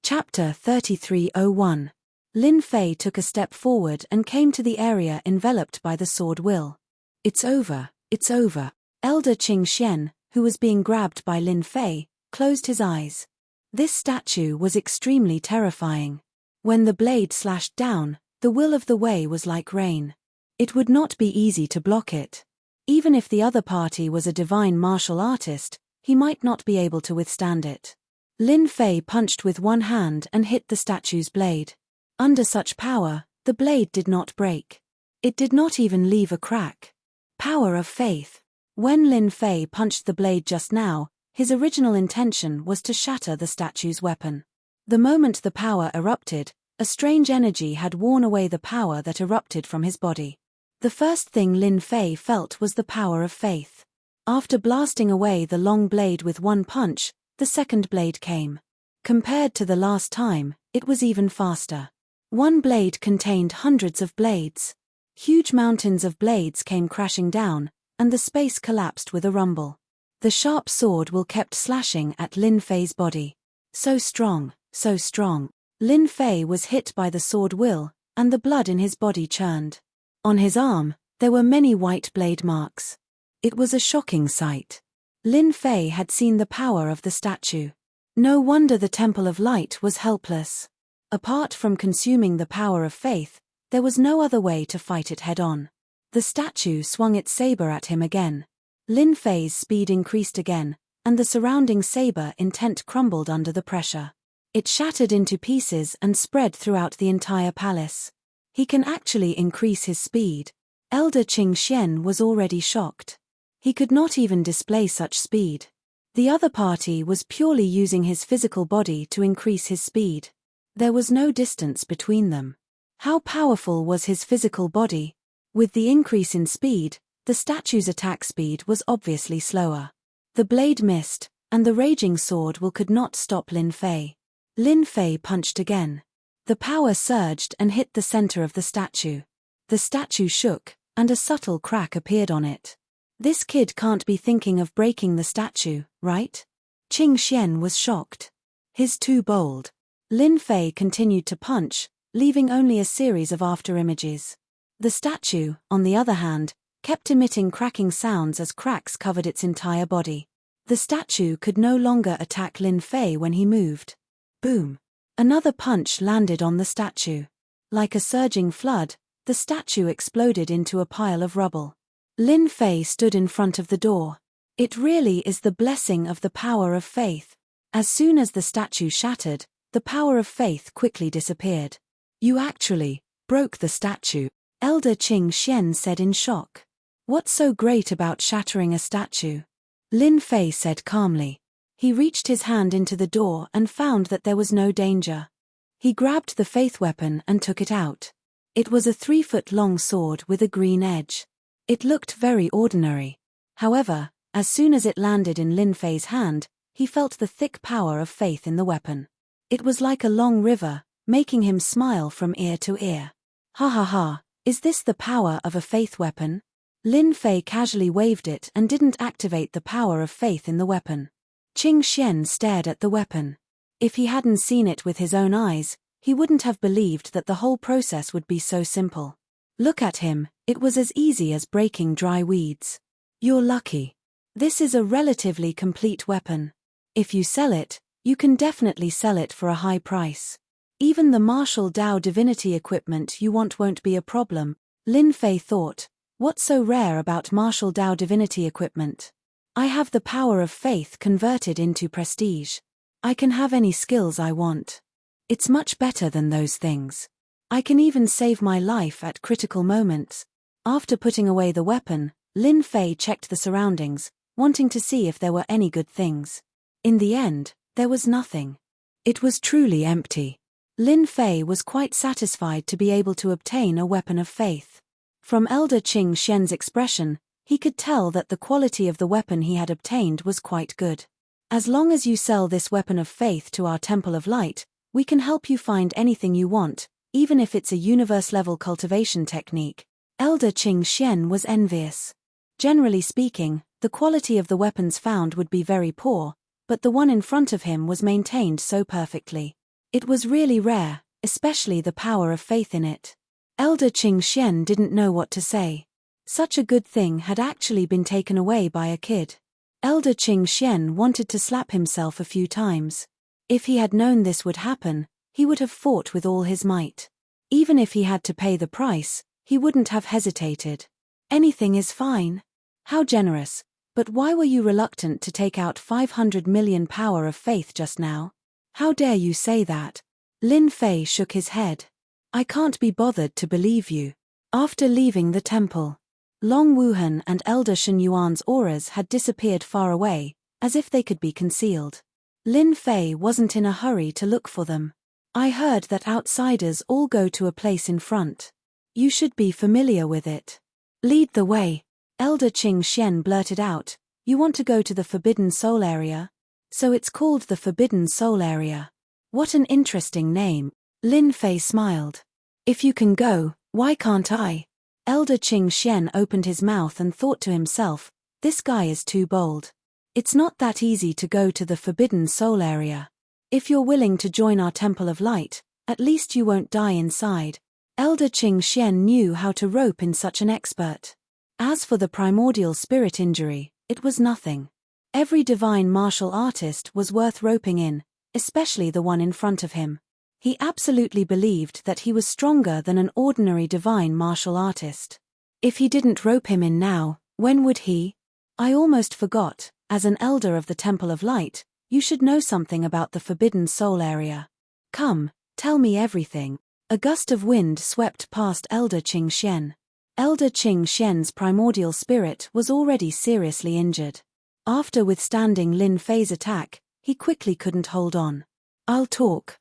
Chapter 3301. Lin Fei took a step forward and came to the area enveloped by the sword will. It's over, it's over. Elder Qing Xian, who was being grabbed by Lin Fei, closed his eyes. This statue was extremely terrifying. When the blade slashed down, the will of the Wei was like rain. It would not be easy to block it. Even if the other party was a divine martial artist, he might not be able to withstand it. Lin Fei punched with one hand and hit the statue's blade. Under such power, the blade did not break. It did not even leave a crack. Power of faith. When Lin Fei punched the blade just now, his original intention was to shatter the statue's weapon. The moment the power erupted, a strange energy had worn away the power that erupted from his body. The first thing Lin Fei felt was the power of faith. After blasting away the long blade with one punch, the second blade came. Compared to the last time, it was even faster. One blade contained hundreds of blades. Huge mountains of blades came crashing down, and the space collapsed with a rumble. The sharp sword will kept slashing at Lin Fei's body. So strong, so strong. Lin Fei was hit by the sword will, and the blood in his body churned. On his arm, there were many white blade marks. It was a shocking sight. Lin Fei had seen the power of the statue. No wonder the Temple of Light was helpless. Apart from consuming the power of faith, there was no other way to fight it head-on. The statue swung its saber at him again. Lin Fei's speed increased again, and the surrounding saber intent crumbled under the pressure. It shattered into pieces and spread throughout the entire palace. He can actually increase his speed. Elder Qing Xian was already shocked. He could not even display such speed. The other party was purely using his physical body to increase his speed. There was no distance between them. How powerful was his physical body? With the increase in speed, the statue's attack speed was obviously slower. The blade missed, and the raging sword will could not stop Lin Fei. Lin Fei punched again. The power surged and hit the center of the statue. The statue shook, and a subtle crack appeared on it. This kid can't be thinking of breaking the statue, right? Qing Xian was shocked. He's too bold. Lin Fei continued to punch, leaving only a series of afterimages. The statue, on the other hand, kept emitting cracking sounds as cracks covered its entire body. The statue could no longer attack Lin Fei when he moved. Boom! Another punch landed on the statue. Like a surging flood, the statue exploded into a pile of rubble. Lin Fei stood in front of the door. It really is the blessing of the power of faith. As soon as the statue shattered, the power of faith quickly disappeared. You actually broke the statue, Elder Qing Xian said in shock. What's so great about shattering a statue? Lin Fei said calmly. He reached his hand into the door and found that there was no danger. He grabbed the faith weapon and took it out. It was a 3-foot-long sword with a green edge. It looked very ordinary. However, as soon as it landed in Lin Fei's hand, he felt the thick power of faith in the weapon. It was like a long river, making him smile from ear to ear. Ha ha ha, is this the power of a faith weapon? Lin Fei casually waved it and didn't activate the power of faith in the weapon. Qing Xian stared at the weapon. If he hadn't seen it with his own eyes, he wouldn't have believed that the whole process would be so simple. Look at him, it was as easy as breaking dry weeds. You're lucky. This is a relatively complete weapon. If you sell it, you can definitely sell it for a high price. Even the martial Dao divinity equipment you want won't be a problem, Lin Fei thought. What's so rare about martial Dao divinity equipment? I have the power of faith converted into prestige. I can have any skills I want. It's much better than those things. I can even save my life at critical moments. After putting away the weapon, Lin Fei checked the surroundings, wanting to see if there were any good things. In the end, there was nothing. It was truly empty. Lin Fei was quite satisfied to be able to obtain a weapon of faith. From Elder Qing Xian's expression, he could tell that the quality of the weapon he had obtained was quite good. As long as you sell this weapon of faith to our Temple of Light, we can help you find anything you want, even if it's a universe-level cultivation technique. Elder Qing Xian was envious. Generally speaking, the quality of the weapons found would be very poor, but the one in front of him was maintained so perfectly. It was really rare, especially the power of faith in it. Elder Qing Xian didn't know what to say. Such a good thing had actually been taken away by a kid. Elder Qing Xian wanted to slap himself a few times. If he had known this would happen, he would have fought with all his might. Even if he had to pay the price, he wouldn't have hesitated. Anything is fine. How generous, but why were you reluctant to take out 500 million power of faith just now? How dare you say that? Lin Fei shook his head. I can't be bothered to believe you. After leaving the temple, Long Wuhan and Elder Shen Yuan's auras had disappeared far away, as if they could be concealed. Lin Fei wasn't in a hurry to look for them. I heard that outsiders all go to a place in front. You should be familiar with it. Lead the way. Elder Qing Xian blurted out, you want to go to the Forbidden Soul Area? So it's called the Forbidden Soul Area. What an interesting name. Lin Fei smiled. If you can go, why can't I? Elder Qing Xian opened his mouth and thought to himself, this guy is too bold. It's not that easy to go to the Forbidden Soul Area. If you're willing to join our Temple of Light, at least you won't die inside. Elder Qing Xian knew how to rope in such an expert. As for the primordial spirit injury, it was nothing. Every divine martial artist was worth roping in, especially the one in front of him. He absolutely believed that he was stronger than an ordinary divine martial artist. If he didn't rope him in now, when would he? I almost forgot, as an elder of the Temple of Light, you should know something about the Forbidden Soul Area. Come, tell me everything. A gust of wind swept past Elder Qing Xian. Elder Qing Xian's primordial spirit was already seriously injured. After withstanding Lin Fei's attack, he quickly couldn't hold on. I'll talk.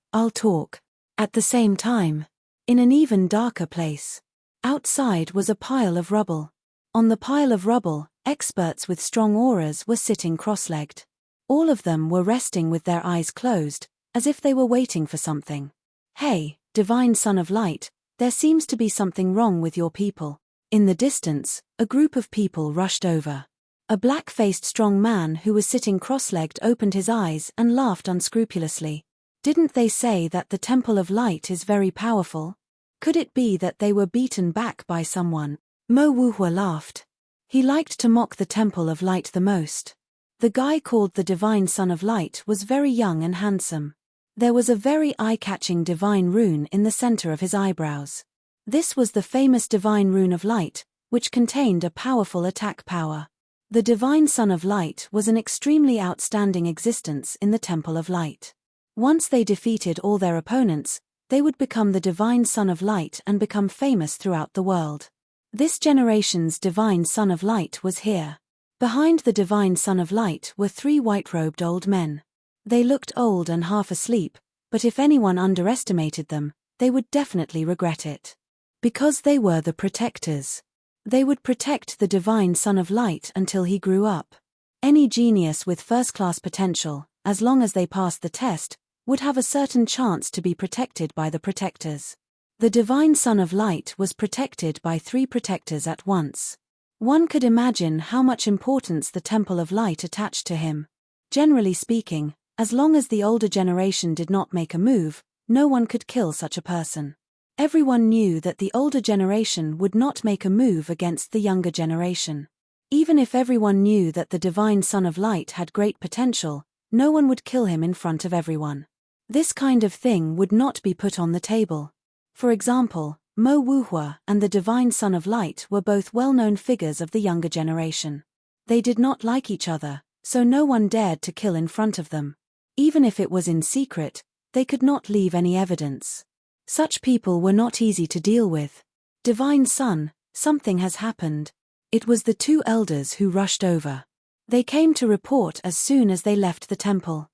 At the same time, in an even darker place. Outside was a pile of rubble. On the pile of rubble, experts with strong auras were sitting cross-legged. All of them were resting with their eyes closed, as if they were waiting for something. Hey, Divine Son of Light, there seems to be something wrong with your people. In the distance, a group of people rushed over. A black-faced strong man who was sitting cross-legged opened his eyes and laughed unscrupulously. Didn't they say that the Temple of Light is very powerful? Could it be that they were beaten back by someone? Mo Wuhua laughed. He liked to mock the Temple of Light the most. The guy called the Divine Son of Light was very young and handsome. There was a very eye-catching divine rune in the center of his eyebrows. This was the famous Divine Rune of Light, which contained a powerful attack power. The Divine Son of Light was an extremely outstanding existence in the Temple of Light. Once they defeated all their opponents, they would become the Divine Son of Light and become famous throughout the world. This generation's Divine Son of Light was here. Behind the Divine Son of Light were 3 white-robed old men. They looked old and half asleep, but if anyone underestimated them, they would definitely regret it. Because they were the protectors. They would protect the Divine Son of Light until he grew up. Any genius with first-class potential, as long as they passed the test, would have a certain chance to be protected by the protectors. The Divine Son of Light was protected by 3 protectors at once. One could imagine how much importance the Temple of Light attached to him. Generally speaking, as long as the older generation did not make a move, no one could kill such a person. Everyone knew that the older generation would not make a move against the younger generation. Even if everyone knew that the Divine Son of Light had great potential, no one would kill him in front of everyone. This kind of thing would not be put on the table. For example, Mo Wuhua and the Divine Son of Light were both well-known figures of the younger generation. They did not like each other, so no one dared to kill in front of them. Even if it was in secret, they could not leave any evidence. Such people were not easy to deal with. Divine Son, something has happened. It was the 2 elders who rushed over. They came to report as soon as they left the temple.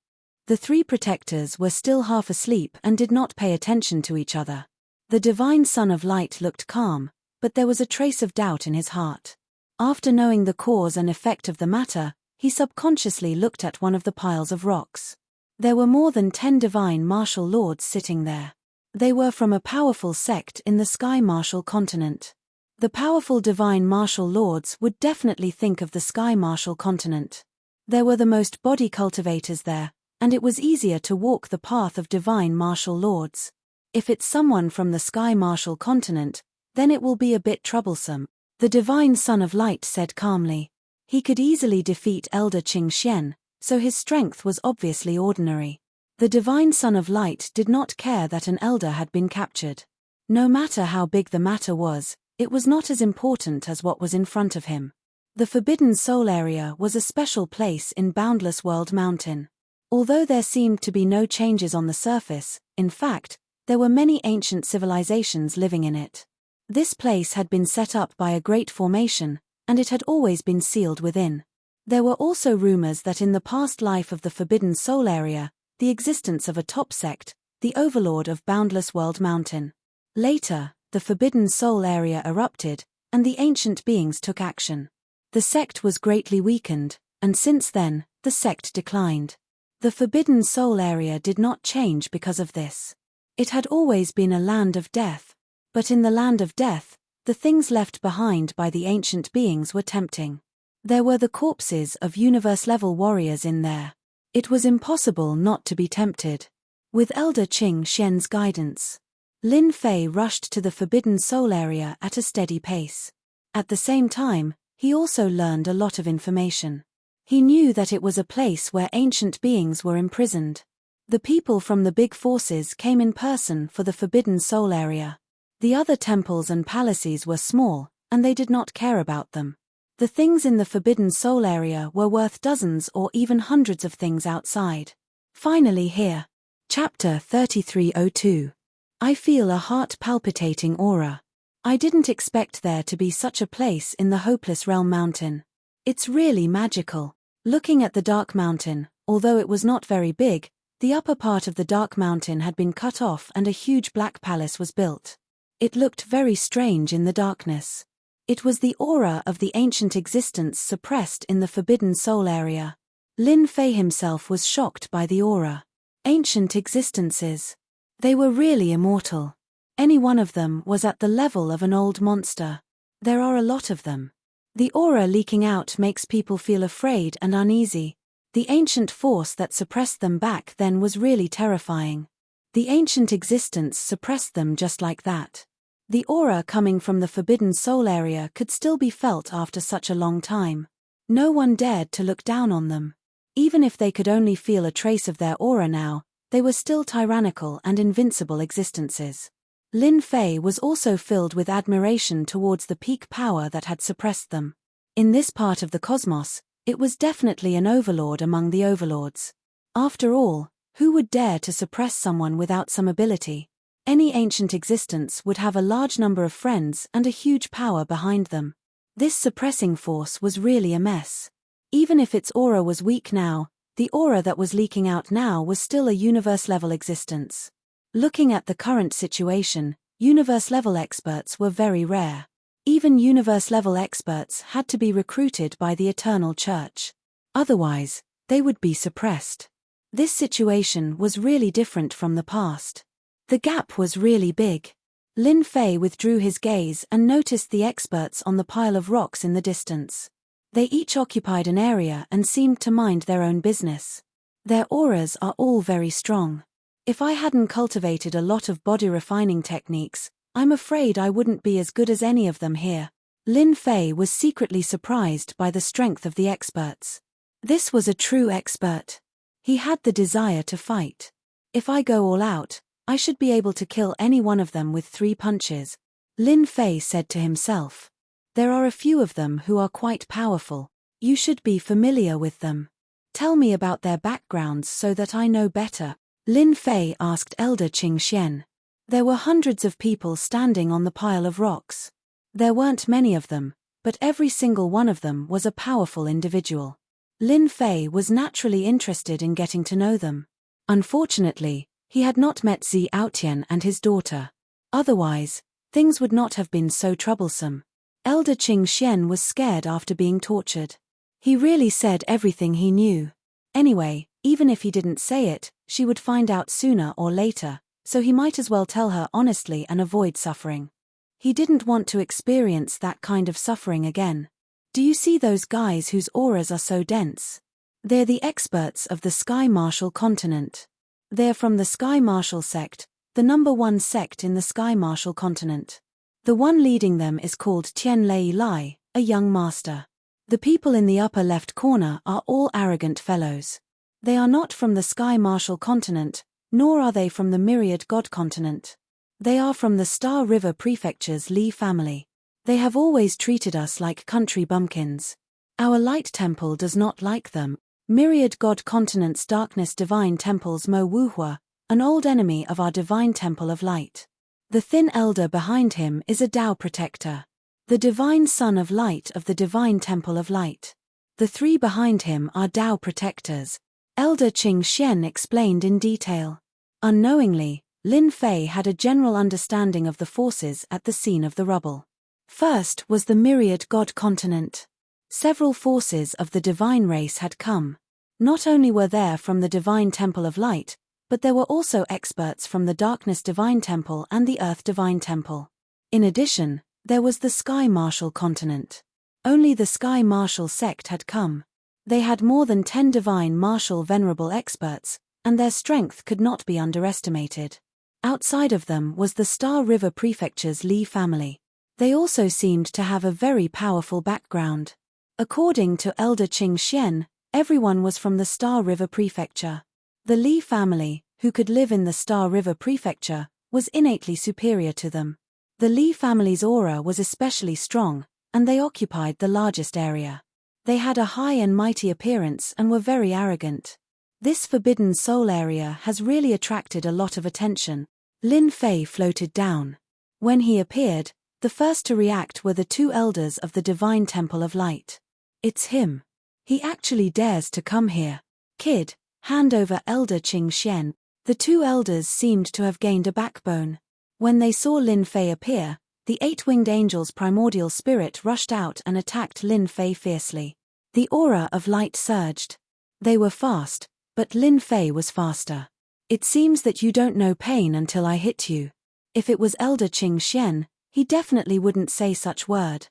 The 3 protectors were still half asleep and did not pay attention to each other. The Divine Son of Light looked calm, but there was a trace of doubt in his heart. After knowing the cause and effect of the matter, he subconsciously looked at one of the piles of rocks. There were more than 10 divine martial lords sitting there. They were from a powerful sect in the Sky Martial continent. The powerful divine martial lords would definitely think of the Sky Martial continent. There were the most body cultivators there, and it was easier to walk the path of divine martial lords. If it's someone from the Sky Martial continent, then it will be a bit troublesome. The divine Son of Light said calmly. He could easily defeat Elder Qing Xian, so his strength was obviously ordinary. The divine Son of Light did not care that an elder had been captured. No matter how big the matter was, it was not as important as what was in front of him. The Forbidden Soul area was a special place in Boundless World Mountain. Although there seemed to be no changes on the surface, in fact, there were many ancient civilizations living in it. This place had been set up by a great formation, and it had always been sealed within. There were also rumors that in the past life of the Forbidden Soul area, the existence of a top sect, the overlord of Boundless World Mountain. Later, the Forbidden Soul area erupted, and the ancient beings took action. The sect was greatly weakened, and since then, the sect declined. The Forbidden Soul area did not change because of this. It had always been a land of death. But in the land of death, the things left behind by the ancient beings were tempting. There were the corpses of universe-level warriors in there. It was impossible not to be tempted. With Elder Qing Xian's guidance, Lin Fei rushed to the Forbidden Soul area at a steady pace. At the same time, he also learned a lot of information. He knew that it was a place where ancient beings were imprisoned. The people from the big forces came in person for the Forbidden Soul area. The other temples and palaces were small, and they did not care about them. The things in the Forbidden Soul area were worth dozens or even hundreds of things outside. Finally here. Chapter 3302. I feel a heart-palpitating aura. I didn't expect there to be such a place in the Hopeless Realm Mountain. It's really magical. Looking at the Dark Mountain, although it was not very big, the upper part of the Dark Mountain had been cut off and a huge black palace was built. It looked very strange in the darkness. It was the aura of the ancient existence suppressed in the Forbidden Soul area. Lin Fei himself was shocked by the aura. Ancient existences. They were really immortal. Any one of them was at the level of an old monster. There are a lot of them. The aura leaking out makes people feel afraid and uneasy. The ancient force that suppressed them back then was really terrifying. The ancient existence suppressed them just like that. The aura coming from the Forbidden Soul area could still be felt after such a long time. No one dared to look down on them. Even if they could only feel a trace of their aura now, they were still tyrannical and invincible existences. Lin Fei was also filled with admiration towards the peak power that had suppressed them. In this part of the cosmos, it was definitely an overlord among the overlords. After all, who would dare to suppress someone without some ability? Any ancient existence would have a large number of friends and a huge power behind them. This suppressing force was really a mess. Even if its aura was weak now, the aura that was leaking out now was still a universe-level existence. Looking at the current situation, universe-level experts were very rare. Even universe-level experts had to be recruited by the Eternal Church. Otherwise, they would be suppressed. This situation was really different from the past. The gap was really big. Lin Fei withdrew his gaze and noticed the experts on the pile of rocks in the distance. They each occupied an area and seemed to mind their own business. Their auras are all very strong. If I hadn't cultivated a lot of body refining techniques, I'm afraid I wouldn't be as good as any of them here. Lin Fei was secretly surprised by the strength of the experts. This was a true expert. He had the desire to fight. If I go all out, I should be able to kill any one of them with 3 punches, Lin Fei said to himself. There are a few of them who are quite powerful. You should be familiar with them. Tell me about their backgrounds so that I know better, Lin Fei asked Elder Qing Xian. There were hundreds of people standing on the pile of rocks. There weren't many of them, but every single one of them was a powerful individual. Lin Fei was naturally interested in getting to know them. Unfortunately, he had not met Zi Aotian and his daughter. Otherwise, things would not have been so troublesome. Elder Qing Xian was scared after being tortured. He really said everything he knew. Anyway, even if he didn't say it, she would find out sooner or later, so he might as well tell her honestly and avoid suffering. He didn't want to experience that kind of suffering again. Do you see those guys whose auras are so dense? They're the experts of the Sky Marshal continent. They're from the Sky Marshal sect, the #1 sect in the Sky Marshal continent. The one leading them is called Tian Lei Lai, a young master. The people in the upper left corner are all arrogant fellows. They are not from the Sky Marshal continent, nor are they from the Myriad God continent. They are from the Star River Prefecture's Li family. They have always treated us like country bumpkins. Our light temple does not like them. Myriad God continent's darkness divine temple's Mo Wuhua, an old enemy of our divine temple of light. The thin elder behind him is a Tao protector. The divine son of light of the divine temple of light. The three behind him are Tao protectors. Elder Qing Xian explained in detail. Unknowingly, Lin Fei had a general understanding of the forces at the scene of the rubble. First was the Myriad God continent. Several forces of the divine race had come. Not only were there from the divine temple of light, but there were also experts from the darkness divine temple and the earth divine temple. In addition, there was the Sky Marshal continent. Only the Sky Marshal sect had come. They had more than 10 divine martial venerable experts, and their strength could not be underestimated. Outside of them was the Star River Prefecture's Li family. They also seemed to have a very powerful background. According to Elder Qing Xian, everyone was from the Star River Prefecture. The Li family, who could live in the Star River Prefecture, was innately superior to them. The Li family's aura was especially strong, and they occupied the largest area. They had a high and mighty appearance and were very arrogant. This forbidden soul area has really attracted a lot of attention. Lin Fei floated down. When he appeared, the first to react were the two elders of the Divine Temple of Light. It's him. He actually dares to come here. Kid, hand over Elder Qing Xian. The two elders seemed to have gained a backbone. When they saw Lin Fei appear, the eight-winged angel's primordial spirit rushed out and attacked Lin Fei fiercely. The aura of light surged. They were fast, but Lin Fei was faster. It seems that you don't know pain until I hit you. If it was Elder Qing Xian, he definitely wouldn't say such word.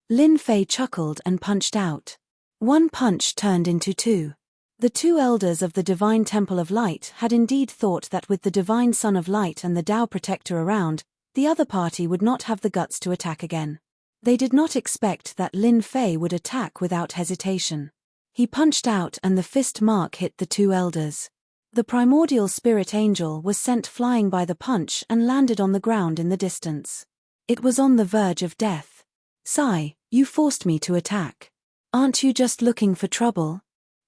Lin Fei chuckled and punched out. One punch turned into two. The two elders of the Divine Temple of Light had indeed thought that with the Divine Son of Light and the Tao Protector around, the other party would not have the guts to attack again. They did not expect that Lin Fei would attack without hesitation. He punched out and the fist mark hit the two elders. The primordial spirit angel was sent flying by the punch and landed on the ground in the distance. It was on the verge of death. Sigh, you forced me to attack. Aren't you just looking for trouble?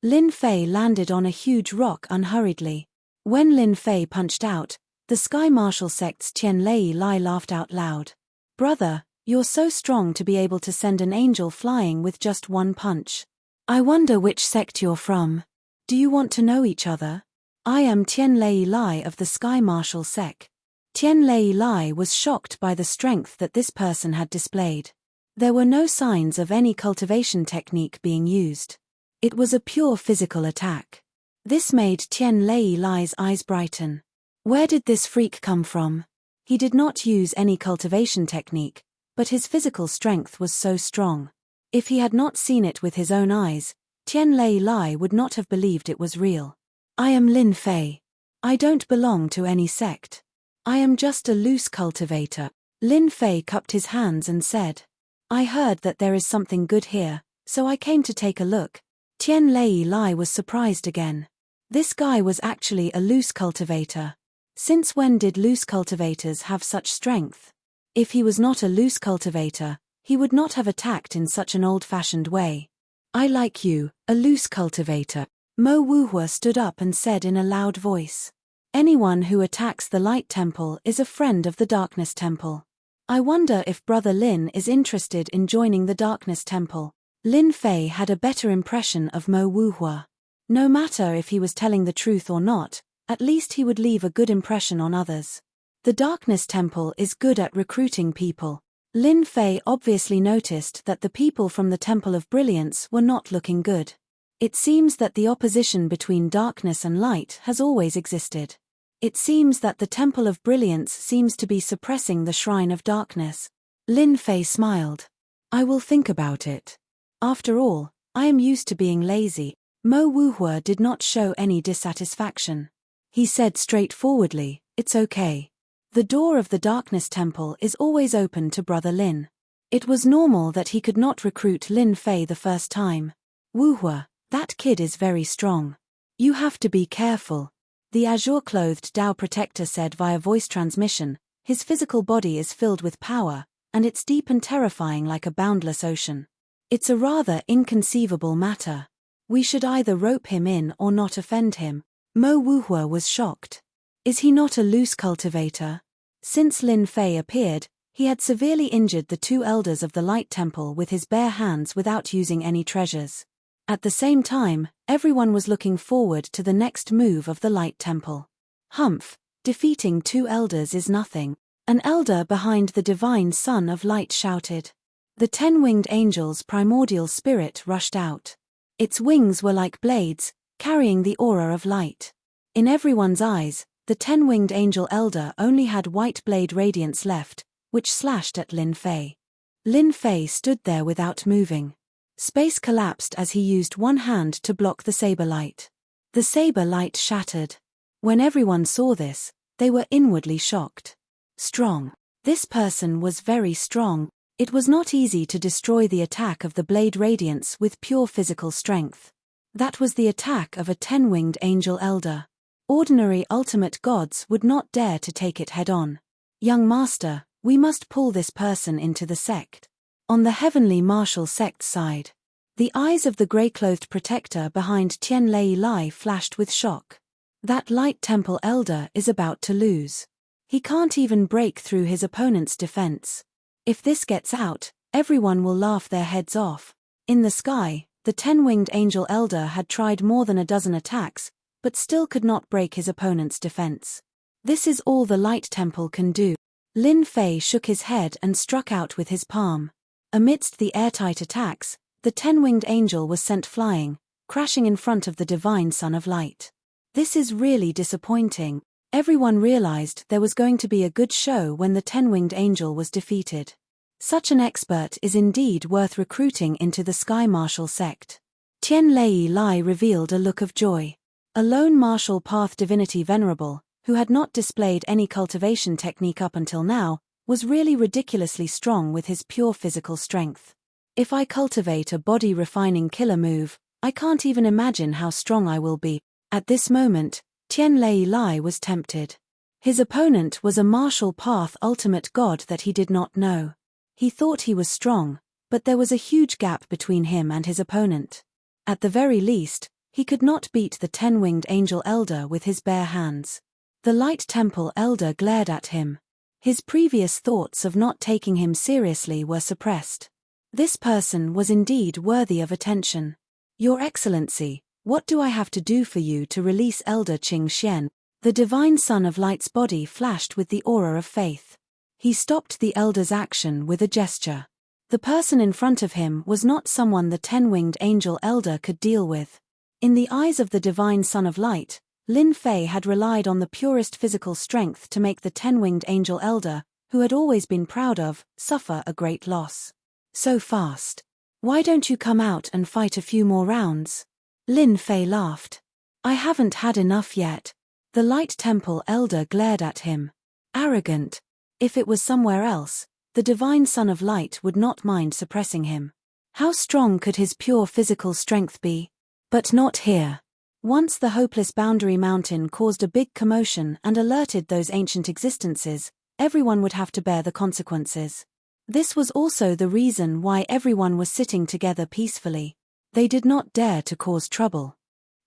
Lin Fei landed on a huge rock unhurriedly. When Lin Fei punched out, the Sky Marshal sect's Tian Lei Lai laughed out loud. Brother, you're so strong to be able to send an angel flying with just one punch. I wonder which sect you're from. Do you want to know each other? I am Tian Lei Lai of the Sky Marshal sect. Tian Lei Lai was shocked by the strength that this person had displayed. There were no signs of any cultivation technique being used. It was a pure physical attack. This made Tian Lei Lai's eyes brighten. Where did this freak come from? He did not use any cultivation technique, but his physical strength was so strong. If he had not seen it with his own eyes, Tian Lei Lai would not have believed it was real. I am Lin Fei. I don't belong to any sect. I am just a loose cultivator. Lin Fei cupped his hands and said, I heard that there is something good here, so I came to take a look. Tian Lei Lai was surprised again. This guy was actually a loose cultivator. Since when did loose cultivators have such strength? If he was not a loose cultivator, he would not have attacked in such an old-fashioned way. I like you, a loose cultivator. Mo Wuhua stood up and said in a loud voice. Anyone who attacks the Light Temple is a friend of the Darkness Temple. I wonder if Brother Lin is interested in joining the Darkness Temple. Lin Fei had a better impression of Mo Wuhua. No matter if he was telling the truth or not, at least he would leave a good impression on others. The Darkness Temple is good at recruiting people. Lin Fei obviously noticed that the people from the Temple of Brilliance were not looking good. It seems that the opposition between darkness and light has always existed. It seems that the Temple of Brilliance seems to be suppressing the Shrine of Darkness. Lin Fei smiled. I will think about it. After all, I am used to being lazy. Mo Wuhua did not show any dissatisfaction. He said straightforwardly, "It's okay. The door of the Darkness Temple is always open to Brother Lin." It was normal that he could not recruit Lin Fei the first time. "Wuhua, that kid is very strong. You have to be careful," the azure-clothed Dao protector said via voice transmission. "His physical body is filled with power, and it's deep and terrifying like a boundless ocean. It's a rather inconceivable matter. We should either rope him in or not offend him." Mo Wuhua was shocked. Is he not a loose cultivator? Since Lin Fei appeared, he had severely injured the two elders of the Light Temple with his bare hands without using any treasures. At the same time, everyone was looking forward to the next move of the Light Temple. Humph, defeating two elders is nothing. An elder behind the divine Son of Light shouted. The 10-winged angel's primordial spirit rushed out. Its wings were like blades, carrying the aura of light. In everyone's eyes, the 10-winged angel elder only had white blade radiance left, which slashed at Lin Fei. Lin Fei stood there without moving. Space collapsed as he used one hand to block the saber light. The saber light shattered. When everyone saw this, they were inwardly shocked. Strong. This person was very strong. It was not easy to destroy the attack of the blade radiance with pure physical strength. That was the attack of a 10-winged angel elder. Ordinary ultimate gods would not dare to take it head-on. "Young master, we must pull this person into the sect." On the heavenly martial sect's side, the eyes of the grey-clothed protector behind Tian Lei Lai flashed with shock. That Light Temple elder is about to lose. He can't even break through his opponent's defense. If this gets out, everyone will laugh their heads off. In the sky, the 10-winged angel elder had tried more than a dozen attacks, but still could not break his opponent's defense. This is all the Light Temple can do. Lin Fei shook his head and struck out with his palm. Amidst the airtight attacks, the 10-winged angel was sent flying, crashing in front of the divine Son of Light. This is really disappointing. Everyone realized there was going to be a good show when the 10-winged angel was defeated. Such an expert is indeed worth recruiting into the Sky Martial sect. Tian Lei Lai revealed a look of joy. A lone martial path divinity venerable, who had not displayed any cultivation technique up until now, was really ridiculously strong with his pure physical strength. If I cultivate a body-refining killer move, I can't even imagine how strong I will be. At this moment, Tian Lei Lai was tempted. His opponent was a martial path ultimate god that he did not know. He thought he was strong, but there was a huge gap between him and his opponent. At the very least, he could not beat the 10-winged angel elder with his bare hands. The Light Temple elder glared at him. His previous thoughts of not taking him seriously were suppressed. This person was indeed worthy of attention. "Your Excellency, what do I have to do for you to release Elder Qing Xian?" The divine Son of Light's body flashed with the aura of faith. He stopped the elder's action with a gesture. The person in front of him was not someone the 10-winged angel elder could deal with. In the eyes of the divine Son of Light, Lin Fei had relied on the purest physical strength to make the 10-winged angel elder, who had always been proud of, suffer a great loss. "So fast. Why don't you come out and fight a few more rounds?" Lin Fei laughed. "I haven't had enough yet." The Light Temple elder glared at him. Arrogant. If it was somewhere else, the divine Son of Light would not mind suppressing him. How strong could his pure physical strength be? But not here. Once the hopeless boundary mountain caused a big commotion and alerted those ancient existences, everyone would have to bear the consequences. This was also the reason why everyone was sitting together peacefully. They did not dare to cause trouble.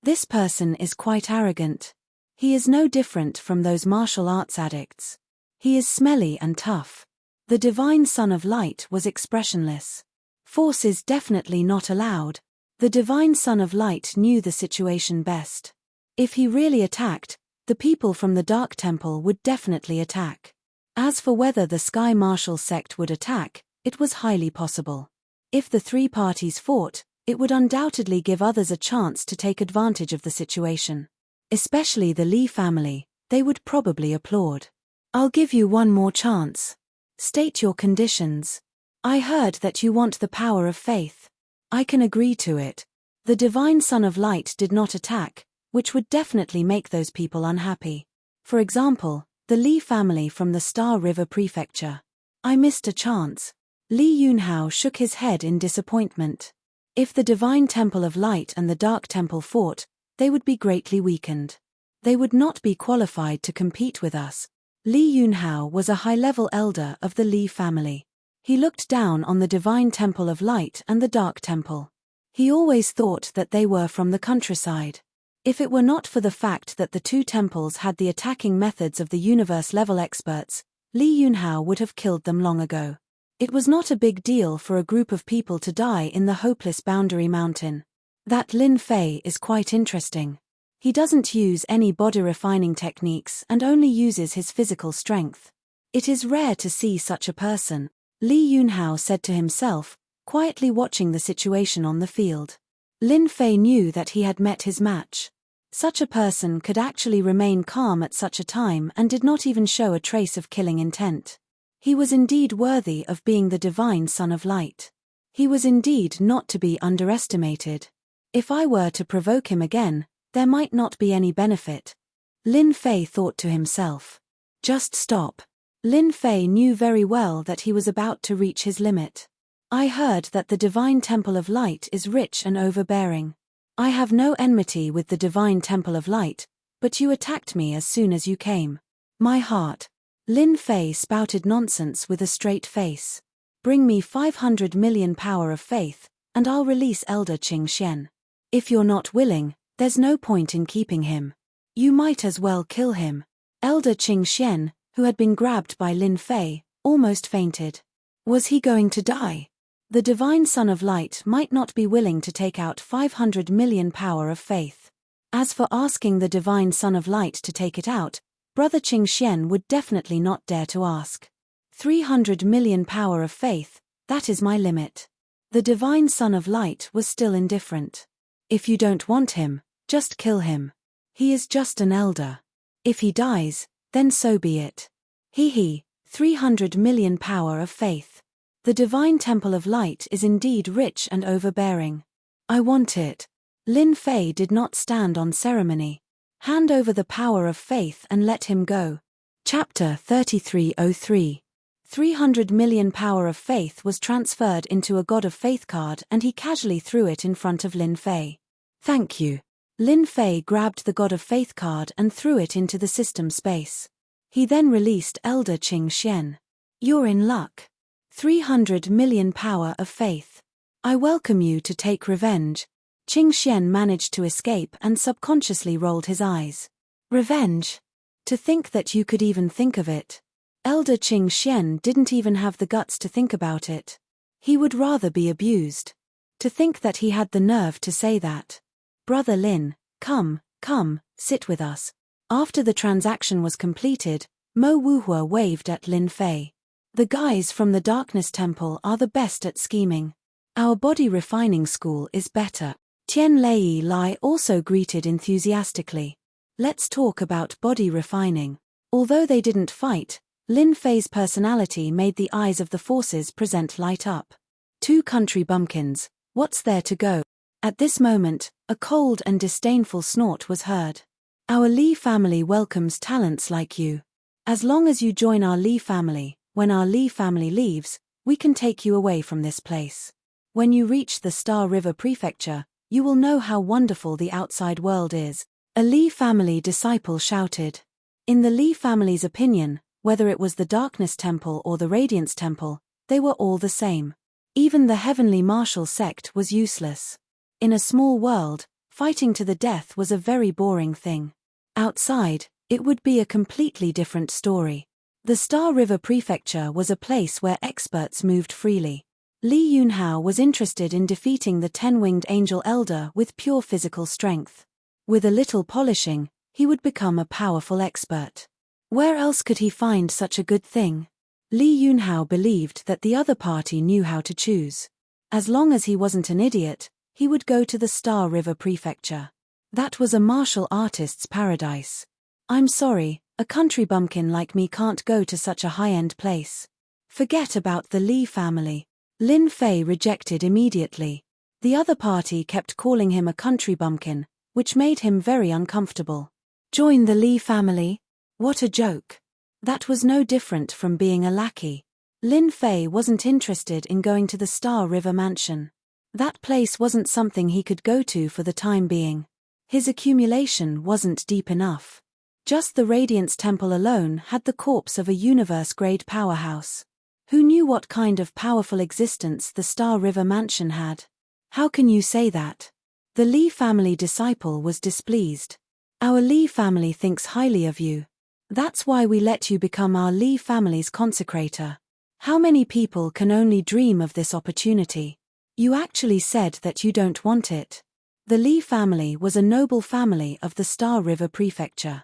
This person is quite arrogant. He is no different from those martial arts addicts. He is smelly and tough. The divine Son of Light was expressionless. Force is definitely not allowed. The divine Son of Light knew the situation best. If he really attacked, the people from the Dark Temple would definitely attack. As for whether the Sky Martial sect would attack, it was highly possible. If the three parties fought, it would undoubtedly give others a chance to take advantage of the situation. Especially the Li family, they would probably applaud. "I'll give you one more chance. State your conditions. I heard that you want the power of faith. I can agree to it. The divine Son of Light did not attack, which would definitely make those people unhappy. For example, the Li family from the Star River Prefecture. I missed a chance. Li Yunhao shook his head in disappointment. If the Divine Temple of Light and the Dark Temple fought, they would be greatly weakened. They would not be qualified to compete with us. Li Yunhao was a high-level elder of the Li family. He looked down on the Divine Temple of Light and the Dark Temple. He always thought that they were from the countryside. If it were not for the fact that the two temples had the attacking methods of the universe-level experts, Li Yunhao would have killed them long ago. It was not a big deal for a group of people to die in the hopeless Boundary Mountain. That Lin Fei is quite interesting. He doesn't use any body-refining techniques and only uses his physical strength. It is rare to see such a person, Li Yunhao said to himself, quietly watching the situation on the field. Lin Fei knew that he had met his match. Such a person could actually remain calm at such a time and did not even show a trace of killing intent. He was indeed worthy of being the divine Son of Light. He was indeed not to be underestimated. If I were to provoke him again, there might not be any benefit. Lin Fei thought to himself. Just stop. Lin Fei knew very well that he was about to reach his limit. I heard that the Divine Temple of Light is rich and overbearing. I have no enmity with the Divine Temple of Light, but you attacked me as soon as you came. My heart. Lin Fei spouted nonsense with a straight face. Bring me 500 million power of faith, and I'll release Elder Qing Xian. If you're not willing, there's no point in keeping him. You might as well kill him. Elder Qing Xian, who had been grabbed by Lin Fei, almost fainted. Was he going to die? The Divine Son of Light might not be willing to take out 500 million power of faith. As for asking the Divine Son of Light to take it out, Brother Qing Xian would definitely not dare to ask. 300 million power of faith, that is my limit. The Divine Son of Light was still indifferent. If you don't want him, just kill him. He is just an elder. If he dies, then so be it. 300 million power of faith. The Divine Temple of Light is indeed rich and overbearing. I want it. Lin Fei did not stand on ceremony. Hand over the power of faith and let him go. Chapter 3303. 300 million power of faith was transferred into a God of Faith card and he casually threw it in front of Lin Fei. Thank you. Lin Fei grabbed the God of Faith card and threw it into the system space. He then released Elder Qing Xian. You're in luck. 300 million power of faith. I welcome you to take revenge. Qing Xian managed to escape and subconsciously rolled his eyes. Revenge? To think that you could even think of it. Elder Qing Xian didn't even have the guts to think about it. He would rather be abused. To think that he had the nerve to say that. Brother Lin, come, sit with us. After the transaction was completed, Mo Wuhua waved at Lin Fei. The guys from the Darkness Temple are the best at scheming. Our body refining school is better. Tian Lei Lai also greeted enthusiastically. Let's talk about body refining. Although they didn't fight, Lin Fei's personality made the eyes of the forces present light up. Two country bumpkins, what's there to go? At this moment, a cold and disdainful snort was heard. Our Li family welcomes talents like you. As long as you join our Li family, when our Li family leaves, we can take you away from this place. When you reach the Star River Prefecture, you will know how wonderful the outside world is. A Li family disciple shouted. In the Li family's opinion, whether it was the Darkness Temple or the Radiance Temple, they were all the same. Even the Heavenly Martial sect was useless. In a small world, fighting to the death was a very boring thing. Outside, it would be a completely different story. The Star River Prefecture was a place where experts moved freely. Li Yunhao was interested in defeating the 10-winged angel elder with pure physical strength. With a little polishing, he would become a powerful expert. Where else could he find such a good thing? Li Yunhao believed that the other party knew how to choose. As long as he wasn't an idiot, he would go to the Star River Prefecture. That was a martial artist's paradise. I'm sorry, a country bumpkin like me can't go to such a high-end place. Forget about the Li family. Lin Fei rejected immediately. The other party kept calling him a country bumpkin, which made him very uncomfortable. Join the Lee family? What a joke. That was no different from being a lackey. Lin Fei wasn't interested in going to the Star River Mansion. That place wasn't something he could go to for the time being. His accumulation wasn't deep enough. Just the Radiance Temple alone had the corpse of a universe-grade powerhouse. Who knew what kind of powerful existence the Star River Mansion had? How can you say that? The Lee family disciple was displeased. Our Lee family thinks highly of you. That's why we let you become our Lee family's consecrator. How many people can only dream of this opportunity? You actually said that you don't want it. The Lee family was a noble family of the Star River Prefecture.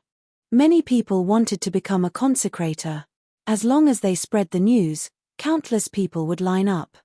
Many people wanted to become a consecrator. As long as they spread the news, countless people would line up.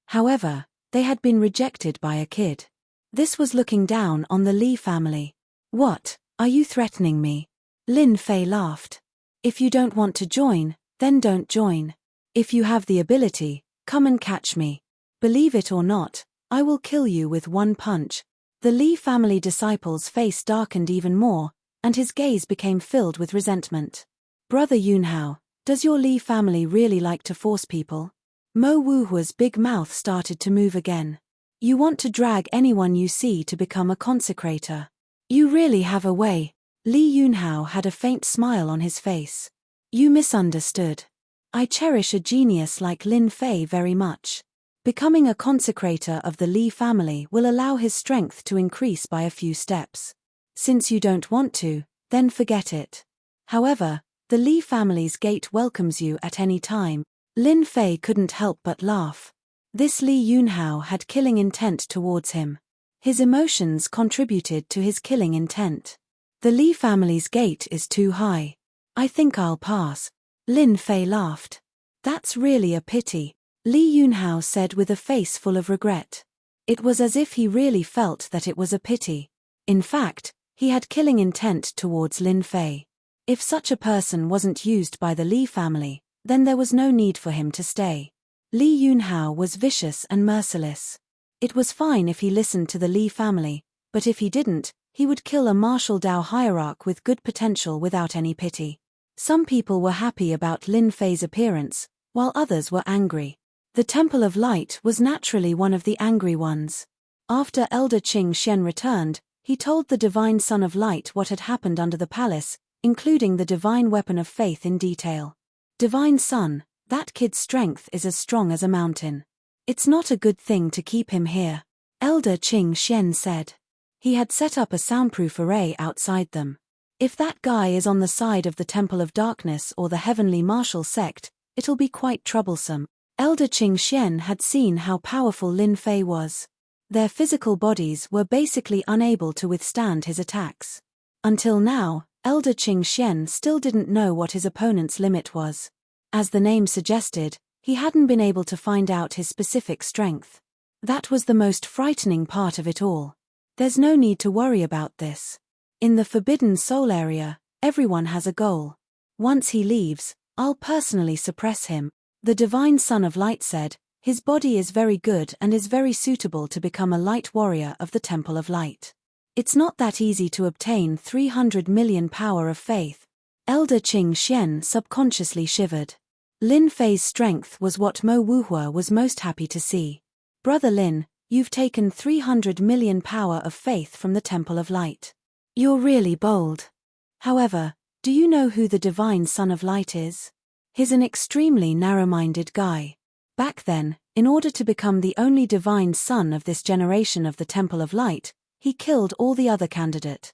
However, they had been rejected by a kid. This was looking down on the Lee family. What, are you threatening me? Lin Fei laughed. If you don't want to join, then don't join. If you have the ability, come and catch me. Believe it or not, I will kill you with one punch. The Lee family disciple's face darkened even more, and his gaze became filled with resentment. Brother Yunhao, does your Lee family really like to force people? Mo Wuhua's big mouth started to move again. You want to drag anyone you see to become a consecrator. You really have a way. Li Yunhao had a faint smile on his face. You misunderstood. I cherish a genius like Lin Fei very much. Becoming a consecrator of the Li family will allow his strength to increase by a few steps. Since you don't want to, then forget it. However, the Li family's gate welcomes you at any time. Lin Fei couldn't help but laugh. This Li Yunhao had killing intent towards him. His emotions contributed to his killing intent. The Li family's gate is too high. I think I'll pass. Lin Fei laughed. That's really a pity, Li Yunhao said with a face full of regret. It was as if he really felt that it was a pity. In fact, he had killing intent towards Lin Fei. If such a person wasn't used by the Li family, then there was no need for him to stay. Li Yunhao was vicious and merciless. It was fine if he listened to the Li family, but if he didn't, he would kill a martial Dao hierarch with good potential without any pity. Some people were happy about Lin Fei's appearance, while others were angry. The Temple of Light was naturally one of the angry ones. After Elder Qing Xian returned, he told the Divine Son of Light what had happened under the palace, including the Divine Weapon of Faith in detail. Divine Son, that kid's strength is as strong as a mountain. It's not a good thing to keep him here, Elder Qing Xian said. He had set up a soundproof array outside them. If that guy is on the side of the Temple of Darkness or the Heavenly Martial Sect, it'll be quite troublesome. Elder Qing Xian had seen how powerful Lin Fei was. Their physical bodies were basically unable to withstand his attacks. Until now, Elder Qing Xian still didn't know what his opponent's limit was. As the name suggested, he hadn't been able to find out his specific strength. That was the most frightening part of it all. There's no need to worry about this. In the Forbidden Soul area, everyone has a goal. Once he leaves, I'll personally suppress him. The Divine Son of Light said, his body is very good and is very suitable to become a light warrior of the Temple of Light. It's not that easy to obtain 300 million power of faith. Elder Qing Xian subconsciously shivered. Lin Fei's strength was what Mo Wuhua was most happy to see. Brother Lin, you've taken 300 million power of faith from the Temple of Light. You're really bold. However, do you know who the Divine Son of Light is? He's an extremely narrow-minded guy. Back then, in order to become the only divine son of this generation of the Temple of Light, he killed all the other candidate.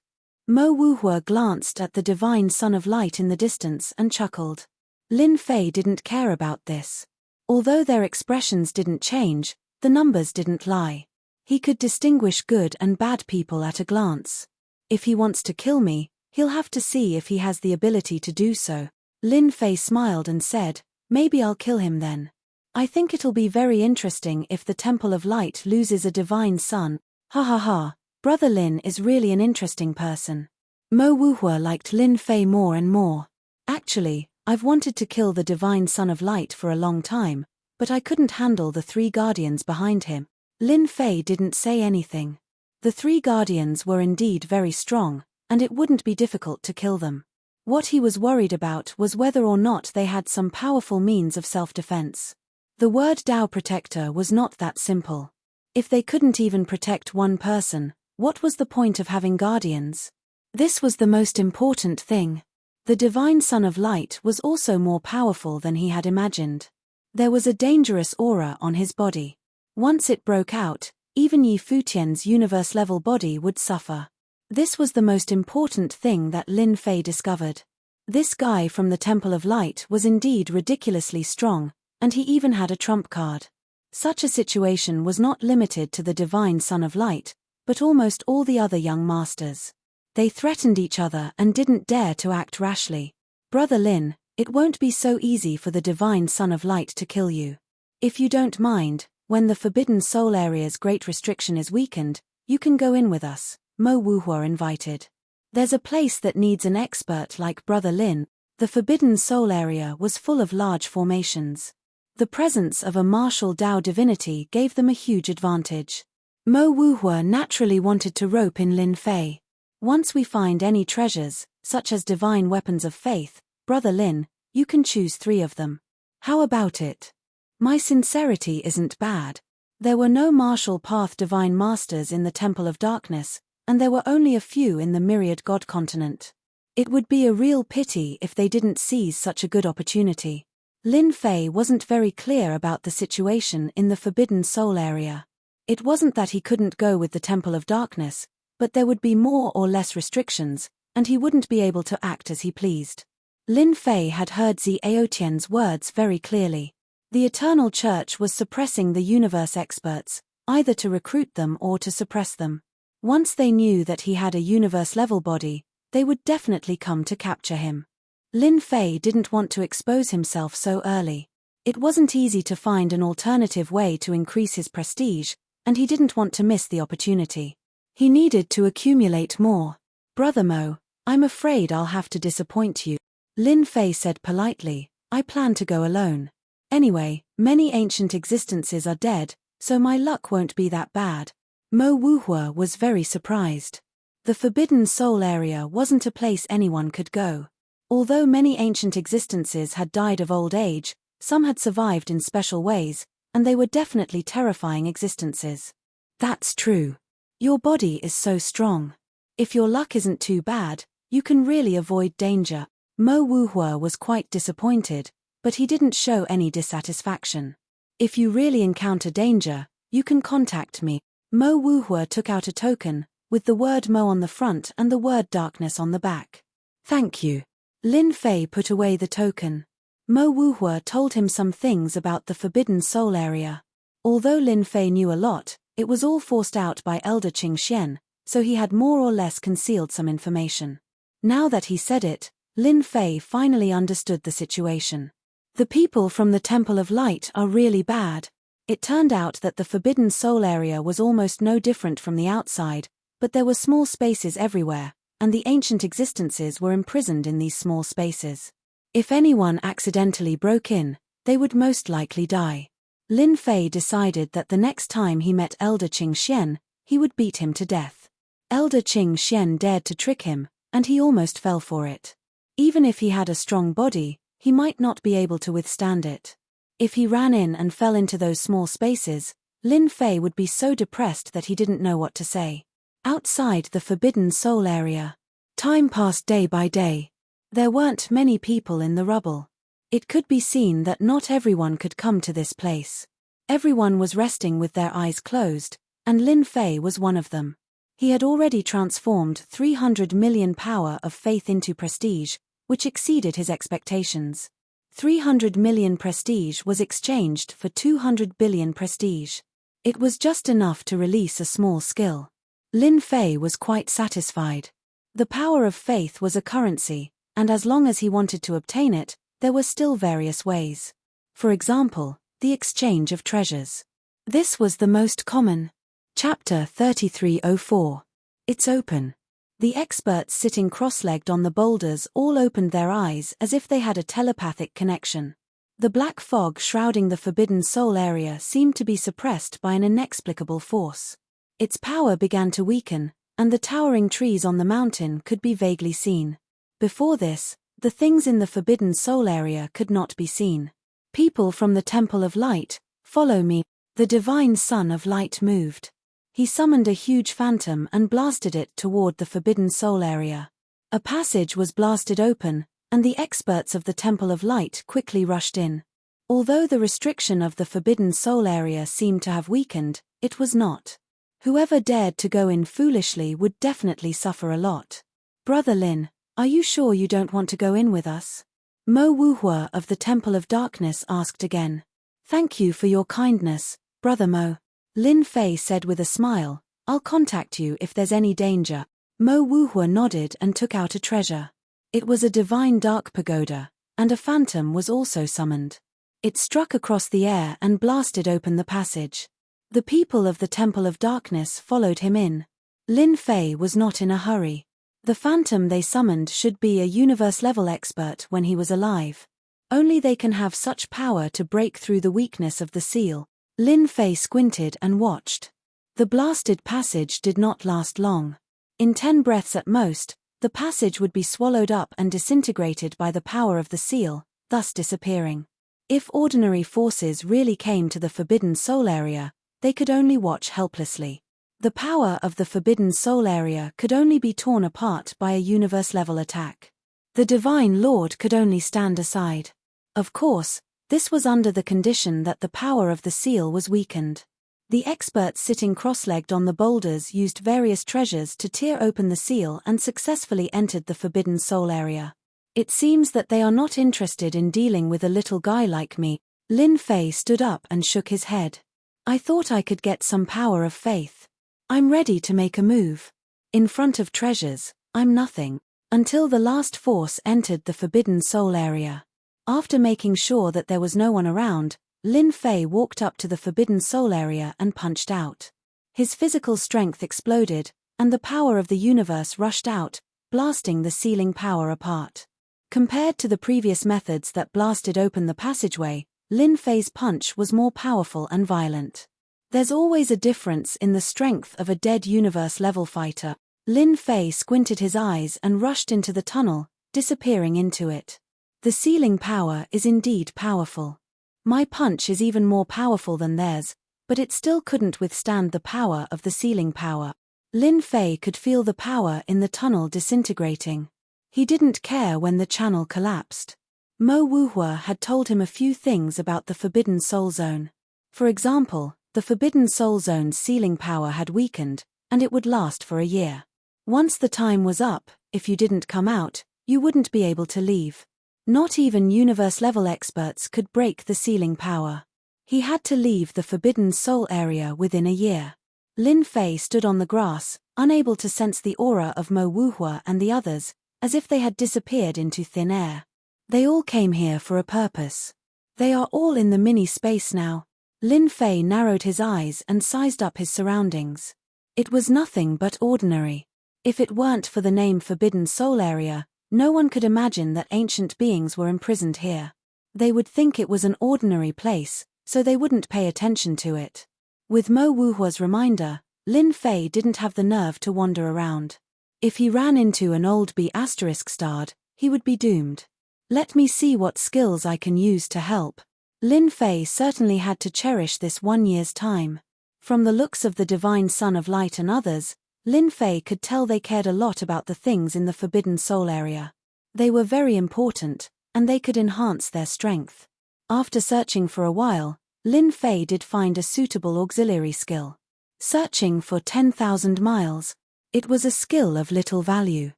Mo Wuhua glanced at the Divine Son of Light in the distance and chuckled. Lin Fei didn't care about this. Although their expressions didn't change, the numbers didn't lie. He could distinguish good and bad people at a glance. If he wants to kill me, he'll have to see if he has the ability to do so. Lin Fei smiled and said, maybe I'll kill him then. I think it'll be very interesting if the Temple of Light loses a divine son. Ha ha ha, Brother Lin is really an interesting person. Mo Wuhua liked Lin Fei more and more. Actually, I've wanted to kill the Divine Son of Light for a long time, but I couldn't handle the 3 guardians behind him. Lin Fei didn't say anything. The three guardians were indeed very strong, and it wouldn't be difficult to kill them. What he was worried about was whether or not they had some powerful means of self-defense. The word Dao Protector was not that simple. If they couldn't even protect one person, what was the point of having guardians? This was the most important thing. The divine Son of Light was also more powerful than he had imagined. There was a dangerous aura on his body. Once it broke out, even Yi Futian's universe-level body would suffer. This was the most important thing that Lin Fei discovered. This guy from the Temple of Light was indeed ridiculously strong, and he even had a trump card. Such a situation was not limited to the divine Son of Light, but almost all the other young masters. They threatened each other and didn't dare to act rashly. Brother Lin, it won't be so easy for the divine Son of Light to kill you. If you don't mind, when the Forbidden Soul Area's great restriction is weakened, you can go in with us, Mo Wuhua invited. There's a place that needs an expert like Brother Lin. The Forbidden Soul Area was full of large formations. The presence of a martial Dao divinity gave them a huge advantage. Mo Wuhua naturally wanted to rope in Lin Fei. Once we find any treasures, such as divine weapons of faith, Brother Lin, you can choose 3 of them. How about it? My sincerity isn't bad. There were no martial path divine masters in the Temple of Darkness, and there were only a few in the Myriad God continent. It would be a real pity if they didn't seize such a good opportunity. Lin Fei wasn't very clear about the situation in the Forbidden Soul Area. It wasn't that he couldn't go with the Temple of Darkness, but there would be more or less restrictions, and he wouldn't be able to act as he pleased. Lin Fei had heard Zi Aotian's words very clearly. The Eternal Church was suppressing the universe experts, either to recruit them or to suppress them. Once they knew that he had a universe-level body, they would definitely come to capture him. Lin Fei didn't want to expose himself so early. It wasn't easy to find an alternative way to increase his prestige, and he didn't want to miss the opportunity. He needed to accumulate more. Brother Mo, I'm afraid I'll have to disappoint you. Lin Fei said politely, I plan to go alone. Anyway, many ancient existences are dead, so my luck won't be that bad. Mo Wuhua was very surprised. The Forbidden Soul Area wasn't a place anyone could go. Although many ancient existences had died of old age, some had survived in special ways, and they were definitely terrifying existences. That's true. Your body is so strong. If your luck isn't too bad, you can really avoid danger. Mo Wuhua was quite disappointed, but he didn't show any dissatisfaction. If you really encounter danger, you can contact me. Mo Wuhua took out a token, with the word Mo on the front and the word darkness on the back. Thank you. Lin Fei put away the token. Mo Wuhua told him some things about the Forbidden Soul Area. Although Lin Fei knew a lot, it was all forced out by Elder Qing Xian, so he had more or less concealed some information. Now that he said it, Lin Fei finally understood the situation. The people from the Temple of Light are really bad. It turned out that the Forbidden Soul Area was almost no different from the outside, but there were small spaces everywhere, and the ancient existences were imprisoned in these small spaces. If anyone accidentally broke in, they would most likely die. Lin Fei decided that the next time he met Elder Qing Xian, he would beat him to death. Elder Qing Xian dared to trick him, and he almost fell for it. Even if he had a strong body, he might not be able to withstand it. If he ran in and fell into those small spaces, Lin Fei would be so depressed that he didn't know what to say. Outside the Forbidden Soul Area, time passed day by day. There weren't many people in the rubble. It could be seen that not everyone could come to this place. Everyone was resting with their eyes closed, and Lin Fei was one of them. He had already transformed 300 million power of faith into prestige, which exceeded his expectations. 300 million prestige was exchanged for 200 billion prestige. It was just enough to release a small skill. Lin Fei was quite satisfied. The power of faith was a currency, and as long as he wanted to obtain it, there were still various ways. For example, the exchange of treasures. This was the most common. Chapter 3304. It's open. The experts sitting cross-legged on the boulders all opened their eyes as if they had a telepathic connection. The black fog shrouding the Forbidden Soul area seemed to be suppressed by an inexplicable force. Its power began to weaken, and the towering trees on the mountain could be vaguely seen. Before this, the things in the Forbidden Soul area could not be seen. People from the Temple of Light, follow me. The divine Son of Light moved. He summoned a huge phantom and blasted it toward the Forbidden Soul area. A passage was blasted open, and the experts of the Temple of Light quickly rushed in. Although the restriction of the Forbidden Soul area seemed to have weakened, it was not. Whoever dared to go in foolishly would definitely suffer a lot. Brother Lin, are you sure you don't want to go in with us? Mo Wuhua of the Temple of Darkness asked again. Thank you for your kindness, Brother Mo. Lin Fei said with a smile, I'll contact you if there's any danger. Mo Wuhua nodded and took out a treasure. It was a divine dark pagoda, and a phantom was also summoned. It struck across the air and blasted open the passage. The people of the Temple of Darkness followed him in. Lin Fei was not in a hurry. The phantom they summoned should be a universe-level expert when he was alive. Only they can have such power to break through the weakness of the seal. Lin Fei squinted and watched. The blasted passage did not last long. In 10 breaths at most, the passage would be swallowed up and disintegrated by the power of the seal, thus disappearing. If ordinary forces really came to the Forbidden Soul area, they could only watch helplessly. The power of the Forbidden Soul area could only be torn apart by a universe-level attack. The Divine Lord could only stand aside. Of course, this was under the condition that the power of the seal was weakened. The experts sitting cross-legged on the boulders used various treasures to tear open the seal and successfully entered the Forbidden Soul area. It seems that they are not interested in dealing with a little guy like me. Lin Fei stood up and shook his head. I thought I could get some power of faith. I'm ready to make a move. In front of treasures, I'm nothing. Until the last force entered the Forbidden Soul area. After making sure that there was no one around, Lin Fei walked up to the Forbidden Soul area and punched out. His physical strength exploded, and the power of the universe rushed out, blasting the sealing power apart. Compared to the previous methods that blasted open the passageway, Lin Fei's punch was more powerful and violent. There's always a difference in the strength of a dead universe-level fighter. Lin Fei squinted his eyes and rushed into the tunnel, disappearing into it. The sealing power is indeed powerful. My punch is even more powerful than theirs, but it still couldn't withstand the power of the sealing power. Lin Fei could feel the power in the tunnel disintegrating. He didn't care when the channel collapsed. Mo Wuhua had told him a few things about the Forbidden Soul Zone. For example, the Forbidden Soul Zone's sealing power had weakened, and it would last for a year. Once the time was up, if you didn't come out, you wouldn't be able to leave. Not even universe-level experts could break the sealing power. He had to leave the Forbidden Soul area within a year. Lin Fei stood on the grass, unable to sense the aura of Mo Wuhua and the others, as if they had disappeared into thin air. They all came here for a purpose. They are all in the mini-space now. Lin Fei narrowed his eyes and sized up his surroundings. It was nothing but ordinary. If it weren't for the name Forbidden Soul area, no one could imagine that ancient beings were imprisoned here. They would think it was an ordinary place, so they wouldn't pay attention to it. With Mo Wuhua's reminder, Lin Fei didn't have the nerve to wander around. If he ran into an old B** starred, he would be doomed. Let me see what skills I can use to help. Lin Fei certainly had to cherish this 1 year's time. From the looks of the Divine Son of Light and others, Lin Fei could tell they cared a lot about the things in the Forbidden Soul area. They were very important, and they could enhance their strength. After searching for a while, Lin Fei did find a suitable auxiliary skill. Searching for 10,000 miles. It was a skill of little value.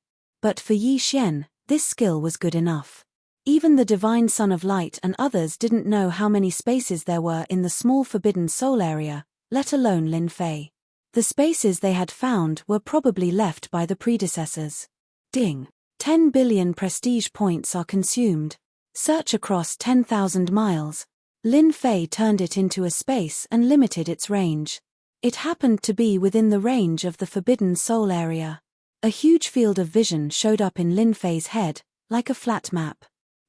But for Yi Xian, this skill was good enough. Even the Divine Son of Light and others didn't know how many spaces there were in the small Forbidden Soul area, let alone Lin Fei. The spaces they had found were probably left by the predecessors. Ding. 10 billion prestige points are consumed. Search across 10,000 miles. Lin Fei turned it into a space and limited its range. It happened to be within the range of the Forbidden Soul area. A huge field of vision showed up in Lin Fei's head, like a flat map.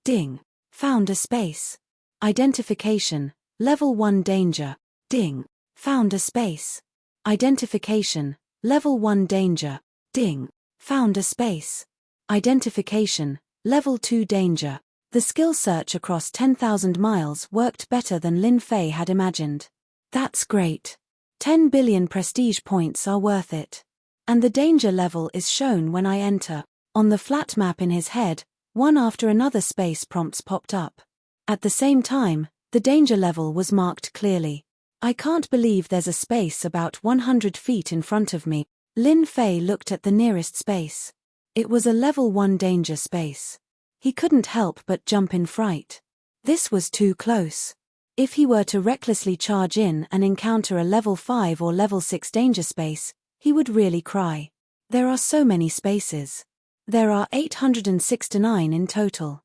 Ding. Found a space. Identification, Level 1 Danger, ding. Found a space. Identification, Level 1 Danger, ding. Found a space. Identification, Level 2 Danger. The skill search across 10,000 miles worked better than Lin Fei had imagined. That's great. 10 billion prestige points are worth it. And the danger level is shown when I enter. On the flat map in his head, one after another space prompts popped up. At the same time, the danger level was marked clearly. I can't believe there's a space about 100 feet in front of me. Lin Fei looked at the nearest space. It was a level 1 danger space. He couldn't help but jump in fright. This was too close. If he were to recklessly charge in and encounter a level 5 or level 6 danger space, he would really cry. There are so many spaces. There are 869 in total.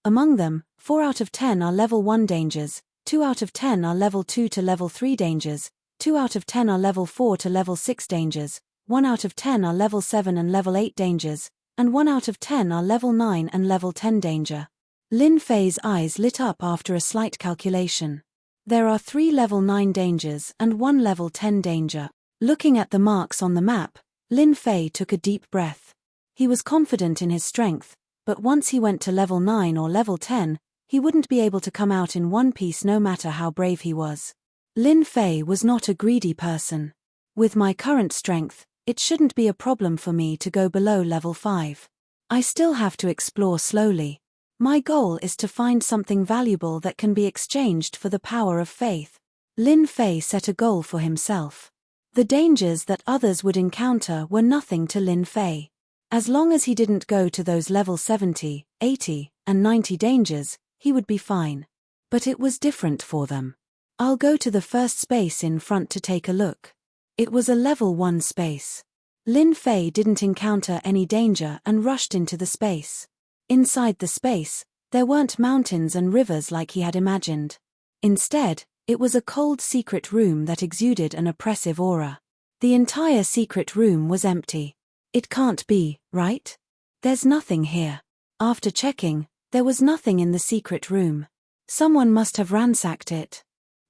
Among them, 4 out of 10 are level 1 dangers, 2 out of 10 are level 2 to level 3 dangers, 2 out of 10 are level 4 to level 6 dangers, 1 out of 10 are level 7 and level 8 dangers, and 1 out of 10 are level 9 and level 10 danger. Lin Fei's eyes lit up after a slight calculation. There are 3 level 9 dangers and 1 level 10 danger. Looking at the marks on the map, Lin Fei took a deep breath. He was confident in his strength, but once he went to level 9 or level 10, he wouldn't be able to come out in one piece no matter how brave he was. Lin Fei was not a greedy person. With my current strength, it shouldn't be a problem for me to go below level 5. I still have to explore slowly. My goal is to find something valuable that can be exchanged for the power of faith. Lin Fei set a goal for himself. The dangers that others would encounter were nothing to Lin Fei. As long as he didn't go to those level 70, 80, and 90 dangers, he would be fine. But it was different for them. I'll go to the first space in front to take a look. It was a level 1 space. Lin Fei didn't encounter any danger and rushed into the space. Inside the space, there weren't mountains and rivers like he had imagined. Instead, it was a cold secret room that exuded an oppressive aura. The entire secret room was empty. It can't be, right? There's nothing here. After checking, there was nothing in the secret room. Someone must have ransacked it.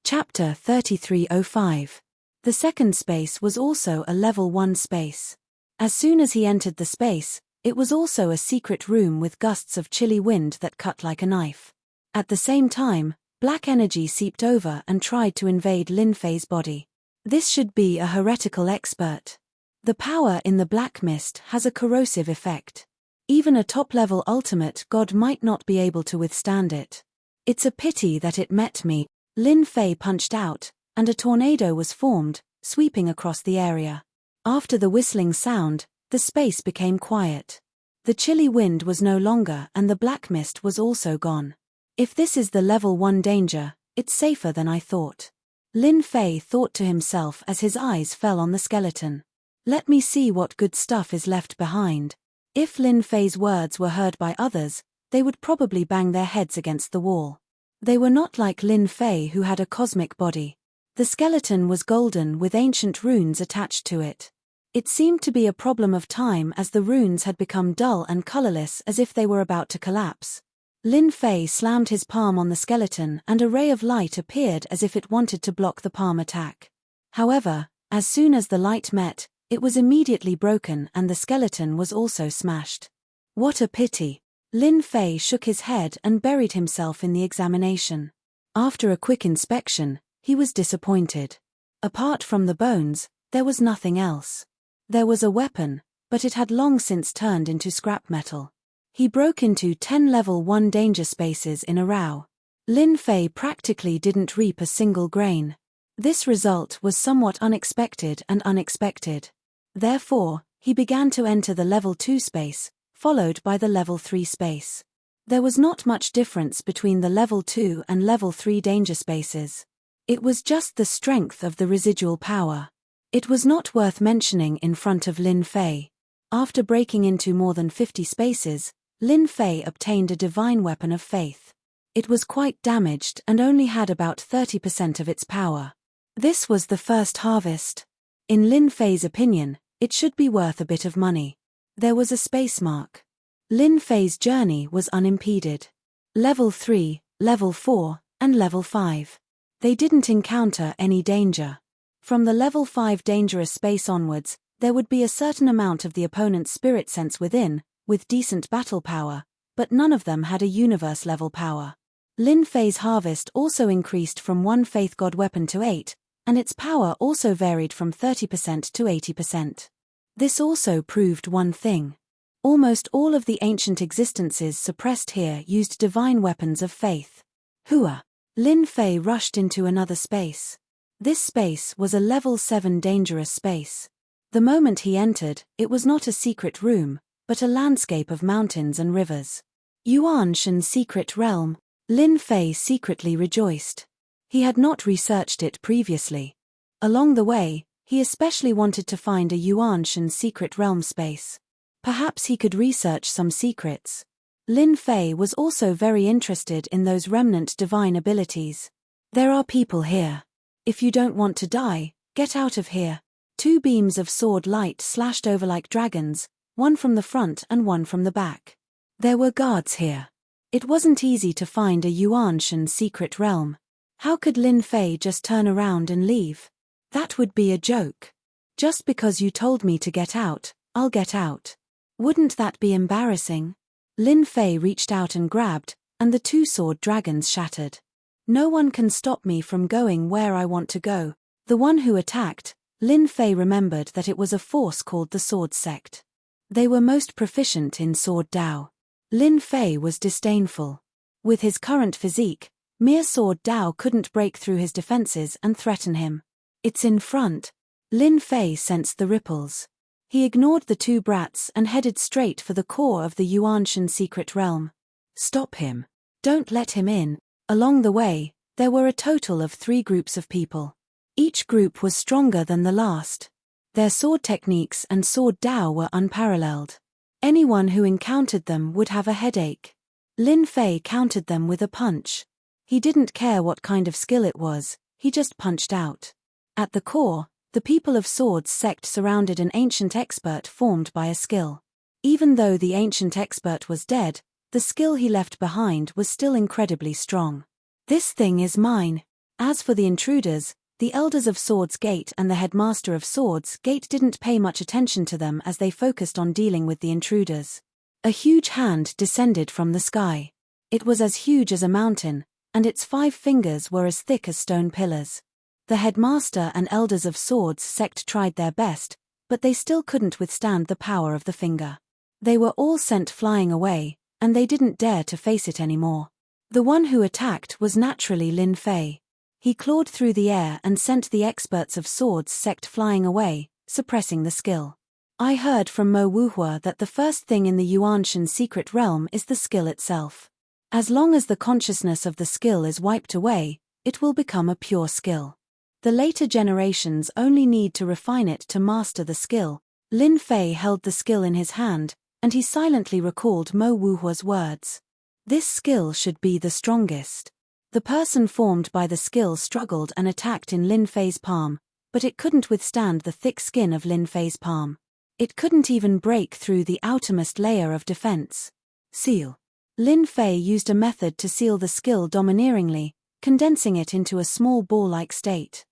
Chapter 3305. The second space was also a level 1 space. As soon as he entered the space, it was also a secret room with gusts of chilly wind that cut like a knife. At the same time, black energy seeped over and tried to invade Lin Fei's body. This should be a heretical expert. The power in the black mist has a corrosive effect. Even a top-level ultimate god might not be able to withstand it. It's a pity that it met me. Lin Fei punched out, and a tornado was formed, sweeping across the area. After the whistling sound, the space became quiet. The chilly wind was no longer and the black mist was also gone. If this is the level 1 danger, it's safer than I thought. Lin Fei thought to himself as his eyes fell on the skeleton. Let me see what good stuff is left behind. If Lin Fei's words were heard by others, they would probably bang their heads against the wall. They were not like Lin Fei, who had a cosmic body. The skeleton was golden with ancient runes attached to it. It seemed to be a problem of time as the runes had become dull and colorless as if they were about to collapse. Lin Fei slammed his palm on the skeleton and a ray of light appeared as if it wanted to block the palm attack. However, as soon as the light met, it was immediately broken and the skeleton was also smashed. What a pity. Lin Fei shook his head and buried himself in the examination. After a quick inspection, he was disappointed. Apart from the bones, there was nothing else. There was a weapon, but it had long since turned into scrap metal. He broke into 10 level 1 danger spaces in a row. Lin Fei practically didn't reap a single grain. This result was somewhat unexpected and unexpected. Therefore, he began to enter the level 2 space, followed by the level 3 space. There was not much difference between the level 2 and level 3 danger spaces. It was just the strength of the residual power. It was not worth mentioning in front of Lin Fei. After breaking into more than 50 spaces, Lin Fei obtained a divine weapon of faith. It was quite damaged and only had about 30% of its power. This was the first harvest. In Lin Fei's opinion, it should be worth a bit of money. There was a space mark. Lin Fei's journey was unimpeded. Level 3, Level 4, and level 5. They didn't encounter any danger. From the level 5 dangerous space onwards, there would be a certain amount of the opponent's spirit sense within, with decent battle power, but none of them had a universe-level power. Lin Fei's harvest also increased from 1 faith god weapon to 8, and its power also varied from 30% to 80%. This also proved one thing. Almost all of the ancient existences suppressed here used divine weapons of faith. Hua. Lin Fei rushed into another space. This space was a level 7 dangerous space. The moment he entered, it was not a secret room, but a landscape of mountains and rivers. Yuanshan secret realm. Lin Fei secretly rejoiced. He had not researched it previously. Along the way, he especially wanted to find a Yuanshan secret realm space. Perhaps he could research some secrets. Lin Fei was also very interested in those remnant divine abilities. There are people here. If you don't want to die, get out of here. 2 beams of sword light slashed over like dragons, one from the front and one from the back. There were guards here. It wasn't easy to find a Yuanshan secret realm. How could Lin Fei just turn around and leave? That would be a joke. Just because you told me to get out, I'll get out. Wouldn't that be embarrassing? Lin Fei reached out and grabbed, and the 2 sword dragons shattered. No one can stop me from going where I want to go. The one who attacked, Lin Fei remembered that it was a force called the Sword Sect. They were most proficient in sword Dao. Lin Fei was disdainful. With his current physique, mere sword Dao couldn't break through his defenses and threaten him. It's in front. Lin Fei sensed the ripples. He ignored the 2 brats and headed straight for the core of the Yuanshan secret realm. Stop him. Don't let him in. Along the way, there were a total of 3 groups of people. Each group was stronger than the last. Their sword techniques and sword Dao were unparalleled. Anyone who encountered them would have a headache. Lin Fei countered them with a punch. He didn't care what kind of skill it was, he just punched out. At the core, the people of Swords sect surrounded an ancient expert formed by a skill. Even though the ancient expert was dead, the skill he left behind was still incredibly strong. This thing is mine. As for the intruders, the elders of Swords Gate and the headmaster of Swords Gate didn't pay much attention to them as they focused on dealing with the intruders. A huge hand descended from the sky. It was as huge as a mountain, and its 5 fingers were as thick as stone pillars. The headmaster and elders of Swords sect tried their best, but they still couldn't withstand the power of the finger. They were all sent flying away, and they didn't dare to face it anymore. The one who attacked was naturally Lin Fei. He clawed through the air and sent the experts of Swords sect flying away, suppressing the skill. I heard from Mo Wuhua that the first thing in the Yuanshan secret realm is the skill itself. As long as the consciousness of the skill is wiped away, it will become a pure skill. The later generations only need to refine it to master the skill. Lin Fei held the skill in his hand, and he silently recalled Mo Wuhua's words. This skill should be the strongest. The person formed by the skill struggled and attacked in Lin Fei's palm, but it couldn't withstand the thick skin of Lin Fei's palm. It couldn't even break through the outermost layer of defense. Seal. Lin Fei used a method to seal the skill domineeringly, condensing it into a small ball-like state.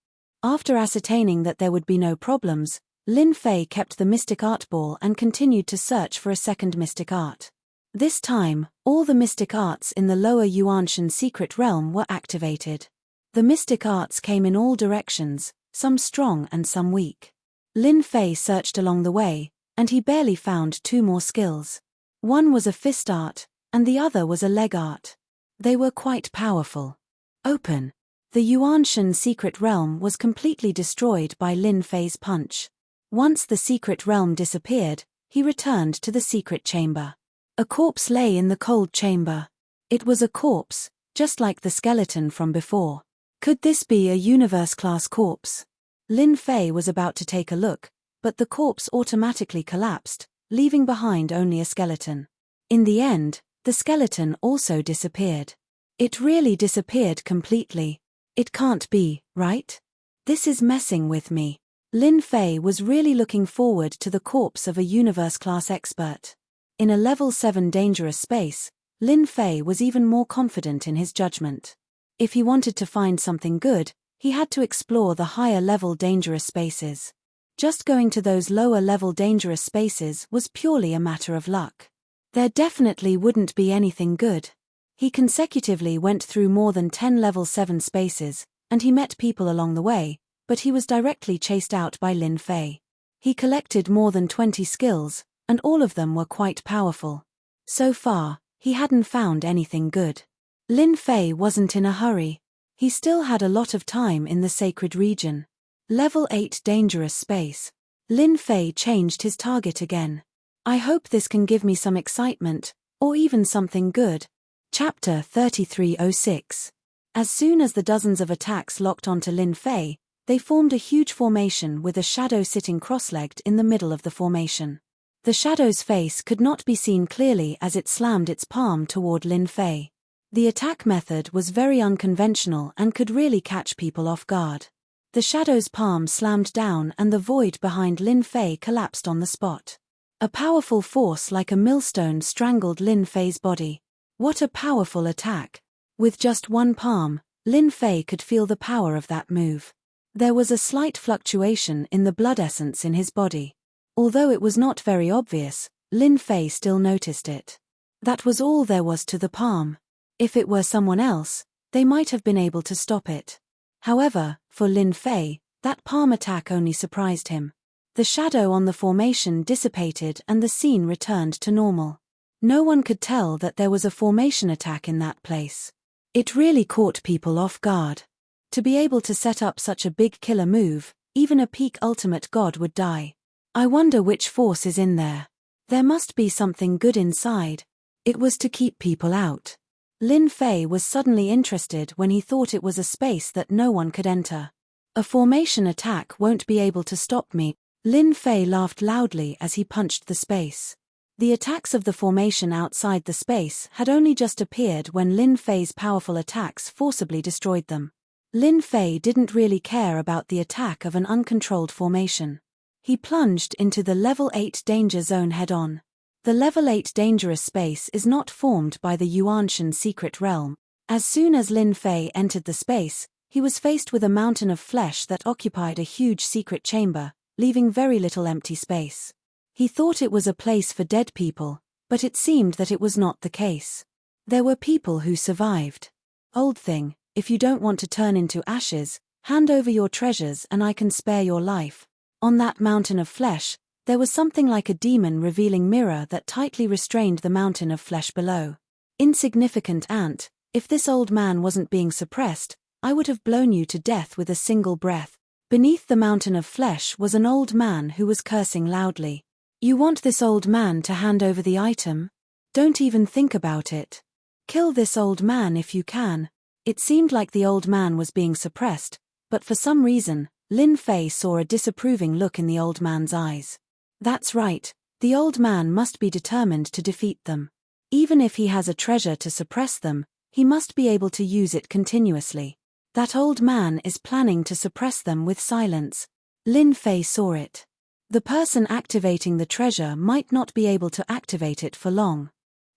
After ascertaining that there would be no problems, Lin Fei kept the mystic art ball and continued to search for a second mystic art. This time, all the mystic arts in the lower Yuanshan secret realm were activated. The mystic arts came in all directions, some strong and some weak. Lin Fei searched along the way, and he barely found 2 more skills. One was a fist art, and the other was a leg art. They were quite powerful. Open. The Yuanshan secret realm was completely destroyed by Lin Fei's punch. Once the secret realm disappeared, he returned to the secret chamber. A corpse lay in the cold chamber. It was a corpse, just like the skeleton from before. Could this be a universe-class corpse? Lin Fei was about to take a look, but the corpse automatically collapsed, leaving behind only a skeleton. In the end, the skeleton also disappeared. It really disappeared completely. It can't be, right? This is messing with me. Lin Fei was really looking forward to the corpse of a universe-class expert. In a level 7 dangerous space, Lin Fei was even more confident in his judgment. If he wanted to find something good, he had to explore the higher-level dangerous spaces. Just going to those lower-level dangerous spaces was purely a matter of luck. There definitely wouldn't be anything good. He consecutively went through more than 10 level 7 spaces, and he met people along the way, but he was directly chased out by Lin Fei. He collected more than 20 skills, and all of them were quite powerful. So far, he hadn't found anything good. Lin Fei wasn't in a hurry. He still had a lot of time in the sacred region. Level 8 dangerous space. Lin Fei changed his target again. I hope this can give me some excitement, or even something good. Chapter 3306. As soon as the dozens of attacks locked onto Lin Fei, they formed a huge formation with a shadow sitting cross-legged in the middle of the formation. The shadow's face could not be seen clearly as it slammed its palm toward Lin Fei. The attack method was very unconventional and could really catch people off guard. The shadow's palm slammed down and the void behind Lin Fei collapsed on the spot. A powerful force like a millstone strangled Lin Fei's body. What a powerful attack! With just one palm, Lin Fei could feel the power of that move. There was a slight fluctuation in the blood essence in his body. Although it was not very obvious, Lin Fei still noticed it. That was all there was to the palm. If it were someone else, they might have been able to stop it. However, for Lin Fei, that palm attack only surprised him. The shadow on the formation dissipated and the scene returned to normal. No one could tell that there was a formation attack in that place. It really caught people off guard. To be able to set up such a big killer move, even a peak ultimate god would die. I wonder which force is in there. There must be something good inside. It was to keep people out. Lin Fei was suddenly interested when he thought it was a space that no one could enter. A formation attack won't be able to stop me. Lin Fei laughed loudly as he punched the space. The attacks of the formation outside the space had only just appeared when Lin Fei's powerful attacks forcibly destroyed them. Lin Fei didn't really care about the attack of an uncontrolled formation. He plunged into the level 8 danger zone head-on. The level 8 dangerous space is not formed by the Yuanshan secret realm. As soon as Lin Fei entered the space, he was faced with a mountain of flesh that occupied a huge secret chamber, leaving very little empty space. He thought it was a place for dead people, but it seemed that it was not the case. There were people who survived. Old thing, if you don't want to turn into ashes, hand over your treasures and I can spare your life. On that mountain of flesh, there was something like a demon-revealing mirror that tightly restrained the mountain of flesh below. Insignificant ant, if this old man wasn't being suppressed, I would have blown you to death with a single breath. Beneath the mountain of flesh was an old man who was cursing loudly. You want this old man to hand over the item? Don't even think about it. Kill this old man if you can. It seemed like the old man was being suppressed, but for some reason, Lin Fei saw a disapproving look in the old man's eyes. That's right, the old man must be determined to defeat them. Even if he has a treasure to suppress them, he must be able to use it continuously. That old man is planning to suppress them with silence. Lin Fei saw it. The person activating the treasure might not be able to activate it for long.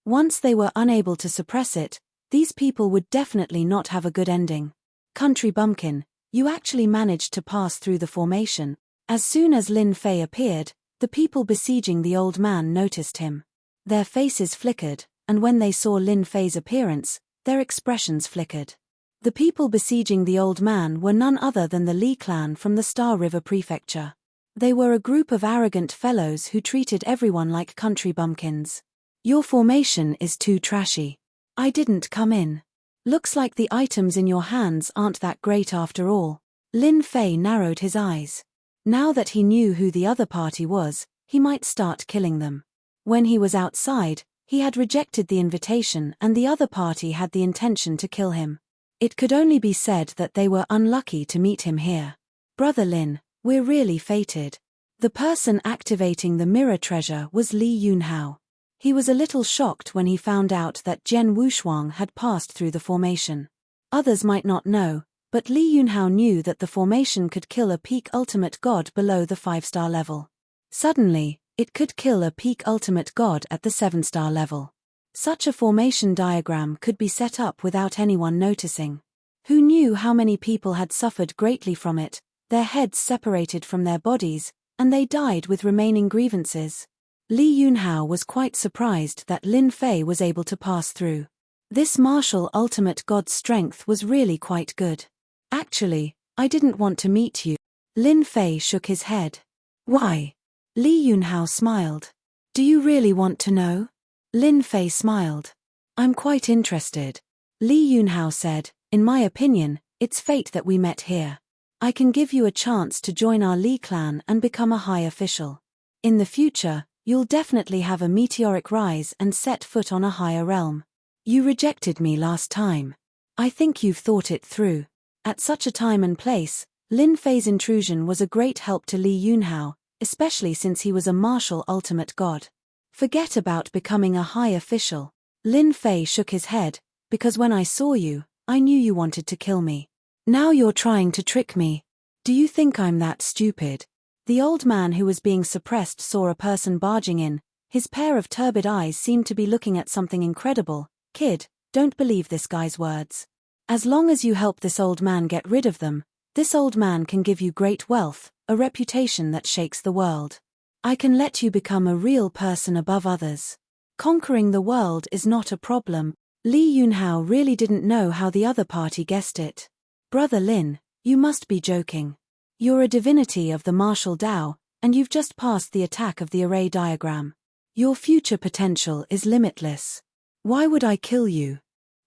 Once they were unable to suppress it, these people would definitely not have a good ending. Country bumpkin, you actually managed to pass through the formation. As soon as Lin Fei appeared, the people besieging the old man noticed him. Their faces flickered, and when they saw Lin Fei's appearance, their expressions flickered. The people besieging the old man were none other than the Li clan from the Star River Prefecture. They were a group of arrogant fellows who treated everyone like country bumpkins. Your formation is too trashy. I didn't come in. Looks like the items in your hands aren't that great after all. Lin Fei narrowed his eyes. Now that he knew who the other party was, he might start killing them. When he was outside, he had rejected the invitation and the other party had the intention to kill him. It could only be said that they were unlucky to meet him here. Brother Lin, we're really fated. The person activating the mirror treasure was Li Yunhao. He was a little shocked when he found out that Zhen Wushuang had passed through the formation. Others might not know, but Li Yunhao knew that the formation could kill a peak ultimate god below the 5-star level. Suddenly, it could kill a peak ultimate god at the 7-star level. Such a formation diagram could be set up without anyone noticing. Who knew how many people had suffered greatly from it, their heads separated from their bodies, and they died with remaining grievances. Li Yunhao was quite surprised that Lin Fei was able to pass through. This martial ultimate god's strength was really quite good. Actually, I didn't want to meet you. Lin Fei shook his head. Why? Li Yunhao smiled. Do you really want to know? Lin Fei smiled. I'm quite interested. Li Yunhao said, in my opinion, it's fate that we met here. I can give you a chance to join our Li clan and become a high official. In the future, you'll definitely have a meteoric rise and set foot on a higher realm. You rejected me last time. I think you've thought it through. At such a time and place, Lin Fei's intrusion was a great help to Li Yunhao, especially since he was a martial ultimate god. Forget about becoming a high official. Lin Fei shook his head, because when I saw you, I knew you wanted to kill me. Now you're trying to trick me. Do you think I'm that stupid? The old man who was being suppressed saw a person barging in. His pair of turbid eyes seemed to be looking at something incredible. Kid, don't believe this guy's words. As long as you help this old man get rid of them, this old man can give you great wealth, a reputation that shakes the world. I can let you become a real person above others. Conquering the world is not a problem. Li Yunhao really didn't know how the other party guessed it. Brother Lin, you must be joking. You're a divinity of the martial Tao, and you've just passed the attack of the array diagram. Your future potential is limitless. Why would I kill you?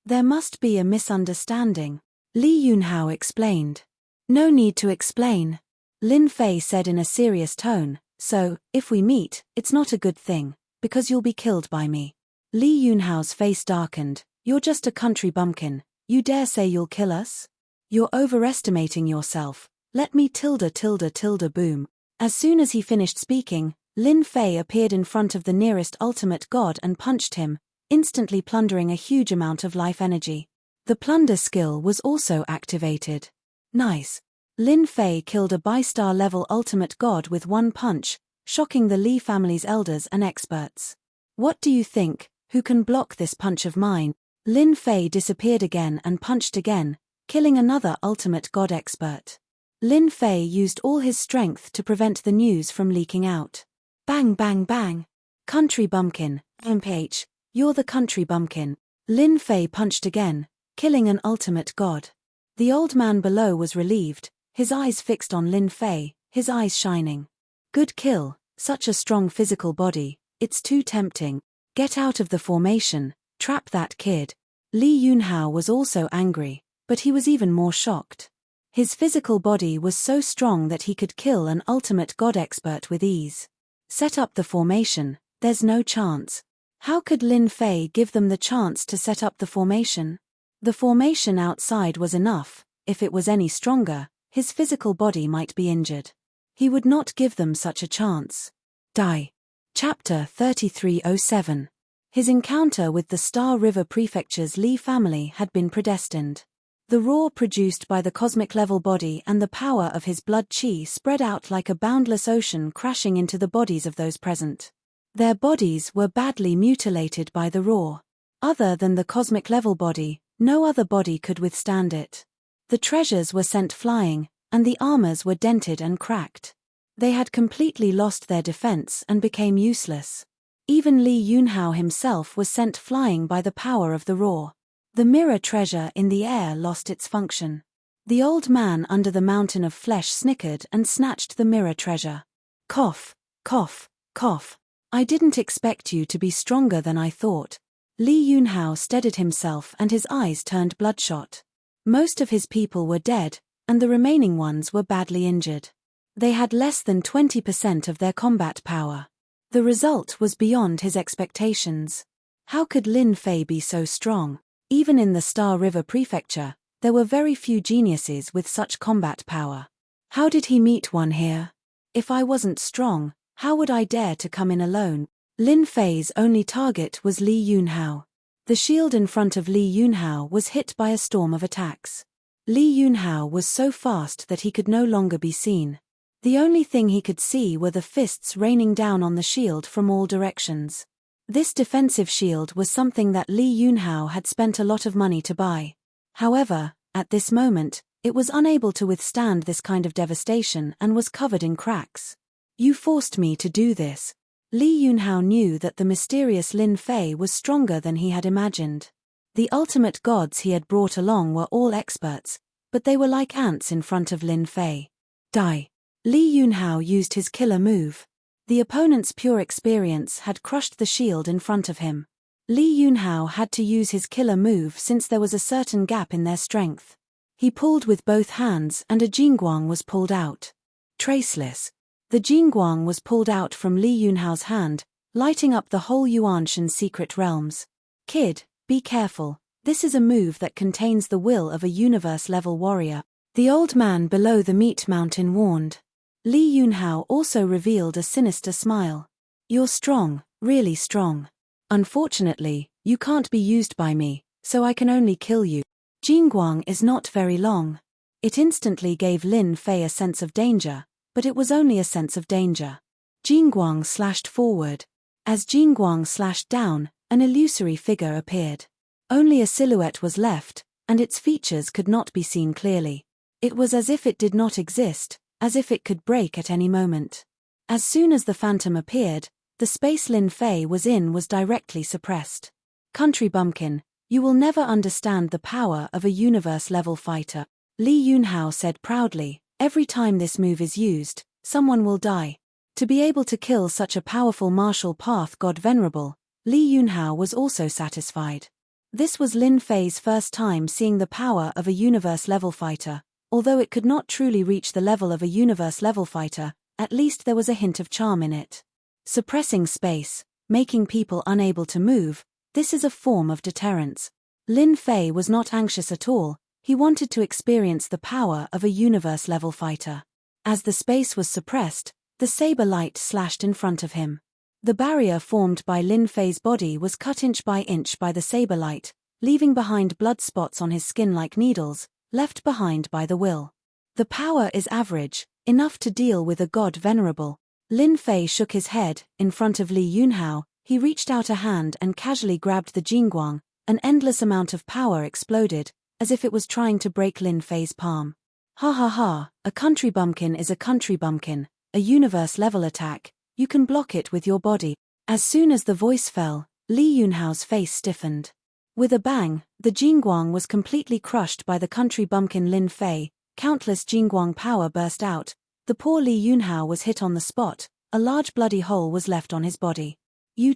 There must be a misunderstanding. Li Yunhao explained. No need to explain. Lin Fei said in a serious tone, so, if we meet, it's not a good thing, because you'll be killed by me. Li Yunhao's face darkened. You're just a country bumpkin. You dare say you'll kill us? You're overestimating yourself. Let me boom. As soon as he finished speaking, Lin Fei appeared in front of the nearest ultimate god and punched him, instantly plundering a huge amount of life energy. The plunder skill was also activated. Nice. Lin Fei killed a bi-star level ultimate god with one punch, shocking the Li family's elders and experts. What do you think? Who can block this punch of mine? Lin Fei disappeared again and punched again, killing another ultimate god expert. Lin Fei used all his strength to prevent the news from leaking out. Bang bang bang. Country bumpkin, MPH, you're the country bumpkin. Lin Fei punched again, killing an ultimate god. The old man below was relieved, his eyes fixed on Lin Fei, his eyes shining. Good kill, such a strong physical body, it's too tempting. Get out of the formation, trap that kid. Li Yunhao was also angry, but he was even more shocked. His physical body was so strong that he could kill an ultimate god expert with ease. Set up the formation, there's no chance. How could Lin Fei give them the chance to set up the formation? The formation outside was enough. If it was any stronger, his physical body might be injured. He would not give them such a chance. Die. Chapter 3307. His encounter with the Star River Prefecture's Li family had been predestined. The roar produced by the cosmic level body and the power of his blood chi spread out like a boundless ocean, crashing into the bodies of those present. Their bodies were badly mutilated by the roar. Other than the cosmic level body, no other body could withstand it. The treasures were sent flying, and the armors were dented and cracked. They had completely lost their defense and became useless. Even Li Yunhao himself was sent flying by the power of the roar. The mirror treasure in the air lost its function. The old man under the mountain of flesh snickered and snatched the mirror treasure. Cough, cough, cough. I didn't expect you to be stronger than I thought. Li Yunhao steadied himself and his eyes turned bloodshot. Most of his people were dead, and the remaining ones were badly injured. They had less than 20% of their combat power. The result was beyond his expectations. How could Lin Fei be so strong? Even in the Star River Prefecture, there were very few geniuses with such combat power. How did he meet one here? If I wasn't strong, how would I dare to come in alone? Lin Fei's only target was Li Yunhao. The shield in front of Li Yunhao was hit by a storm of attacks. Li Yunhao was so fast that he could no longer be seen. The only thing he could see were the fists raining down on the shield from all directions. This defensive shield was something that Li Yunhao had spent a lot of money to buy. However, At this moment, it was unable to withstand this kind of devastation and was covered in cracks. You forced me to do this. Li Yunhao knew that the mysterious Lin Fei was stronger than he had imagined. The ultimate gods he had brought along were all experts, but they were like ants in front of Lin Fei. Die. Li Yunhao used his killer move. The opponent's pure experience had crushed the shield in front of him. Li Yunhao had to use his killer move since there was a certain gap in their strength. He pulled with both hands and a Jingguang was pulled out. Traceless. The Jingguang was pulled out from Li Yunhao's hand, lighting up the whole Yuanshan secret realms. Kid, be careful, this is a move that contains the will of a universe-level warrior. The old man below the meat mountain warned. Li Yunhao also revealed a sinister smile. You're strong, really strong. Unfortunately, you can't be used by me, so I can only kill you. Jingguang is not very long. It instantly gave Lin Fei a sense of danger, but it was only a sense of danger. Jingguang slashed forward. As Jingguang slashed down, an illusory figure appeared. Only a silhouette was left, and its features could not be seen clearly. It was as if it did not exist, as if it could break at any moment. As soon as the phantom appeared, the space Lin Fei was in was directly suppressed. Country bumpkin, you will never understand the power of a universe-level fighter. Li Yunhao said proudly, every time this move is used, someone will die. To be able to kill such a powerful martial path god venerable, Li Yunhao was also satisfied. This was Lin Fei's first time seeing the power of a universe-level fighter. Although it could not truly reach the level of a universe-level fighter, at least there was a hint of charm in it. Suppressing space, making people unable to move, this is a form of deterrence. Lin Fei was not anxious at all, he wanted to experience the power of a universe-level fighter. As the space was suppressed, the saber light slashed in front of him. The barrier formed by Lin Fei's body was cut inch by the saber light, leaving behind blood spots on his skin like needles, left behind by the will. The power is average, enough to deal with a god venerable. Lin Fei shook his head. In front of Li Yunhao, he reached out a hand and casually grabbed the Jingguang. An endless amount of power exploded, as if it was trying to break Lin Fei's palm. Ha ha ha, a country bumpkin is a country bumpkin, a universe-level attack, you can block it with your body. As soon as the voice fell, Li Yunhao's face stiffened. With a bang, the Jingguang was completely crushed by the country bumpkin Lin Fei. Countless Jingguang power burst out. The poor Li Yunhao was hit on the spot, a large bloody hole was left on his body. Your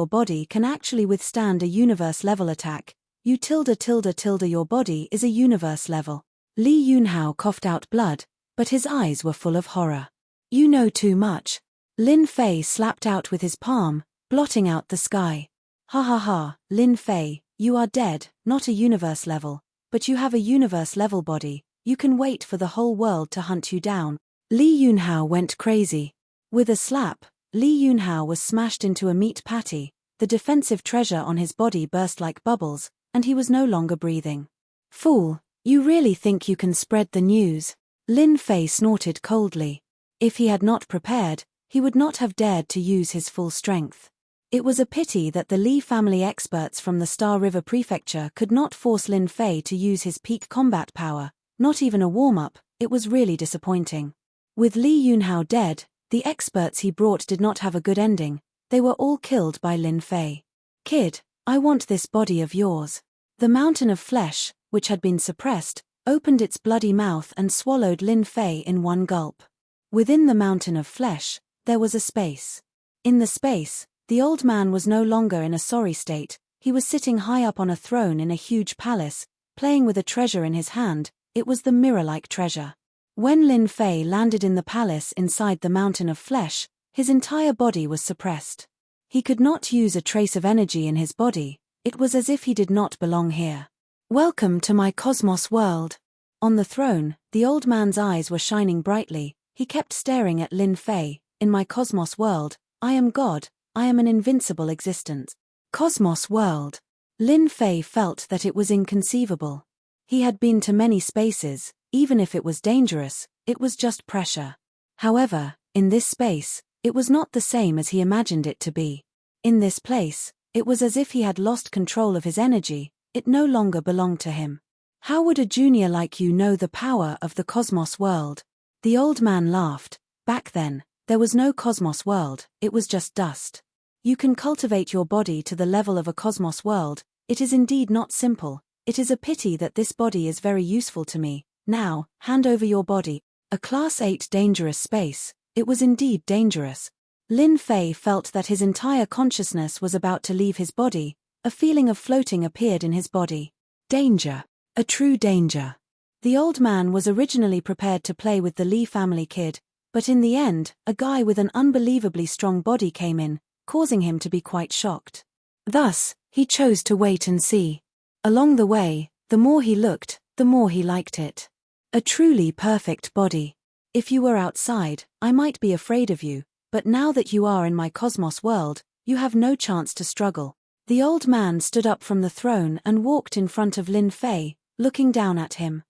body can actually withstand a universe-level attack. Your body is a universe level. Li Yunhao coughed out blood, but his eyes were full of horror. You know too much. Lin Fei slapped out with his palm, blotting out the sky. Ha ha ha, Lin Fei, you are dead, not a universe level, but you have a universe level body. You can wait for the whole world to hunt you down. Li Yunhao went crazy. With a slap, Li Yunhao was smashed into a meat patty, the defensive treasure on his body burst like bubbles, and he was no longer breathing. Fool, you really think you can spread the news? Lin Fei snorted coldly. If he had not prepared, he would not have dared to use his full strength. It was a pity that the Li family experts from the Star River Prefecture could not force Lin Fei to use his peak combat power. Not even a warm-up, it was really disappointing. With Li Yunhao dead, the experts he brought did not have a good ending, they were all killed by Lin Fei. Kid, I want this body of yours. The mountain of flesh, which had been suppressed, opened its bloody mouth and swallowed Lin Fei in one gulp. Within the mountain of flesh, there was a space. In the space, the old man was no longer in a sorry state, he was sitting high up on a throne in a huge palace, playing with a treasure in his hand. It was the mirror-like treasure. When Lin Fei landed in the palace inside the mountain of flesh, his entire body was suppressed. He could not use a trace of energy in his body, it was as if he did not belong here. Welcome to my cosmos world. On the throne, the old man's eyes were shining brightly, he kept staring at Lin Fei. In my cosmos world, I am God, I am an invincible existence. Cosmos world. Lin Fei felt that it was inconceivable. He had been to many spaces, even if it was dangerous, it was just pressure. However, in this space, it was not the same as he imagined it to be. In this place, it was as if he had lost control of his energy, it no longer belonged to him. How would a junior like you know the power of the cosmos world? The old man laughed. Back then, there was no cosmos world, it was just dust. You can cultivate your body to the level of a cosmos world. It is indeed not simple. It is a pity that this body is very useful to me. Now, hand over your body. A Class 8 dangerous space. It was indeed dangerous. Lin Fei felt that his entire consciousness was about to leave his body. A feeling of floating appeared in his body. Danger. A true danger. The old man was originally prepared to play with the Li family kid, but in the end, a guy with an unbelievably strong body came in, causing him to be quite shocked. Thus, he chose to wait and see. Along the way, the more he looked, the more he liked it. A truly perfect body. If you were outside, I might be afraid of you, but now that you are in my cosmos world, you have no chance to struggle. The old man stood up from the throne and walked in front of Lin Fei, looking down at him.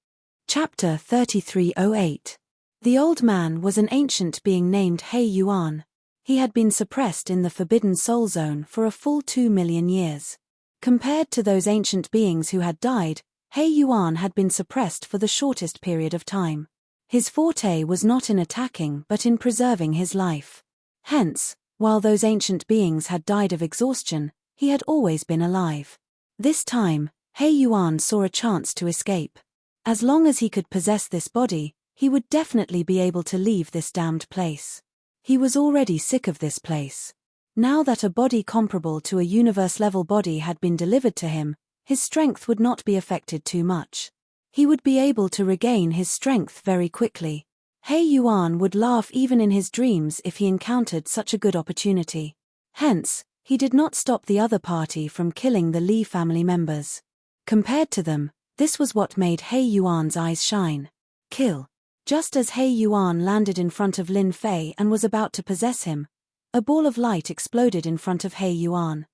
Chapter 3308. The old man was an ancient being named He Yuan. He had been suppressed in the Forbidden Soul Zone for a full 2 million years. Compared to those ancient beings who had died, He Yuan had been suppressed for the shortest period of time. His forte was not in attacking but in preserving his life. Hence, while those ancient beings had died of exhaustion, he had always been alive. This time, He Yuan saw a chance to escape. As long as he could possess this body, he would definitely be able to leave this damned place. He was already sick of this place. Now that a body comparable to a universe-level body had been delivered to him, his strength would not be affected too much. He would be able to regain his strength very quickly. He Yuan would laugh even in his dreams if he encountered such a good opportunity. Hence, he did not stop the other party from killing the Li family members. Compared to them, this was what made He Yuan's eyes shine. Kill. Just as He Yuan landed in front of Lin Fei and was about to possess him, a ball of light exploded in front of He Yuan.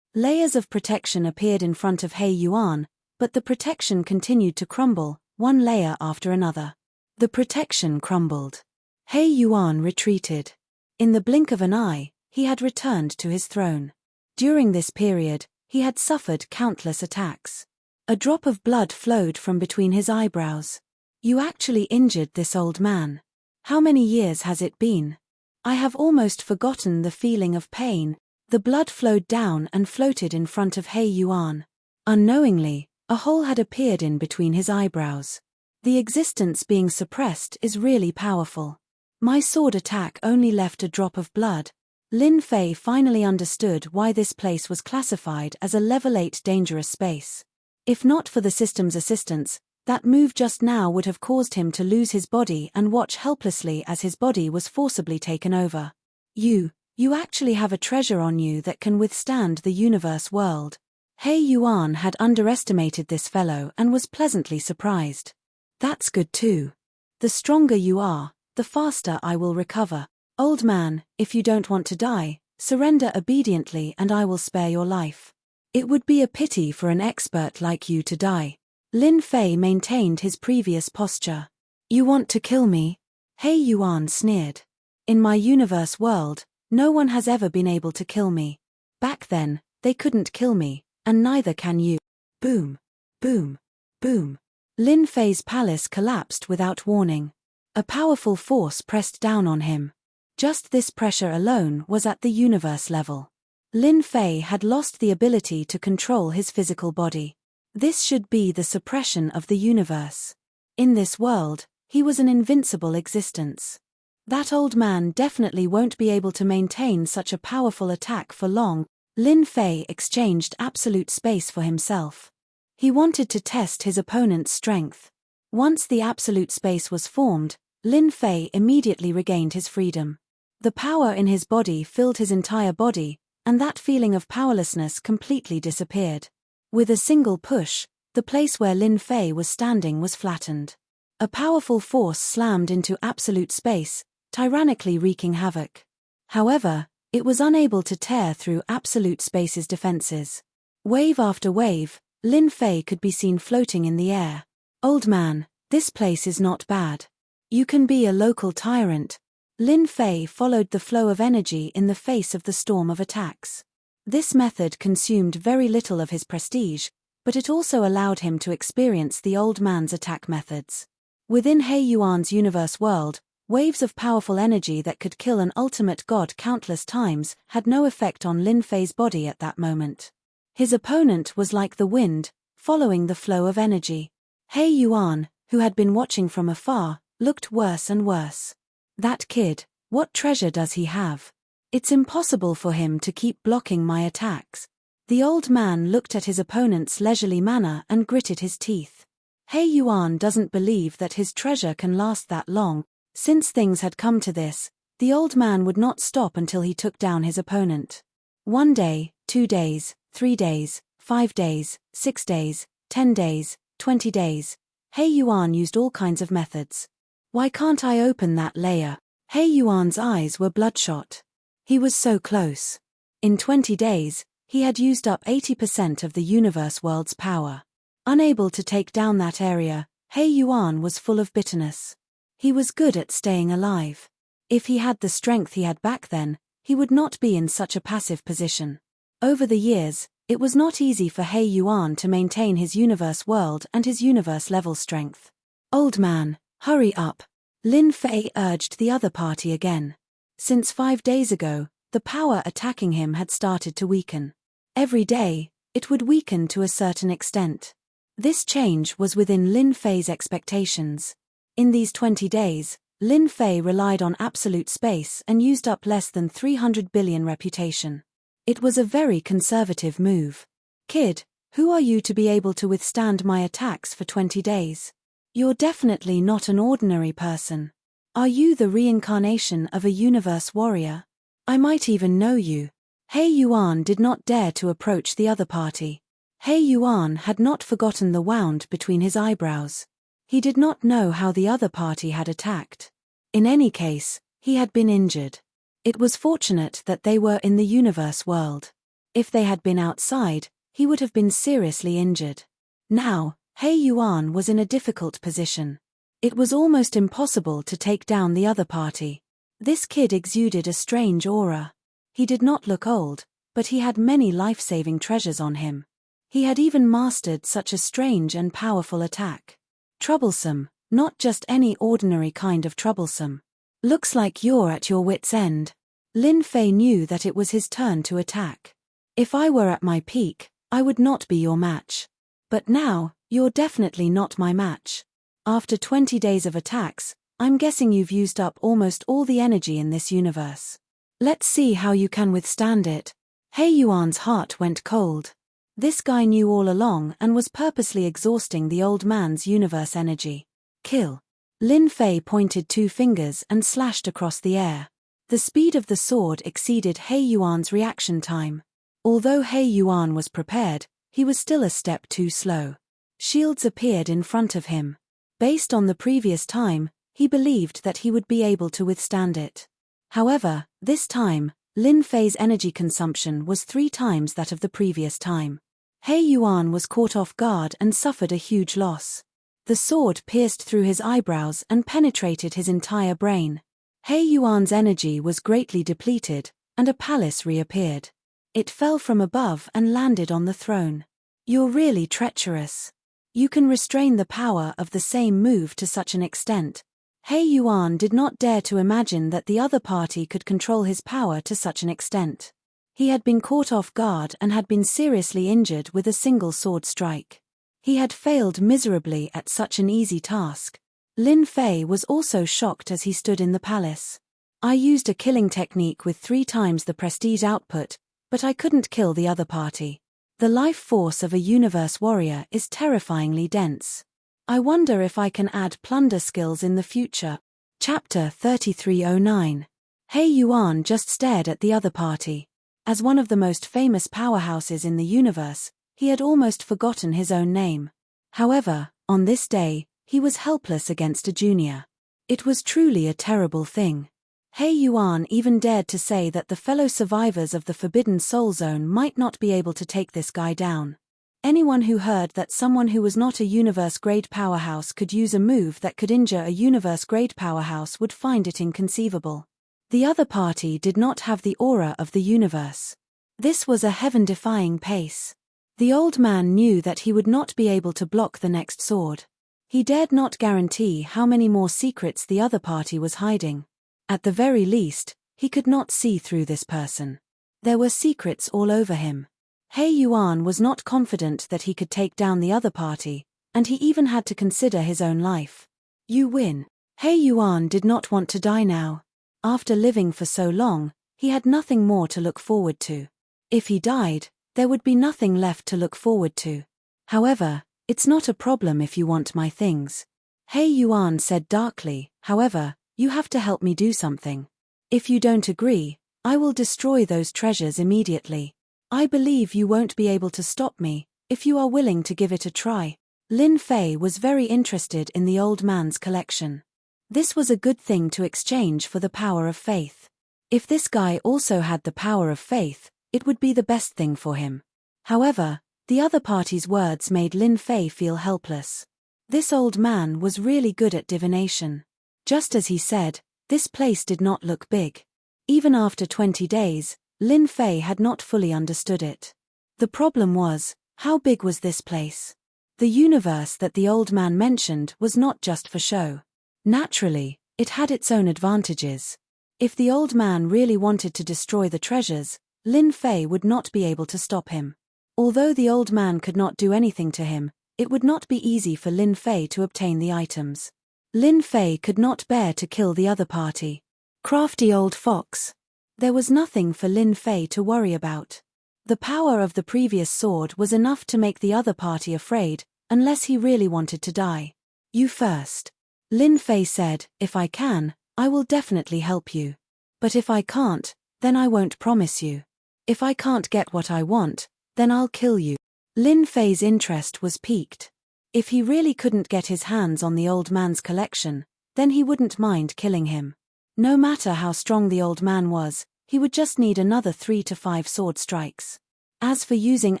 Layers of protection appeared in front of He Yuan, but the protection continued to crumble, one layer after another. The protection crumbled. He Yuan retreated. In the blink of an eye, he had returned to his throne. During this period, he had suffered countless attacks. A drop of blood flowed from between his eyebrows. You actually injured this old man. How many years has it been? I have almost forgotten the feeling of pain. The blood flowed down and floated in front of He Yuan. Unknowingly, a hole had appeared in between his eyebrows. The existence being suppressed is really powerful. My sword attack only left a drop of blood. Lin Fei finally understood why this place was classified as a level 8 dangerous space. If not for the system's assistance, that move just now would have caused him to lose his body and watch helplessly as his body was forcibly taken over. You actually have a treasure on you that can withstand the universe world. He Yuan had underestimated this fellow and was pleasantly surprised. That's good too. The stronger you are, the faster I will recover. Old man, if you don't want to die, surrender obediently and I will spare your life. It would be a pity for an expert like you to die. Lin Fei maintained his previous posture. You want to kill me? He Yuan sneered. In my universe world, no one has ever been able to kill me. Back then, they couldn't kill me, and neither can you. Boom. Boom. Boom. Lin Fei's palace collapsed without warning. A powerful force pressed down on him. Just this pressure alone was at the universe level. Lin Fei had lost the ability to control his physical body. This should be the suppression of the universe. In this world, he was an invincible existence. That old man definitely won't be able to maintain such a powerful attack for long. Lin Fei exchanged absolute space for himself. He wanted to test his opponent's strength. Once the absolute space was formed, Lin Fei immediately regained his freedom. The power in his body filled his entire body, and that feeling of powerlessness completely disappeared. With a single push, the place where Lin Fei was standing was flattened. A powerful force slammed into absolute space, tyrannically wreaking havoc. However, it was unable to tear through absolute space's defenses. Wave after wave, Lin Fei could be seen floating in the air. Old man, this place is not bad. You can be a local tyrant. Lin Fei followed the flow of energy in the face of the storm of attacks. This method consumed very little of his prestige, but it also allowed him to experience the old man's attack methods. Within He Yuan's universe world, waves of powerful energy that could kill an ultimate god countless times had no effect on Lin Fei's body at that moment. His opponent was like the wind, following the flow of energy. He Yuan, who had been watching from afar, looked worse and worse. That kid, what treasure does he have? It's impossible for him to keep blocking my attacks. The old man looked at his opponent's leisurely manner and gritted his teeth. He Yuan doesn't believe that his treasure can last that long. Since things had come to this, the old man would not stop until he took down his opponent. 1 day, 2 days, 3 days, 5 days, 6 days, 10 days, 20 days. He Yuan used all kinds of methods. Why can't I open that layer? He Yuan's eyes were bloodshot. He was so close. In 20 days, he had used up 80% of the universe world's power. Unable to take down that area, He Yuan was full of bitterness. He was good at staying alive. If he had the strength he had back then, he would not be in such a passive position. Over the years, it was not easy for He Yuan to maintain his universe world and his universe level strength. Old man, hurry up. Lin Fei urged the other party again. Since 5 days ago, the power attacking him had started to weaken. Every day, it would weaken to a certain extent. This change was within Lin Fei's expectations. In these 20 days, Lin Fei relied on absolute space and used up less than 300 billion reputation. It was a very conservative move. Kid, who are you to be able to withstand my attacks for 20 days? You're definitely not an ordinary person. Are you the reincarnation of a universe warrior? I might even know you. He Yuan did not dare to approach the other party. He Yuan had not forgotten the wound between his eyebrows. He did not know how the other party had attacked. In any case, he had been injured. It was fortunate that they were in the universe world. If they had been outside, he would have been seriously injured. Now, He Yuan was in a difficult position. It was almost impossible to take down the other party. This kid exuded a strange aura. He did not look old, but he had many life-saving treasures on him. He had even mastered such a strange and powerful attack. Troublesome, not just any ordinary kind of troublesome. Looks like you're at your wit's end. Lin Fei knew that it was his turn to attack. If I were at my peak, I would not be your match. But now, you're definitely not my match. After 20 days of attacks, I'm guessing you've used up almost all the energy in this universe. Let's see how you can withstand it. He Yuan's heart went cold. This guy knew all along and was purposely exhausting the old man's universe energy. Kill. Lin Fei pointed 2 fingers and slashed across the air. The speed of the sword exceeded He Yuan's reaction time. Although He Yuan was prepared, he was still a step too slow. Shields appeared in front of him. Based on the previous time, he believed that he would be able to withstand it. However, this time, Lin Fei's energy consumption was 3 times that of the previous time. He Yuan was caught off guard and suffered a huge loss. The sword pierced through his eyebrows and penetrated his entire brain. He Yuan's energy was greatly depleted, and a palace reappeared. It fell from above and landed on the throne. You're really treacherous. You can restrain the power of the same move to such an extent. He Yuan did not dare to imagine that the other party could control his power to such an extent. He had been caught off guard and had been seriously injured with a single sword strike. He had failed miserably at such an easy task. Lin Fei was also shocked as he stood in the palace. I used a killing technique with 3 times the prestige output, but I couldn't kill the other party. The life force of a universe warrior is terrifyingly dense. I wonder if I can add plunder skills in the future. Chapter 3309. He Yuan just stared at the other party. As one of the most famous powerhouses in the universe, he had almost forgotten his own name. However, on this day, he was helpless against a junior. It was truly a terrible thing. He Yuan even dared to say that the fellow survivors of the Forbidden Soul Zone might not be able to take this guy down. Anyone who heard that someone who was not a universe-grade powerhouse could use a move that could injure a universe-grade powerhouse would find it inconceivable. The other party did not have the aura of the universe. This was a heaven-defying pace. The old man knew that he would not be able to block the next sword. He dared not guarantee how many more secrets the other party was hiding. At the very least, he could not see through this person. There were secrets all over him. He Yuan was not confident that he could take down the other party, and he even had to consider his own life. You win. He Yuan did not want to die now. After living for so long, he had nothing more to look forward to. If he died, there would be nothing left to look forward to. However, it's not a problem if you want my things. He Yuan said darkly, however, you have to help me do something. If you don't agree, I will destroy those treasures immediately. I believe you won't be able to stop me, if you are willing to give it a try. Lin Fei was very interested in the old man's collection. This was a good thing to exchange for the power of faith. If this guy also had the power of faith, it would be the best thing for him. However, the other party's words made Lin Fei feel helpless. This old man was really good at divination. Just as he said, this place did not look big. Even after 20 days, Lin Fei had not fully understood it. The problem was, how big was this place? The universe that the old man mentioned was not just for show. Naturally, it had its own advantages. If the old man really wanted to destroy the treasures, Lin Fei would not be able to stop him. Although the old man could not do anything to him, it would not be easy for Lin Fei to obtain the items. Lin Fei could not bear to kill the other party. Crafty old fox. There was nothing for Lin Fei to worry about. The power of the previous sword was enough to make the other party afraid, unless he really wanted to die. You first. Lin Fei said, if I can, I will definitely help you. But if I can't, then I won't promise you. If I can't get what I want, then I'll kill you. Lin Fei's interest was piqued. If he really couldn't get his hands on the old man's collection, then he wouldn't mind killing him. No matter how strong the old man was, he would just need another 3 to 5 sword strikes. As for using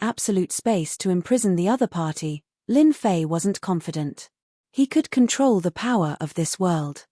absolute space to imprison the other party, Lin Fei wasn't confident. He could control the power of this world.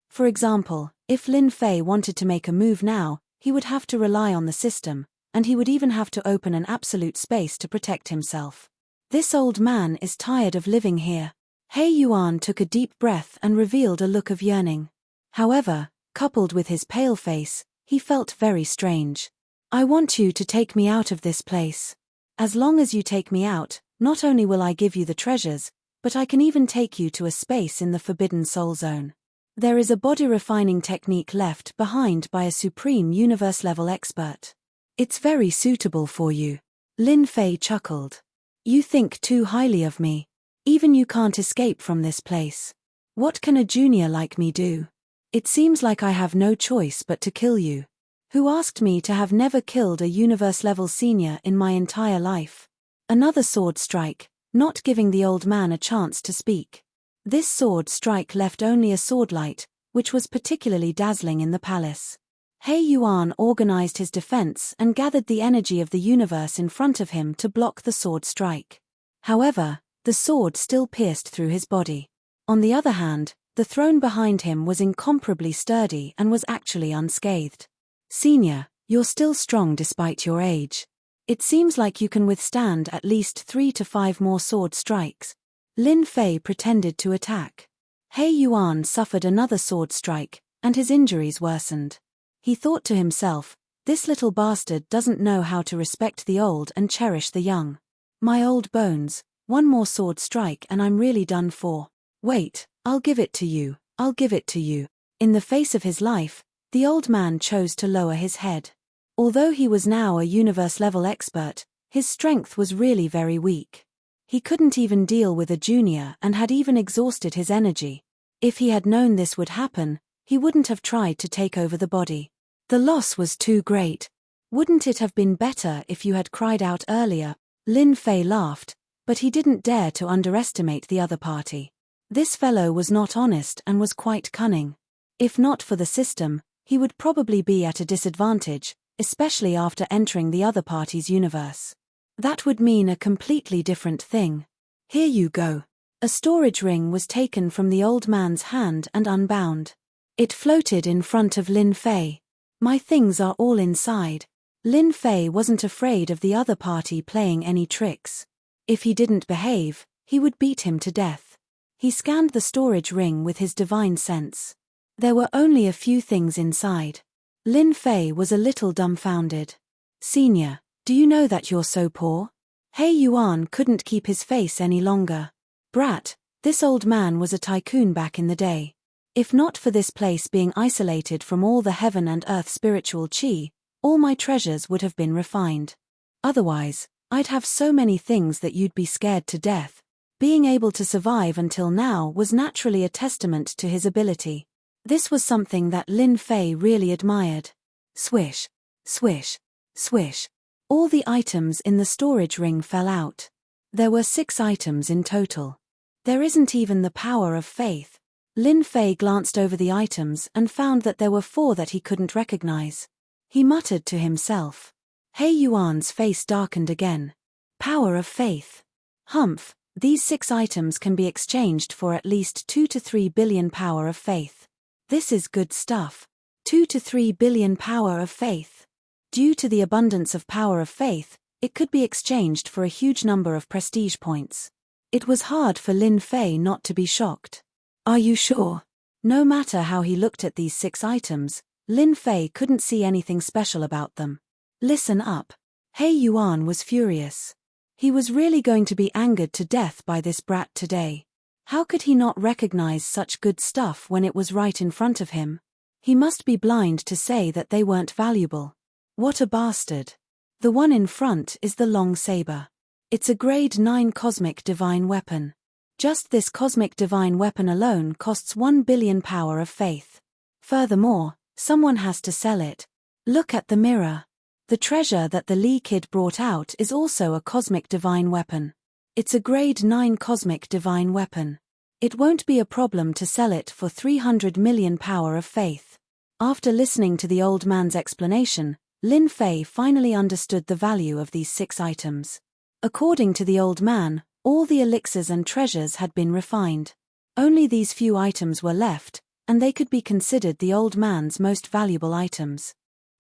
For example, if Lin Fei wanted to make a move now, he would have to rely on the system, and he would even have to open an absolute space to protect himself. This old man is tired of living here. He Yuan took a deep breath and revealed a look of yearning. However, coupled with his pale face, he felt very strange. I want you to take me out of this place. As long as you take me out, not only will I give you the treasures, but I can even take you to a space in the Forbidden Soul Zone. There is a body refining technique left behind by a supreme universe-level expert. It's very suitable for you. Lin Fei chuckled. You think too highly of me. Even you can't escape from this place. What can a junior like me do? It seems like I have no choice but to kill you. Who asked me to have never killed a universe-level senior in my entire life? Another sword strike, not giving the old man a chance to speak. This sword strike left only a sword light, which was particularly dazzling in the palace. He Yuan organized his defense and gathered the energy of the universe in front of him to block the sword strike. However, the sword still pierced through his body. On the other hand, the throne behind him was incomparably sturdy and was actually unscathed. Senior, you're still strong despite your age. It seems like you can withstand at least 3 to 5 more sword strikes. Lin Fei pretended to attack. He Yuan suffered another sword strike, and his injuries worsened. He thought to himself, this little bastard doesn't know how to respect the old and cherish the young. My old bones, one more sword strike and I'm really done for. Wait, I'll give it to you, I'll give it to you. In the face of his life, the old man chose to lower his head. Although he was now a universe-level expert, his strength was really very weak. He couldn't even deal with a junior and had even exhausted his energy. If he had known this would happen, he wouldn't have tried to take over the body. The loss was too great. Wouldn't it have been better if you had cried out earlier? Lin Fei laughed, but he didn't dare to underestimate the other party. This fellow was not honest and was quite cunning. If not for the system, he would probably be at a disadvantage, especially after entering the other party's universe. That would mean a completely different thing. Here you go. A storage ring was taken from the old man's hand and unbound. It floated in front of Lin Fei. My things are all inside. Lin Fei wasn't afraid of the other party playing any tricks. If he didn't behave, he would beat him to death. He scanned the storage ring with his divine sense. There were only a few things inside. Lin Fei was a little dumbfounded. "Senior, do you know that you're so poor?" He Yuan couldn't keep his face any longer. "Brat, this old man was a tycoon back in the day. If not for this place being isolated from all the heaven and earth spiritual qi, all my treasures would have been refined. Otherwise, I'd have so many things that you'd be scared to death." Being able to survive until now was naturally a testament to his ability. This was something that Lin Fei really admired. Swish, swish, swish. All the items in the storage ring fell out. There were 6 items in total. There isn't even the power of faith. Lin Fei glanced over the items and found that there were 4 that he couldn't recognize. He muttered to himself. He Yuan's face darkened again. Power of faith. Humph, these 6 items can be exchanged for at least 2 to 3 billion power of faith. This is good stuff. 2 to 3 billion power of faith. Due to the abundance of power of faith, it could be exchanged for a huge number of prestige points. It was hard for Lin Fei not to be shocked. "Are you sure?" No matter how he looked at these 6 items, Lin Fei couldn't see anything special about them. "Listen up." He Yuan was furious. He was really going to be angered to death by this brat today. How could he not recognize such good stuff when it was right in front of him? He must be blind to say that they weren't valuable. What a bastard. The one in front is the long saber. It's a grade 9 cosmic divine weapon. Just this cosmic divine weapon alone costs 1 billion power of faith. Furthermore, someone has to sell it. Look at the mirror. The treasure that the Li kid brought out is also a cosmic divine weapon. It's a grade 9 cosmic divine weapon. It won't be a problem to sell it for 300 million power of faith. After listening to the old man's explanation, Lin Fei finally understood the value of these 6 items. According to the old man, all the elixirs and treasures had been refined. Only these few items were left, and they could be considered the old man's most valuable items.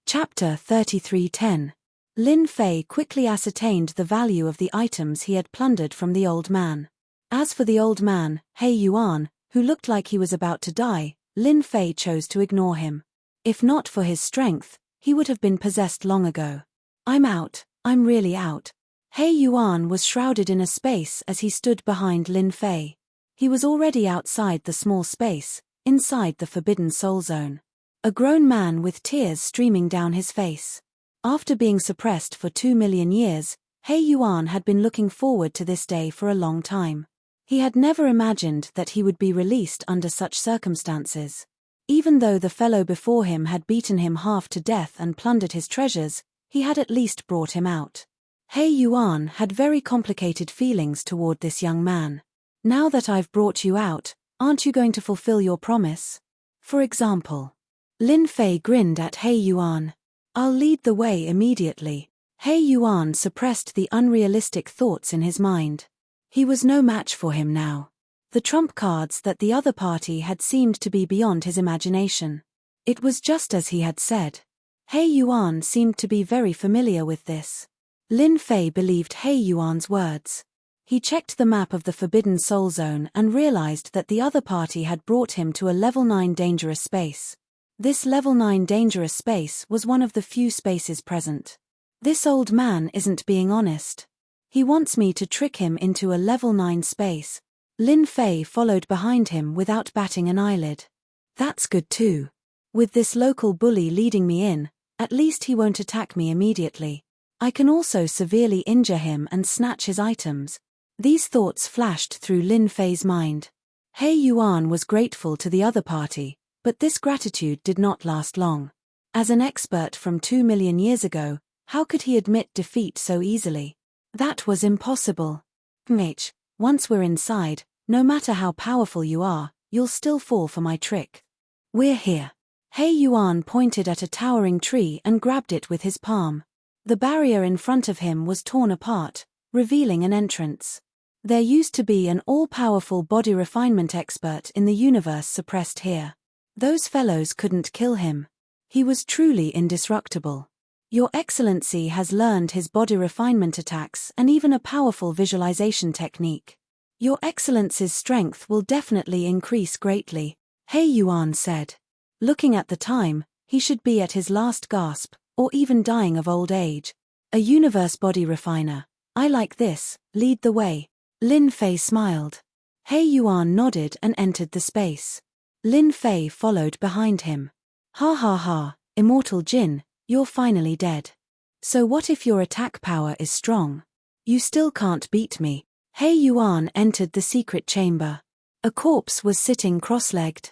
Chapter 33:10. Lin Fei quickly ascertained the value of the items he had plundered from the old man. As for the old man, He Yuan, who looked like he was about to die, Lin Fei chose to ignore him. If not for his strength, he would have been possessed long ago. "I'm out, I'm really out." He Yuan was shrouded in a space as he stood behind Lin Fei. He was already outside the small space, inside the forbidden soul zone. A grown man with tears streaming down his face. After being suppressed for 2 million years, He Yuan had been looking forward to this day for a long time. He had never imagined that he would be released under such circumstances. Even though the fellow before him had beaten him half to death and plundered his treasures, he had at least brought him out. He Yuan had very complicated feelings toward this young man. "Now that I've brought you out, aren't you going to fulfill your promise? For example?" Lin Fei grinned at He Yuan. "I'll lead the way immediately." He Yuan suppressed the unrealistic thoughts in his mind. He was no match for him now. The trump cards that the other party had seemed to be beyond his imagination. It was just as he had said. He Yuan seemed to be very familiar with this. Lin Fei believed He Yuan's words. He checked the map of the Forbidden Soul Zone and realized that the other party had brought him to a level 9 dangerous space. This level 9 dangerous space was one of the few spaces present. This old man isn't being honest. He wants me to trick him into a level 9 space. Lin Fei followed behind him without batting an eyelid. That's good too. With this local bully leading me in, at least he won't attack me immediately. I can also severely injure him and snatch his items. These thoughts flashed through Lin Fei's mind. He Yuan was grateful to the other party, but this gratitude did not last long. As an expert from 2 million years ago, how could he admit defeat so easily? That was impossible. Once we're inside, no matter how powerful you are, you'll still fall for my trick. We're here. He Yuan pointed at a towering tree and grabbed it with his palm. The barrier in front of him was torn apart, revealing an entrance. There used to be an all-powerful body refinement expert in the universe suppressed here. Those fellows couldn't kill him. He was truly indestructible. Your Excellency has learned his body refinement attacks and even a powerful visualization technique. Your Excellency's strength will definitely increase greatly, He Yuan said. Looking at the time, he should be at his last gasp, or even dying of old age. A universe body refiner. I like this, lead the way. Lin Fei smiled. He Yuan nodded and entered the space. Lin Fei followed behind him. Ha ha ha, Immortal Jin, you're finally dead. So what if your attack power is strong? You still can't beat me. He Yuan entered the secret chamber. A corpse was sitting cross-legged.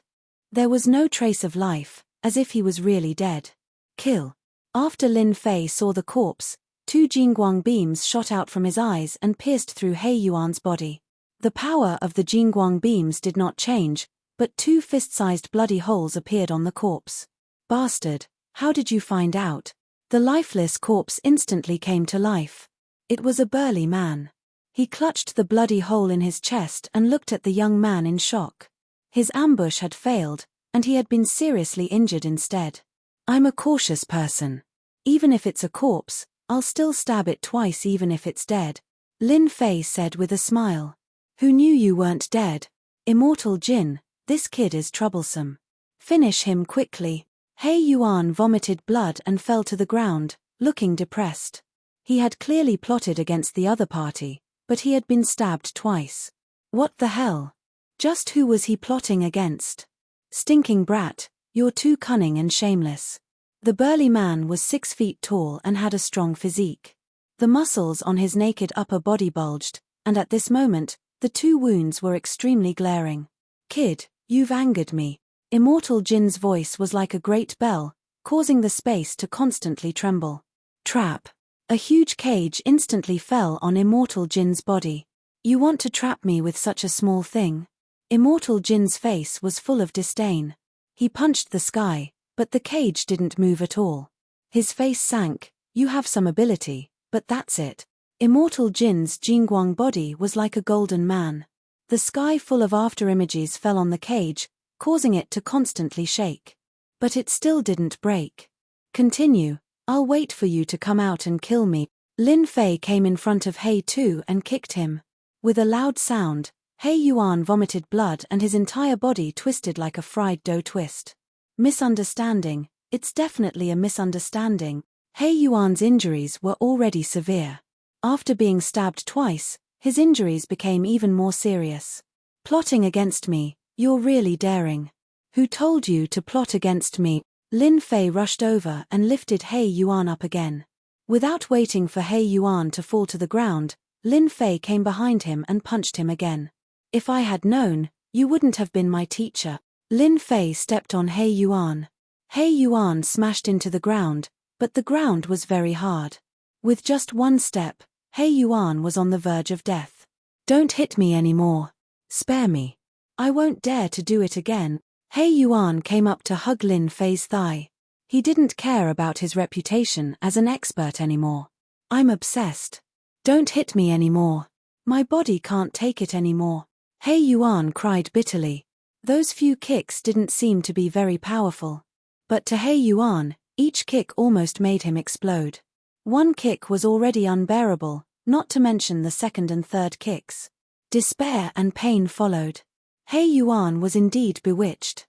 There was no trace of life, as if he was really dead. Kill. After Lin Fei saw the corpse, 2 Jingguang beams shot out from his eyes and pierced through He Yuan's body. The power of the Jingguang beams did not change, but 2 fist-sized bloody holes appeared on the corpse. Bastard, how did you find out? The lifeless corpse instantly came to life. It was a burly man. He clutched the bloody hole in his chest and looked at the young man in shock. His ambush had failed, and he had been seriously injured instead. I'm a cautious person. Even if it's a corpse, I'll still stab it twice even if it's dead, Lin Fei said with a smile. Who knew you weren't dead? Immortal Jin, this kid is troublesome. Finish him quickly. He Yuan vomited blood and fell to the ground, looking depressed. He had clearly plotted against the other party, but he had been stabbed twice. What the hell? Just who was he plotting against? Stinking brat, you're too cunning and shameless. The burly man was 6 feet tall and had a strong physique. The muscles on his naked upper body bulged, and at this moment, the 2 wounds were extremely glaring. Kid, you've angered me. Immortal Jin's voice was like a great bell, causing the space to constantly tremble. Trap. A huge cage instantly fell on Immortal Jin's body. You want to trap me with such a small thing? Immortal Jin's face was full of disdain. He punched the sky, but the cage didn't move at all. His face sank. You have some ability, but that's it. Immortal Jin's Jingguang body was like a golden man. The sky full of afterimages fell on the cage, causing it to constantly shake. But it still didn't break. Continue, I'll wait for you to come out and kill me. Lin Fei came in front of He Tu and kicked him. With a loud sound, He Yuan vomited blood and his entire body twisted like a fried dough twist. Misunderstanding, it's definitely a misunderstanding. He Yuan's injuries were already severe. After being stabbed twice, his injuries became even more serious. Plotting against me, you're really daring. Who told you to plot against me? Lin Fei rushed over and lifted He Yuan up again. Without waiting for He Yuan to fall to the ground, Lin Fei came behind him and punched him again. If I had known, you wouldn't have been my teacher. Lin Fei stepped on He Yuan. He Yuan smashed into the ground, but the ground was very hard. With just one step, He Yuan was on the verge of death. Don't hit me anymore. Spare me. I won't dare to do it again. He Yuan came up to hug Lin Fei's thigh. He didn't care about his reputation as an expert anymore. I'm obsessed. Don't hit me anymore. My body can't take it anymore. He Yuan cried bitterly. Those few kicks didn't seem to be very powerful. But to He Yuan, each kick almost made him explode. One kick was already unbearable, not to mention the second and third kicks. Despair and pain followed. He Yuan was indeed bewitched.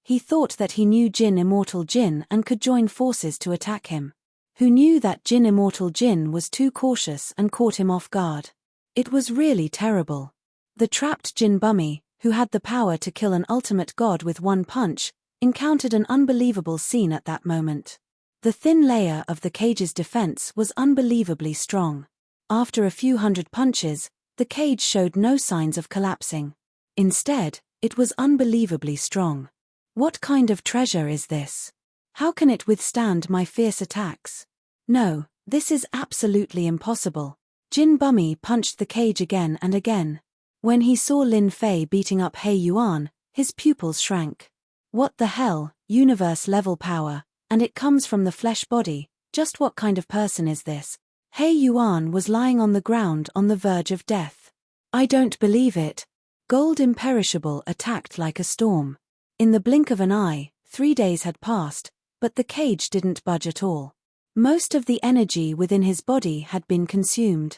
He thought that he knew Jin Immortal Jin and could join forces to attack him. Who knew that Jin Immortal Jin was too cautious and caught him off guard. It was really terrible. The trapped Jin Bummy, who had the power to kill an ultimate god with one punch, encountered an unbelievable scene at that moment. The thin layer of the cage's defense was unbelievably strong. After a few hundred punches, the cage showed no signs of collapsing. Instead, it was unbelievably strong. What kind of treasure is this? How can it withstand my fierce attacks? No, this is absolutely impossible. Jin Bummy punched the cage again and again. When he saw Lin Fei beating up He Yuan, his pupils shrank. What the hell, universe-level power, and it comes from the flesh body, just what kind of person is this? He Yuan was lying on the ground on the verge of death. I don't believe it. Gold Imperishable attacked like a storm. In the blink of an eye, 3 days had passed, but the cage didn't budge at all. Most of the energy within his body had been consumed.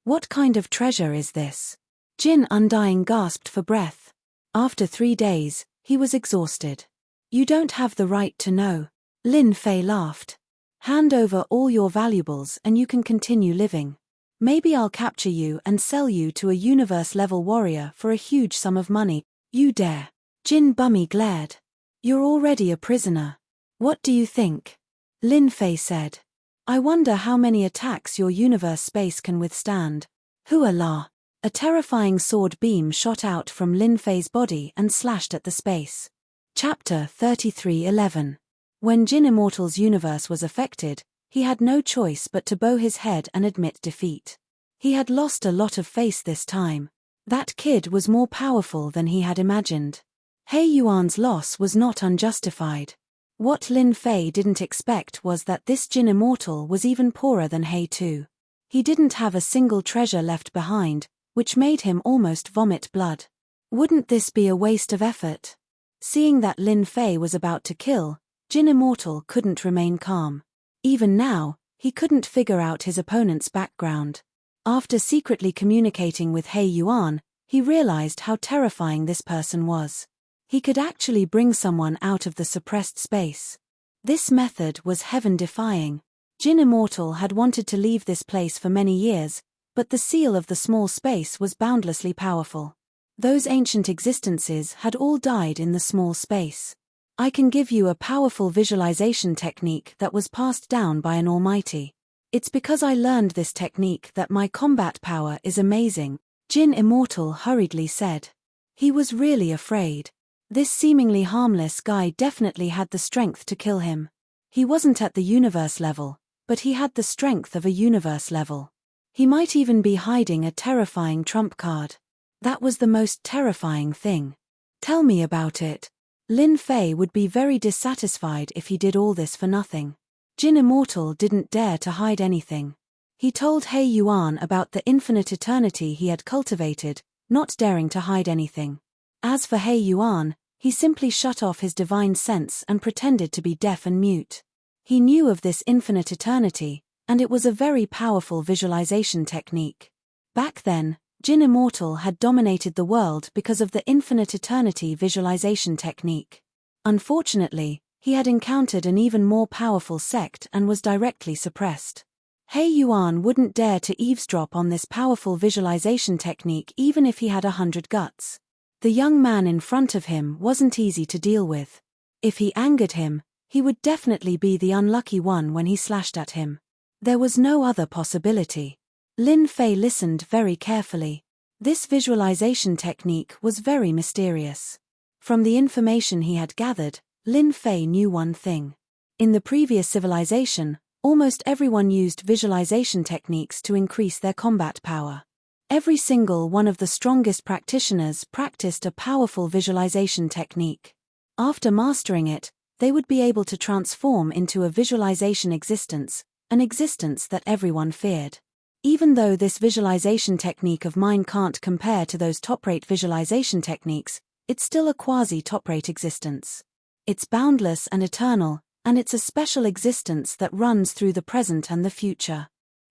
What kind of treasure is this? Jin Undying gasped for breath. After 3 days, he was exhausted. You don't have the right to know. Lin Fei laughed. Hand over all your valuables and you can continue living. Maybe I'll capture you and sell you to a universe-level warrior for a huge sum of money. You dare? Jin Bummy glared. You're already a prisoner. What do you think? Lin Fei said. I wonder how many attacks your universe space can withstand. Hua-la! A terrifying sword beam shot out from Lin Fei's body and slashed at the space. Chapter 33:11. When Jin Immortal's universe was affected, he had no choice but to bow his head and admit defeat. He had lost a lot of face this time. That kid was more powerful than he had imagined. He Yuan's loss was not unjustified. What Lin Fei didn't expect was that this Jin Immortal was even poorer than He too. He didn't have a single treasure left behind, which made him almost vomit blood. Wouldn't this be a waste of effort? Seeing that Lin Fei was about to kill, Jin Immortal couldn't remain calm. Even now, he couldn't figure out his opponent's background. After secretly communicating with He Yuan, he realized how terrifying this person was. He could actually bring someone out of the suppressed space. This method was heaven-defying. Jin Immortal had wanted to leave this place for many years, but the seal of the small space was boundlessly powerful. Those ancient existences had all died in the small space. I can give you a powerful visualization technique that was passed down by an almighty. It's because I learned this technique that my combat power is amazing, Jin Immortal hurriedly said. He was really afraid. This seemingly harmless guy definitely had the strength to kill him. He wasn't at the universe level, but he had the strength of a universe level. He might even be hiding a terrifying trump card. That was the most terrifying thing. Tell me about it. Lin Fei would be very dissatisfied if he did all this for nothing. Jin Immortal didn't dare to hide anything. He told He Yuan about the infinite eternity he had cultivated, not daring to hide anything. As for He Yuan, he simply shut off his divine sense and pretended to be deaf and mute. He knew of this infinite eternity, and it was a very powerful visualization technique. Back then, Jin Immortal had dominated the world because of the infinite eternity visualization technique. Unfortunately, he had encountered an even more powerful sect and was directly suppressed. He Yuan wouldn't dare to eavesdrop on this powerful visualization technique even if he had 100 guts. The young man in front of him wasn't easy to deal with. If he angered him, he would definitely be the unlucky one when he slashed at him. There was no other possibility. Lin Fei listened very carefully. This visualization technique was very mysterious. From the information he had gathered, Lin Fei knew one thing. In the previous civilization, almost everyone used visualization techniques to increase their combat power. Every single one of the strongest practitioners practiced a powerful visualization technique. After mastering it, they would be able to transform into a visualization existence, an existence that everyone feared. Even though this visualization technique of mine can't compare to those top-rate visualization techniques, it's still a quasi-top-rate existence. It's boundless and eternal, and it's a special existence that runs through the present and the future.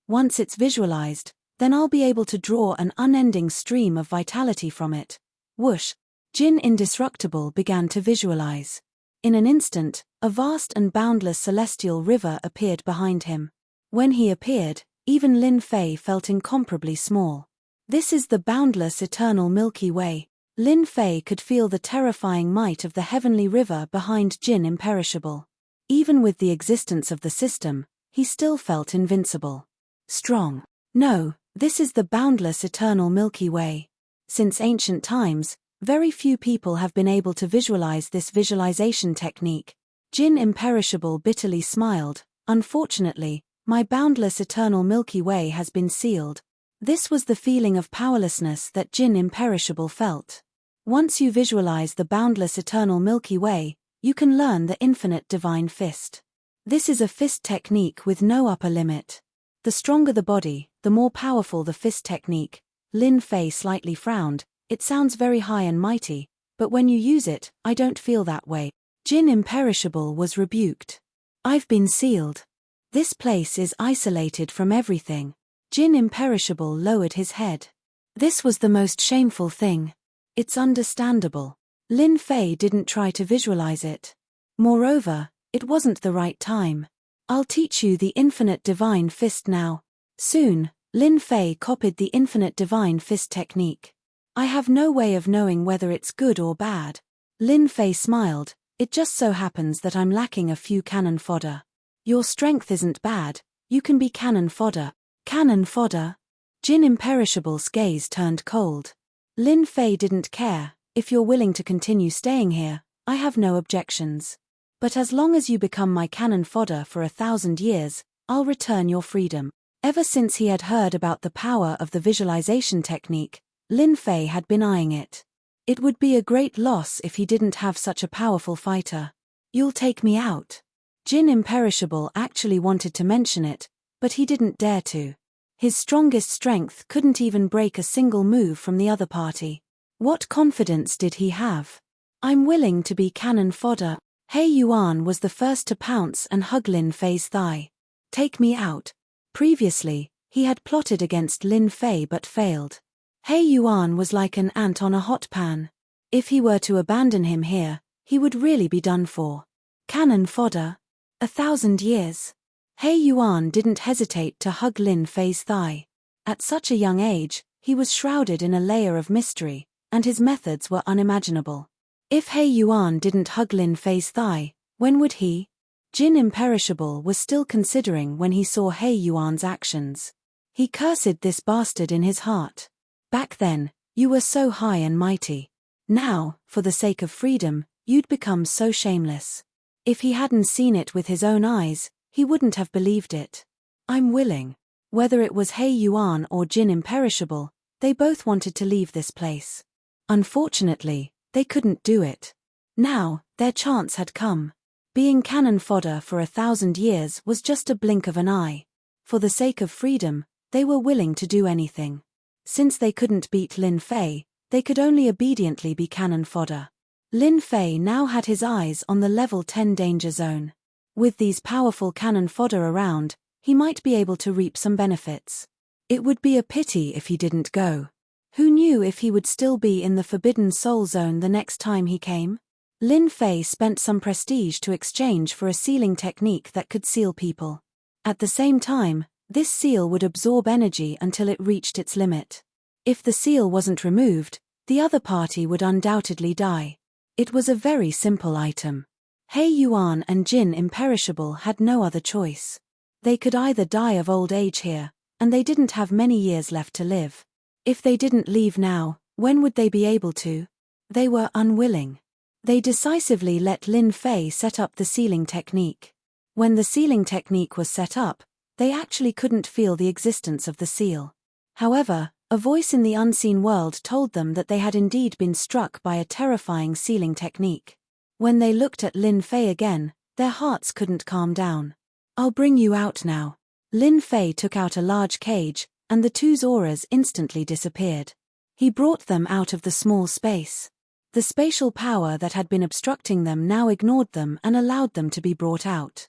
Once it's visualized, then I'll be able to draw an unending stream of vitality from it. Whoosh! Jin Indestructible began to visualize. In an instant, a vast and boundless celestial river appeared behind him. When he appeared, even Lin Fei felt incomparably small. This is the boundless eternal Milky Way. Lin Fei could feel the terrifying might of the heavenly river behind Jin Imperishable. Even with the existence of the system, he still felt invincible. Strong. No, this is the boundless eternal Milky Way. Since ancient times, very few people have been able to visualize this visualization technique. Jin Imperishable bitterly smiled. Unfortunately, my boundless eternal Milky Way has been sealed. This was the feeling of powerlessness that Jin Imperishable felt. Once you visualize the boundless eternal Milky Way, you can learn the infinite divine fist. This is a fist technique with no upper limit. The stronger the body, the more powerful the fist technique. Lin Fei slightly frowned. It sounds very high and mighty, but when you use it, I don't feel that way. Jin Imperishable was rebuked. I've been sealed. This place is isolated from everything. Jin Imperishable lowered his head. This was the most shameful thing. It's understandable. Lin Fei didn't try to visualize it. Moreover, it wasn't the right time. I'll teach you the Infinite Divine Fist now. Soon, Lin Fei copied the Infinite Divine Fist technique. I have no way of knowing whether it's good or bad. Lin Fei smiled. It just so happens that I'm lacking a few cannon fodder. Your strength isn't bad, you can be cannon fodder. Cannon fodder? Jin Imperishable's gaze turned cold. Lin Fei didn't care. If you're willing to continue staying here, I have no objections. But as long as you become my cannon fodder for 1,000 years, I'll return your freedom. Ever since he had heard about the power of the visualization technique, Lin Fei had been eyeing it. It would be a great loss if he didn't have such a powerful fighter. You'll take me out. Jin Imperishable actually wanted to mention it, but he didn't dare to. His strongest strength couldn't even break a single move from the other party. What confidence did he have? I'm willing to be cannon fodder. He Yuan was the first to pounce and hug Lin Fei's thigh. Take me out. Previously, he had plotted against Lin Fei but failed. He Yuan was like an ant on a hot pan. If he were to abandon him here, he would really be done for. Cannon fodder? 1,000 years. He Yuan didn't hesitate to hug Lin Fei's thigh. At such a young age, he was shrouded in a layer of mystery, and his methods were unimaginable. If He Yuan didn't hug Lin Fei's thigh, when would he? Jin Imperishable was still considering when he saw He Yuan's actions. He cursed this bastard in his heart. Back then, you were so high and mighty. Now, for the sake of freedom, you'd become so shameless. If he hadn't seen it with his own eyes, he wouldn't have believed it. I'm willing. Whether it was He Yuan or Jin Imperishable, they both wanted to leave this place. Unfortunately, they couldn't do it. Now, their chance had come. Being cannon fodder for 1,000 years was just a blink of an eye. For the sake of freedom, they were willing to do anything. Since they couldn't beat Lin Fei, they could only obediently be cannon fodder. Lin Fei now had his eyes on the level 10 danger zone. With these powerful cannon fodder around, he might be able to reap some benefits. It would be a pity if he didn't go. Who knew if he would still be in the Forbidden Soul Zone the next time he came? Lin Fei spent some prestige to exchange for a sealing technique that could seal people. At the same time, this seal would absorb energy until it reached its limit. If the seal wasn't removed, the other party would undoubtedly die. It was a very simple item. He Yuan and Jin Imperishable had no other choice. They could either die of old age here, and they didn't have many years left to live. If they didn't leave now, when would they be able to? They were unwilling. They decisively let Lin Fei set up the sealing technique. When the sealing technique was set up, they actually couldn't feel the existence of the seal. However, a voice in the unseen world told them that they had indeed been struck by a terrifying sealing technique. When they looked at Lin Fei again, their hearts couldn't calm down. I'll bring you out now. Lin Fei took out a large cage, and the two's auras instantly disappeared. He brought them out of the small space. The spatial power that had been obstructing them now ignored them and allowed them to be brought out.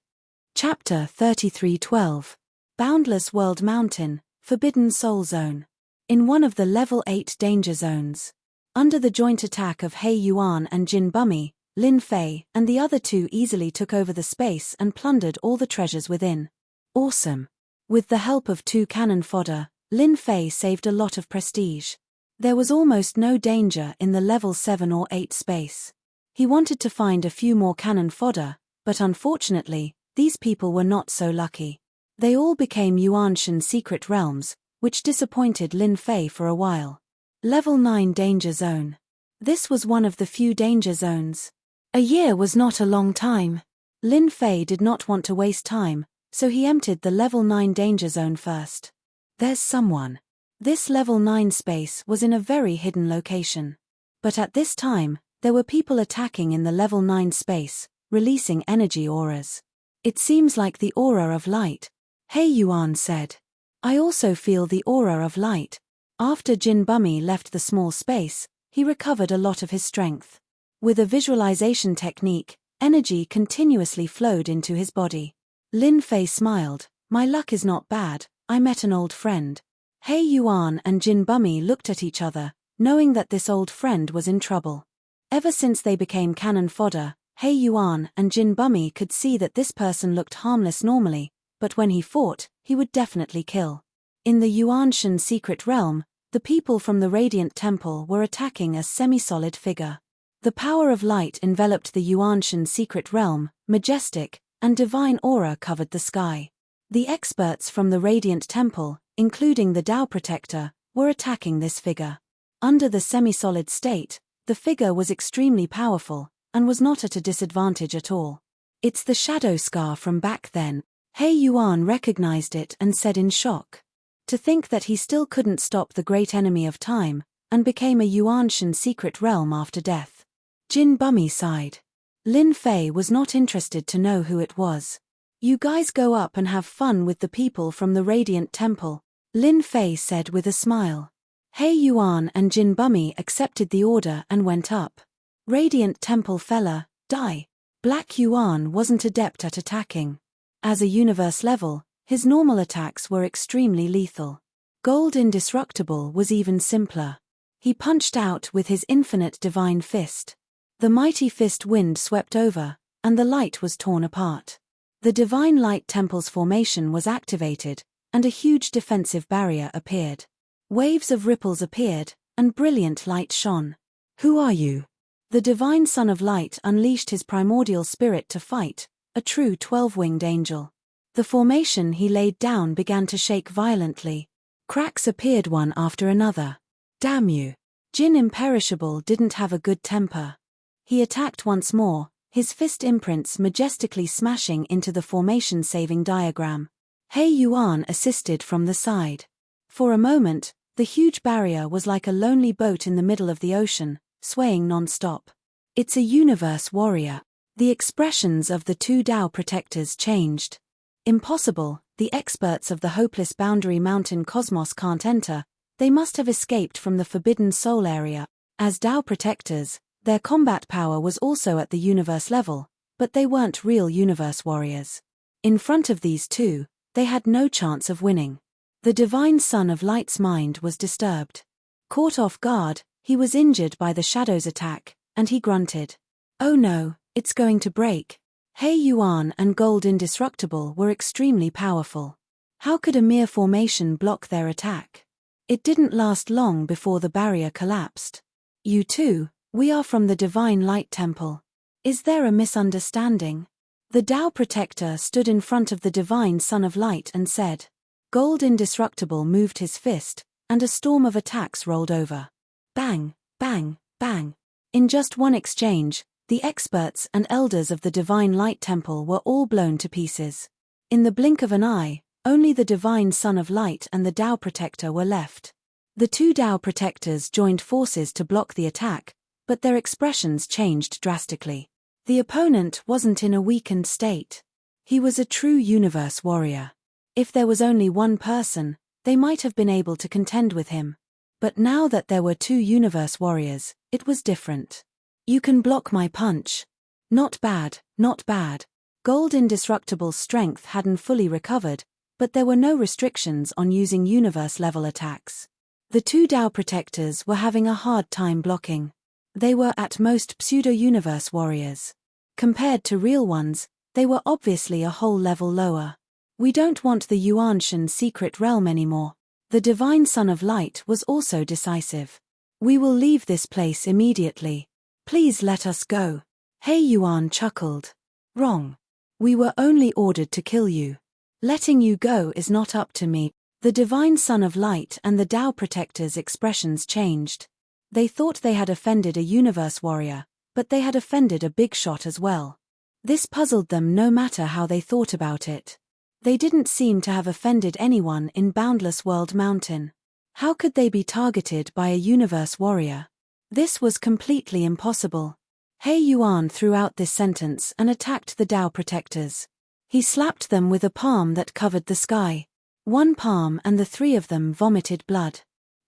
Chapter 33:12. Boundless World Mountain, Forbidden Soul Zone. In one of the level 8 danger zones. Under the joint attack of He Yuan and Jin Bummy, Lin Fei and the other two easily took over the space and plundered all the treasures within. Awesome. With the help of 2 cannon fodder, Lin Fei saved a lot of prestige. There was almost no danger in the level 7 or 8 space. He wanted to find a few more cannon fodder, but unfortunately, these people were not so lucky. They all became Yuanshan secret realms, which disappointed Lin Fei for a while. Level 9 Danger Zone. This was one of the few danger zones. A year was not a long time. Lin Fei did not want to waste time, so he emptied the level 9 danger zone first. There's someone. This level 9 space was in a very hidden location. But at this time, there were people attacking in the level 9 space, releasing energy auras. It seems like the aura of light, He Yuan said. I also feel the aura of light. After Jin Bummy left the small space, he recovered a lot of his strength. With a visualization technique, energy continuously flowed into his body. Lin Fei smiled. My luck is not bad, I met an old friend. He Yuan and Jin Bumi looked at each other, knowing that this old friend was in trouble. Ever since they became cannon fodder, He Yuan and Jin Bumi could see that this person looked harmless normally, but when he fought, he would definitely kill. In the Yuanshan secret realm, the people from the Radiant Temple were attacking a semi-solid figure. The power of light enveloped the Yuanshan secret realm, majestic, and divine aura covered the sky. The experts from the Radiant Temple, including the Tao Protector, were attacking this figure. Under the semi-solid state, the figure was extremely powerful, and was not at a disadvantage at all. It's the shadow scar from back then. He Yuan recognized it and said in shock. To think that he still couldn't stop the great enemy of time, and became a Yuanshan secret realm after death. Jin Bumi sighed. Lin Fei was not interested to know who it was. You guys go up and have fun with the people from the Radiant Temple, Lin Fei said with a smile. He Yuan and Jin Bumi accepted the order and went up. Radiant Temple fella, die. Black Yuan wasn't adept at attacking. As a universe level, his normal attacks were extremely lethal. Gold Indestructible was even simpler. He punched out with his infinite divine fist. The mighty fist wind swept over, and the light was torn apart. The Divine Light Temple's formation was activated, and a huge defensive barrier appeared. Waves of ripples appeared, and brilliant light shone. Who are you? The Divine Son of Light unleashed his primordial spirit to fight, a true 12-winged angel. The formation he laid down began to shake violently. Cracks appeared one after another. Damn you. Jin Imperishable didn't have a good temper. He attacked once more, his fist imprints majestically smashing into the formation-saving diagram. He Yuan assisted from the side. For a moment, the huge barrier was like a lonely boat in the middle of the ocean, swaying non-stop. It's a universe warrior. The expressions of the two Tao Protectors changed. Impossible, the experts of the hopeless boundary mountain cosmos can't enter, they must have escaped from the Forbidden Soul area. As Tao Protectors, their combat power was also at the universe level, but they weren't real universe warriors. In front of these two, they had no chance of winning. The Divine Son of Light's mind was disturbed. Caught off guard, he was injured by the Shadow's attack, and he grunted. Oh no, it's going to break. He Yuan and Gold Indestructible were extremely powerful. How could a mere formation block their attack? It didn't last long before the barrier collapsed. You two, we are from the Divine Light Temple. Is there a misunderstanding? The Tao Protector stood in front of the Divine Son of Light and said. Gold Indestructible moved his fist, and a storm of attacks rolled over. Bang, bang, bang. In just one exchange, the experts and elders of the Divine Light Temple were all blown to pieces. In the blink of an eye, only the Divine Son of Light and the Tao Protector were left. The two Tao Protectors joined forces to block the attack, but their expressions changed drastically. The opponent wasn't in a weakened state. He was a true universe warrior. If there was only one person, they might have been able to contend with him. But now that there were two universe warriors, it was different. You can block my punch. Not bad, not bad. Gold Indestructible's strength hadn't fully recovered, but there were no restrictions on using universe-level attacks. The two Tao Protectors were having a hard time blocking. They were at most pseudo-universe warriors. Compared to real ones, they were obviously a whole level lower. We don't want the Yuanshan secret realm anymore. The Divine Son of Light was also decisive. We will leave this place immediately. Please let us go. He Yuan chuckled. Wrong. We were only ordered to kill you. Letting you go is not up to me. The Divine Son of Light and the Tao Protectors' expressions changed. They thought they had offended a universe warrior, but they had offended a big shot as well. This puzzled them no matter how they thought about it. They didn't seem to have offended anyone in Boundless World Mountain. How could they be targeted by a universe warrior? This was completely impossible. He Yuan threw out this sentence and attacked the Tao Protectors. He slapped them with a palm that covered the sky. One palm and the three of them vomited blood.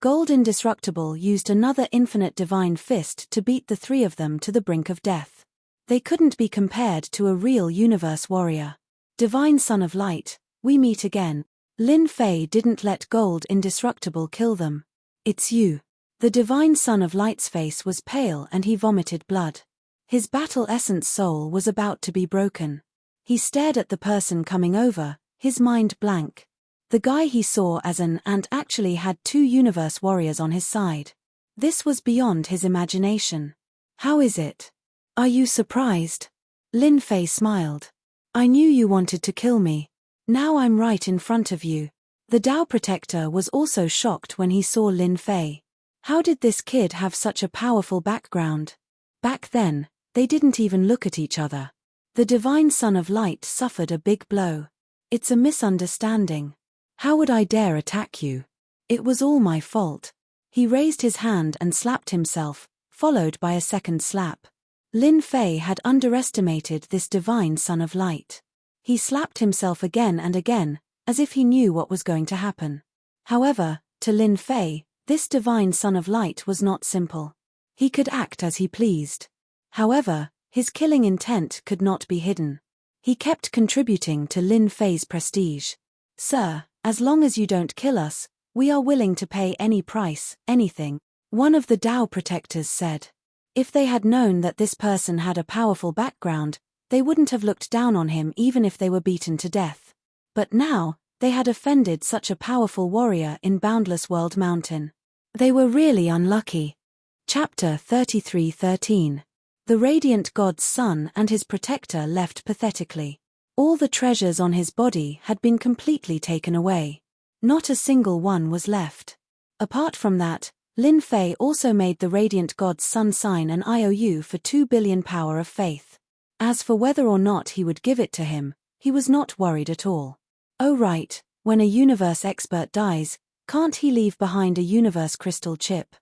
Gold Indestructible used another infinite divine fist to beat the three of them to the brink of death. They couldn't be compared to a real universe warrior. Divine Son of Light, we meet again. Lin Fei didn't let gold indestructible kill them. It's you. The Divine Son of Light's face was pale and he vomited blood. His battle essence soul was about to be broken. He stared at the person coming over, his mind blank. The guy he saw as an ant actually had 2 universe warriors on his side. This was beyond his imagination. How is it? Are you surprised? Lin Fei smiled. I knew you wanted to kill me. Now I'm right in front of you. The Tao Protector was also shocked when he saw Lin Fei. How did this kid have such a powerful background? Back then, they didn't even look at each other. The Divine Son of Light suffered a big blow. It's a misunderstanding. How would I dare attack you? It was all my fault. He raised his hand and slapped himself, followed by a second slap. Lin Fei had underestimated this Divine Son of Light. He slapped himself again and again, as if he knew what was going to happen. However, to Lin Fei, this Divine Son of Light was not simple. He could act as he pleased. However, his killing intent could not be hidden. He kept contributing to Lin Fei's prestige. Sir, as long as you don't kill us, we are willing to pay any price, anything, one of the Tao Protectors said. If they had known that this person had a powerful background, they wouldn't have looked down on him even if they were beaten to death. But now, they had offended such a powerful warrior in Boundless World Mountain. They were really unlucky. Chapter 33:13. The Radiant God's son and his protector left pathetically. All the treasures on his body had been completely taken away. Not a single one was left. Apart from that, Lin Fei also made the Radiant God's son sign an IOU for 2 billion power of faith. As for whether or not he would give it to him, he was not worried at all. Oh right, when a universe expert dies, can't he leave behind a universe crystal chip?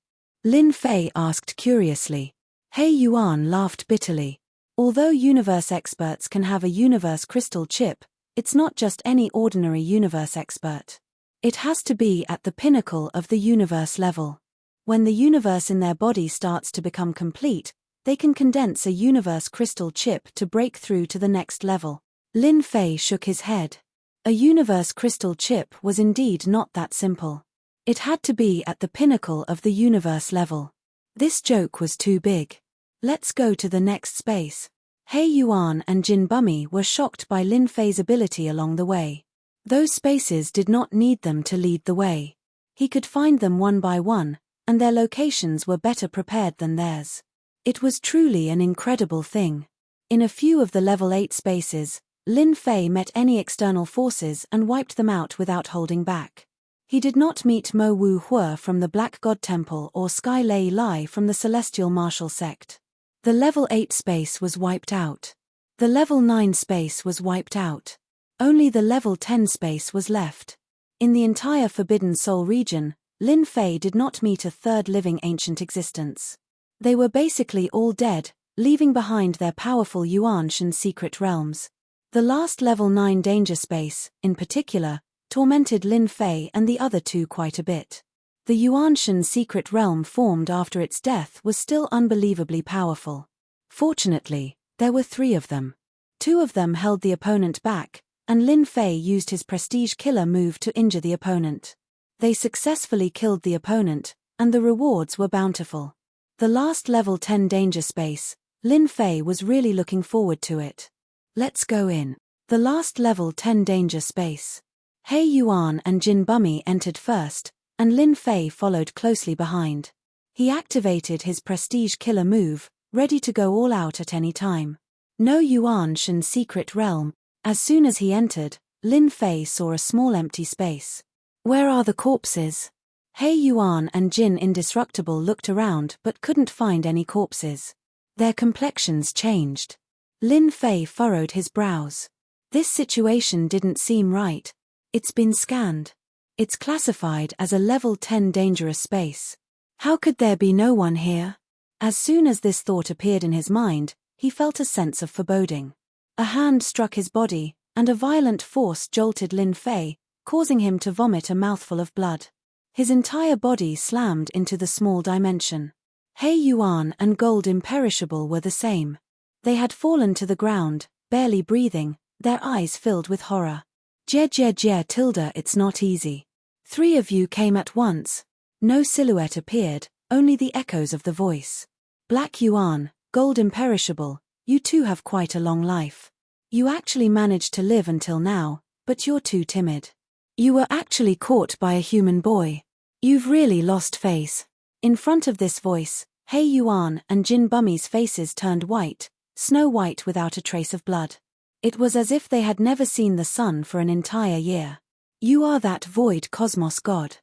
Lin Fei asked curiously. He Yuan laughed bitterly. Although universe experts can have a universe crystal chip, it's not just any ordinary universe expert. It has to be at the pinnacle of the universe level. When the universe in their body starts to become complete, they can condense a universe crystal chip to break through to the next level. Lin Fei shook his head. A universe crystal chip was indeed not that simple. It had to be at the pinnacle of the universe level. This joke was too big. Let's go to the next space. He Yuan and Jin Bummy were shocked by Lin Fei's ability along the way. Those spaces did not need them to lead the way. He could find them one by one, and their locations were better prepared than theirs. It was truly an incredible thing. In a few of the level 8 spaces, Lin Fei met any external forces and wiped them out without holding back. He did not meet Mo Wu Hua from the Black God Temple or Sky Lei Lai from the Celestial Martial Sect. The level 8 space was wiped out. The level 9 space was wiped out. Only the level 10 space was left. In the entire Forbidden Soul region, Lin Fei did not meet a third living ancient existence. They were basically all dead, leaving behind their powerful Yuanshan secret realms. The last level 9 danger space, in particular, tormented Lin Fei and the other two quite a bit. The Yuanshan secret realm formed after its death was still unbelievably powerful. Fortunately, there were 3 of them. 2 of them held the opponent back, and Lin Fei used his prestige killer move to injure the opponent. They successfully killed the opponent, and the rewards were bountiful. The last level 10 danger space, Lin Fei was really looking forward to it. Let's go in. The last level 10 danger space. He Yuan and Jin Bummy entered first, and Lin Fei followed closely behind. He activated his prestige killer move, ready to go all out at any time. No Yuanshan secret realm. As soon as he entered, Lin Fei saw a small empty space. Where are the corpses? He Yuan and Jin Indestructible looked around but couldn't find any corpses. Their complexions changed. Lin Fei furrowed his brows. This situation didn't seem right. It's been scanned. It's classified as a level 10 dangerous space. How could there be no one here? As soon as this thought appeared in his mind, he felt a sense of foreboding. A hand struck his body, and a violent force jolted Lin Fei, causing him to vomit a mouthful of blood. His entire body slammed into the small dimension. He Yuan and Gold Imperishable were the same. They had fallen to the ground, barely breathing, Their eyes filled with horror. Tilda, it's not easy. 3 of you came at once. No silhouette appeared, only the echoes of the voice. Black Yuan, gold imperishable, you two have quite a long life. You actually managed to live until now, but you're too timid. You were actually caught by a human boy. You've really lost face. In front of this voice, Hei Yuan and Jin Bummy's faces turned white, snow white without a trace of blood. It was as if they had never seen the sun for an entire year. You are that void cosmos god.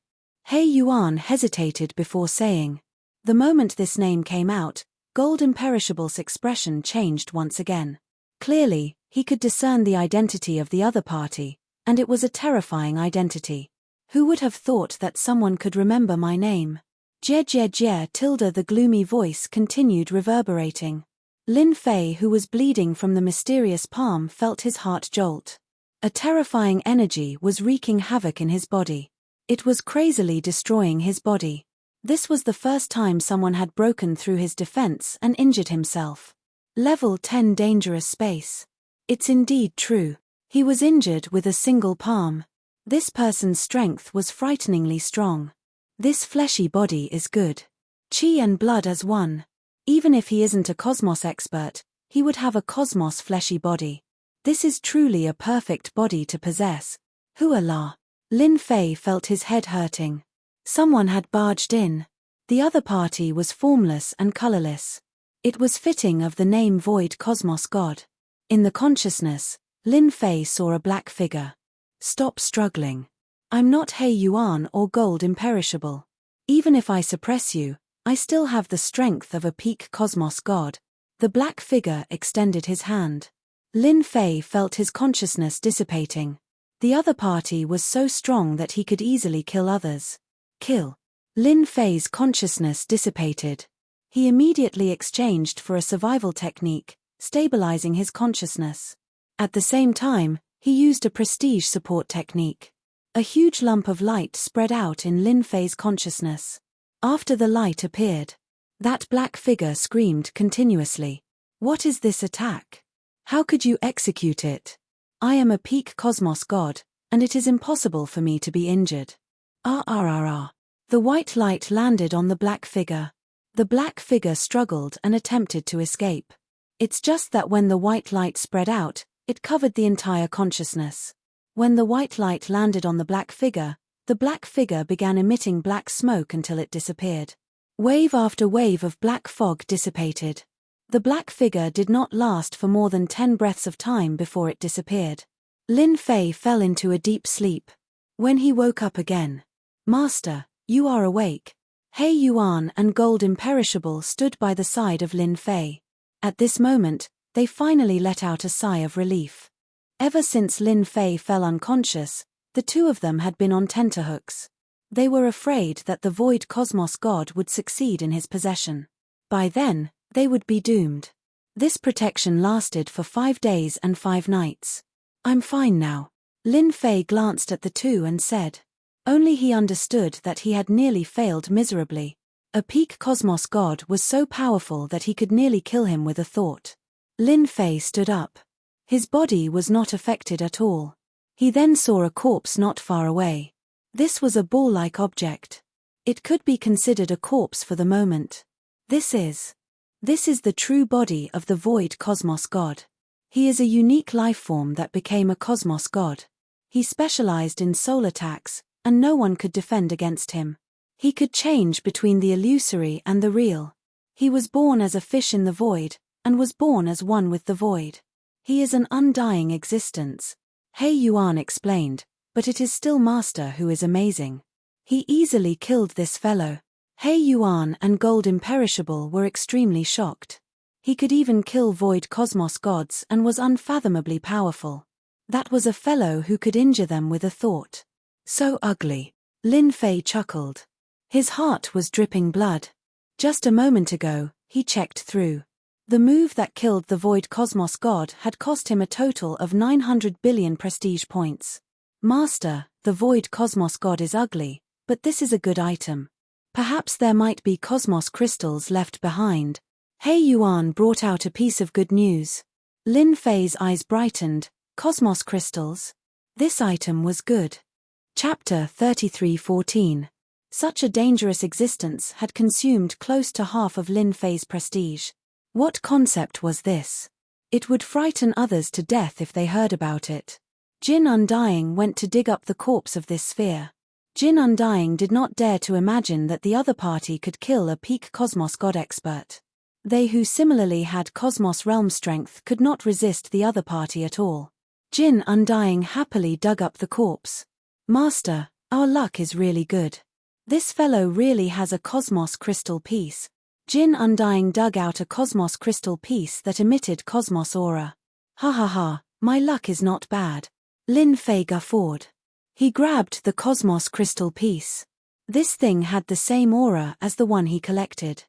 Hei Yuan hesitated before saying. The moment this name came out, Gold Imperishable's expression changed once again. Clearly, he could discern the identity of the other party, and it was a terrifying identity. Who would have thought that someone could remember my name? Tilda, the gloomy voice continued reverberating. Lin Fei, who was bleeding from the mysterious palm, felt his heart jolt. A terrifying energy was wreaking havoc in his body. It was crazily destroying his body. This was the first time someone had broken through his defense and injured himself. Level 10 dangerous space. It's indeed true. He was injured with a single palm. This person's strength was frighteningly strong. This fleshy body is good. Chi and blood as one. Even if he isn't a cosmos expert, he would have a cosmos fleshy body. This is truly a perfect body to possess. Huala. Lin Fei felt his head hurting. Someone had barged in. The other party was formless and colorless. It was fitting of the name Void Cosmos God. In the consciousness, Lin Fei saw a black figure. Stop struggling. I'm not Hei Yuan or Gold Imperishable. Even if I suppress you, I still have the strength of a peak cosmos god. The black figure extended his hand. Lin Fei felt his consciousness dissipating. The other party was so strong that he could easily kill others. Kill. Lin Fei's consciousness dissipated. He immediately exchanged for a survival technique, stabilizing his consciousness. At the same time, he used a prestige support technique. A huge lump of light spread out in Lin Fei's consciousness. After the light appeared, that black figure screamed continuously. What is this attack? How could you execute it? I am a peak cosmos god, and it is impossible for me to be injured. The white light landed on the black figure. The black figure struggled and attempted to escape. It's just that when the white light spread out, it covered the entire consciousness. When the white light landed on the black figure began emitting black smoke until it disappeared. Wave after wave of black fog dissipated. The black figure did not last for more than 10 breaths of time before it disappeared. Lin Fei fell into a deep sleep. When he woke up again, Master, you are awake. Hei Yuan and Gold Imperishable stood by the side of Lin Fei. At this moment, they finally let out a sigh of relief. Ever since Lin Fei fell unconscious, the two of them had been on tenterhooks. They were afraid that the Void Cosmos God would succeed in his possession. By then, they would be doomed. This protection lasted for 5 days and 5 nights. I'm fine now. Lin Fei glanced at the two and said. Only he understood that he had nearly failed miserably. A peak cosmos god was so powerful that he could nearly kill him with a thought. Lin Fei stood up. His body was not affected at all. He then saw a corpse not far away. This was a ball-like object. It could be considered a corpse for the moment. This is the true body of the Void Cosmos God. He is a unique life form that became a cosmos god. He specialized in soul attacks, and no one could defend against him. He could change between the illusory and the real. He was born as a fish in the void, and was born as one with the void. He is an undying existence. Hei Yuan explained, but it is still Master who is amazing. He easily killed this fellow. Hei Yuan and Gold Imperishable were extremely shocked. He could even kill Void Cosmos gods and was unfathomably powerful. That was a fellow who could injure them with a thought. So ugly. Lin Fei chuckled. His heart was dripping blood. Just a moment ago, he checked through. The move that killed the Void Cosmos God had cost him a total of 900 billion prestige points. Master, the Void Cosmos God is ugly, but this is a good item. Perhaps there might be cosmos crystals left behind. Hei Yuan brought out a piece of good news. Lin Fei's eyes brightened. Cosmos crystals? This item was good. Chapter 33:14. Such a dangerous existence had consumed close to half of Lin Fei's prestige. What concept was this? It would frighten others to death if they heard about it. Jin Undying went to dig up the corpse of this sphere. Jin Undying did not dare to imagine that the other party could kill a peak Cosmos God expert. They who similarly had Cosmos realm strength could not resist the other party at all. Jin Undying happily dug up the corpse. Master, our luck is really good. This fellow really has a Cosmos crystal piece. Jin Undying dug out a Cosmos crystal piece that emitted Cosmos aura. Ha ha ha, my luck is not bad. Lin Fei guffawed. He grabbed the Cosmos crystal piece. This thing had the same aura as the one he collected.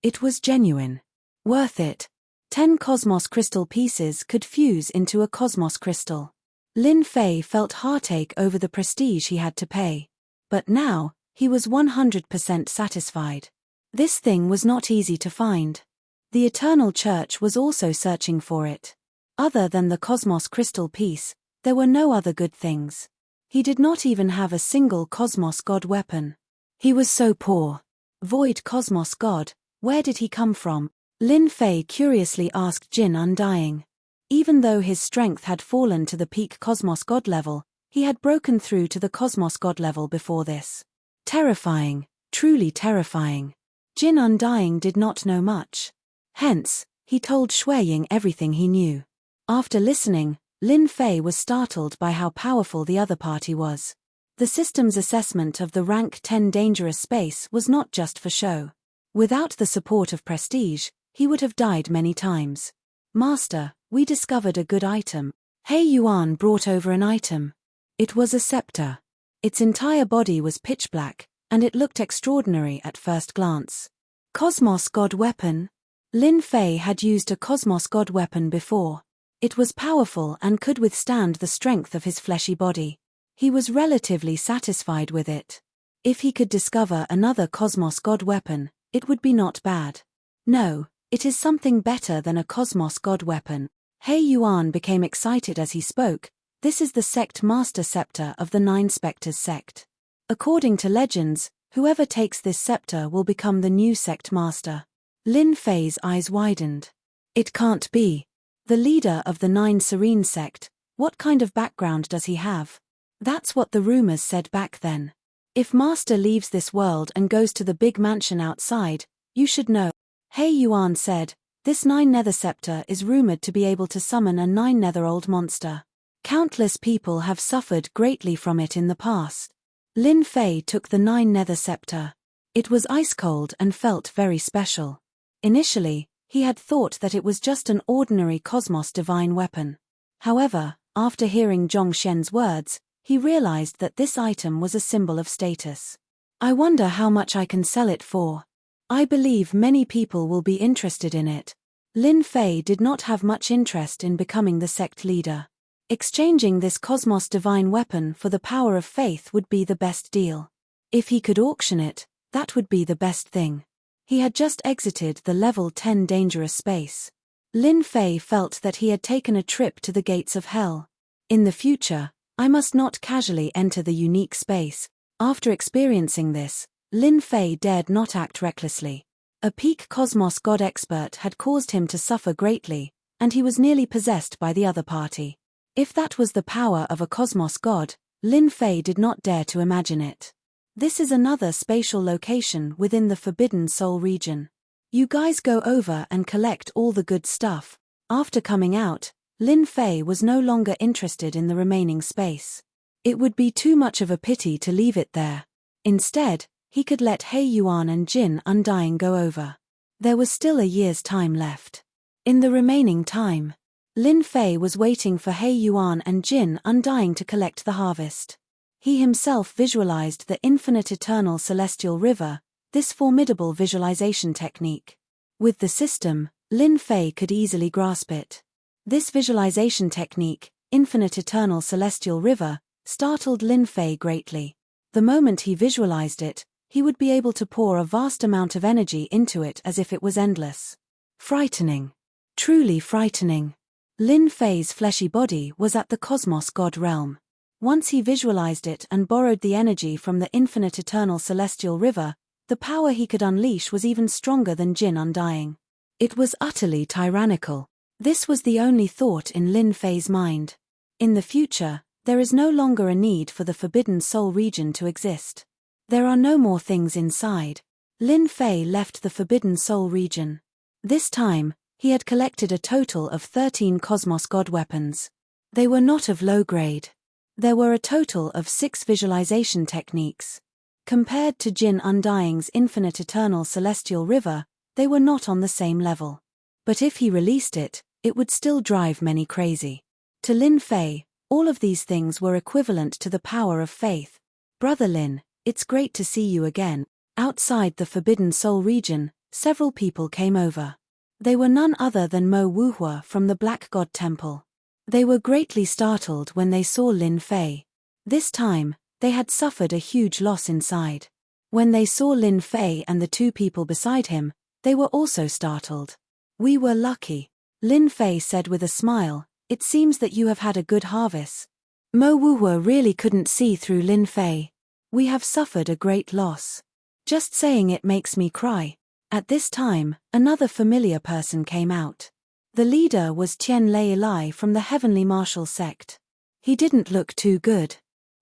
It was genuine. Worth it. 10 Cosmos crystal pieces could fuse into a Cosmos crystal. Lin Fei felt heartache over the prestige he had to pay. But now, he was 100% satisfied. This thing was not easy to find. The Eternal Church was also searching for it. Other than the Cosmos crystal piece, there were no other good things. He did not even have a single Cosmos God weapon. He was so poor. Void Cosmos God, where did he come from? Lin Fei curiously asked Jin Undying. Even though his strength had fallen to the peak Cosmos God level, he had broken through to the Cosmos God level before this. Terrifying, truly terrifying. Jin Undying did not know much. Hence, he told Shuiying everything he knew. After listening, Lin Fei was startled by how powerful the other party was. The system's assessment of the rank 10 dangerous space was not just for show. Without the support of prestige, he would have died many times. Master, we discovered a good item. He Yuan brought over an item. It was a scepter. Its entire body was pitch black, and it looked extraordinary at first glance. Cosmos God weapon? Lin Fei had used a Cosmos God weapon before. It was powerful and could withstand the strength of his fleshy body. He was relatively satisfied with it. If he could discover another Cosmos God weapon, it would be not bad. No, it is something better than a Cosmos God weapon. He Yuan became excited as he spoke. This is the sect master scepter of the 9 Spectres sect. According to legends, whoever takes this scepter will become the new sect master. Lin Fei's eyes widened. It can't be. The leader of the 9 Serene sect, what kind of background does he have? That's what the rumors said back then. If Master leaves this world and goes to the big mansion outside, you should know. He Yuan said, this 9 Nether scepter is rumored to be able to summon a 9 Nether-old monster. Countless people have suffered greatly from it in the past. Lin Fei took the 9 Nether scepter. It was ice-cold and felt very special. Initially, he had thought that it was just an ordinary Cosmos divine weapon. However, after hearing Zhong Shen's words, he realized that this item was a symbol of status. I wonder how much I can sell it for. I believe many people will be interested in it. Lin Fei did not have much interest in becoming the sect leader. Exchanging this Cosmos divine weapon for the power of faith would be the best deal. If he could auction it, that would be the best thing. He had just exited the level 10 dangerous space. Lin Fei felt that he had taken a trip to the gates of hell. In the future, I must not casually enter the unique space. After experiencing this, Lin Fei dared not act recklessly. A peak Cosmos God expert had caused him to suffer greatly, and he was nearly possessed by the other party. If that was the power of a Cosmos God, Lin Fei did not dare to imagine it. This is another spatial location within the Forbidden Soul region. You guys go over and collect all the good stuff. After coming out, Lin Fei was no longer interested in the remaining space. It would be too much of a pity to leave it there. Instead, he could let He Yuan and Jin Undying go over. There was still a year's time left. In the remaining time, Lin Fei was waiting for He Yuan and Jin Undying to collect the harvest. He himself visualized the infinite eternal celestial river, this formidable visualization technique. With the system, Lin Fei could easily grasp it. This visualization technique, infinite eternal celestial river, startled Lin Fei greatly. The moment he visualized it, he would be able to pour a vast amount of energy into it as if it was endless. Frightening. Truly frightening. Lin Fei's fleshy body was at the cosmos god realm. Once he visualized it and borrowed the energy from the infinite eternal celestial river, the power he could unleash was even stronger than Jin Undying. It was utterly tyrannical. This was the only thought in Lin Fei's mind. In the future, there is no longer a need for the Forbidden Soul region to exist. There are no more things inside. Lin Fei left the Forbidden Soul region. This time, he had collected a total of 13 Cosmos God weapons. They were not of low grade. There were a total of 6 visualization techniques. Compared to Jin Undying's infinite eternal celestial river, they were not on the same level. But if he released it, it would still drive many crazy. To Lin Fei, all of these things were equivalent to the power of faith. Brother Lin, it's great to see you again. Outside the Forbidden Soul region, several people came over. They were none other than Mo Wuhua from the Black God Temple. They were greatly startled when they saw Lin Fei. This time, they had suffered a huge loss inside. When they saw Lin Fei and the 2 people beside him, they were also startled. We were lucky. Lin Fei said with a smile, it seems that you have had a good harvest. Mo Wuhua really couldn't see through Lin Fei. We have suffered a great loss. Just saying it makes me cry. At this time, another familiar person came out. The leader was Tian Leilai from the Heavenly Martial Sect. He didn't look too good.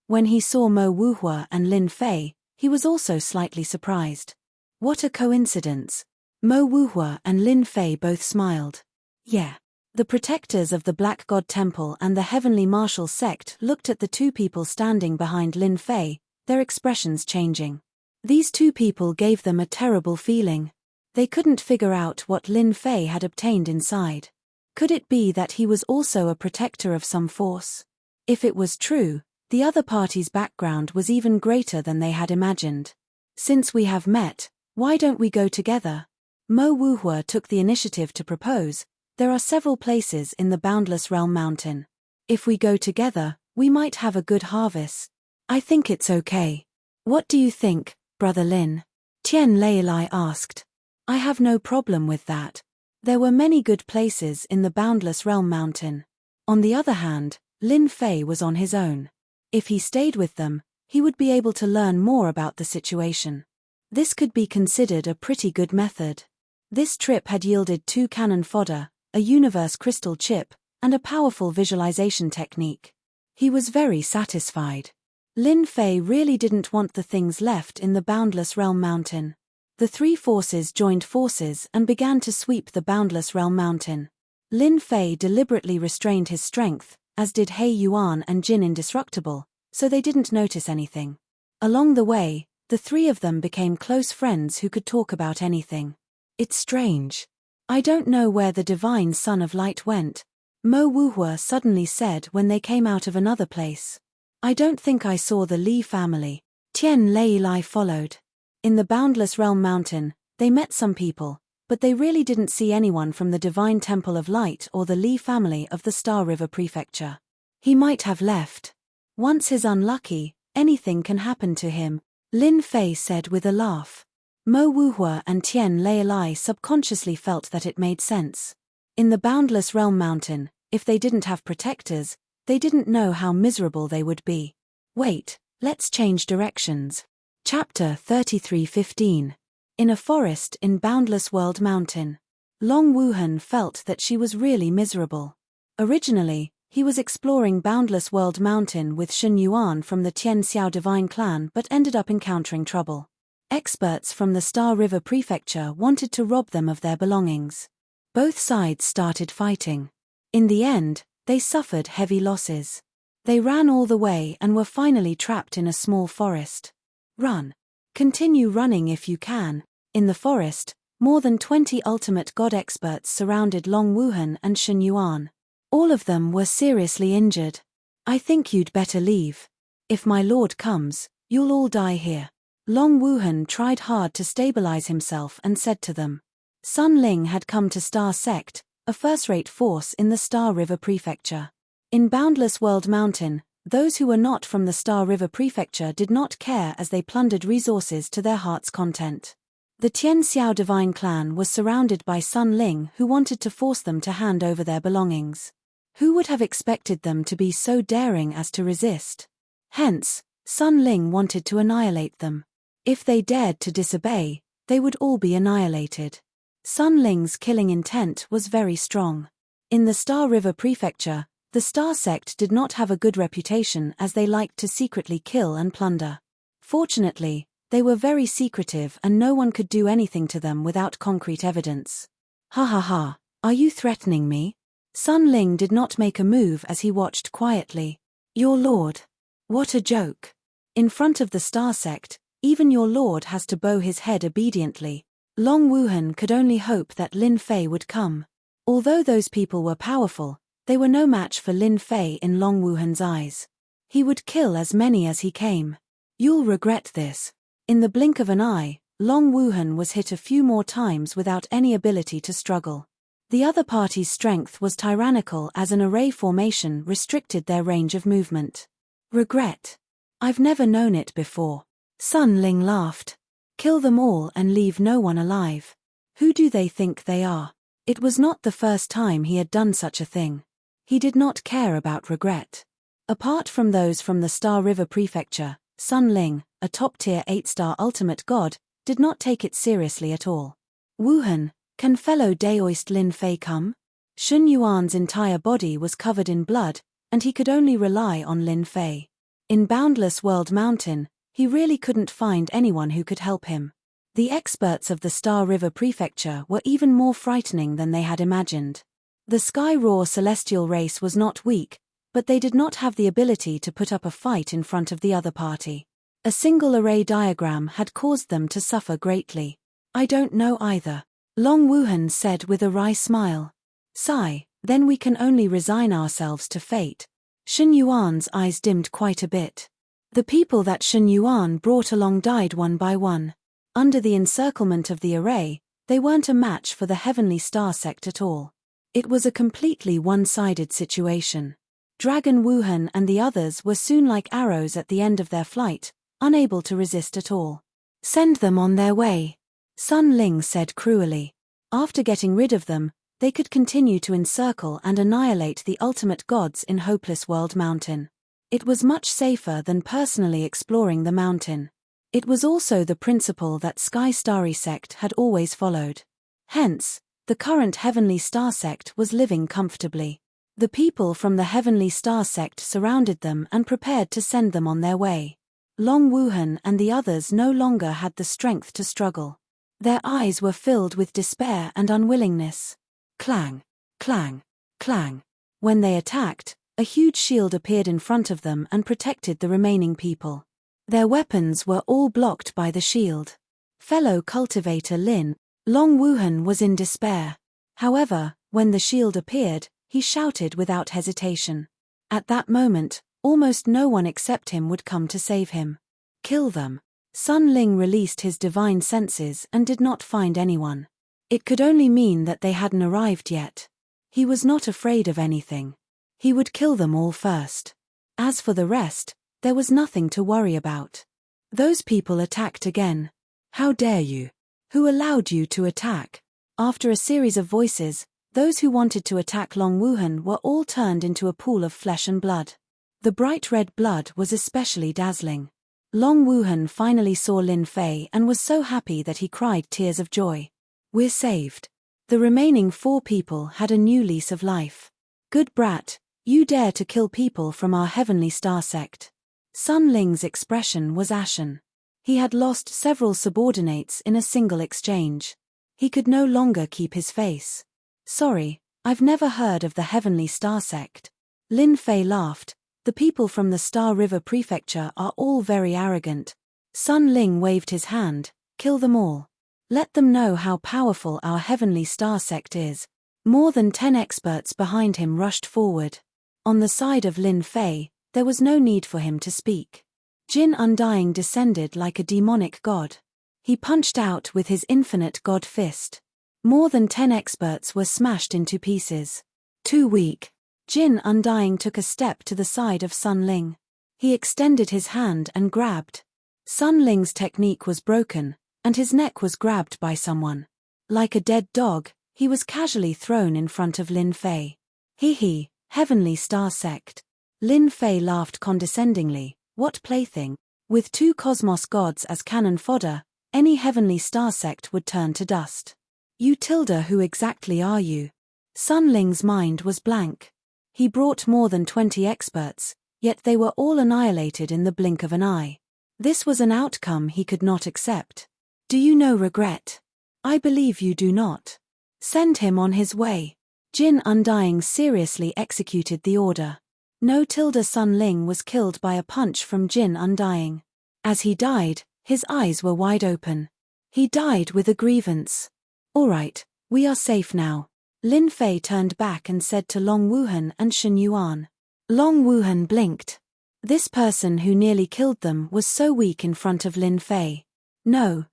When he saw Mo Wuhua and Lin Fei, he was also slightly surprised. What a coincidence. Mo Wuhua and Lin Fei both smiled. Yeah. The protectors of the Black God Temple and the Heavenly Martial Sect looked at the 2 people standing behind Lin Fei, their expressions changing. These 2 people gave them a terrible feeling. They couldn't figure out what Lin Fei had obtained inside. Could it be that he was also a protector of some force? If it was true, the other party's background was even greater than they had imagined. Since we have met, why don't we go together? Mo Wuhua took the initiative to propose. There are several places in the Boundless Realm Mountain. If we go together, we might have a good harvest. I think it's okay. What do you think, Brother Lin? Tian Leilai asked. I have no problem with that. There were many good places in the Boundless Realm Mountain. On the other hand, Lin Fei was on his own. If he stayed with them, he would be able to learn more about the situation. This could be considered a pretty good method. This trip had yielded 2 cannon fodder, a universe crystal chip, and a powerful visualization technique. He was very satisfied. Lin Fei really didn't want the things left in the Boundless Realm Mountain. The 3 forces joined forces and began to sweep the Boundless Realm Mountain. Lin Fei deliberately restrained his strength, as did He Yuan and Jin Indestructible, so they didn't notice anything. Along the way, the 3 of them became close friends who could talk about anything. It's strange. I don't know where the Divine Son of Light went, Mo Wuhua suddenly said when they came out of another place. I don't think I saw the Li family. Tian Leilai followed. In the Boundless Realm Mountain, they met some people, but they really didn't see anyone from the Divine Temple of Light or the Li family of the Star River Prefecture. He might have left. Once he's unlucky, anything can happen to him, Lin Fei said with a laugh. Mo Wuhua and Tian Leilai subconsciously felt that it made sense. In the Boundless Realm Mountain, if they didn't have protectors, they didn't know how miserable they would be. Wait, let's change directions. Chapter 33:15. In a forest in Boundless World Mountain. Long Wuhan felt that she was really miserable. Originally, he was exploring Boundless World Mountain with Shen Yuan from the Tian Xiao Divine Clan but ended up encountering trouble. Experts from the Star River Prefecture wanted to rob them of their belongings. Both sides started fighting. In the end, they suffered heavy losses. They ran all the way and were finally trapped in a small forest. Run. Continue running if you can. In the forest, more than 20 ultimate god experts surrounded Long Wuhan and Shen Yuan. All of them were seriously injured. I think you'd better leave. If my lord comes, you'll all die here. Long Wuhan tried hard to stabilize himself and said to them. Sun Ling had come to Star Sect, a first-rate force in the Star River Prefecture. In Boundless World Mountain, those who were not from the Star River Prefecture did not care as they plundered resources to their heart's content. The Tian Xiao Divine Clan was surrounded by Sun Ling who wanted to force them to hand over their belongings. Who would have expected them to be so daring as to resist? Hence, Sun Ling wanted to annihilate them. If they dared to disobey, they would all be annihilated. Sun Ling's killing intent was very strong. In the Star River Prefecture, the Star Sect did not have a good reputation as they liked to secretly kill and plunder. Fortunately, they were very secretive and no one could do anything to them without concrete evidence. Ha ha ha, are you threatening me? Sun Ling did not make a move as he watched quietly. Your lord. What a joke. In front of the Star Sect, even your lord has to bow his head obediently. Long Wuhan could only hope that Lin Fei would come. Although those people were powerful, they were no match for Lin Fei in Long Wuhan's eyes. He would kill as many as he came. You'll regret this. In the blink of an eye, Long Wuhan was hit a few more times without any ability to struggle. The other party's strength was tyrannical as an array formation restricted their range of movement. Regret? I've never known it before. Sun Ling laughed. Kill them all and leave no one alive. Who do they think they are? It was not the first time he had done such a thing. He did not care about regret. Apart from those from the Star River Prefecture, Sun Ling, a top-tier 8-star ultimate god, did not take it seriously at all. Wuhan, can fellow Daoist Lin Fei come? Shun Yuan's entire body was covered in blood, and he could only rely on Lin Fei. In Boundless World Mountain, he really couldn't find anyone who could help him. The experts of the Star River Prefecture were even more frightening than they had imagined. The Sky Raw celestial race was not weak, but they did not have the ability to put up a fight in front of the other party. A single array diagram had caused them to suffer greatly. I don't know either. Long Wuhan said with a wry smile. Sigh, then we can only resign ourselves to fate. Shun Yuan's eyes dimmed quite a bit. The people that Shun Yuan brought along died one by one. Under the encirclement of the array, they weren't a match for the Heavenly Star Sect at all. It was a completely one-sided situation. Dragon Wuhan and the others were soon like arrows at the end of their flight, unable to resist at all. Send them on their way, Sun Ling said cruelly. After getting rid of them, they could continue to encircle and annihilate the ultimate gods in Hopeless World Mountain. It was much safer than personally exploring the mountain. It was also the principle that Sky Starry Sect had always followed. Hence, the current Heavenly Star Sect was living comfortably. The people from the Heavenly Star Sect surrounded them and prepared to send them on their way. Long Wuhan and the others no longer had the strength to struggle. Their eyes were filled with despair and unwillingness. Clang, clang, clang. When they attacked, a huge shield appeared in front of them and protected the remaining people. Their weapons were all blocked by the shield. Fellow cultivator Lin, Long Wuhan was in despair. However, when the shield appeared, he shouted without hesitation. At that moment, almost no one except him would come to save him. Kill them. Sun Ling released his divine senses and did not find anyone. It could only mean that they hadn't arrived yet. He was not afraid of anything. He would kill them all first. As for the rest, there was nothing to worry about. Those people attacked again. How dare you? Who allowed you to attack? After a series of voices, those who wanted to attack Long Wuhan were all turned into a pool of flesh and blood. The bright red blood was especially dazzling. Long Wuhan finally saw Lin Fei and was so happy that he cried tears of joy. We're saved. The remaining 4 people had a new lease of life. Good brat, you dare to kill people from our Heavenly Star Sect. Sun Ling's expression was ashen. He had lost several subordinates in a single exchange. He could no longer keep his face. Sorry, I've never heard of the Heavenly Star Sect. Lin Fei laughed. The people from the Star River Prefecture are all very arrogant. Sun Ling waved his hand. Kill them all. Let them know how powerful our Heavenly Star Sect is. More than 10 experts behind him rushed forward. On the side of Lin Fei, there was no need for him to speak. Jin Undying descended like a demonic god. He punched out with his infinite god fist. More than 10 experts were smashed into pieces. Too weak. Jin Undying took a step to the side of Sun Ling. He extended his hand and grabbed. Sun Ling's technique was broken, and his neck was grabbed by someone. Like a dead dog, he was casually thrown in front of Lin Fei. Hee hee, Heavenly Star Sect. Lin Fei laughed condescendingly. What plaything? With 2 cosmos gods as cannon fodder, any Heavenly Star Sect would turn to dust. You Tilda, who exactly are you? Sun Ling's mind was blank. He brought more than 20 experts, yet they were all annihilated in the blink of an eye. This was an outcome he could not accept. Do you know regret? I believe you do not. Send him on his way. Jin Undying seriously executed the order. No Tilda Sun Ling was killed by a punch from Jin Undying. As he died, his eyes were wide open. He died with a grievance. All right, we are safe now. Lin Fei turned back and said to Long Wuhan and Shen Yuan. Long Wuhan blinked. This person who nearly killed them was so weak in front of Lin Fei. No,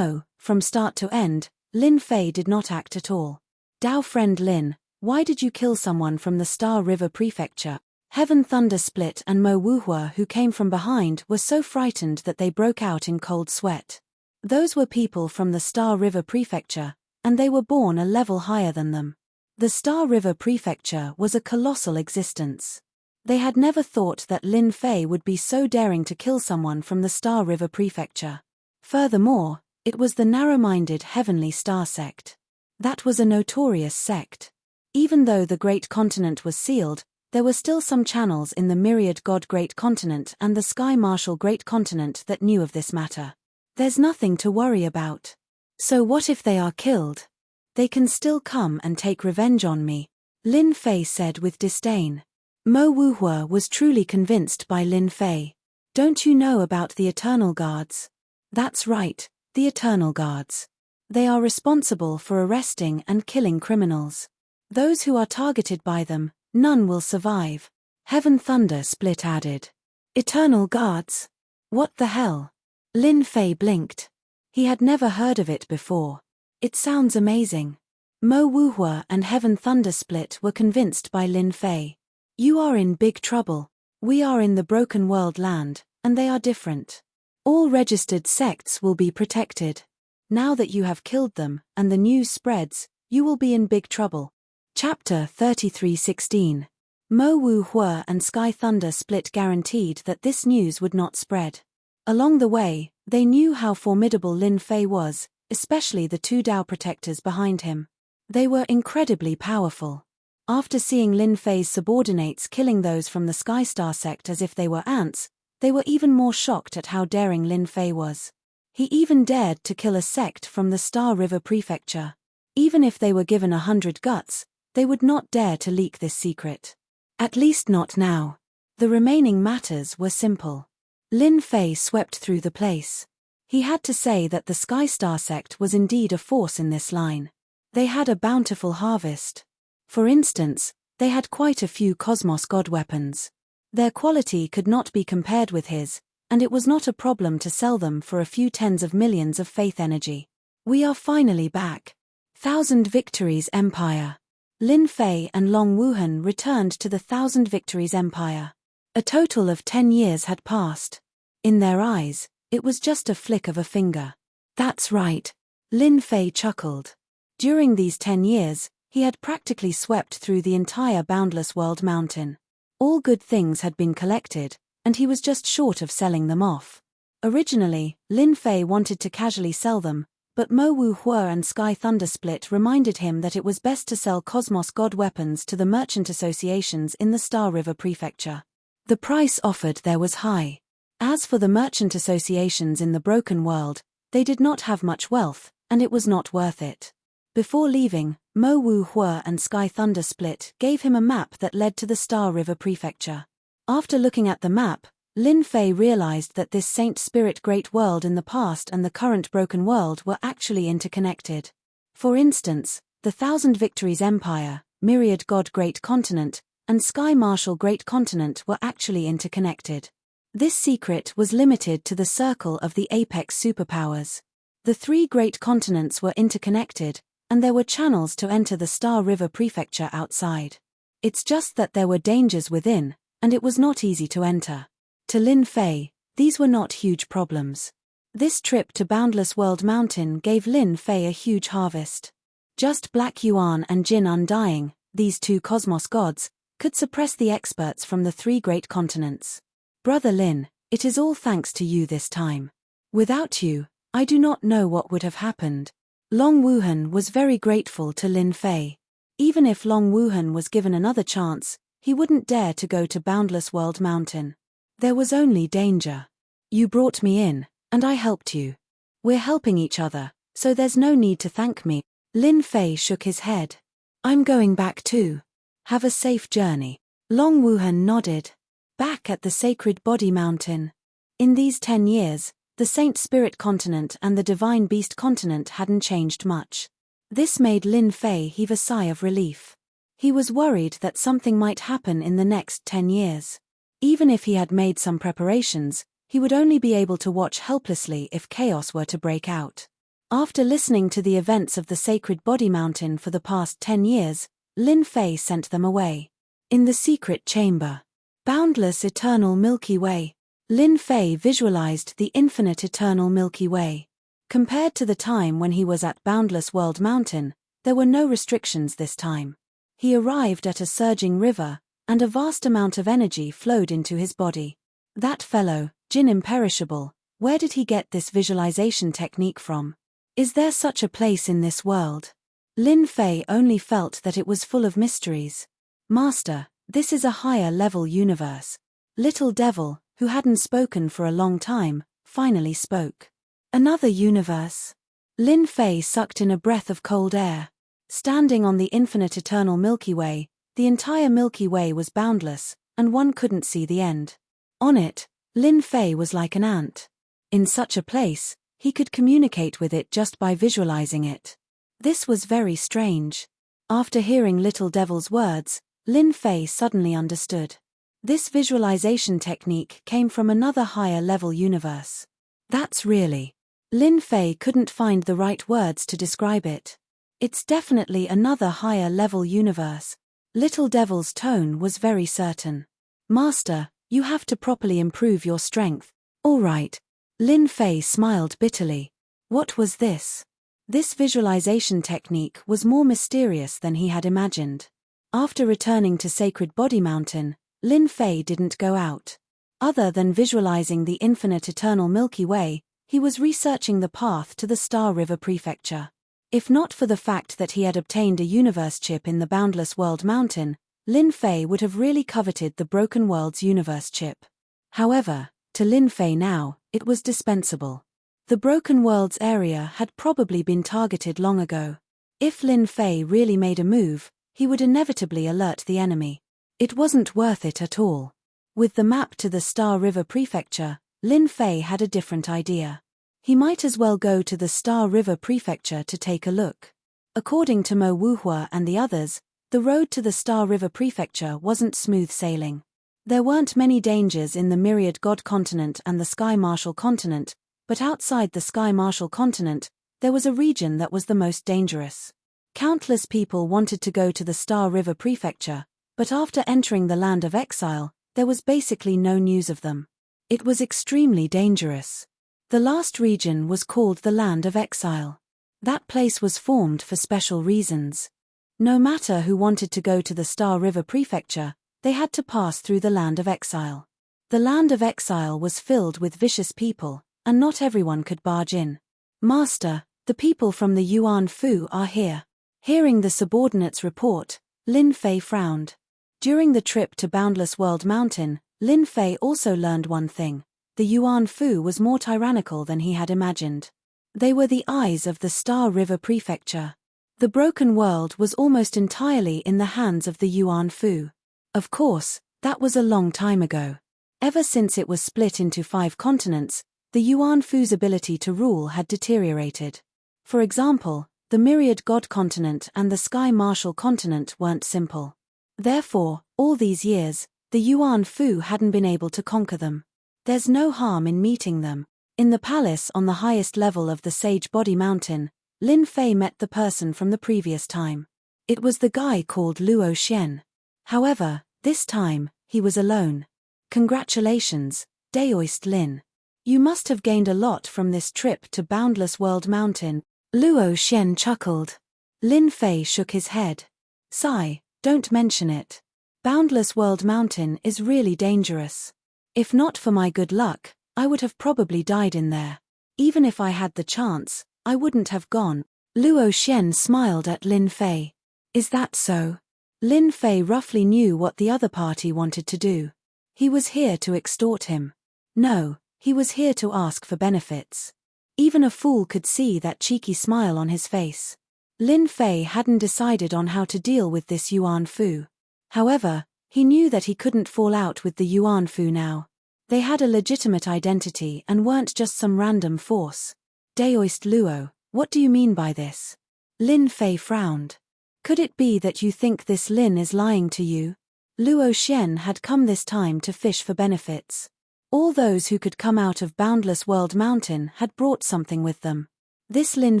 from start to end, Lin Fei did not act at all. Dao friend Lin, why did you kill someone from the Star River Prefecture? Heaven Thunder Split and Mo Wuhua, who came from behind, were so frightened that they broke out in cold sweat. Those were people from the Star River Prefecture, and they were born a level higher than them. The Star River Prefecture was a colossal existence. They had never thought that Lin Fei would be so daring to kill someone from the Star River Prefecture. Furthermore, it was the narrow-minded Heavenly Star Sect. That was a notorious sect. Even though the Great Continent was sealed, there were still some channels in the Myriad God Great Continent and the Sky Marshal Great Continent that knew of this matter. There's nothing to worry about. So what if they are killed? They can still come and take revenge on me, Lin Fei said with disdain. Mo Wuhua was truly convinced by Lin Fei. Don't you know about the Eternal Guards? That's right, the Eternal Guards. They are responsible for arresting and killing criminals. Those who are targeted by them, none will survive. Heaven Thunder Split added. Eternal Guards? What the hell? Lin Fei blinked. He had never heard of it before. It sounds amazing. Mo Wuhua and Heaven Thunder Split were convinced by Lin Fei. You are in big trouble. We are in the Broken World land, and they are different. All registered sects will be protected. Now that you have killed them, and the news spreads, you will be in big trouble. Chapter 33:16. Mo Wuhua and Sky Thunder Split guaranteed that this news would not spread. Along the way, they knew how formidable Lin Fei was, especially the 2 Dao protectors behind him. They were incredibly powerful. After seeing Lin Fei's subordinates killing those from the Sky Star sect as if they were ants, they were even more shocked at how daring Lin Fei was. He even dared to kill a sect from the Star River Prefecture. Even if they were given 100 guts, they would not dare to leak this secret. At least not now. The remaining matters were simple. Lin Fei swept through the place. He had to say that the Sky Star sect was indeed a force in this line. They had a bountiful harvest. For instance, they had quite a few Cosmos God weapons. Their quality could not be compared with his, and it was not a problem to sell them for a few tens of millions of faith energy. We are finally back. 1,000 Victories Empire. Lin Fei and Long Wuhan returned to the 1,000 Victories Empire. A total of 10 years had passed. In their eyes, it was just a flick of a finger. That's right. Lin Fei chuckled. During these 10 years, he had practically swept through the entire Boundless World Mountain. All good things had been collected, and he was just short of selling them off. Originally, Lin Fei wanted to casually sell them, but Mo Wuhua and Sky Thunder Split reminded him that it was best to sell Cosmos God weapons to the merchant associations in the Star River Prefecture. The price offered there was high. As for the merchant associations in the Broken World, they did not have much wealth, and it was not worth it. Before leaving, Mo Wuhua and Sky Thunder Split gave him a map that led to the Star River Prefecture. After looking at the map, Lin Fei realized that this Saint Spirit Great World in the past and the current Broken World were actually interconnected. For instance, the 1,000 Victories Empire, Myriad God Great Continent, and Sky Marshal Great Continent were actually interconnected. This secret was limited to the circle of the apex superpowers. The 3 great continents were interconnected, and there were channels to enter the Star River Prefecture outside. It's just that there were dangers within, and it was not easy to enter. To Lin Fei, these were not huge problems. This trip to Boundless World Mountain gave Lin Fei a huge harvest. Just Black Yuan and Jin Undying, these 2 Cosmos gods, could suppress the experts from the 3 great continents. Brother Lin, it is all thanks to you this time. Without you, I do not know what would have happened. Long Wuhan was very grateful to Lin Fei. Even if Long Wuhan was given another chance, he wouldn't dare to go to Boundless World Mountain. There was only danger. You brought me in, and I helped you. We're helping each other, so there's no need to thank me. Lin Fei shook his head. I'm going back too. Have a safe journey. Long Wuhan nodded. Back at the Sacred Body Mountain. In these 10 years, the Saint Spirit continent and the Divine Beast continent hadn't changed much. This made Lin Fei heave a sigh of relief. He was worried that something might happen in the next 10 years. Even if he had made some preparations, he would only be able to watch helplessly if chaos were to break out. After listening to the events of the Sacred Body Mountain for the past 10 years, Lin Fei sent them away. In the secret chamber. Boundless eternal Milky Way. Lin Fei visualized the infinite eternal Milky Way. Compared to the time when he was at Boundless World Mountain, there were no restrictions this time. He arrived at a surging river, and a vast amount of energy flowed into his body. That fellow, Jin Imperishable, where did he get this visualization technique from? Is there such a place in this world? Lin Fei only felt that it was full of mysteries. Master, this is a higher level universe. Little Devil, who hadn't spoken for a long time, finally spoke. Another universe. Lin Fei sucked in a breath of cold air. Standing on the infinite eternal Milky Way, the entire Milky Way was boundless, and one couldn't see the end. On it, Lin Fei was like an ant. In such a place, he could communicate with it just by visualizing it. This was very strange. After hearing Little Devil's words, Lin Fei suddenly understood. This visualization technique came from another higher level universe. That's really. Lin Fei couldn't find the right words to describe it. It's definitely another higher level universe. Little Devil's tone was very certain. Master, you have to properly improve your strength. All right. Lin Fei smiled bitterly. What was this? This visualization technique was more mysterious than he had imagined. After returning to Sacred Body Mountain, Lin Fei didn't go out. Other than visualizing the infinite eternal Milky Way, he was researching the path to the Star River Prefecture. If not for the fact that he had obtained a universe chip in the Boundless World Mountain, Lin Fei would have really coveted the Broken World's universe chip. However, to Lin Fei now, it was dispensable. The Broken World's area had probably been targeted long ago. If Lin Fei really made a move, he would inevitably alert the enemy. It wasn't worth it at all. With the map to the Star River Prefecture, Lin Fei had a different idea. He might as well go to the Star River Prefecture to take a look. According to Mo Wuhua and the others, the road to the Star River Prefecture wasn't smooth sailing. There weren't many dangers in the Myriad God Continent and the Sky Marshal Continent, but outside the Sky Marshal Continent, there was a region that was the most dangerous. Countless people wanted to go to the Star River Prefecture, but after entering the Land of Exile, there was basically no news of them. It was extremely dangerous. The last region was called the Land of Exile. That place was formed for special reasons. No matter who wanted to go to the Star River Prefecture, they had to pass through the Land of Exile. The Land of Exile was filled with vicious people, and not everyone could barge in. Master, the people from the Yuan Fu are here. Hearing the subordinate's report, Lin Fei frowned. During the trip to Boundless World Mountain, Lin Fei also learned one thing. The Yuan Fu was more tyrannical than he had imagined. They were the eyes of the Star River Prefecture. The broken world was almost entirely in the hands of the Yuan Fu. Of course, that was a long time ago. Ever since it was split into 5 continents, the Yuan Fu's ability to rule had deteriorated. For example, the Myriad God Continent and the Sky Marshal Continent weren't simple. Therefore, all these years, the Yuan Fu hadn't been able to conquer them. There's no harm in meeting them. In the palace on the highest level of the Sage Body Mountain, Lin Fei met the person from the previous time. It was the guy called Luo Xian. However, this time, he was alone. Congratulations, Daoist Lin. You must have gained a lot from this trip to Boundless World Mountain. Luo Xian chuckled. Lin Fei shook his head. Sigh, don't mention it. Boundless World Mountain is really dangerous. If not for my good luck, I would have probably died in there. Even if I had the chance, I wouldn't have gone. Luo Xian smiled at Lin Fei. Is that so? Lin Fei roughly knew what the other party wanted to do. He was here to extort him. No, he was here to ask for benefits. Even a fool could see that cheeky smile on his face. Lin Fei hadn't decided on how to deal with this Yuan Fu. However, he knew that he couldn't fall out with the Yuan Fu now. They had a legitimate identity and weren't just some random force. Daoist Luo, what do you mean by this? Lin Fei frowned. Could it be that you think this Lin is lying to you? Luo Xian had come this time to fish for benefits. All those who could come out of Boundless World Mountain had brought something with them. This Lin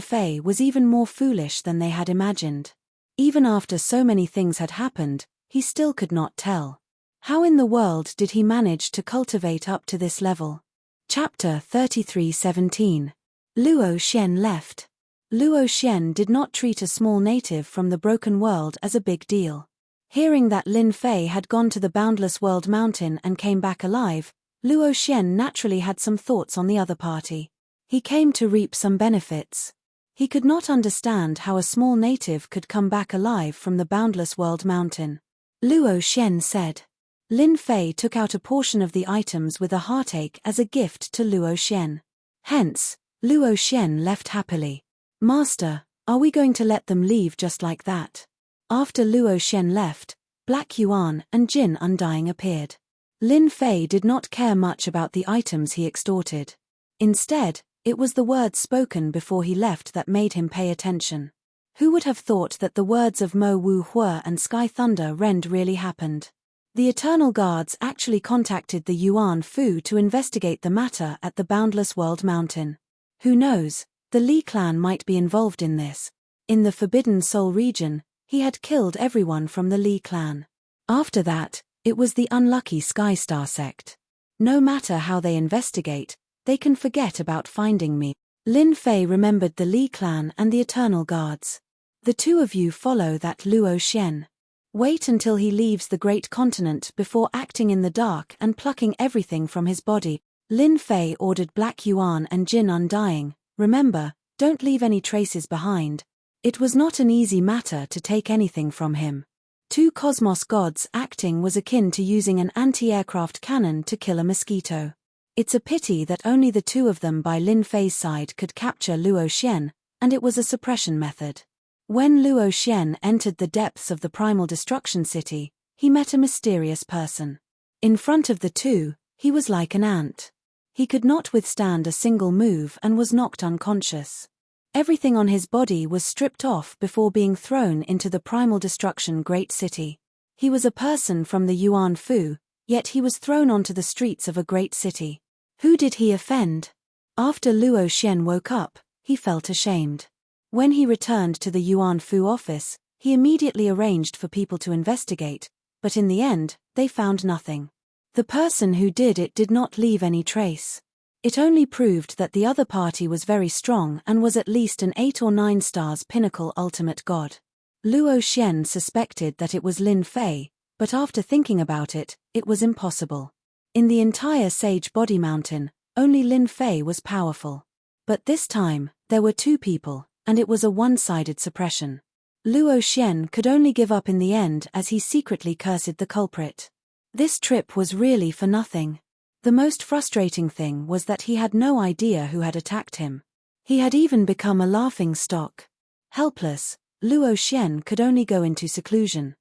Fei was even more foolish than they had imagined. Even after so many things had happened, he still could not tell. How in the world did he manage to cultivate up to this level? Chapter 33:17. Luo Xian left. Luo Xian did not treat a small native from the broken world as a big deal. Hearing that Lin Fei had gone to the Boundless World Mountain and came back alive, Luo Xian naturally had some thoughts on the other party. He came to reap some benefits. He could not understand how a small native could come back alive from the Boundless World Mountain. Luo Xian said. Lin Fei took out a portion of the items with a heartache as a gift to Luo Xian. Hence, Luo Xian left happily. Master, are we going to let them leave just like that? After Luo Xian left, Black Yuan and Jin Undying appeared. Lin Fei did not care much about the items he extorted. Instead, it was the words spoken before he left that made him pay attention. Who would have thought that the words of Mo Wu Hua and Sky Thunder Rend really happened? The Eternal Guards actually contacted the Yuan Fu to investigate the matter at the Boundless World Mountain. Who knows, the Li clan might be involved in this. In the Forbidden Soul region, he had killed everyone from the Li clan. After that, it was the unlucky Sky Star sect. No matter how they investigate, they can forget about finding me. Lin Fei remembered the Li clan and the Eternal Guards. The two of you follow that Luo Xian. Wait until he leaves the great continent before acting in the dark and plucking everything from his body. Lin Fei ordered Black Yuan and Jin Undying. Remember, don't leave any traces behind. It was not an easy matter to take anything from him. Two cosmos gods acting was akin to using an anti-aircraft cannon to kill a mosquito. It's a pity that only the two of them by Lin Fei's side could capture Luo Xian, and it was a suppression method. When Luo Xian entered the depths of the Primal Destruction City, he met a mysterious person. In front of the two, he was like an ant. He could not withstand a single move and was knocked unconscious. Everything on his body was stripped off before being thrown into the Primal Destruction Great City. He was a person from the Yuan Fu, yet he was thrown onto the streets of a great city. Who did he offend? After Luo Xian woke up, he felt ashamed. When he returned to the Yuan Fu office, he immediately arranged for people to investigate, but in the end, they found nothing. The person who did it did not leave any trace. It only proved that the other party was very strong and was at least an 8 or 9 stars pinnacle ultimate god. Luo Xian suspected that it was Lin Fei, but after thinking about it, it was impossible. In the entire Sage Body Mountain, only Lin Fei was powerful. But this time, there were two people, and it was a one-sided suppression. Luo Xian could only give up in the end as he secretly cursed the culprit. This trip was really for nothing. The most frustrating thing was that he had no idea who had attacked him. He had even become a laughing stock. Helpless, Luo Xian could only go into seclusion.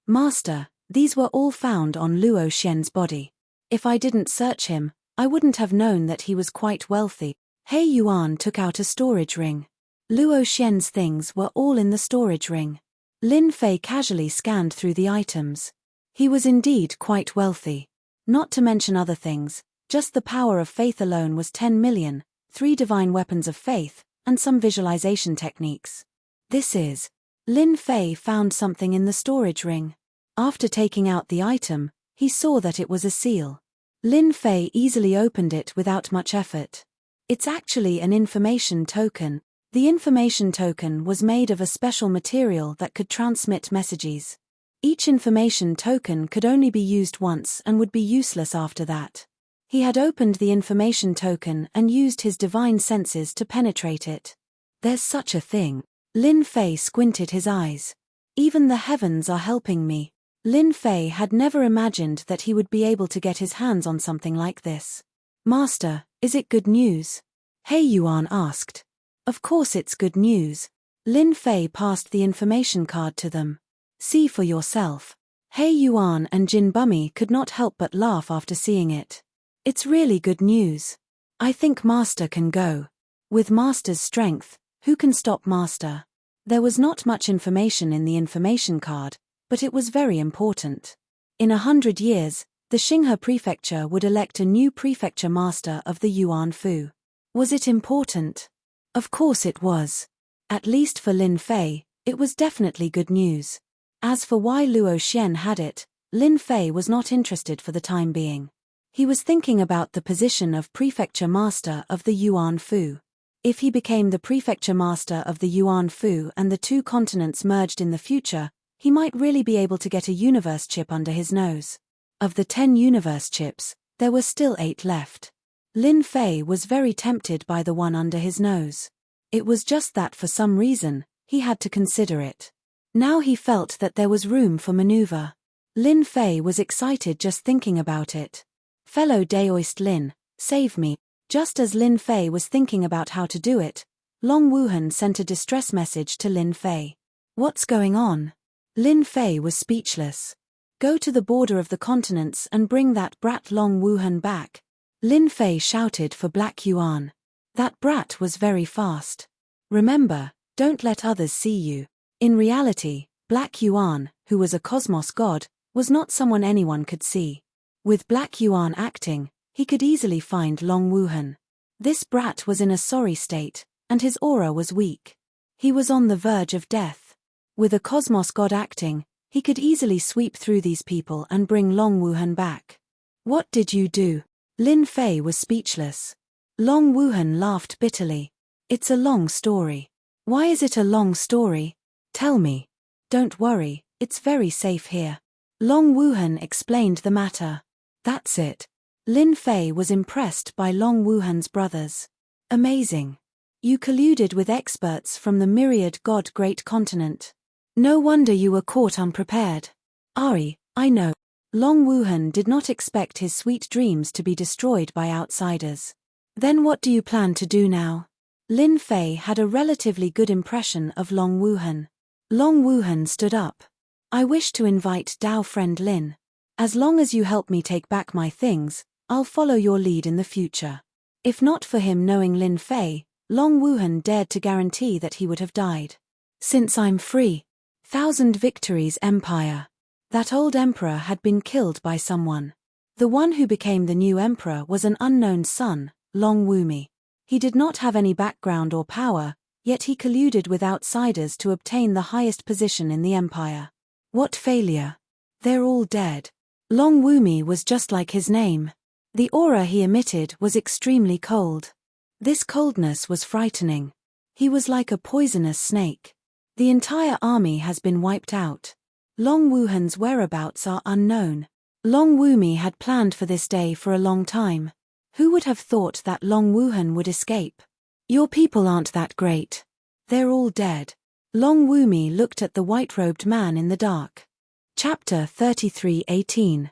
Master, these were all found on Luo Xian's body. If I didn't search him, I wouldn't have known that he was quite wealthy. He Yuan took out a storage ring. Luo Xian's things were all in the storage ring. Lin Fei casually scanned through the items. He was indeed quite wealthy. Not to mention other things, just the power of faith alone was 10 million, 3 divine weapons of faith, and some visualization techniques. This is. Lin Fei found something in the storage ring. After taking out the item, he saw that it was a seal. Lin Fei easily opened it without much effort. It's actually an information token. The information token was made of a special material that could transmit messages. Each information token could only be used once and would be useless after that. He had opened the information token and used his divine senses to penetrate it. There's such a thing. Lin Fei squinted his eyes. Even the heavens are helping me. Lin Fei had never imagined that he would be able to get his hands on something like this. Master, is it good news? He Yuan asked. Of course it's good news. Lin Fei passed the information card to them. See for yourself. He Yuan and Jin Bummy could not help but laugh after seeing it. It's really good news. I think Master can go. With Master's strength, who can stop Master? There was not much information in the information card, but it was very important. In 100 years, the Xinghe Prefecture would elect a new prefecture master of the Yuan Fu. Was it important? Of course it was. At least for Lin Fei, it was definitely good news. As for why Luo Xian had it, Lin Fei was not interested for the time being. He was thinking about the position of prefecture master of the Yuan Fu. If he became the prefecture master of the Yuan Fu and the two continents merged in the future, he might really be able to get a universe chip under his nose. Of the 10 universe chips, there were still 8 left. Lin Fei was very tempted by the one under his nose. It was just that for some reason, he had to consider it. Now he felt that there was room for maneuver. Lin Fei was excited just thinking about it. Fellow Daoist Lin, save me. Just as Lin Fei was thinking about how to do it, Long Wuhan sent a distress message to Lin Fei. What's going on? Lin Fei was speechless. Go to the border of the continents and bring that brat Long Wuhan back. Lin Fei shouted for Black Yuan. That brat was very fast. Remember, don't let others see you. In reality, Black Yuan, who was a cosmos god, was not someone anyone could see. With Black Yuan acting, he could easily find Long Wuhan. This brat was in a sorry state, and his aura was weak. He was on the verge of death. With a cosmos god acting, he could easily sweep through these people and bring Long Wuhan back. What did you do? Lin Fei was speechless. Long Wuhan laughed bitterly. It's a long story. Why is it a long story? Tell me. Don't worry, it's very safe here. Long Wuhan explained the matter. That's it. Lin Fei was impressed by Long Wuhan's brothers. Amazing. You colluded with experts from the myriad god great continent. No wonder you were caught unprepared. Ari, I know. Long Wuhan did not expect his sweet dreams to be destroyed by outsiders. Then what do you plan to do now? Lin Fei had a relatively good impression of Long Wuhan. Long Wuhan stood up. I wish to invite Dao friend Lin. As long as you help me take back my things, I'll follow your lead in the future. If not for him knowing Lin Fei, Long Wuhan dared to guarantee that he would have died. Since I'm free. 1,000 Victories Empire. That old emperor had been killed by someone. The one who became the new emperor was an unknown son, Long Wumi. He did not have any background or power, yet he colluded with outsiders to obtain the highest position in the empire. What failure! They're all dead. Long Wumi was just like his name. The aura he emitted was extremely cold. This coldness was frightening. He was like a poisonous snake. The entire army has been wiped out. Long Wuhan's whereabouts are unknown. Long Wumi had planned for this day for a long time. Who would have thought that Long Wuhan would escape? Your people aren't that great. They're all dead. Long Wumi looked at the white-robed man in the dark. Chapter 33:18.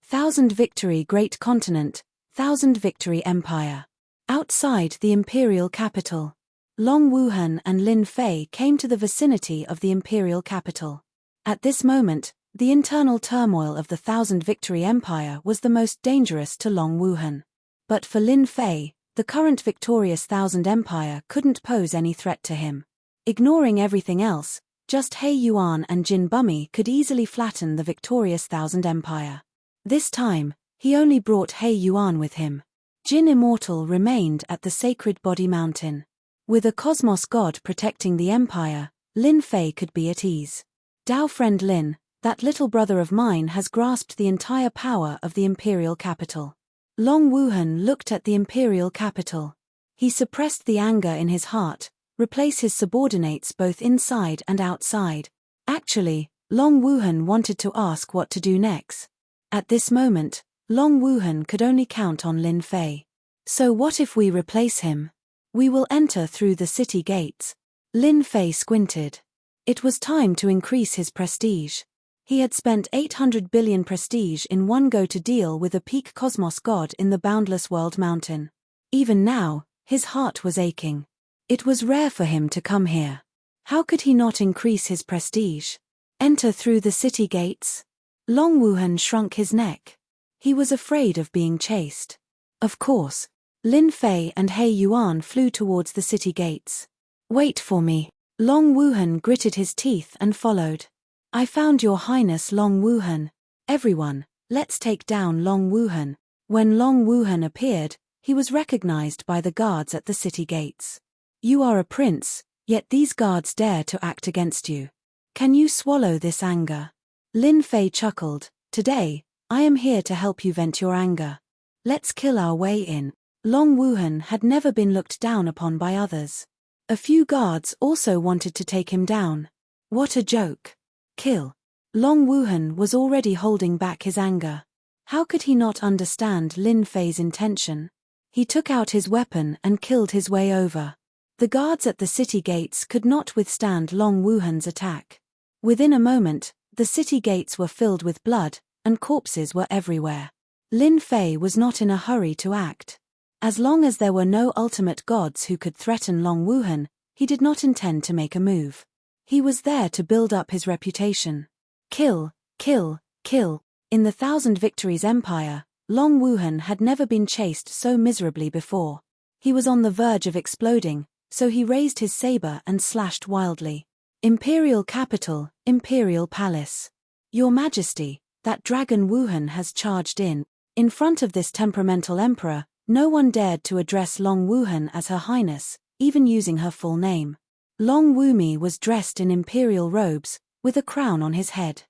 1,000 Victory Great Continent, 1,000 Victory Empire. Outside the imperial capital. Long Wuhan and Lin Fei came to the vicinity of the imperial capital. At this moment, the internal turmoil of the 1,000 Victory Empire was the most dangerous to Long Wuhan. But for Lin Fei, the current victorious 1,000 Empire couldn't pose any threat to him. Ignoring everything else, just He Yuan and Jin Bummy could easily flatten the victorious 1,000 Empire. This time, he only brought He Yuan with him. Jin Immortal remained at the Sacred Body Mountain. With a cosmos god protecting the empire, Lin Fei could be at ease. Dao friend Lin, that little brother of mine has grasped the entire power of the imperial capital. Long Wuhan looked at the imperial capital. He suppressed the anger in his heart, replace his subordinates both inside and outside. Actually, Long Wuhan wanted to ask what to do next. At this moment, Long Wuhan could only count on Lin Fei. So what if we replace him? We will enter through the city gates. Lin Fei squinted. It was time to increase his prestige. He had spent 800 billion prestige in one go to deal with a peak cosmos god in the boundless world mountain. Even now, his heart was aching. It was rare for him to come here. How could he not increase his prestige? Enter through the city gates? Long Wuhan shrunk his neck. He was afraid of being chased. Of course. Lin Fei and He Yuan flew towards the city gates. Wait for me. Long Wuhan gritted his teeth and followed. I found your highness Long Wuhan. Everyone, let's take down Long Wuhan. When Long Wuhan appeared, he was recognized by the guards at the city gates. You are a prince, yet these guards dare to act against you. Can you swallow this anger? Lin Fei chuckled. Today, I am here to help you vent your anger. Let's kill our way in. Long Wuhan had never been looked down upon by others. A few guards also wanted to take him down. What a joke. Kill. Long Wuhan was already holding back his anger. How could he not understand Lin Fei's intention? He took out his weapon and killed his way over. The guards at the city gates could not withstand Long Wuhan's attack. Within a moment, the city gates were filled with blood, and corpses were everywhere. Lin Fei was not in a hurry to act. As long as there were no ultimate gods who could threaten Long Wuhan, he did not intend to make a move. He was there to build up his reputation. Kill, kill, kill. In the Thousand Victories Empire, Long Wuhan had never been chased so miserably before. He was on the verge of exploding, so he raised his saber and slashed wildly. Imperial capital, Imperial palace. Your Majesty, that dragon Wuhan has charged in. In front of this temperamental emperor, no one dared to address Long Wuhan as Her Highness, even using her full name. Long Wumi was dressed in imperial robes, with a crown on his head.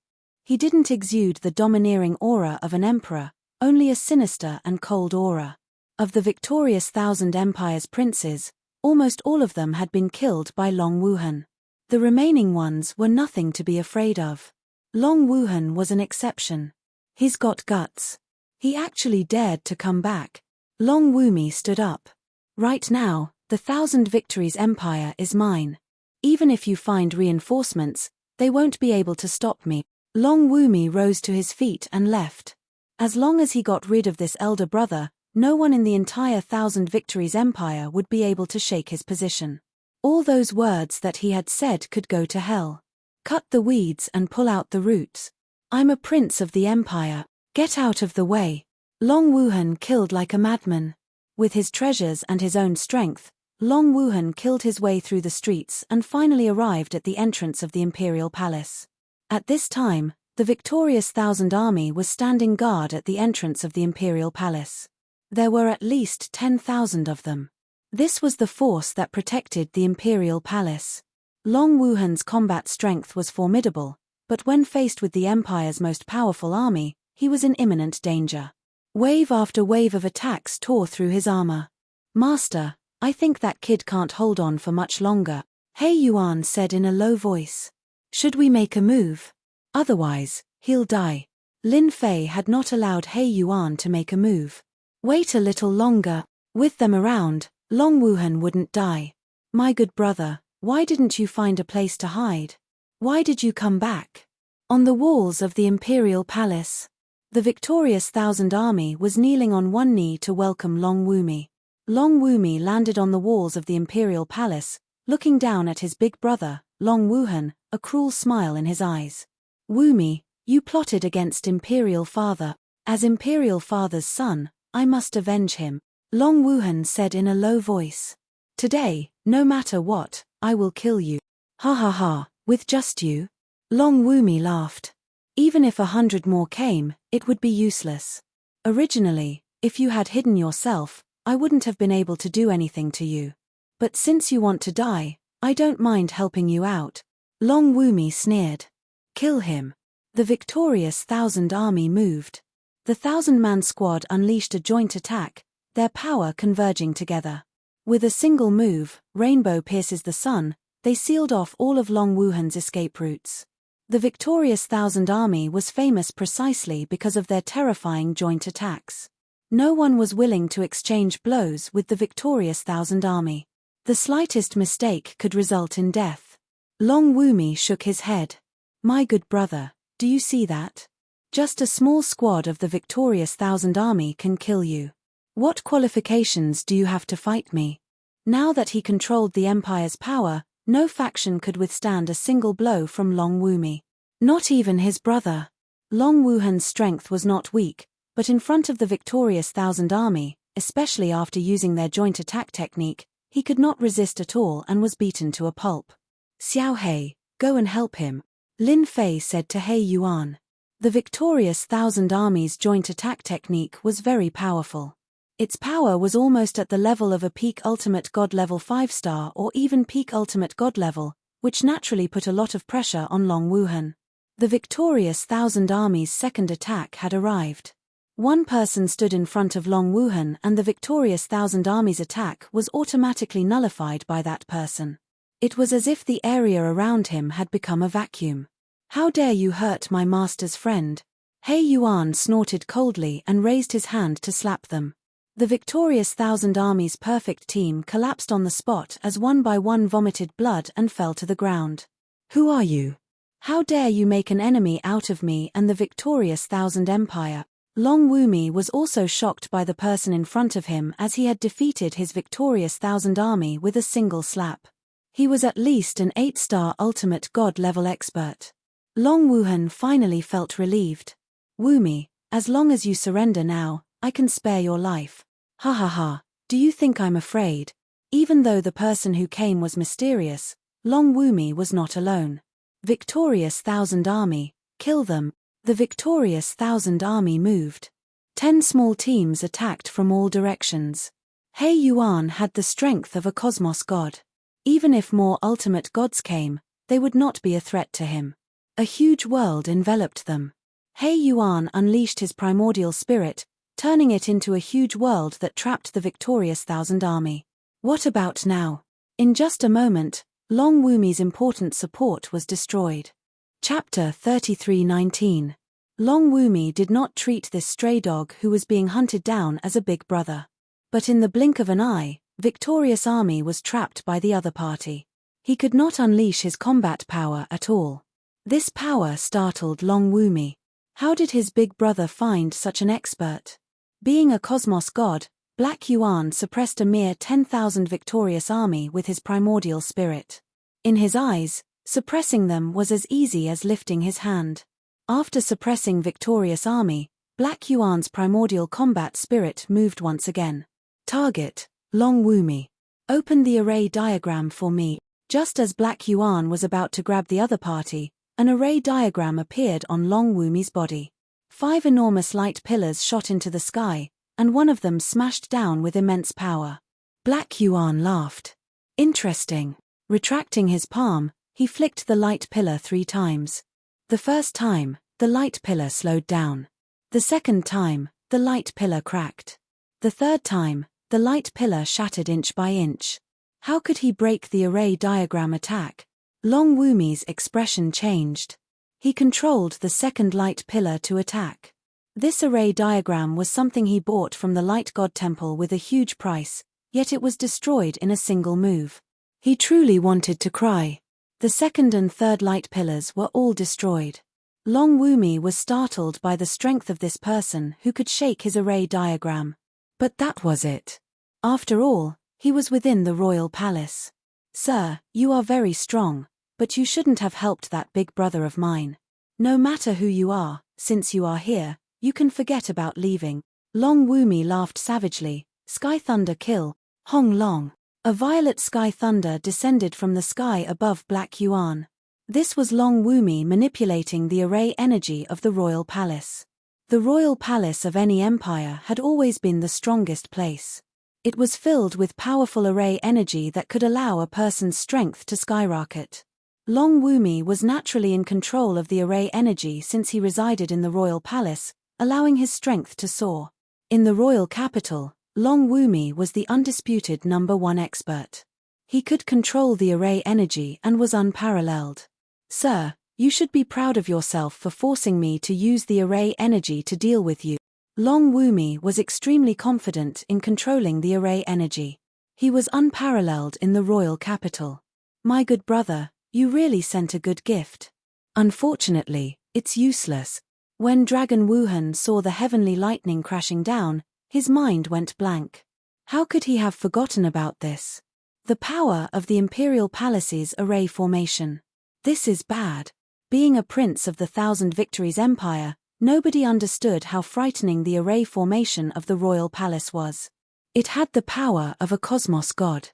He didn't exude the domineering aura of an emperor, only a sinister and cold aura. Of the victorious Thousand Empires princes, almost all of them had been killed by Long Wuhan. The remaining ones were nothing to be afraid of. Long Wuhan was an exception. He's got guts. He actually dared to come back. Long Wumi stood up. Right now, the Thousand Victories Empire is mine. Even if you find reinforcements, they won't be able to stop me. Long Wumi rose to his feet and left. As long as he got rid of this elder brother, no one in the entire Thousand Victories Empire would be able to shake his position. All those words that he had said could go to hell. Cut the weeds and pull out the roots. I'm a prince of the empire. Get out of the way. Long Wuhan killed like a madman. With his treasures and his own strength, Long Wuhan killed his way through the streets and finally arrived at the entrance of the imperial palace. At this time, the victorious Thousand Army was standing guard at the entrance of the imperial palace. There were at least 10,000 of them. This was the force that protected the imperial palace. Long Wuhan's combat strength was formidable, but when faced with the empire's most powerful army, he was in imminent danger. Wave after wave of attacks tore through his armor. Master, I think that kid can't hold on for much longer, He Yuan said in a low voice. Should we make a move? Otherwise, he'll die. Lin Fei had not allowed He Yuan to make a move. Wait a little longer. With them around, Long Wuhan wouldn't die. My good brother, why didn't you find a place to hide? Why did you come back? On the walls of the imperial palace, the victorious Thousand Army was kneeling on one knee to welcome Long Wumi. Long Wumi landed on the walls of the imperial palace, looking down at his big brother, Long Wuhan, a cruel smile in his eyes. Wumi, you plotted against Imperial Father. As Imperial Father's son, I must avenge him, Long Wuhan said in a low voice. Today, no matter what, I will kill you. Ha ha ha, with just you? Long Wumi laughed. Even if 100 more came, it would be useless. Originally, if you had hidden yourself, I wouldn't have been able to do anything to you. But since you want to die, I don't mind helping you out. Long Wumi sneered. Kill him. The victorious Thousand Army moved. The 1,000-man squad unleashed a joint attack, their power converging together. With a single move, Rainbow pierces the sun, they sealed off all of Long Wuhan's escape routes. The victorious Thousand Army was famous precisely because of their terrifying joint attacks. No one was willing to exchange blows with the victorious Thousand Army. The slightest mistake could result in death. Long Wumi shook his head. My good brother, do you see that? Just a small squad of the victorious Thousand Army can kill you. What qualifications do you have to fight me? Now that he controlled the Empire's power, no faction could withstand a single blow from Long Wumi. Not even his brother. Long Wuhan's strength was not weak, but in front of the victorious Thousand Army, especially after using their joint attack technique, he could not resist at all and was beaten to a pulp. Xiao Hei, go and help him, Lin Fei said to He Yuan. The victorious Thousand Army's joint attack technique was very powerful. Its power was almost at the level of a peak ultimate god level 5-star or even peak ultimate god level, which naturally put a lot of pressure on Long Wuhan. The victorious Thousand Army's second attack had arrived. One person stood in front of Long Wuhan and the victorious Thousand Army's attack was automatically nullified by that person. It was as if the area around him had become a vacuum. How dare you hurt my master's friend? He Yuan snorted coldly and raised his hand to slap them. The victorious Thousand Army's perfect team collapsed on the spot as one by one vomited blood and fell to the ground. Who are you? How dare you make an enemy out of me and the victorious Thousand Empire? Long Wumi was also shocked by the person in front of him as he had defeated his victorious Thousand Army with a single slap. He was at least an 8-star ultimate god level expert. Long Wuhan finally felt relieved. Wumi, as long as you surrender now, I can spare your life. Ha ha ha, do you think I'm afraid? Even though the person who came was mysterious, Long Wumi was not alone. Victorious Thousand Army, kill them. The victorious Thousand Army moved. 10 small teams attacked from all directions. He Yuan had the strength of a cosmos god. Even if more ultimate gods came, they would not be a threat to him. A huge world enveloped them. He Yuan unleashed his primordial spirit, turning it into a huge world that trapped the victorious Thousand Army. What about now? In just a moment, Long Wumi's important support was destroyed. Chapter 33:19. Long Wumi did not treat this stray dog who was being hunted down as a big brother. But in the blink of an eye, victorious army was trapped by the other party. He could not unleash his combat power at all. This power startled Long Wumi. How did his big brother find such an expert? Being a cosmos god, Black Yuan suppressed a mere 10,000 victorious army with his primordial spirit. In his eyes, suppressing them was as easy as lifting his hand. After suppressing victorious army, Black Yuan's primordial combat spirit moved once again. Target, Long Wumi. Open the array diagram for me. Just as Black Yuan was about to grab the other party, an array diagram appeared on Long Wumi's body. 5 enormous light pillars shot into the sky, and one of them smashed down with immense power. Black Yuan laughed. Interesting. Retracting his palm, he flicked the light pillar 3 times. The first time, the light pillar slowed down. The second time, the light pillar cracked. The third time, the light pillar shattered inch by inch. How could he break the array diagram attack? Long Wumi's expression changed. He controlled the second light pillar to attack. This array diagram was something he bought from the Light God Temple with a huge price, yet it was destroyed in a single move. He truly wanted to cry. The second and third light pillars were all destroyed. Long Wumi was startled by the strength of this person who could shake his array diagram. But that was it. After all, he was within the royal palace. Sir, you are very strong, but you shouldn't have helped that big brother of mine. No matter who you are, since you are here, you can forget about leaving. Long Wumi laughed savagely. Sky Thunder kill, Hong Long. A violet sky thunder descended from the sky above Black Yuan. This was Long Wumi manipulating the array energy of the royal palace. The royal palace of any empire had always been the strongest place. It was filled with powerful array energy that could allow a person's strength to skyrocket. Long Wumi was naturally in control of the array energy since he resided in the royal palace, allowing his strength to soar. In the royal capital, Long Wumi was the undisputed #1 expert. He could control the array energy and was unparalleled. Sir, You should be proud of yourself for forcing me to use the array energy to deal with you. Long Wumi was extremely confident in controlling the array energy. He was unparalleled in the royal capital. My good brother, you really sent a good gift. Unfortunately, it's useless. When Dragon Wuhan saw the heavenly lightning crashing down, his mind went blank. How could he have forgotten about this? The power of the Imperial Palace's array formation. This is bad. Being a prince of the Thousand Victories Empire, nobody understood how frightening the array formation of the royal palace was. It had the power of a cosmos god.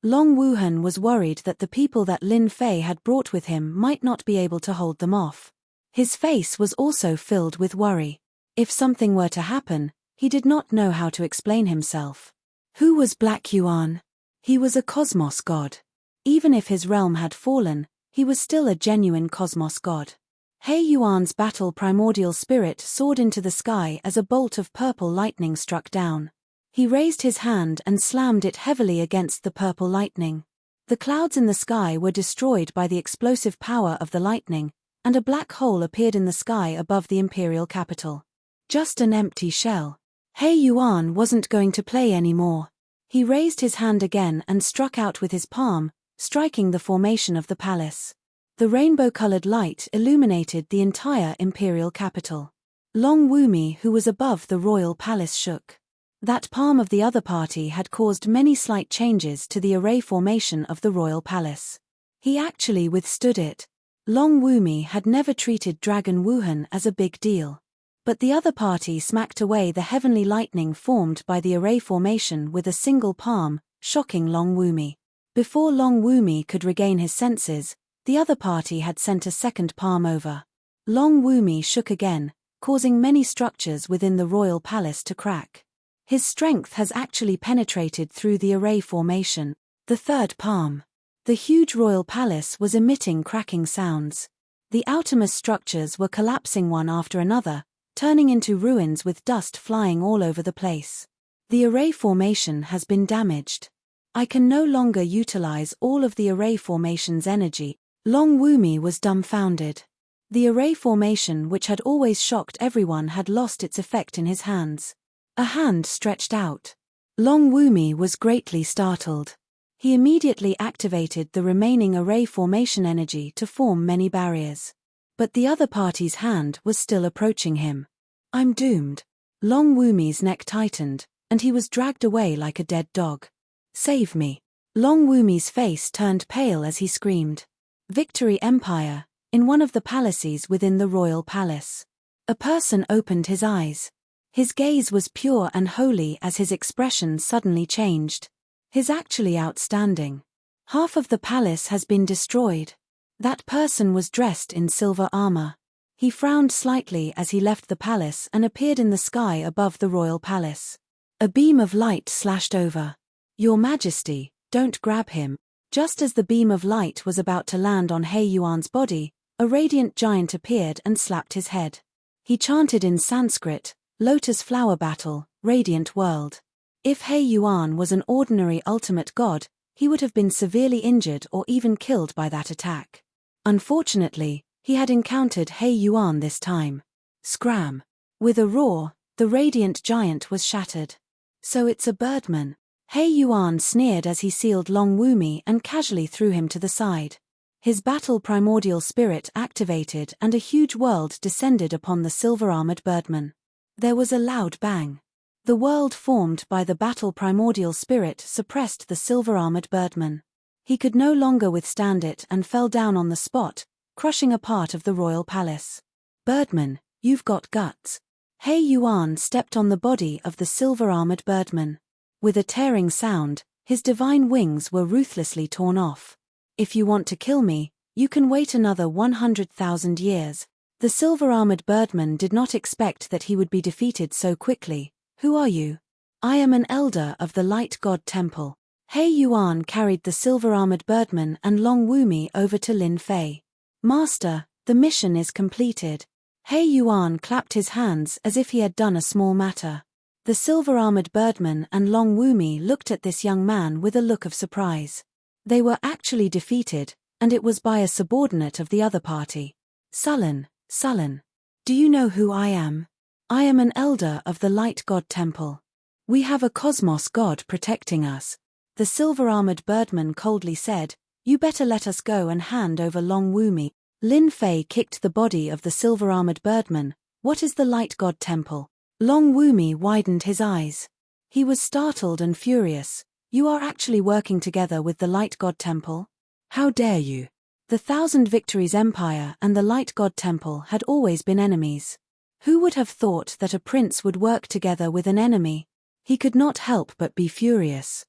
Long Wuhan was worried that the people that Lin Fei had brought with him might not be able to hold them off. His face was also filled with worry. If something were to happen, he did not know how to explain himself. Who was Black Yuan? He was a cosmos god. Even if his realm had fallen, he was still a genuine cosmos god. He Yuan's battle primordial spirit soared into the sky as a bolt of purple lightning struck down. He raised his hand and slammed it heavily against the purple lightning. The clouds in the sky were destroyed by the explosive power of the lightning, and a black hole appeared in the sky above the imperial capital. Just an empty shell. He Yuan wasn't going to play anymore. He raised his hand again and struck out with his palm, striking the formation of the palace. The rainbow-colored light illuminated the entire imperial capital. Long Wumi, who was above the royal palace, shook. That palm of the other party had caused many slight changes to the array formation of the royal palace. He actually withstood it. Long Wumi had never treated Dragon Wuhan as a big deal. But the other party smacked away the heavenly lightning formed by the array formation with a single palm, shocking Long Wumi. Before Long Wumi could regain his senses, the other party had sent a second palm over. Long Wumi shook again, causing many structures within the royal palace to crack. His strength has actually penetrated through the array formation. The third palm. The huge royal palace was emitting cracking sounds. The outermost structures were collapsing one after another, turning into ruins with dust flying all over the place. The array formation has been damaged. I can no longer utilize all of the array formation's energy. Long Wumi was dumbfounded. The array formation, which had always shocked everyone, had lost its effect in his hands. A hand stretched out. Long Wumi was greatly startled. He immediately activated the remaining array formation energy to form many barriers. But the other party's hand was still approaching him. I'm doomed. Long Wumi's neck tightened, and he was dragged away like a dead dog. Save me. Long Wumi's face turned pale as he screamed. Victory Empire, in one of the palaces within the royal palace. A person opened his eyes. His gaze was pure and holy as his expression suddenly changed. His actually outstanding. Half of the palace has been destroyed. That person was dressed in silver armor. He frowned slightly as he left the palace and appeared in the sky above the royal palace. A beam of light slashed over. Your Majesty, don't grab him. Just as the beam of light was about to land on He Yuan's body, a radiant giant appeared and slapped his head. He chanted in Sanskrit, Lotus Flower Battle, Radiant World. If He Yuan was an ordinary ultimate god, he would have been severely injured or even killed by that attack. Unfortunately, he had encountered He Yuan this time. Scram. With a roar, the radiant giant was shattered. So it's a birdman. He Yuan sneered as he sealed Long Wumi and casually threw him to the side. His battle primordial spirit activated and a huge world descended upon the silver-armored birdman. There was a loud bang. The world formed by the battle primordial spirit suppressed the silver-armored birdman. He could no longer withstand it and fell down on the spot, crushing a part of the royal palace. Birdman, you've got guts. He Yuan stepped on the body of the silver-armored birdman. With a tearing sound, his divine wings were ruthlessly torn off. If you want to kill me, you can wait another 100,000 years. The silver-armored birdman did not expect that he would be defeated so quickly. Who are you? I am an elder of the Light God Temple. He Yuan carried the silver-armored birdman and Long Wumi over to Lin Fei. Master, the mission is completed. He Yuan clapped his hands as if he had done a small matter. The silver-armored birdman and Long Wumi looked at this young man with a look of surprise. They were actually defeated, and it was by a subordinate of the other party. Sullen, sullen. Do you know who I am? I am an elder of the Light God Temple. We have a cosmos god protecting us. The silver-armored birdman coldly said, You better let us go and hand over Long Woomy. Lin Fei kicked the body of the silver-armored birdman. What is the Light God Temple? Long Woomy widened his eyes. He was startled and furious. You are actually working together with the Light God Temple? How dare you? The Thousand Victories Empire and the Light God Temple had always been enemies. Who would have thought that a prince would work together with an enemy? He could not help but be furious.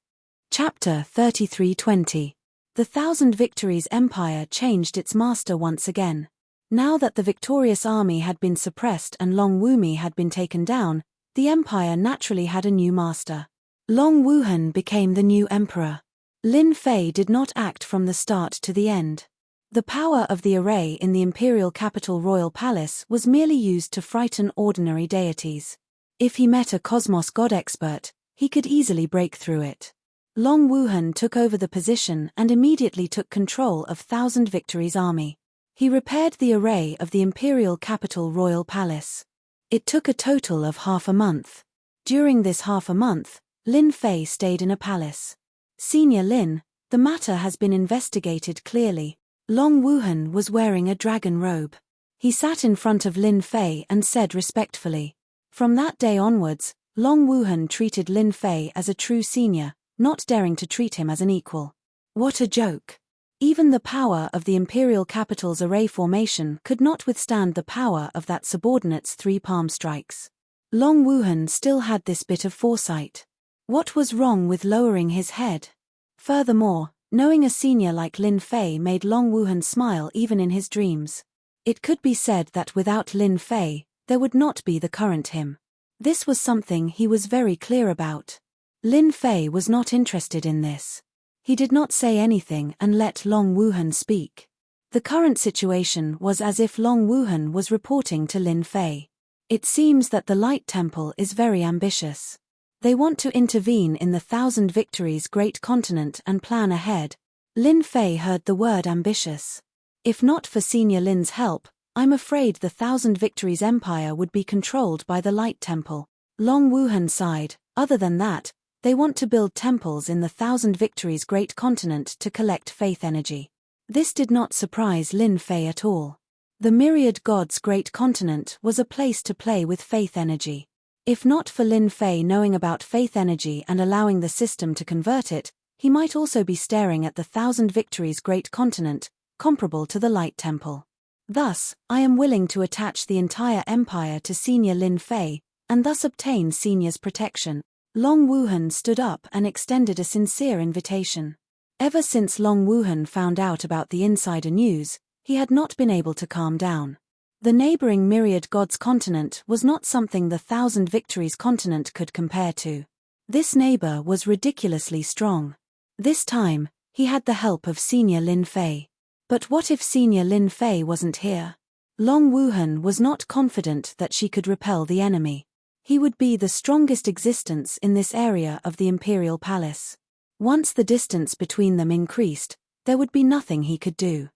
Chapter 33:20. The Thousand Victories Empire changed its master once again. Now that the victorious army had been suppressed and Long Woomy had been taken down, the empire naturally had a new master. Long Wuhan became the new emperor. Lin Fei did not act from the start to the end. The power of the array in the imperial capital royal palace was merely used to frighten ordinary deities. If he met a cosmos god expert, he could easily break through it. Long Wuhan took over the position and immediately took control of Thousand Victories' army. He repaired the array of the imperial capital royal palace. It took a total of half a month. During this half a month, Lin Fei stayed in a palace. Senior Lin, the matter has been investigated clearly. Long Wuhan was wearing a dragon robe. He sat in front of Lin Fei and said respectfully. From that day onwards, Long Wuhan treated Lin Fei as a true senior, not daring to treat him as an equal. What a joke! Even the power of the imperial capital's array formation could not withstand the power of that subordinate's three palm strikes. Long Wuhan still had this bit of foresight. What was wrong with lowering his head? Furthermore, knowing a senior like Lin Fei made Long Wuhan smile even in his dreams. It could be said that without Lin Fei, there would not be the current him. This was something he was very clear about. Lin Fei was not interested in this. He did not say anything and let Long Wuhan speak. The current situation was as if Long Wuhan was reporting to Lin Fei. It seems that the Light Temple is very ambitious. They want to intervene in the Thousand Victories' great continent and plan ahead. Lin Fei heard the word ambitious. If not for Senior Lin's help, I'm afraid the Thousand Victories Empire would be controlled by the Light Temple. Long Wuhan sighed. Other than that, they want to build temples in the Thousand Victories' great continent to collect faith energy. This did not surprise Lin Fei at all. The Myriad Gods' great continent was a place to play with faith energy. If not for Lin Fei knowing about faith energy and allowing the system to convert it, he might also be staring at the Thousand Victories' great continent, comparable to the Light Temple. Thus, I am willing to attach the entire empire to Senior Lin Fei, and thus obtain Senior's protection. Long Wuhan stood up and extended a sincere invitation. Ever since Long Wuhan found out about the insider news, he had not been able to calm down. The neighboring Myriad Gods continent was not something the Thousand Victories continent could compare to. This neighbor was ridiculously strong. This time, he had the help of Senior Lin Fei. But what if Senior Lin Fei wasn't here? Long Wuhan was not confident that she could repel the enemy. He would be the strongest existence in this area of the Imperial Palace. Once the distance between them increased, there would be nothing he could do.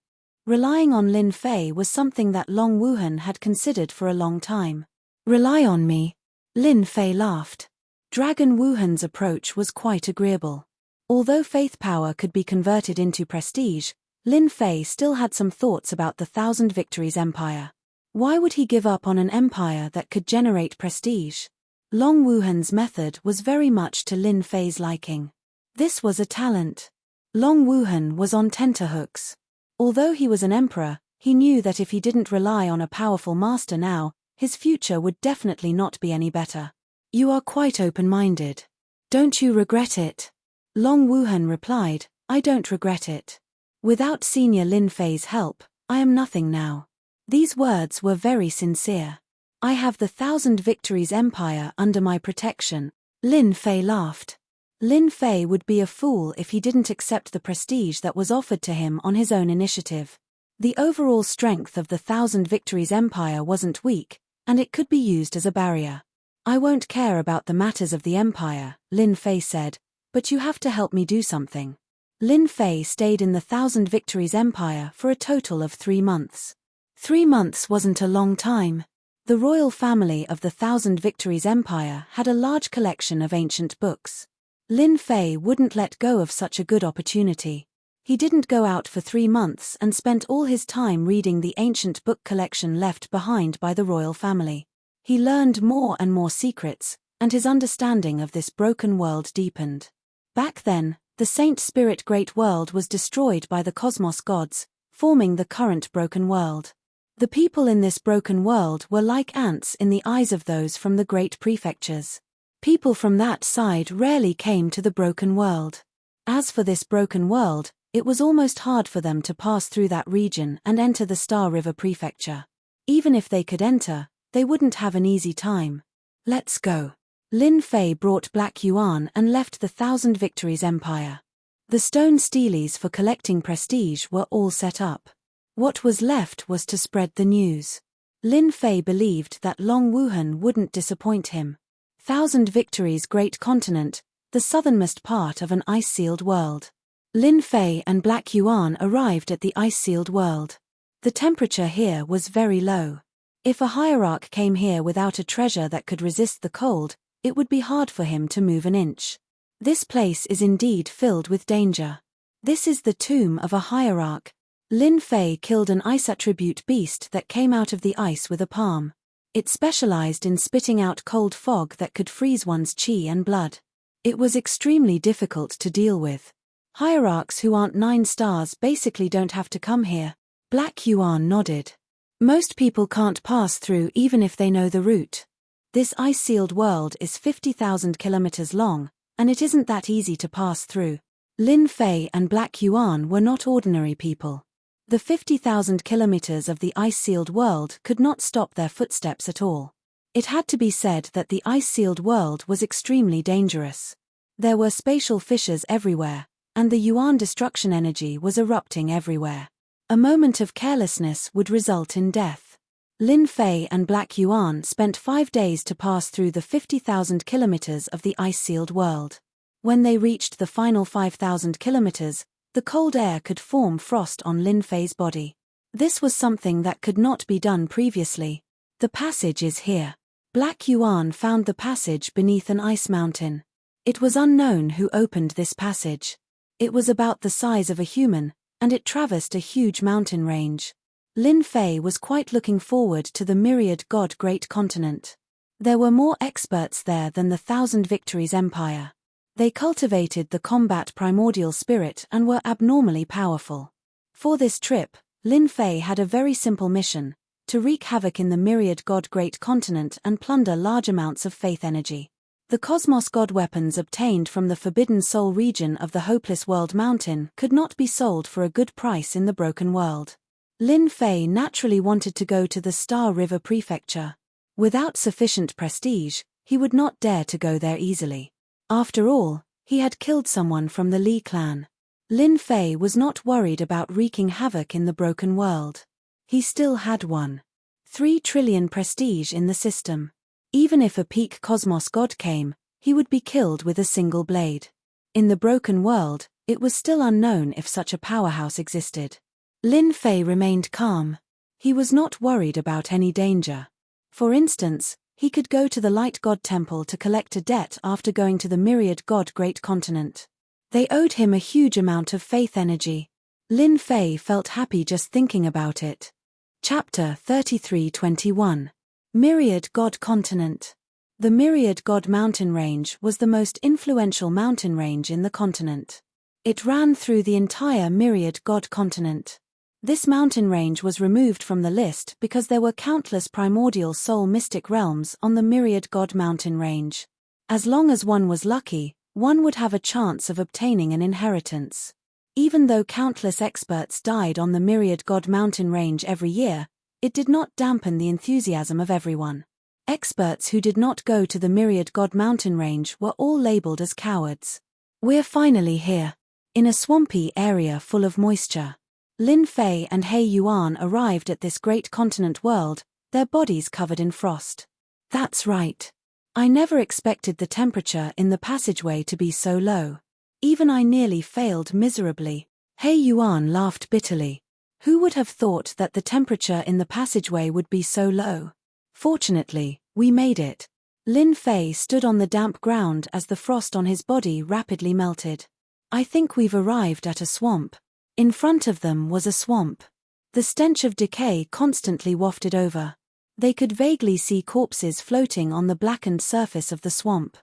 Relying on Lin Fei was something that Long Wuhan had considered for a long time. Rely on me? Lin Fei laughed. Dragon Wuhan's approach was quite agreeable. Although faith power could be converted into prestige, Lin Fei still had some thoughts about the Thousand Victories Empire. Why would he give up on an empire that could generate prestige? Long Wuhan's method was very much to Lin Fei's liking. This was a talent. Long Wuhan was on tenterhooks. Although he was an emperor, he knew that if he didn't rely on a powerful master now, his future would definitely not be any better. You are quite open-minded. Don't you regret it? Long Wuhan replied, I don't regret it. Without Senior Lin Fei's help, I am nothing now. These words were very sincere. I have the Thousand Victories Empire under my protection. Lin Fei laughed. Lin Fei would be a fool if he didn't accept the prestige that was offered to him on his own initiative. The overall strength of the Thousand Victories Empire wasn't weak, and it could be used as a barrier. I won't care about the matters of the empire, Lin Fei said, but you have to help me do something. Lin Fei stayed in the Thousand Victories Empire for a total of 3 months. 3 months wasn't a long time. The royal family of the Thousand Victories Empire had a large collection of ancient books. Lin Fei wouldn't let go of such a good opportunity. He didn't go out for 3 months and spent all his time reading the ancient book collection left behind by the royal family. He learned more and more secrets, and his understanding of this broken world deepened. Back then, the Saint Spirit Great World was destroyed by the cosmos gods, forming the current broken world. The people in this broken world were like ants in the eyes of those from the great prefectures. People from that side rarely came to the broken world. As for this broken world, it was almost hard for them to pass through that region and enter the Star River Prefecture. Even if they could enter, they wouldn't have an easy time. Let's go. Lin Fei brought Black Yuan and left the Thousand Victories Empire. The stone steles for collecting prestige were all set up. What was left was to spread the news. Lin Fei believed that Long Wuhan wouldn't disappoint him. Thousand Victories Great Continent, the southernmost part of an ice-sealed world. Lin Fei and Black Yuan arrived at the ice-sealed world. The temperature here was very low. If a hierarch came here without a treasure that could resist the cold, it would be hard for him to move an inch. This place is indeed filled with danger. This is the tomb of a hierarch. Lin Fei killed an ice attribute beast that came out of the ice with a palm. It specialized in spitting out cold fog that could freeze one's chi and blood. It was extremely difficult to deal with. Hierarchs who aren't 9 stars basically don't have to come here. Black Yuan nodded. Most people can't pass through even if they know the route. This ice-sealed world is 50,000 kilometers long, and it isn't that easy to pass through. Lin Fei and Black Yuan were not ordinary people. The 50,000 kilometers of the ice-sealed world could not stop their footsteps at all. It had to be said that the ice-sealed world was extremely dangerous. There were spatial fissures everywhere, and the Yuan destruction energy was erupting everywhere. A moment of carelessness would result in death. Lin Fei and Black Yuan spent 5 days to pass through the 50,000 kilometers of the ice-sealed world. When they reached the final 5,000 kilometers, the cold air could form frost on Lin Fei's body. This was something that could not be done previously. The passage is here. Black Yuan found the passage beneath an ice mountain. It was unknown who opened this passage. It was about the size of a human, and it traversed a huge mountain range. Lin Fei was quite looking forward to the myriad god great continent. There were more experts there than the Thousand Victories Empire. They cultivated the combat primordial spirit and were abnormally powerful. For this trip, Lin Fei had a very simple mission: to wreak havoc in the myriad god great continent and plunder large amounts of faith energy. The cosmos god weapons obtained from the Forbidden Soul region of the Hopeless World Mountain could not be sold for a good price in the broken world. Lin Fei naturally wanted to go to the Star River Prefecture. Without sufficient prestige, he would not dare to go there easily. After all, he had killed someone from the Li clan. Lin Fei was not worried about wreaking havoc in the broken world. He still had 1.3 trillion prestige in the system. Even if a peak cosmos god came, he would be killed with a single blade. In the broken world, it was still unknown if such a powerhouse existed. Lin Fei remained calm. He was not worried about any danger. For instance, he could go to the Light God Temple to collect a debt after going to the Myriad God Great Continent. They owed him a huge amount of faith energy. Lin Fei felt happy just thinking about it. Chapter 33:21. Myriad God Continent. The Myriad God Mountain Range was the most influential mountain range in the continent. It ran through the entire Myriad God Continent. This mountain range was removed from the list because there were countless primordial soul mystic realms on the Myriad God Mountain Range. As long as one was lucky, one would have a chance of obtaining an inheritance. Even though countless experts died on the Myriad God Mountain Range every year, it did not dampen the enthusiasm of everyone. Experts who did not go to the Myriad God Mountain Range were all labeled as cowards. We're finally here. In a swampy area full of moisture. Lin Fei and He Yuan arrived at this great continent world, their bodies covered in frost. That's right. I never expected the temperature in the passageway to be so low. Even I nearly failed miserably. He Yuan laughed bitterly. Who would have thought that the temperature in the passageway would be so low? Fortunately, we made it. Lin Fei stood on the damp ground as the frost on his body rapidly melted. I think we've arrived at a swamp. In front of them was a swamp. The stench of decay constantly wafted over. They could vaguely see corpses floating on the blackened surface of the swamp.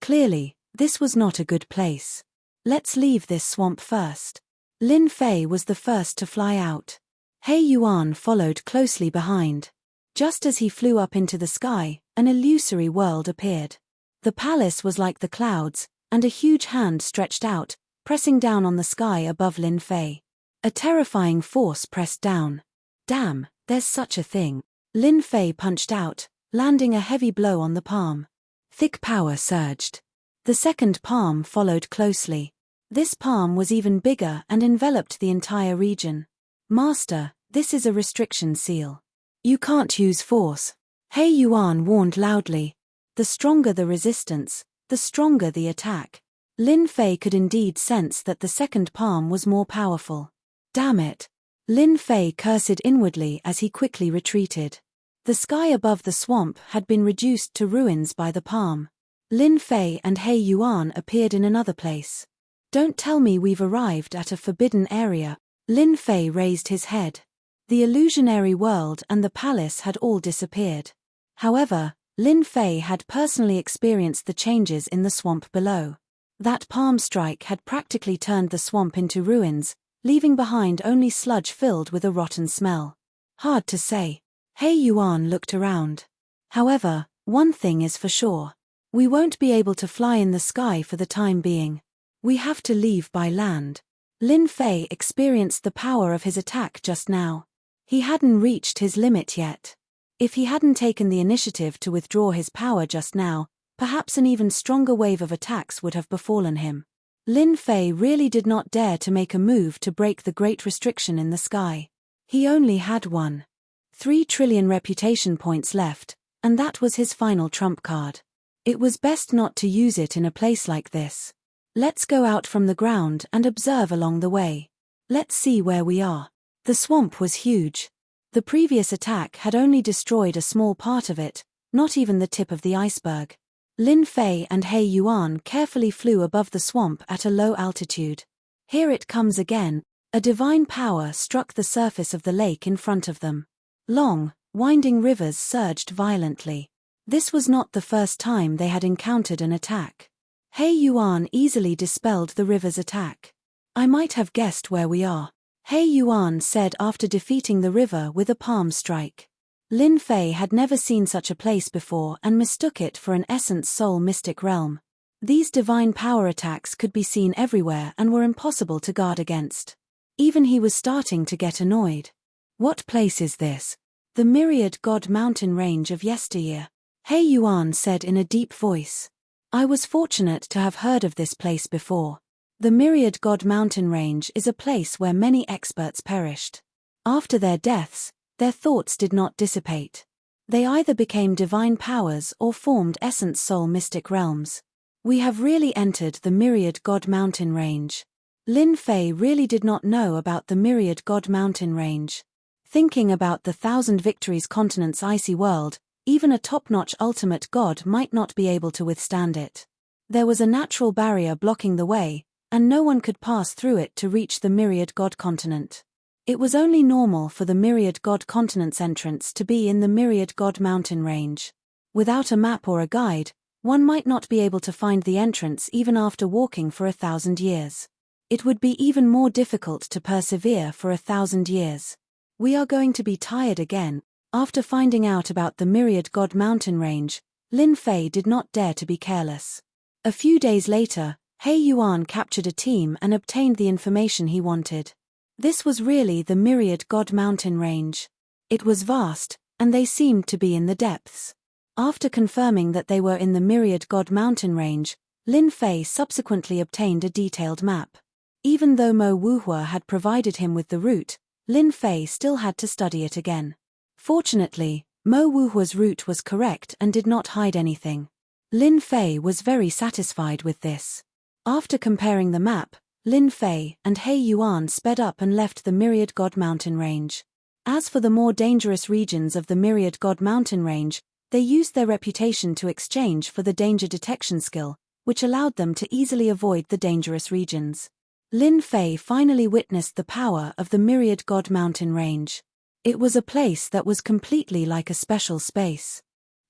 Clearly, this was not a good place. Let's leave this swamp first. Lin Fei was the first to fly out. He Yuan followed closely behind. Just as he flew up into the sky, an illusory world appeared. The palace was like the clouds, and a huge hand stretched out, pressing down on the sky above Lin Fei. A terrifying force pressed down. Damn, there's such a thing. Lin Fei punched out, landing a heavy blow on the palm. Thick power surged. The second palm followed closely. This palm was even bigger and enveloped the entire region. Master, this is a restriction seal. You can't use force. He Yuan warned loudly. The stronger the resistance, the stronger the attack. Lin Fei could indeed sense that the second palm was more powerful. Damn it. Lin Fei cursed inwardly as he quickly retreated. The sky above the swamp had been reduced to ruins by the palm. Lin Fei and He Yuan appeared in another place. Don't tell me we've arrived at a forbidden area. Lin Fei raised his head. The illusionary world and the palace had all disappeared. However, Lin Fei had personally experienced the changes in the swamp below. That palm strike had practically turned the swamp into ruins, leaving behind only sludge filled with a rotten smell. Hard to say. He Yuan looked around. However, one thing is for sure. We won't be able to fly in the sky for the time being. We have to leave by land. Lin Fei experienced the power of his attack just now. He hadn't reached his limit yet. If he hadn't taken the initiative to withdraw his power just now, perhaps an even stronger wave of attacks would have befallen him. Lin Fei really did not dare to make a move to break the great restriction in the sky. He only had 1.3 trillion reputation points left, and that was his final trump card. It was best not to use it in a place like this. Let's go out from the ground and observe along the way. Let's see where we are. The swamp was huge. The previous attack had only destroyed a small part of it, not even the tip of the iceberg. Lin Fei and He Yuan carefully flew above the swamp at a low altitude. Here it comes again. A divine power struck the surface of the lake in front of them. Long, winding rivers surged violently. This was not the first time they had encountered an attack. He Yuan easily dispelled the river's attack. I might have guessed where we are, He Yuan said after defeating the river with a palm strike. Lin Fei had never seen such a place before and mistook it for an essence soul mystic realm. These divine power attacks could be seen everywhere and were impossible to guard against. Even he was starting to get annoyed. What place is this? The Myriad God mountain range of yesteryear, He Yuan said in a deep voice. I was fortunate to have heard of this place before. The Myriad God mountain range is a place where many experts perished. After their deaths, their thoughts did not dissipate. They either became divine powers or formed essence soul mystic realms. We have really entered the Myriad God mountain range. Lin Fei really did not know about the Myriad God mountain range. Thinking about the 1,000 Victories continent's icy world, even a top-notch ultimate god might not be able to withstand it. There was a natural barrier blocking the way, and no one could pass through it to reach the Myriad God continent. It was only normal for the Myriad God continent's entrance to be in the Myriad God mountain range. Without a map or a guide, one might not be able to find the entrance even after walking for 1,000 years. It would be even more difficult to persevere for 1,000 years. We are going to be tired again. After finding out about the Myriad God mountain range, Lin Fei did not dare to be careless. A few days later, He Yuan captured a team and obtained the information he wanted. This was really the Myriad God mountain range. It was vast, and they seemed to be in the depths. After confirming that they were in the Myriad God mountain range, Lin Fei subsequently obtained a detailed map. Even though Mo Wuhua had provided him with the route, Lin Fei still had to study it again. Fortunately, Mo Wuhua's route was correct and did not hide anything. Lin Fei was very satisfied with this. After comparing the map, Lin Fei and He Yuan sped up and left the Myriad God Mountain Range. As for the more dangerous regions of the Myriad God Mountain Range, they used their reputation to exchange for the danger detection skill, which allowed them to easily avoid the dangerous regions. Lin Fei finally witnessed the power of the Myriad God Mountain Range. It was a place that was completely like a special space.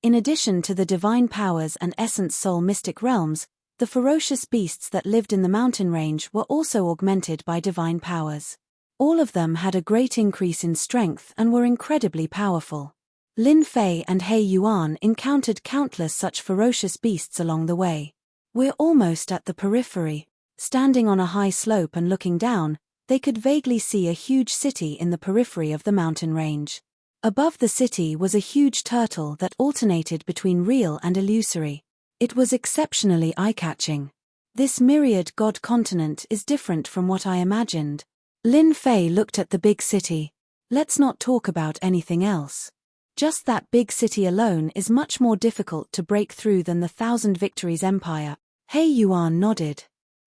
In addition to the divine powers and essence soul mystic realms, the ferocious beasts that lived in the mountain range were also augmented by divine powers. All of them had a great increase in strength and were incredibly powerful. Lin Fei and He Yuan encountered countless such ferocious beasts along the way. We're almost at the periphery. Standing on a high slope and looking down, they could vaguely see a huge city in the periphery of the mountain range. Above the city was a huge turtle that alternated between real and illusory. It was exceptionally eye-catching. This Myriad God continent is different from what I imagined. Lin Fei looked at the big city. Let's not talk about anything else. Just that big city alone is much more difficult to break through than the Thousand Victories Empire. He Yuan nodded.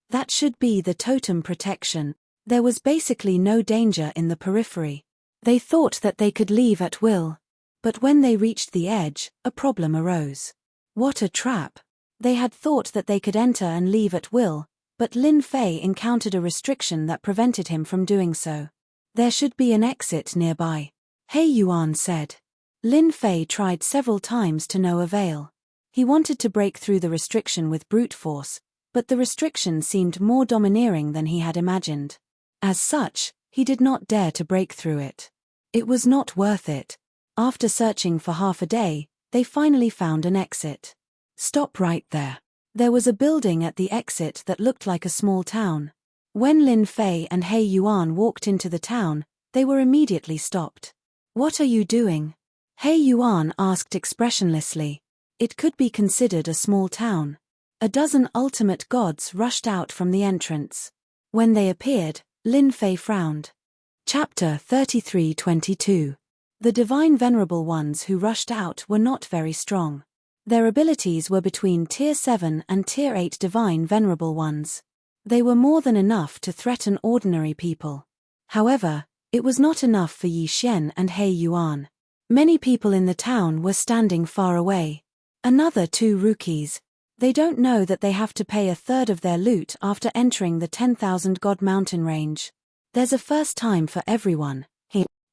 That should be the totem protection. There was basically no danger in the periphery. They thought that they could leave at will. But when they reached the edge, a problem arose. What a trap! They had thought that they could enter and leave at will, but Lin Fei encountered a restriction that prevented him from doing so. There should be an exit nearby, He Yuan said. Lin Fei tried several times to no avail. He wanted to break through the restriction with brute force, but the restriction seemed more domineering than he had imagined. As such, he did not dare to break through it. It was not worth it. After searching for half a day, they finally found an exit. Stop right there. There was a building at the exit that looked like a small town. When Lin Fei and He Yuan walked into the town, they were immediately stopped. What are you doing? He Yuan asked expressionlessly. It could be considered a small town. A dozen ultimate gods rushed out from the entrance. When they appeared, Lin Fei frowned. Chapter 33-22. The divine venerable ones who rushed out were not very strong. Their abilities were between Tier 7 and Tier 8 divine venerable ones. They were more than enough to threaten ordinary people. However, it was not enough for Yi Xian and He Yuan. Many people in the town were standing far away. Another 2 rookies. They don't know that they have to pay a third of their loot after entering the 10,000 God Mountain Range. There's a first time for everyone.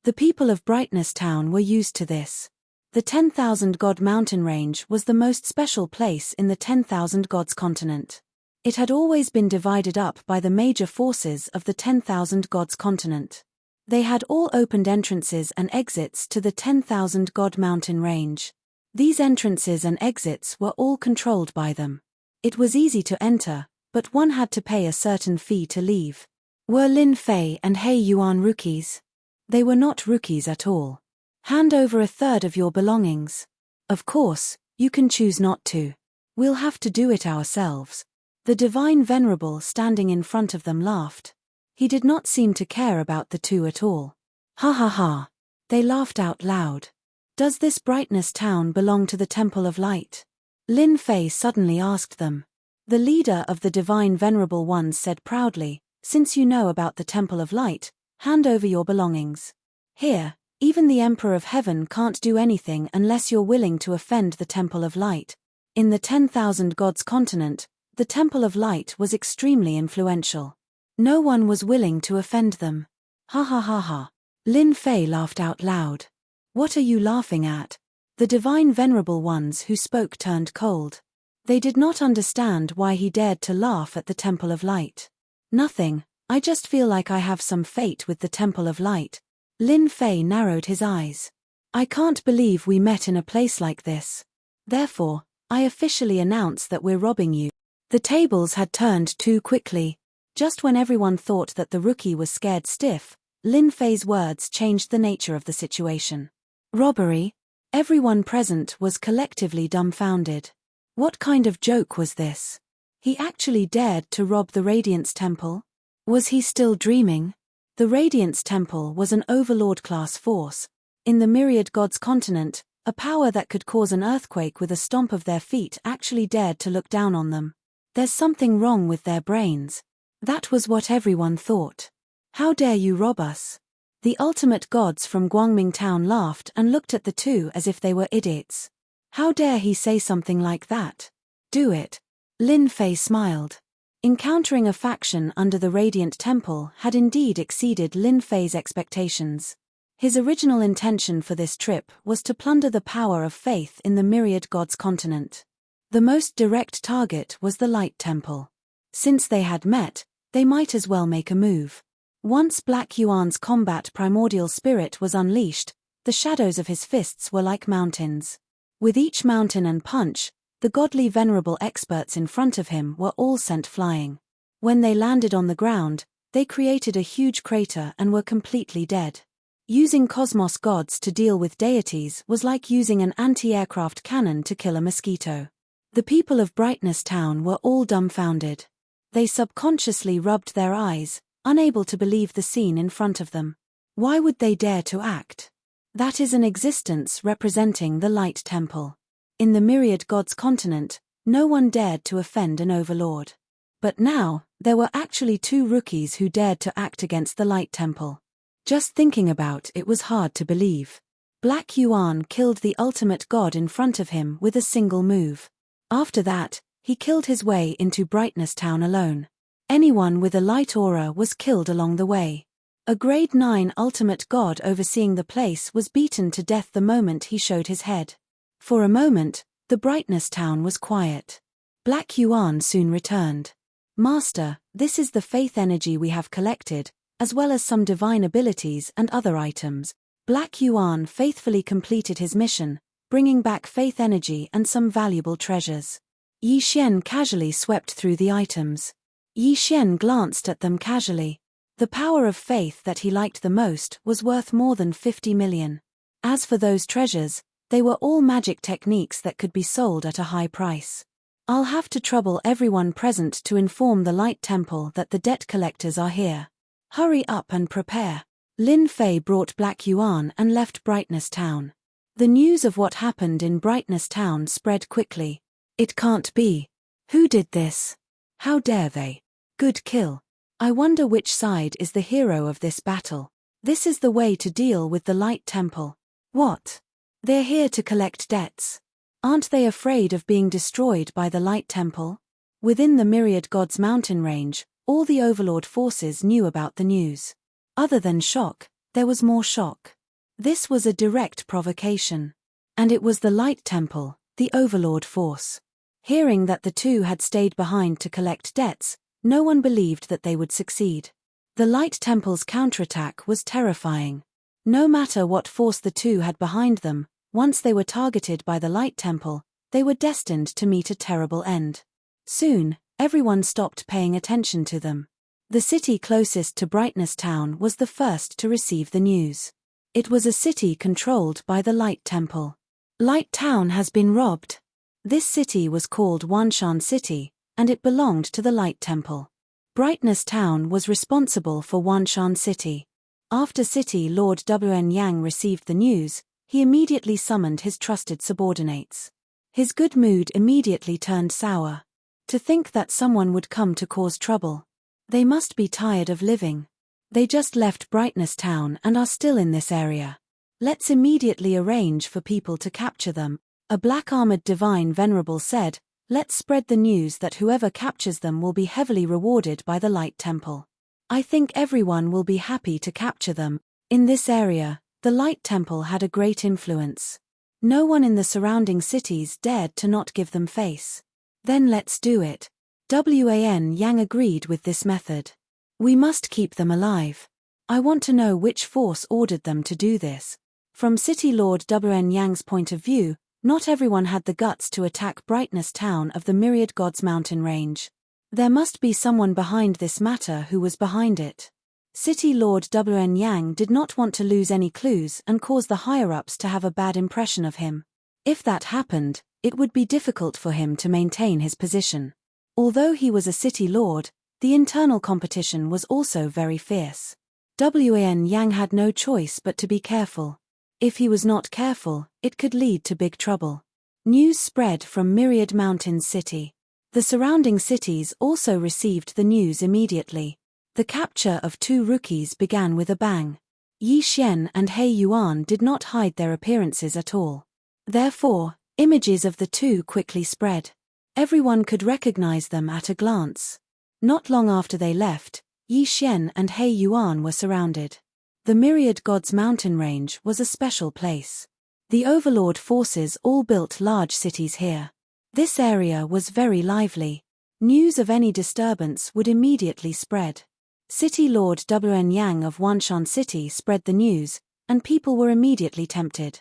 The people of Brightness Town were used to this. The 10,000 God Mountain Range was the most special place in the 10,000 Gods continent. It had always been divided up by the major forces of the 10,000 Gods continent. They had all opened entrances and exits to the 10,000 God Mountain Range. These entrances and exits were all controlled by them. It was easy to enter, but one had to pay a certain fee to leave. Were Lin Fei and He Yuan rookies? They were not rookies at all. Hand over a third of your belongings. Of course, you can choose not to. We'll have to do it ourselves. The divine venerable standing in front of them laughed. He did not seem to care about the 2 at all. Ha ha ha. They laughed out loud. Does this Brightness Town belong to the Temple of Light? Lin Fei suddenly asked them. The leader of the divine venerable ones said proudly, since you know about the Temple of Light, hand over your belongings. Here, even the Emperor of Heaven can't do anything unless you're willing to offend the Temple of Light. In the 10,000 Gods continent, the Temple of Light was extremely influential. No one was willing to offend them. Ha ha ha ha. Lin Fei laughed out loud. What are you laughing at? The divine venerable ones who spoke turned cold. They did not understand why he dared to laugh at the Temple of Light. Nothing, I just feel like I have some fate with the Temple of Light. Lin Fei narrowed his eyes. I can't believe we met in a place like this. Therefore, I officially announce that we're robbing you. The tables had turned too quickly. Just when everyone thought that the rookie was scared stiff, Lin Fei's words changed the nature of the situation. Robbery? Everyone present was collectively dumbfounded. What kind of joke was this? He actually dared to rob the Radiance Temple? Was he still dreaming? The Radiance Temple was an Overlord-class force. In the Myriad Gods continent, a power that could cause an earthquake with a stomp of their feet actually dared to look down on them. There's something wrong with their brains. That was what everyone thought. How dare you rob us? The ultimate gods from Guangming town laughed and looked at the two as if they were idiots. How dare he say something like that? Do it. Lin Fei smiled. Encountering a faction under the Radiant Temple had indeed exceeded Lin Fei's expectations. His original intention for this trip was to plunder the power of faith in the myriad gods continent. The most direct target was the Light Temple. Since they had met, they might as well make a move. Once Black Yuan's combat primordial spirit was unleashed, the shadows of his fists were like mountains. With each mountain and punch, the godly venerable experts in front of him were all sent flying. When they landed on the ground, they created a huge crater and were completely dead. Using cosmos gods to deal with deities was like using an anti-aircraft cannon to kill a mosquito. The people of Brightness Town were all dumbfounded. They subconsciously rubbed their eyes, unable to believe the scene in front of them. Why would they dare to act? That is an existence representing the Light Temple. In the myriad gods continent, no one dared to offend an overlord. But now, there were actually two rookies who dared to act against the Light Temple. Just thinking about it was hard to believe. Black Yuan killed the ultimate god in front of him with a single move. After that, he killed his way into Brightness Town alone. Anyone with a light aura was killed along the way. A grade 9 ultimate god overseeing the place was beaten to death the moment he showed his head. For a moment, the Brightness Town was quiet. Black Yuan soon returned. Master, this is the faith energy we have collected, as well as some divine abilities and other items. Black Yuan faithfully completed his mission, bringing back faith energy and some valuable treasures. Yi Xian casually swept through the items. Yi Xian glanced at them casually. The power of faith that he liked the most was worth more than 50 million. As for those treasures, they were all magic techniques that could be sold at a high price. I'll have to trouble everyone present to inform the Light Temple that the debt collectors are here. Hurry up and prepare. Lin Fei brought Black Yuan and left Brightness Town. The news of what happened in Brightness Town spread quickly. It can't be. Who did this? How dare they? Good kill. I wonder which side is the hero of this battle. This is the way to deal with the Light Temple. What? They're here to collect debts. Aren't they afraid of being destroyed by the Light Temple? Within the Myriad Gods mountain range, all the Overlord forces knew about the news. Other than shock, there was more shock. This was a direct provocation. And it was the Light Temple, the Overlord force. Hearing that the two had stayed behind to collect debts, no one believed that they would succeed. The Light Temple's counterattack was terrifying. No matter what force the two had behind them, once they were targeted by the Light Temple, they were destined to meet a terrible end. Soon, everyone stopped paying attention to them. The city closest to Brightness Town was the first to receive the news. It was a city controlled by the Light Temple. Light Town has been robbed. This city was called Wanshan City, and it belonged to the Light Temple. Brightness Town was responsible for Wanshan City. After City Lord Wn Yang received the news, he immediately summoned his trusted subordinates. His good mood immediately turned sour. To think that someone would come to cause trouble. They must be tired of living. They just left Brightness Town and are still in this area. Let's immediately arrange for people to capture them. A black-armored divine venerable said, let's spread the news that whoever captures them will be heavily rewarded by the Light Temple. I think everyone will be happy to capture them. In this area, the Light Temple had a great influence. No one in the surrounding cities dared to not give them face. Then let's do it. Wan Yang agreed with this method. We must keep them alive. I want to know which force ordered them to do this. From City Lord Wn Yang's point of view, not everyone had the guts to attack Brightness Town of the Myriad Gods mountain range. There must be someone behind this matter who was behind it. City Lord Wn Yang did not want to lose any clues and cause the higher-ups to have a bad impression of him. If that happened, it would be difficult for him to maintain his position. Although he was a city lord, the internal competition was also very fierce. Wn Yang had no choice but to be careful. If he was not careful, it could lead to big trouble. News spread from Myriad Mountains City. The surrounding cities also received the news immediately. The capture of two rookies began with a bang. Yi Xian and He Yuan did not hide their appearances at all. Therefore, images of the two quickly spread. Everyone could recognize them at a glance. Not long after they left, Yi Xian and He Yuan were surrounded. The Myriad Gods mountain range was a special place. The overlord forces all built large cities here. This area was very lively. News of any disturbance would immediately spread. City Lord Wen Yang of Wanshan City spread the news, and people were immediately tempted.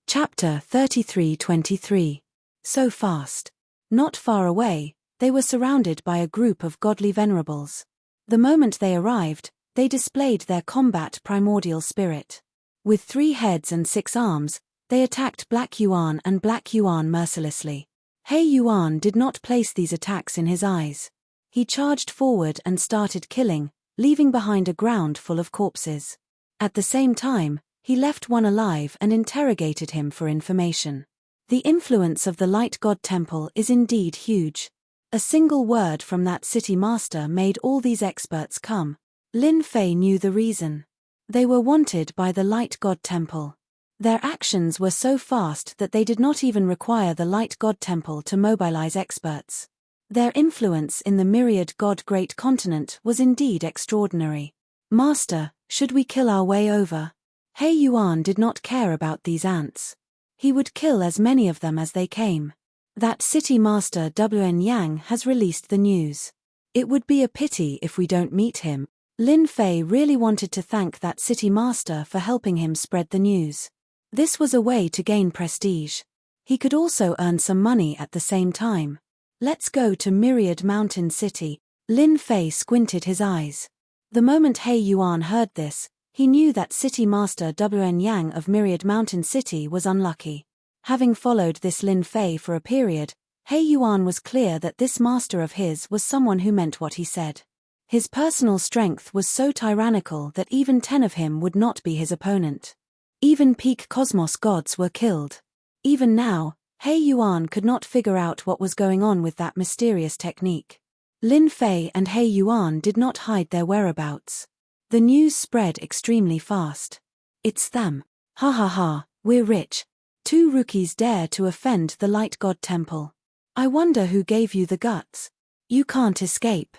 Chapter 33-23. So fast. Not far away, they were surrounded by a group of godly venerables. The moment they arrived, they displayed their combat primordial spirit. With 3 heads and 6 arms, they attacked Black Yuan and Black Yuan mercilessly. He Yuan did not place these attacks in his eyes. He charged forward and started killing, leaving behind a ground full of corpses. At the same time, he left one alive and interrogated him for information. The influence of the Light God Temple is indeed huge. A single word from that city master made all these experts come. Lin Fei knew the reason. They were wanted by the Light God Temple. Their actions were so fast that they did not even require the Light God Temple to mobilize experts. Their influence in the Myriad God Great Continent was indeed extraordinary. Master, should we kill our way over? He Yuan did not care about these ants. He would kill as many of them as they came. That city master Wen Yang has released the news. It would be a pity if we don't meet him. Lin Fei really wanted to thank that city master for helping him spread the news. This was a way to gain prestige. He could also earn some money at the same time. Let's go to Myriad Mountain City. Lin Fei squinted his eyes. The moment He Yuan heard this, he knew that city master Wen Yang of Myriad Mountain City was unlucky. Having followed this Lin Fei for a period, He Yuan was clear that this master of his was someone who meant what he said. His personal strength was so tyrannical that even 10 of him would not be his opponent. Even peak cosmos gods were killed. Even now, He Yuan could not figure out what was going on with that mysterious technique. Lin Fei and He Yuan did not hide their whereabouts. The news spread extremely fast. It's them. Ha ha ha, we're rich. 2 rookies dare to offend the Light God Temple. I wonder who gave you the guts. You can't escape.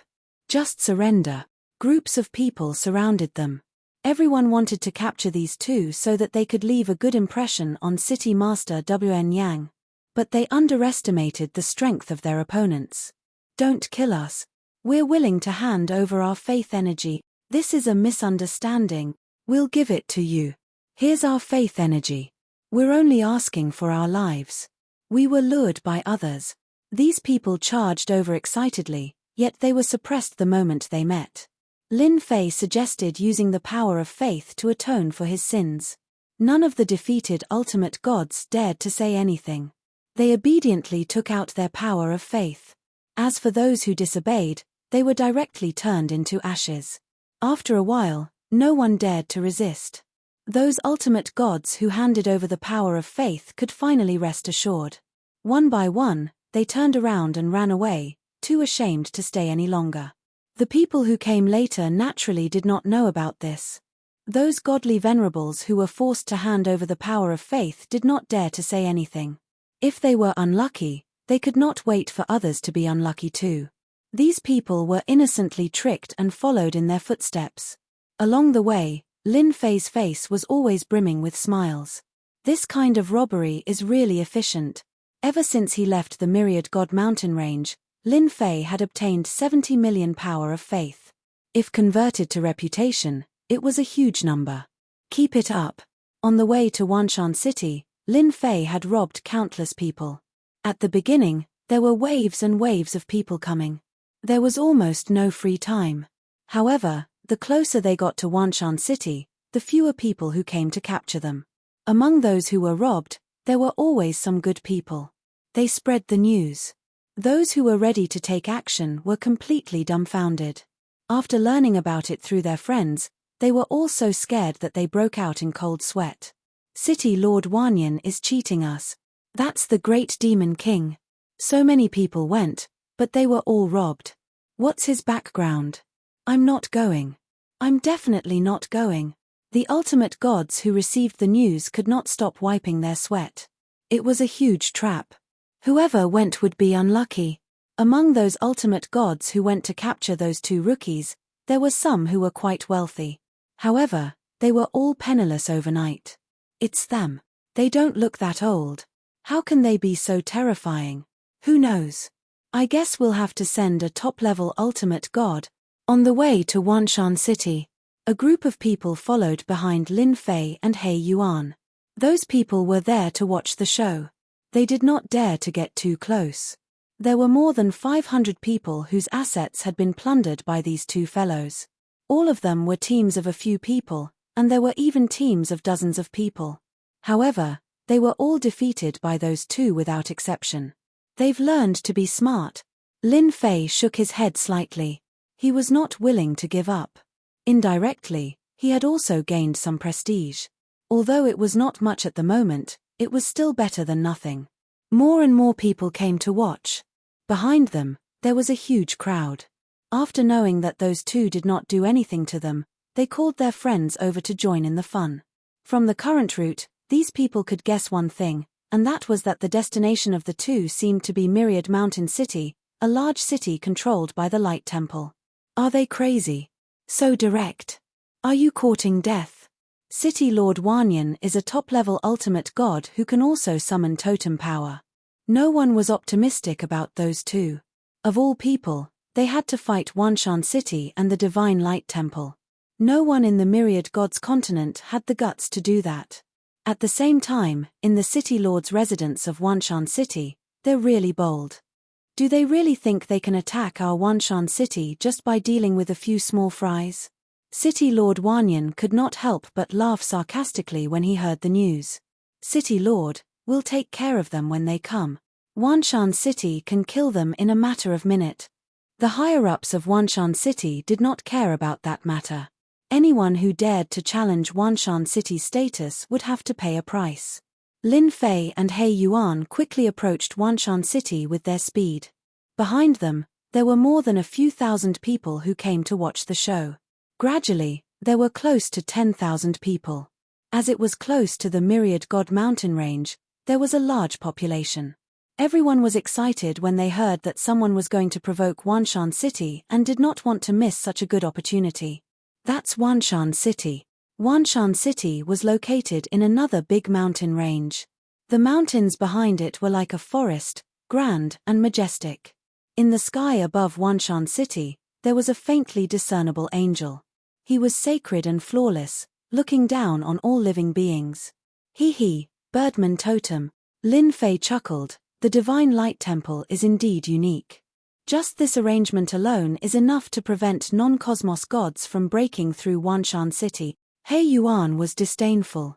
Just surrender. Groups of people surrounded them. Everyone wanted to capture these 2 so that they could leave a good impression on city master Wen Yang. But they underestimated the strength of their opponents. Don't kill us. We're willing to hand over our faith energy. This is a misunderstanding. We'll give it to you. Here's our faith energy. We're only asking for our lives. We were lured by others. These people charged overexcitedly, yet they were suppressed the moment they met. Lin Fei suggested using the power of faith to atone for his sins. None of the defeated ultimate gods dared to say anything. They obediently took out their power of faith. As for those who disobeyed, they were directly turned into ashes. After a while, no one dared to resist. Those ultimate gods who handed over the power of faith could finally rest assured. One by one, they turned around and ran away, too ashamed to stay any longer. The people who came later naturally did not know about this. Those godly venerables who were forced to hand over the power of faith did not dare to say anything. If they were unlucky, they could not wait for others to be unlucky too. These people were innocently tricked and followed in their footsteps. Along the way, Lin Fei's face was always brimming with smiles. This kind of robbery is really efficient. Ever since he left the Myriad God mountain range, Lin Fei had obtained 70 million power of faith. If converted to reputation, it was a huge number. Keep it up. On the way to Wanshan City, Lin Fei had robbed countless people. At the beginning, there were waves and waves of people coming. There was almost no free time. However, the closer they got to Wanshan City, the fewer people who came to capture them. Among those who were robbed, there were always some good people. They spread the news. Those who were ready to take action were completely dumbfounded. After learning about it through their friends, they were all so scared that they broke out in cold sweat. City Lord Wanyan is cheating us. That's the great demon king. So many people went, But they were all robbed. What's his background? I'm not going. I'm definitely not going. The ultimate gods who received the news could not stop wiping their sweat. It was a huge trap. Whoever went would be unlucky. Among those ultimate gods who went to capture those two rookies, there were some who were quite wealthy. However, they were all penniless overnight. It's them. They don't look that old. How can they be so terrifying? Who knows? I guess we'll have to send a top-level ultimate god. On the way to Wanshan City, a group of people followed behind Lin Fei and He Yuan. Those people were there to watch the show. They did not dare to get too close. There were more than 500 people whose assets had been plundered by these two fellows. All of them were teams of a few people, and there were even teams of dozens of people. However, they were all defeated by those two without exception. They've learned to be smart. Lin Fei shook his head slightly. He was not willing to give up. Indirectly, he had also gained some prestige. Although it was not much at the moment, it was still better than nothing. More and more people came to watch. Behind them, there was a huge crowd. After knowing that those two did not do anything to them, they called their friends over to join in the fun. From the current route, these people could guess one thing, and that was that the destination of the two seemed to be Myriad Mountain City, a large city controlled by the Light Temple. Are they crazy? So direct. Are you courting death? City Lord Wanyan is a top-level ultimate god who can also summon totem power. No one was optimistic about those two. Of all people, they had to fight Wanshan City and the Divine Light Temple. No one in the Myriad Gods continent had the guts to do that. At the same time, in the City Lord's residence of Wanshan City, they're really bold. Do they really think they can attack our Wanshan City just by dealing with a few small fries? City Lord Wanyan could not help but laugh sarcastically when he heard the news. City Lord, we'll take care of them when they come. Wanshan City can kill them in a matter of minute. The higher-ups of Wanshan City did not care about that matter. Anyone who dared to challenge Wanshan City's status would have to pay a price. Lin Fei and He Yuan quickly approached Wanshan City with their speed. Behind them, there were more than a few thousand people who came to watch the show. Gradually, there were close to 10,000 people. As it was close to the Myriad God mountain range, there was a large population. Everyone was excited when they heard that someone was going to provoke Wanshan City and did not want to miss such a good opportunity. That's Wanshan City. Wanshan City was located in another big mountain range. The mountains behind it were like a forest, grand and majestic. In the sky above Wanshan City, there was a faintly discernible angel. He was sacred and flawless, looking down on all living beings. Hee, Birdman Totem. Lin Fei chuckled. The Divine Light Temple is indeed unique. Just this arrangement alone is enough to prevent non-cosmos gods from breaking through Wanshan City. He Yuan was disdainful.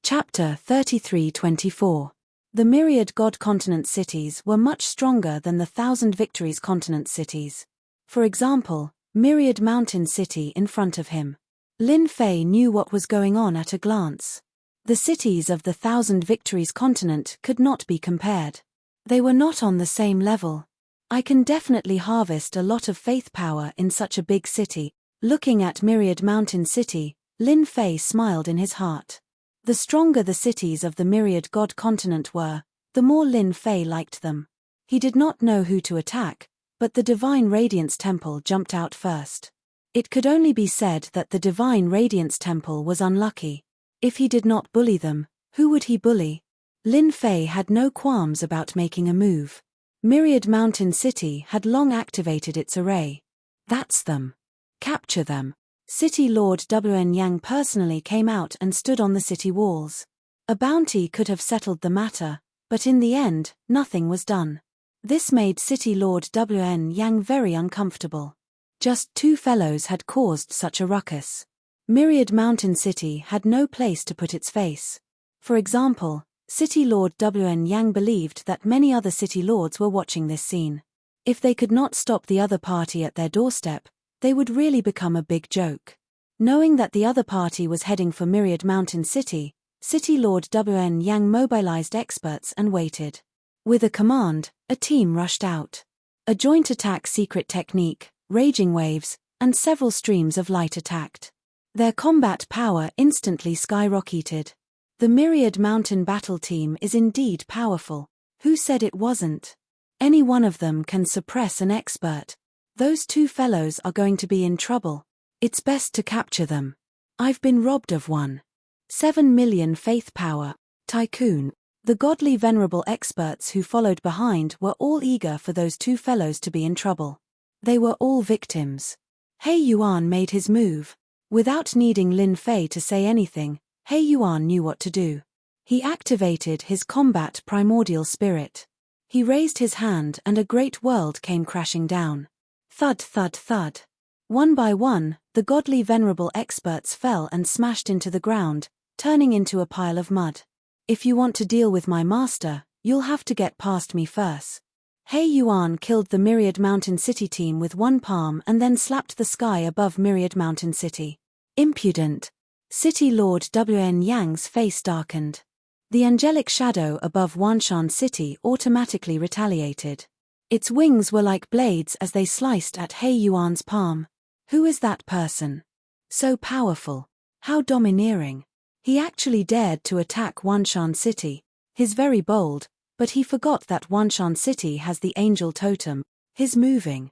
Chapter 33-24. The Myriad God Continent cities were much stronger than the Thousand Victories Continent cities. For example, Myriad Mountain City in front of him. Lin Fei knew what was going on at a glance. The cities of the Thousand Victories Continent could not be compared. They were not on the same level. I can definitely harvest a lot of faith power in such a big city. Looking at Myriad Mountain City, Lin Fei smiled in his heart. The stronger the cities of the Myriad God continent were, the more Lin Fei liked them. He did not know who to attack, but the Divine Radiance Temple jumped out first. It could only be said that the Divine Radiance Temple was unlucky. If he did not bully them, who would he bully? Lin Fei had no qualms about making a move. Myriad Mountain City had long activated its array. That's them. Capture them. City Lord Wn Yang personally came out and stood on the city walls. A bounty could have settled the matter, but in the end, nothing was done. This made City Lord Wn Yang very uncomfortable. Just two fellows had caused such a ruckus. Myriad Mountain City had no place to put its face. For example, City Lord Wn Yang believed that many other city lords were watching this scene. If they could not stop the other party at their doorstep, they would really become a big joke. Knowing that the other party was heading for Myriad Mountain City, City Lord Wn Yang mobilized experts and waited. With a command, a team rushed out. A joint attack secret technique, raging waves, and several streams of light attacked. Their combat power instantly skyrocketed. The Myriad Mountain battle team is indeed powerful. Who said it wasn't? Any one of them can suppress an expert. Those two fellows are going to be in trouble. It's best to capture them. I've been robbed of one. 7 million faith power. Tycoon. The godly venerable experts who followed behind were all eager for those two fellows to be in trouble. They were all victims. He Yuan made his move. Without needing Lin Fei to say anything, He Yuan knew what to do. He activated his combat primordial spirit. He raised his hand and a great world came crashing down. Thud thud thud. One by one, the godly venerable experts fell and smashed into the ground, turning into a pile of mud. If you want to deal with my master, you'll have to get past me first. He Yuan killed the Myriad Mountain City team with one palm and then slapped the sky above Myriad Mountain City. Impudent. City Lord Wn Yang's face darkened. The angelic shadow above Wanshan City automatically retaliated. Its wings were like blades as they sliced at He Yuan's palm. Who is that person? So powerful. How domineering. He actually dared to attack Wanshan City. He's very bold, but he forgot that Wanshan City has the angel totem. He's moving.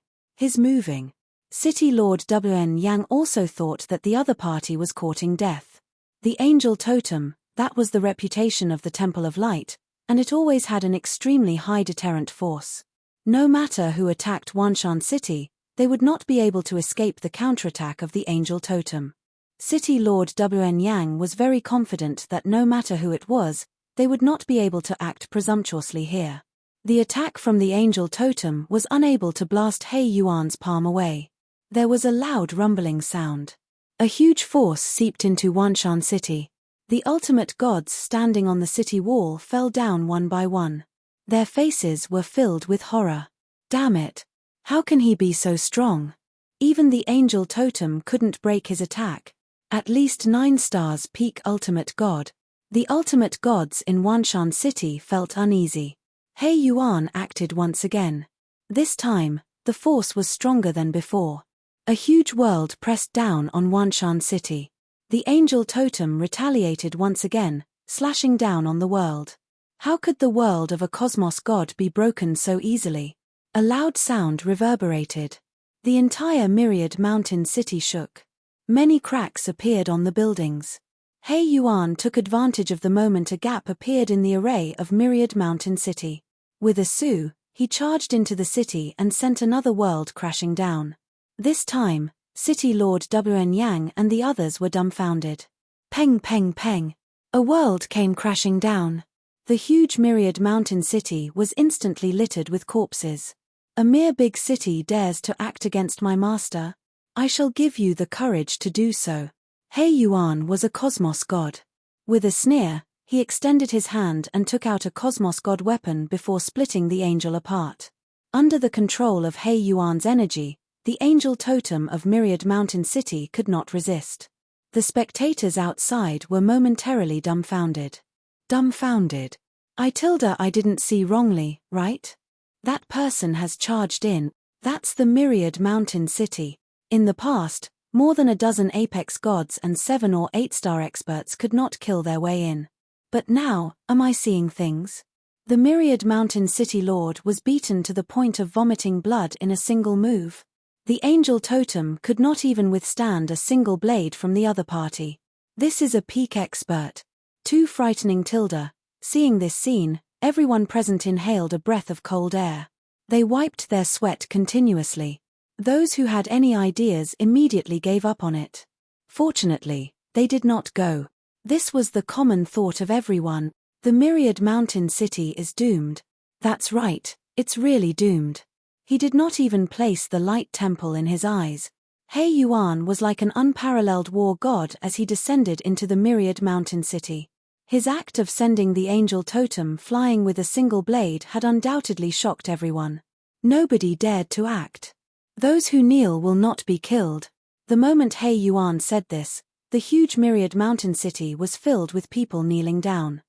City Lord Wn Yang also thought that the other party was courting death. The angel totem, that was the reputation of the Temple of Light, and it always had an extremely high deterrent force. No matter who attacked Wanshan City, they would not be able to escape the counterattack of the angel totem. City Lord Wn Yang was very confident that no matter who it was, they would not be able to act presumptuously here. The attack from the angel totem was unable to blast He Yuan's palm away. There was a loud rumbling sound. A huge force seeped into Wanshan City. The ultimate gods standing on the city wall fell down one by one. Their faces were filled with horror. Damn it! How can he be so strong? Even the angel totem couldn't break his attack. At least 9 stars peak ultimate god. The ultimate gods in Wanshan City felt uneasy. He Yuan acted once again. This time, the force was stronger than before. A huge world pressed down on Wanshan City. The angel totem retaliated once again, slashing down on the world. How could the world of a cosmos god be broken so easily? A loud sound reverberated. The entire Myriad Mountain City shook. Many cracks appeared on the buildings. He Yuan took advantage of the moment a gap appeared in the array of Myriad Mountain City. With a su, he charged into the city and sent another world crashing down. This time, City Lord Wn Yang and the others were dumbfounded. Peng peng peng. A world came crashing down. The huge Myriad Mountain City was instantly littered with corpses. A mere big city dares to act against my master? I shall give you the courage to do so. He Yuan was a cosmos god. With a sneer, he extended his hand and took out a cosmos god weapon before splitting the angel apart. Under the control of He Yuan's energy, the angel totem of Myriad Mountain City could not resist. The spectators outside were momentarily dumbfounded. I didn't see wrongly, right? That person has charged in. That's the Myriad Mountain City. In the past, more than a dozen apex gods and 7 or 8-star experts could not kill their way in. But now, am I seeing things? The Myriad Mountain City Lord was beaten to the point of vomiting blood in a single move. The angel totem could not even withstand a single blade from the other party. This is a peak expert. Too frightening. Seeing this scene, everyone present inhaled a breath of cold air. They wiped their sweat continuously. Those who had any ideas immediately gave up on it. Fortunately, they did not go. This was the common thought of everyone. The Myriad Mountain City is doomed. That's right, it's really doomed. He did not even place the light temple in his eyes. He Yuan was like an unparalleled war god as he descended into the Myriad Mountain City. His act of sending the angel totem flying with a single blade had undoubtedly shocked everyone. Nobody dared to act. Those who kneel will not be killed. The moment He Yuan said this, the huge Myriad Mountain City was filled with people kneeling down.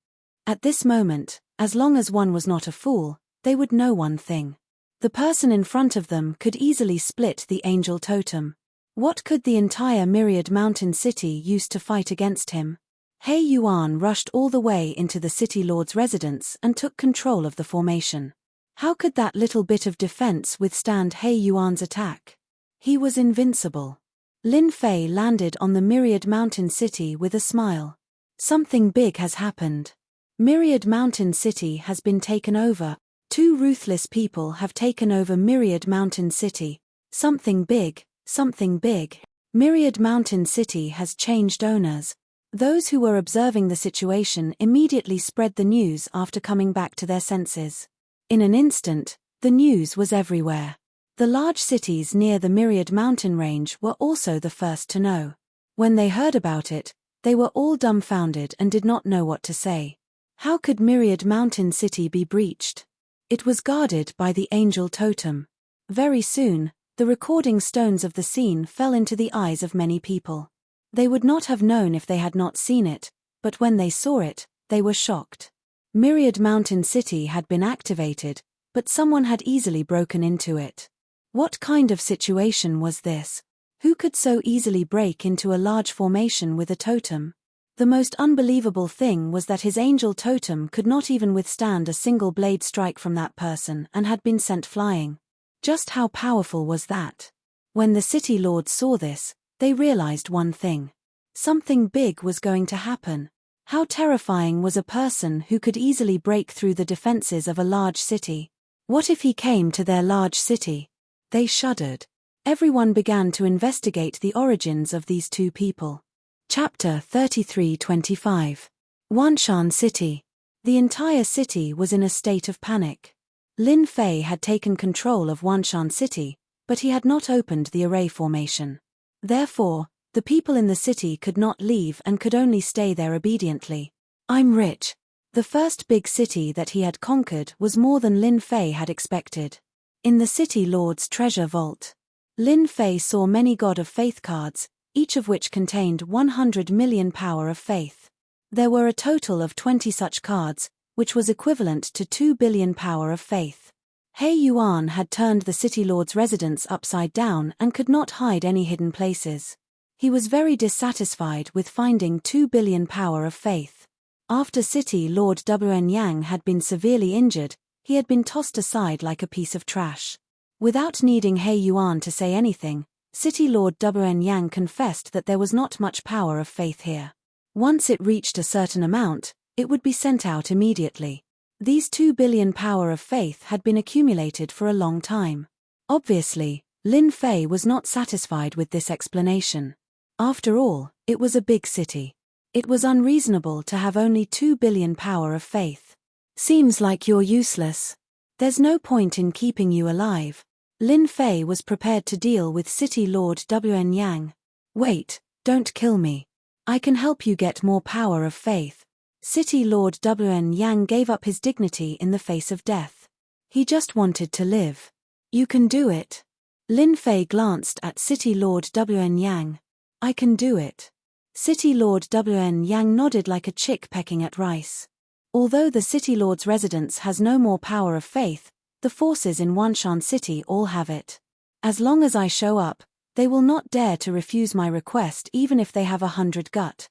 At this moment, as long as one was not a fool, they would know one thing. The person in front of them could easily split the angel totem. What could the entire Myriad Mountain City use to fight against him? He Yuan rushed all the way into the City Lord's residence and took control of the formation. How could that little bit of defense withstand He Yuan's attack? He was invincible. Lin Fei landed on the Myriad Mountain City with a smile. Something big has happened. Myriad Mountain City has been taken over. 2 ruthless people have taken over Myriad Mountain City. Something big, something big. Myriad Mountain City has changed owners. Those who were observing the situation immediately spread the news after coming back to their senses. In an instant, the news was everywhere. The large cities near the Myriad Mountain range were also the first to know. When they heard about it, they were all dumbfounded and did not know what to say. How could Myriad Mountain City be breached? It was guarded by the angel totem. Very soon, the recording stones of the scene fell into the eyes of many people. They would not have known if they had not seen it, but when they saw it, they were shocked. Myriad Mountain City had been activated, but someone had easily broken into it. What kind of situation was this? Who could so easily break into a large formation with a totem? The most unbelievable thing was that his angel totem could not even withstand a single blade strike from that person and had been sent flying. Just how powerful was that? When the city lords saw this, they realized one thing. Something big was going to happen. How terrifying was a person who could easily break through the defenses of a large city? What if he came to their large city? They shuddered. Everyone began to investigate the origins of these 2 people. Chapter 33-25. Wanshan City. The entire city was in a state of panic. Lin Fei had taken control of Wanshan City, but he had not opened the array formation. Therefore, the people in the city could not leave and could only stay there obediently. I'm rich. The first big city that he had conquered was more than Lin Fei had expected. In the city lord's treasure vault, Lin Fei saw many God of Faith cards, each of which contained 100 million power of faith. There were a total of 20 such cards, which was equivalent to 2 billion power of faith. He Yuan had turned the city lord's residence upside down and could not hide any hidden places. He was very dissatisfied with finding 2 billion power of faith. After City Lord Wen Yang had been severely injured, he had been tossed aside like a piece of trash. Without needing He Yuan to say anything, City Lord Wen Yang confessed that there was not much power of faith here. Once it reached a certain amount, it would be sent out immediately. These 2 billion power of faith had been accumulated for a long time. Obviously, Lin Fei was not satisfied with this explanation. After all, it was a big city. It was unreasonable to have only 2 billion power of faith. Seems like you're useless. There's no point in keeping you alive. Lin Fei was prepared to deal with City Lord Wen Yang. Wait, don't kill me. I can help you get more power of faith. City Lord Wen Yang gave up his dignity in the face of death. He just wanted to live. You can do it. Lin Fei glanced at City Lord Wen Yang. I can do it. City Lord Wen Yang nodded like a chick pecking at rice. Although the City Lord's residence has no more power of faith, the forces in Wanshan City all have it. As long as I show up, they will not dare to refuse my request even if they have 100 gut.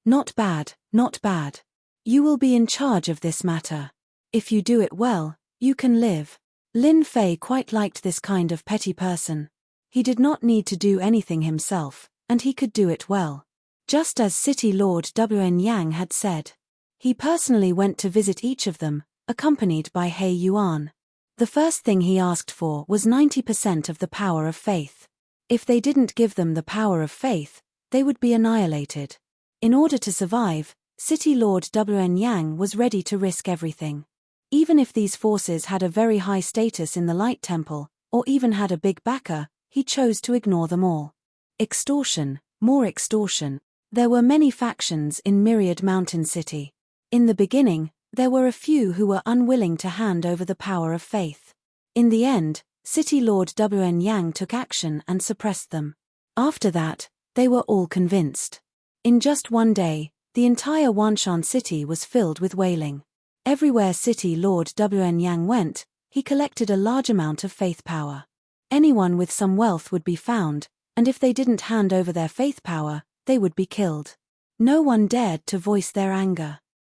Not bad, not bad. You will be in charge of this matter. If you do it well, you can live. Lin Fei quite liked this kind of petty person. He did not need to do anything himself, and he could do it well. Just as City Lord Wen Yang had said. He personally went to visit each of them, accompanied by He Yuan. The first thing he asked for was 90% of the power of faith. If they didn't give them the power of faith, they would be annihilated. In order to survive, City Lord Wen Yang was ready to risk everything. Even if these forces had a very high status in the Light Temple, or even had a big backer, he chose to ignore them all. Extortion, more extortion. There were many factions in Myriad Mountain City. In the beginning, there were a few who were unwilling to hand over the power of faith. In the end, City Lord Wen Yang took action and suppressed them. After that, they were all convinced. In just one day, the entire Wanshan City was filled with wailing. Everywhere City Lord Wen Yang went, he collected a large amount of faith power. Anyone with some wealth would be found, and if they didn't hand over their faith power, they would be killed. No one dared to voice their anger.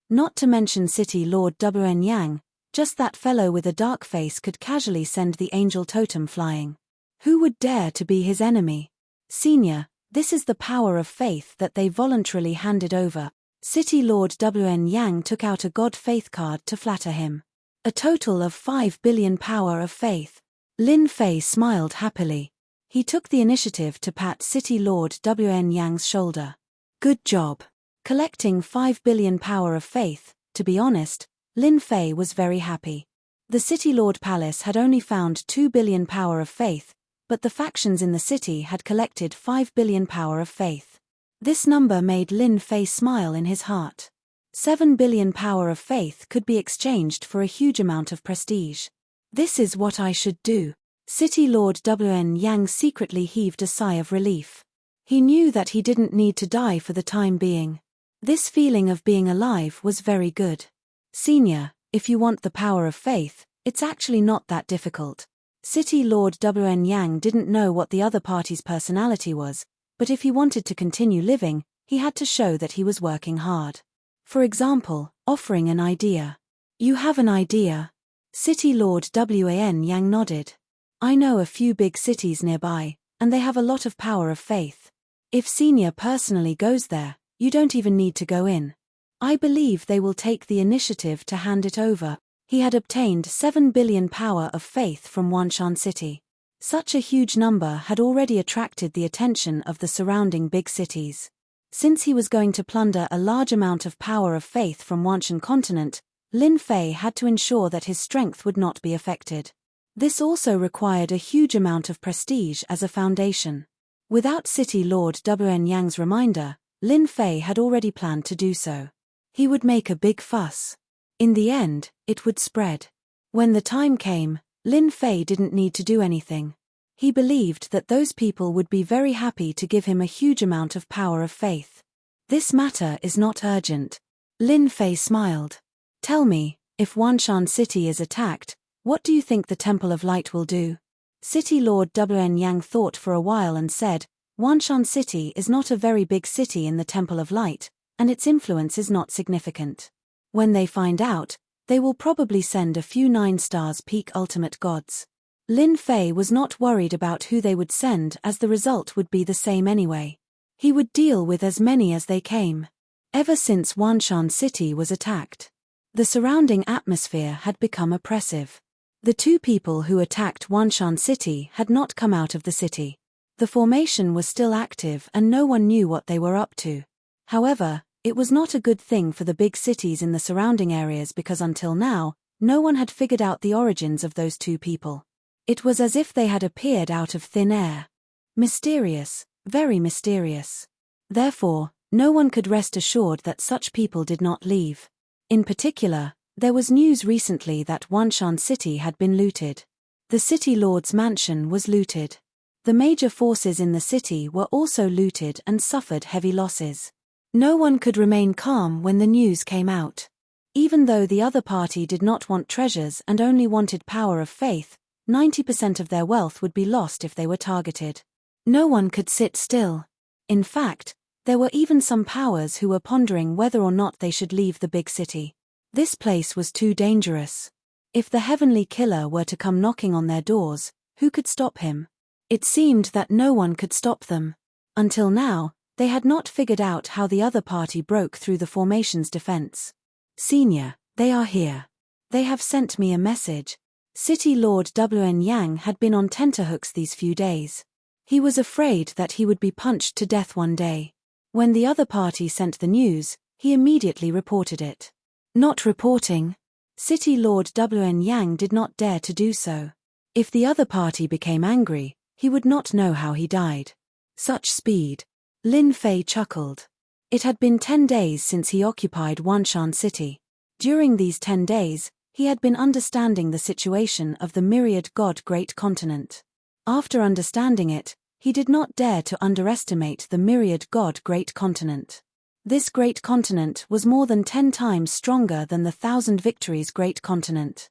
Not to mention City Lord Wn Yang, just that fellow with a dark face could casually send the angel totem flying. Who would dare to be his enemy? Senior, this is the power of faith that they voluntarily handed over. City Lord Wn Yang took out a God faith card to flatter him. A total of 5 billion power of faith. Lin Fei smiled happily. He took the initiative to pat City Lord Wn Yang's shoulder. Good job. Collecting 5 billion power of faith, to be honest, Lin Fei was very happy. The City Lord Palace had only found 2 billion power of faith, but the factions in the city had collected 5 billion power of faith. This number made Lin Fei smile in his heart. 7 billion power of faith could be exchanged for a huge amount of prestige. This is what I should do. City Lord Wn Yang secretly heaved a sigh of relief. He knew that he didn't need to die for the time being. This feeling of being alive was very good. Senior, if you want the power of faith, it's actually not that difficult. City Lord Wn Yang didn't know what the other party's personality was, but if he wanted to continue living, he had to show that he was working hard. For example, offering an idea. You have an idea? City Lord Wn Yang nodded. I know a few big cities nearby, and they have a lot of power of faith. If Senior personally goes there, you don't even need to go in. I believe they will take the initiative to hand it over. He had obtained 7 billion power of faith from Wanshan City. Such a huge number had already attracted the attention of the surrounding big cities. Since he was going to plunder a large amount of power of faith from Wanshan continent, Lin Fei had to ensure that his strength would not be affected. This also required a huge amount of prestige as a foundation. Without City Lord Wn Yang's reminder, Lin Fei had already planned to do so. He would make a big fuss. In the end, it would spread. When the time came, Lin Fei didn't need to do anything. He believed that those people would be very happy to give him a huge amount of power of faith. This matter is not urgent. Lin Fei smiled. Tell me, if Wanshan City is attacked, what do you think the Temple of Light will do? City Lord Wn Yang thought for a while and said, Wanshan City is not a very big city in the Temple of Light, and its influence is not significant. When they find out, they will probably send a few 9-stars peak ultimate gods. Lin Fei was not worried about who they would send as the result would be the same anyway. He would deal with as many as they came. Ever since Wanshan City was attacked, the surrounding atmosphere had become oppressive. The two people who attacked Wanshan City had not come out of the city. The formation was still active and no one knew what they were up to. However, it was not a good thing for the big cities in the surrounding areas because until now, no one had figured out the origins of those two people. It was as if they had appeared out of thin air. Mysterious, very mysterious. Therefore, no one could rest assured that such people did not leave. In particular, there was news recently that Wanshan City had been looted. The City Lord's mansion was looted. The major forces in the city were also looted and suffered heavy losses. No one could remain calm when the news came out. Even though the other party did not want treasures and only wanted power of faith, 90% of their wealth would be lost if they were targeted. No one could sit still. In fact, there were even some powers who were pondering whether or not they should leave the big city. This place was too dangerous. If the heavenly killer were to come knocking on their doors, who could stop him? It seemed that no one could stop them. Until now, they had not figured out how the other party broke through the formation's defense. Senior, they are here. They have sent me a message. City Lord Wn Yang had been on tenterhooks these few days. He was afraid that he would be punched to death one day. When the other party sent the news, he immediately reported it. Not reporting. City Lord Wn Yang did not dare to do so. If the other party became angry, he would not know how he died. Such speed. Lin Fei chuckled. It had been 10 days since he occupied Wanshan City. During these 10 days, he had been understanding the situation of the myriad god great continent. After understanding it, he did not dare to underestimate the myriad god great continent. This great continent was more than 10 times stronger than the 1,000 victories great continent.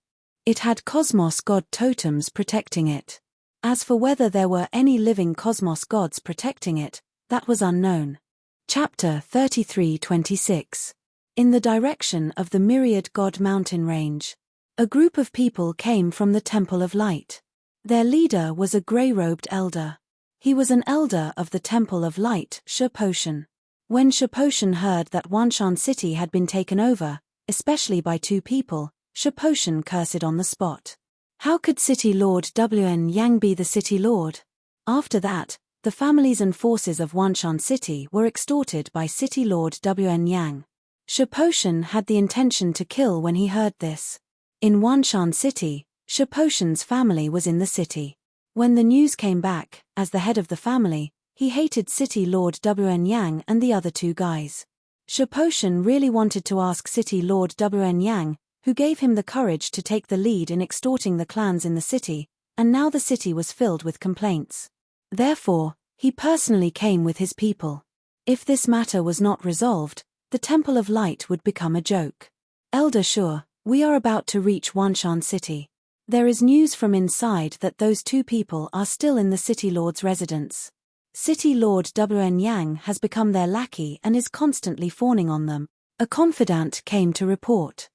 It had cosmos god totems protecting it. As for whether there were any living cosmos gods protecting it, that was unknown. Chapter 33:26. In the direction of the myriad god mountain range. A group of people came from the Temple of Light. Their leader was a grey-robed elder. He was an elder of the Temple of Light, Shaposhan. When Shaposhan heard that Wanshan city had been taken over, especially by two people, Shaposhan cursed on the spot. How could City Lord Wn Yang be the city lord? After that, the families and forces of Wanshan city were extorted by City Lord Wn Yang. Shaposhan had the intention to kill when he heard this. In Wanshan city, Shaposhan's family was in the city. When the news came back, as the head of the family, he hated City Lord Wn Yang and the other two guys. Shaposhan really wanted to ask City Lord Wn Yang, who gave him the courage to take the lead in extorting the clans in the city, and now the city was filled with complaints. Therefore, he personally came with his people. If this matter was not resolved, the Temple of Light would become a joke. Elder Shur, we are about to reach Wanshan city. There is news from inside that those two people are still in the City Lord's residence. City Lord Wn Yang has become their lackey and is constantly fawning on them, a confidant came to report.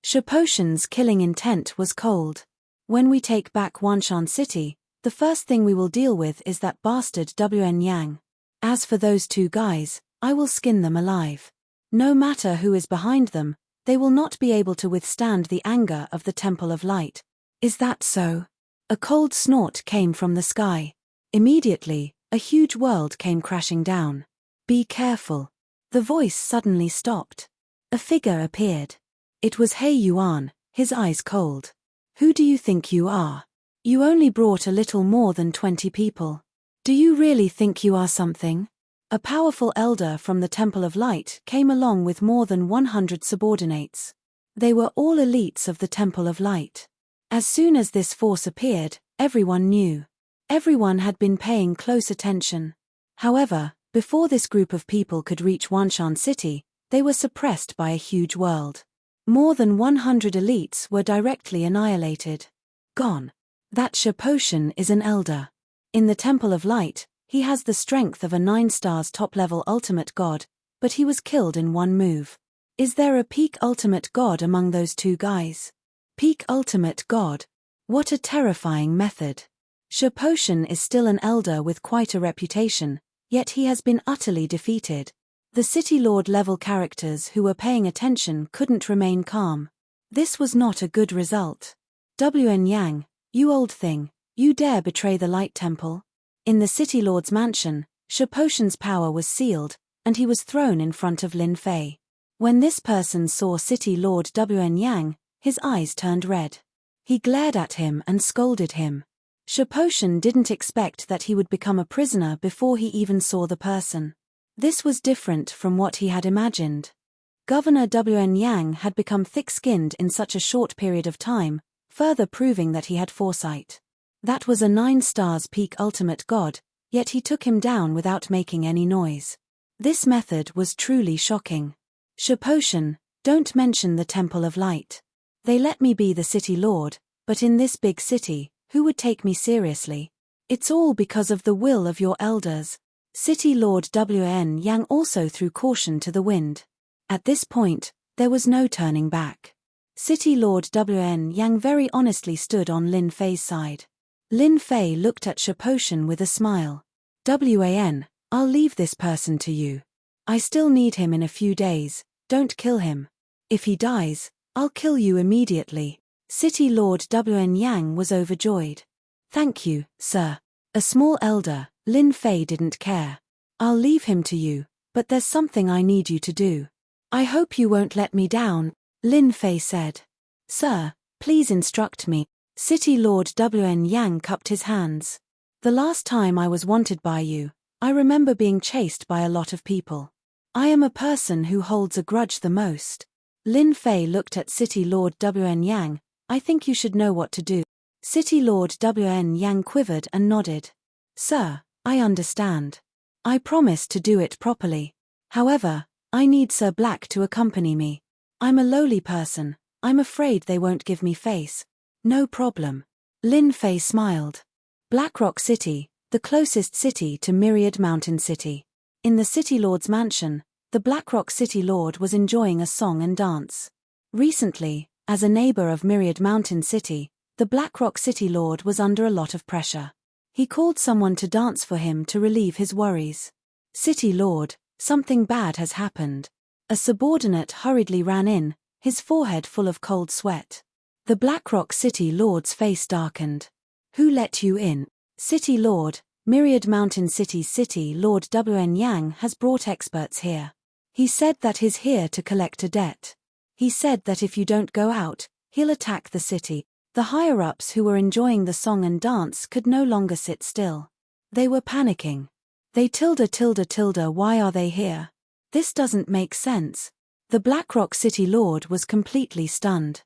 Shaposhan's killing intent was cold. When we take back Wanshan city, the first thing we will deal with is that bastard Wn Yang. As for those two guys, I will skin them alive. No matter who is behind them, they will not be able to withstand the anger of the Temple of Light. Is that so? A cold snort came from the sky. Immediately, a huge world came crashing down. Be careful. The voice suddenly stopped. A figure appeared. It was He Yuan, his eyes cold. Who do you think you are? You only brought a little more than 20 people. Do you really think you are something? A powerful elder from the Temple of Light came along with more than 100 subordinates. They were all elites of the Temple of Light. As soon as this force appeared, everyone knew. Everyone had been paying close attention. However, before this group of people could reach Wanshan city, they were suppressed by a huge world. More than 100 elites were directly annihilated. Gone. That Shaposhan is an elder. In the Temple of Light, he has the strength of a 9-stars top-level ultimate god, but he was killed in one move. Is there a peak ultimate god among those two guys? Peak ultimate god. What a terrifying method. Shaposhan is still an elder with quite a reputation, yet he has been utterly defeated. The City Lord level characters who were paying attention couldn't remain calm. This was not a good result. Wn Yang, you old thing, you dare betray the Light Temple? In the City Lord's mansion, Shaposhan's power was sealed, and he was thrown in front of Lin Fei. When this person saw City Lord Wn Yang, his eyes turned red. He glared at him and scolded him. Shaposhan didn't expect that he would become a prisoner before he even saw the person. This was different from what he had imagined. Governor Wn Yang had become thick-skinned in such a short period of time, further proving that he had foresight. That was a 9-stars peak ultimate god, yet he took him down without making any noise. This method was truly shocking. Shaposhan, don't mention the Temple of Light. They let me be the city lord, but in this big city, who would take me seriously? It's all because of the will of your elders. City Lord Wn Yang also threw caution to the wind. At this point, there was no turning back. City Lord Wn Yang very honestly stood on Lin Fei's side. Lin Fei looked at Shaposhan with a smile. Wan, I'll leave this person to you. I still need him in a few days, don't kill him. If he dies, I'll kill you immediately. City Lord Wn Yang was overjoyed. Thank you, sir. A small elder, Lin Fei didn't care. I'll leave him to you, but there's something I need you to do. I hope you won't let me down, Lin Fei said. Sir, please instruct me. City Lord Wn Yang cupped his hands. The last time I was wanted by you, I remember being chased by a lot of people. I am a person who holds a grudge the most. Lin Fei looked at City Lord Wn Yang. I think you should know what to do. City Lord Wn Yang quivered and nodded. Sir, I understand. I promise to do it properly. However, I need Sir Black to accompany me. I'm a lowly person, I'm afraid they won't give me face. No problem. Lin Fei smiled. Blackrock City, the closest city to Myriad Mountain City. In the City Lord's mansion, the Blackrock City Lord was enjoying a song and dance. Recently, as a neighbor of Myriad Mountain City, the Blackrock City Lord was under a lot of pressure. He called someone to dance for him to relieve his worries. City Lord, something bad has happened. A subordinate hurriedly ran in, his forehead full of cold sweat. The Blackrock City Lord's face darkened. Who let you in? City Lord, Myriad Mountain City's City Lord Wn Yang has brought experts here. He said that he's here to collect a debt. He said that if you don't go out, he'll attack the city. The higher-ups who were enjoying the song and dance could no longer sit still. They were panicking. They why are they here? This doesn't make sense. The Blackrock City Lord was completely stunned.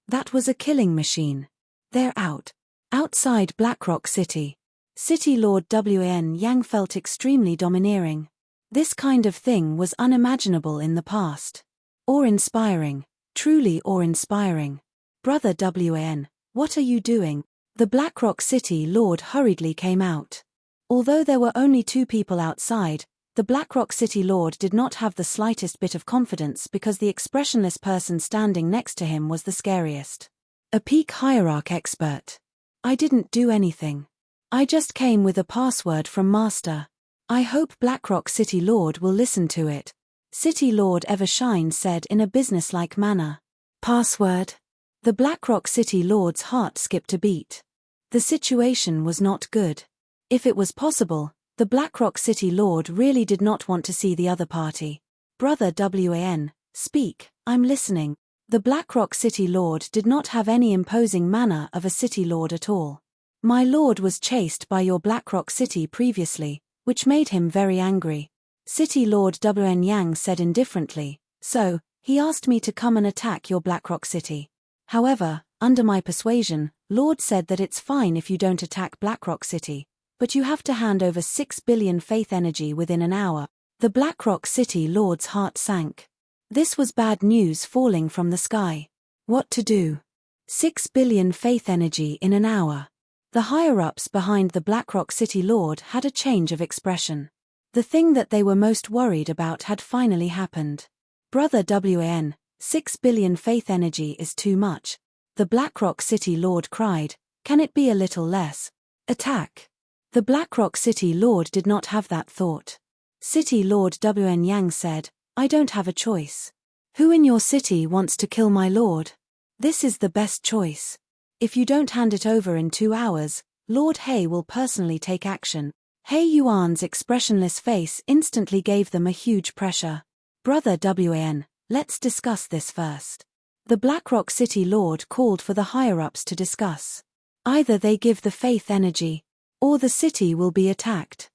That was a killing machine. They're out. Outside Blackrock City. City Lord Wn Yang felt extremely domineering. This kind of thing was unimaginable in the past. Awe-inspiring. Truly awe-inspiring. Brother Wn, what are you doing? The Blackrock City Lord hurriedly came out. Although there were only 2 people outside, the Blackrock City Lord did not have the slightest bit of confidence because the expressionless person standing next to him was the scariest. A peak hierarch expert. I didn't do anything. I just came with a password from Master. I hope Blackrock City Lord will listen to it. City Lord Evershine said in a businesslike manner. Password? The Blackrock City Lord's heart skipped a beat. The situation was not good. If it was possible, the Blackrock City Lord really did not want to see the other party. Brother Wn, speak, I'm listening. The Blackrock City Lord did not have any imposing manner of a city lord at all. My lord was chased by your Blackrock City previously, which made him very angry. City Lord Wn Yang said indifferently, so, he asked me to come and attack your Blackrock City. However, under my persuasion, Lord said that it's fine if you don't attack Blackrock City, but you have to hand over 6 billion faith energy within an hour. The Blackrock City Lord's heart sank. This was bad news falling from the sky. What to do? 6 billion faith energy in an hour. The higher-ups behind the Blackrock City Lord had a change of expression. The thing that they were most worried about had finally happened. Brother Wn, 6 billion faith energy is too much. The Blackrock City Lord cried, can it be a little less? Attack. The Blackrock City Lord did not have that thought. City Lord Wn Yang said, I don't have a choice. Who in your city wants to kill my lord? This is the best choice. If you don't hand it over in 2 hours, Lord He will personally take action. He Yuan's expressionless face instantly gave them a huge pressure. Brother Wn, let's discuss this first. The Blackrock City Lord called for the higher-ups to discuss. Either they give the faith energy, or the city will be attacked.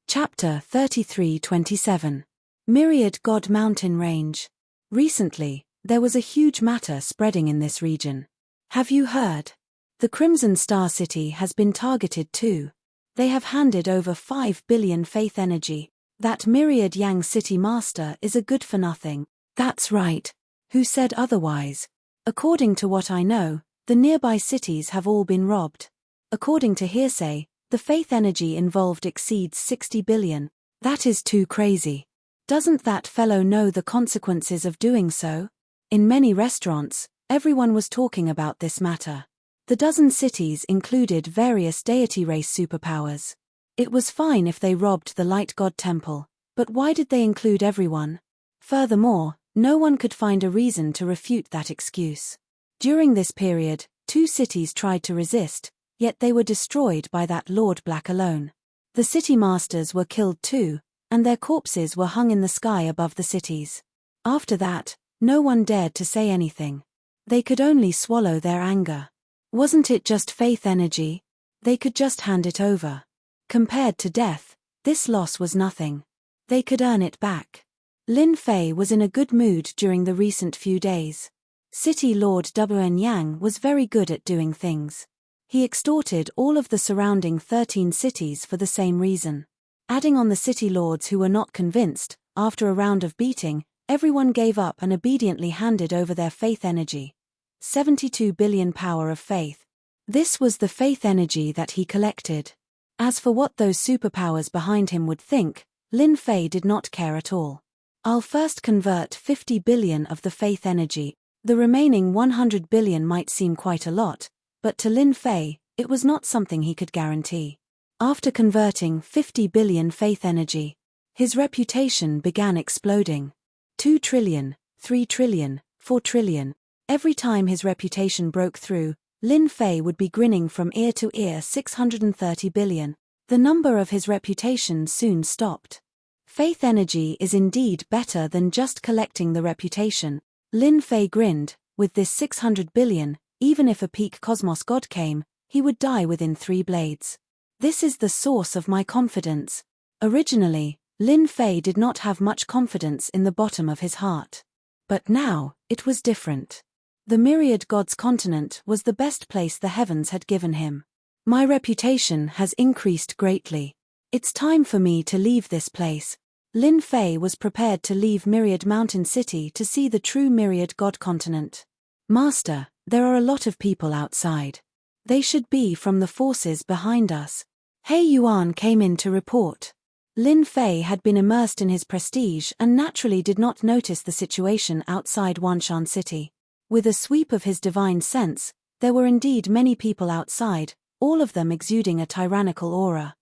Chapter 33-27. Myriad God Mountain Range. Recently, there was a huge matter spreading in this region. Have you heard? The Crimson Star City has been targeted too. They have handed over 5 billion faith energy. That Myriad Yang City Master is a good-for-nothing. That's right. Who said otherwise? According to what I know, the nearby cities have all been robbed. According to hearsay, the faith energy involved exceeds 60 billion. That is too crazy. Doesn't that fellow know the consequences of doing so? In many restaurants, everyone was talking about this matter. The dozen cities included various deity race superpowers. It was fine if they robbed the Light God Temple, but why did they include everyone? Furthermore, no one could find a reason to refute that excuse. During this period, 2 cities tried to resist, yet they were destroyed by that Lord Black alone. The city masters were killed too, and their corpses were hung in the sky above the cities. After that, no one dared to say anything. They could only swallow their anger. Wasn't it just faith energy? They could just hand it over. Compared to death, this loss was nothing. They could earn it back. Lin Fei was in a good mood during the recent few days. City Lord Wn Yang was very good at doing things. He extorted all of the surrounding 13 cities for the same reason. Adding on the city lords who were not convinced, after a round of beating, everyone gave up and obediently handed over their faith energy. 72 billion power of faith. This was the faith energy that he collected. As for what those superpowers behind him would think, Lin Fei did not care at all. I'll first convert 50 billion of the faith energy. The remaining 100 billion might seem quite a lot, but to Lin Fei, it was not something he could guarantee. After converting 50 billion faith energy, his reputation began exploding. 2 trillion, 3 trillion, 4 trillion. Every time his reputation broke through, Lin Fei would be grinning from ear to ear. 630 billion. The number of his reputation soon stopped. Faith energy is indeed better than just collecting the reputation. Lin Fei grinned. With this 600 billion, even if a peak cosmos god came, he would die within 3 blades. This is the source of my confidence. Originally, Lin Fei did not have much confidence in the bottom of his heart. But now, it was different. The myriad gods continent was the best place the heavens had given him. My reputation has increased greatly. It's time for me to leave this place. Lin Fei was prepared to leave Myriad Mountain City to see the true myriad god continent. Master, there are a lot of people outside. They should be from the forces behind us. He Yuan came in to report. Lin Fei had been immersed in his prestige and naturally did not notice the situation outside Wanshan City. With a sweep of his divine sense, there were indeed many people outside, all of them exuding a tyrannical aura.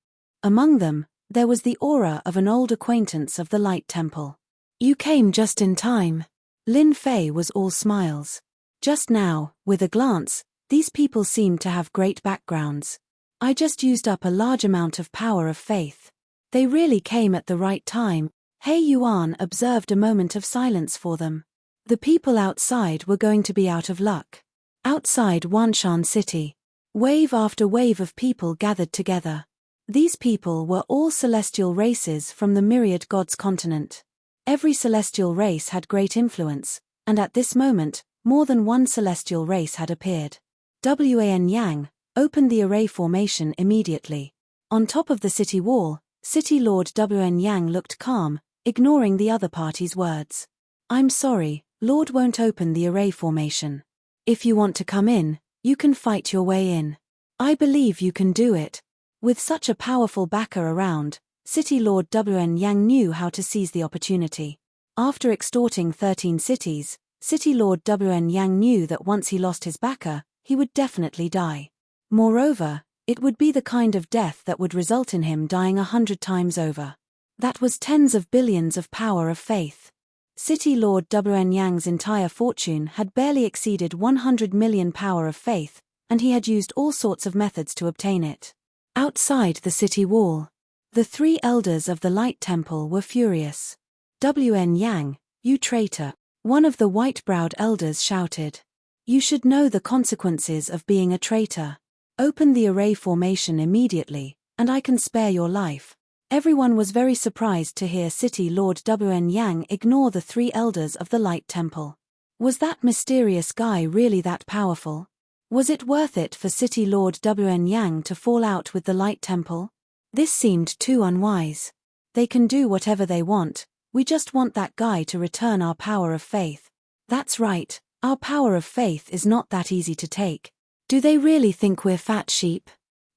Among them, there was the aura of an old acquaintance of the Light Temple. You came just in time. Lin Fei was all smiles. Just now, with a glance, these people seemed to have great backgrounds. I just used up a large amount of power of faith. They really came at the right time. He Yuan observed a moment of silence for them. The people outside were going to be out of luck. Outside Wanshan City, wave after wave of people gathered together. These people were all celestial races from the myriad gods continent. Every celestial race had great influence, and at this moment, more than one celestial race had appeared. Wan Yang opened the array formation immediately. On top of the city wall, City Lord Wan Yang looked calm, ignoring the other party's words. I'm sorry, Lord won't open the array formation. If you want to come in, you can fight your way in. I believe you can do it. With such a powerful backer around, City Lord Wan Yang knew how to seize the opportunity. After extorting 13 cities, City Lord Wan Yang knew that once he lost his backer, he would definitely die. Moreover, it would be the kind of death that would result in him dying 100 times over. That was tens of billions of power of faith. City Lord Wan Yang's entire fortune had barely exceeded 100 million power of faith, and he had used all sorts of methods to obtain it. Outside the city wall, the 3 elders of the Light Temple were furious. Wan Yang, you traitor! One of the white-browed elders shouted. You should know the consequences of being a traitor. Open the array formation immediately, and I can spare your life. Everyone was very surprised to hear City Lord Wan Yang ignore the 3 elders of the Light Temple. Was that mysterious guy really that powerful? Was it worth it for City Lord Wan Yang to fall out with the Light Temple? This seemed too unwise. They can do whatever they want, we just want that guy to return our power of faith. That's right, our power of faith is not that easy to take. Do they really think we're fat sheep?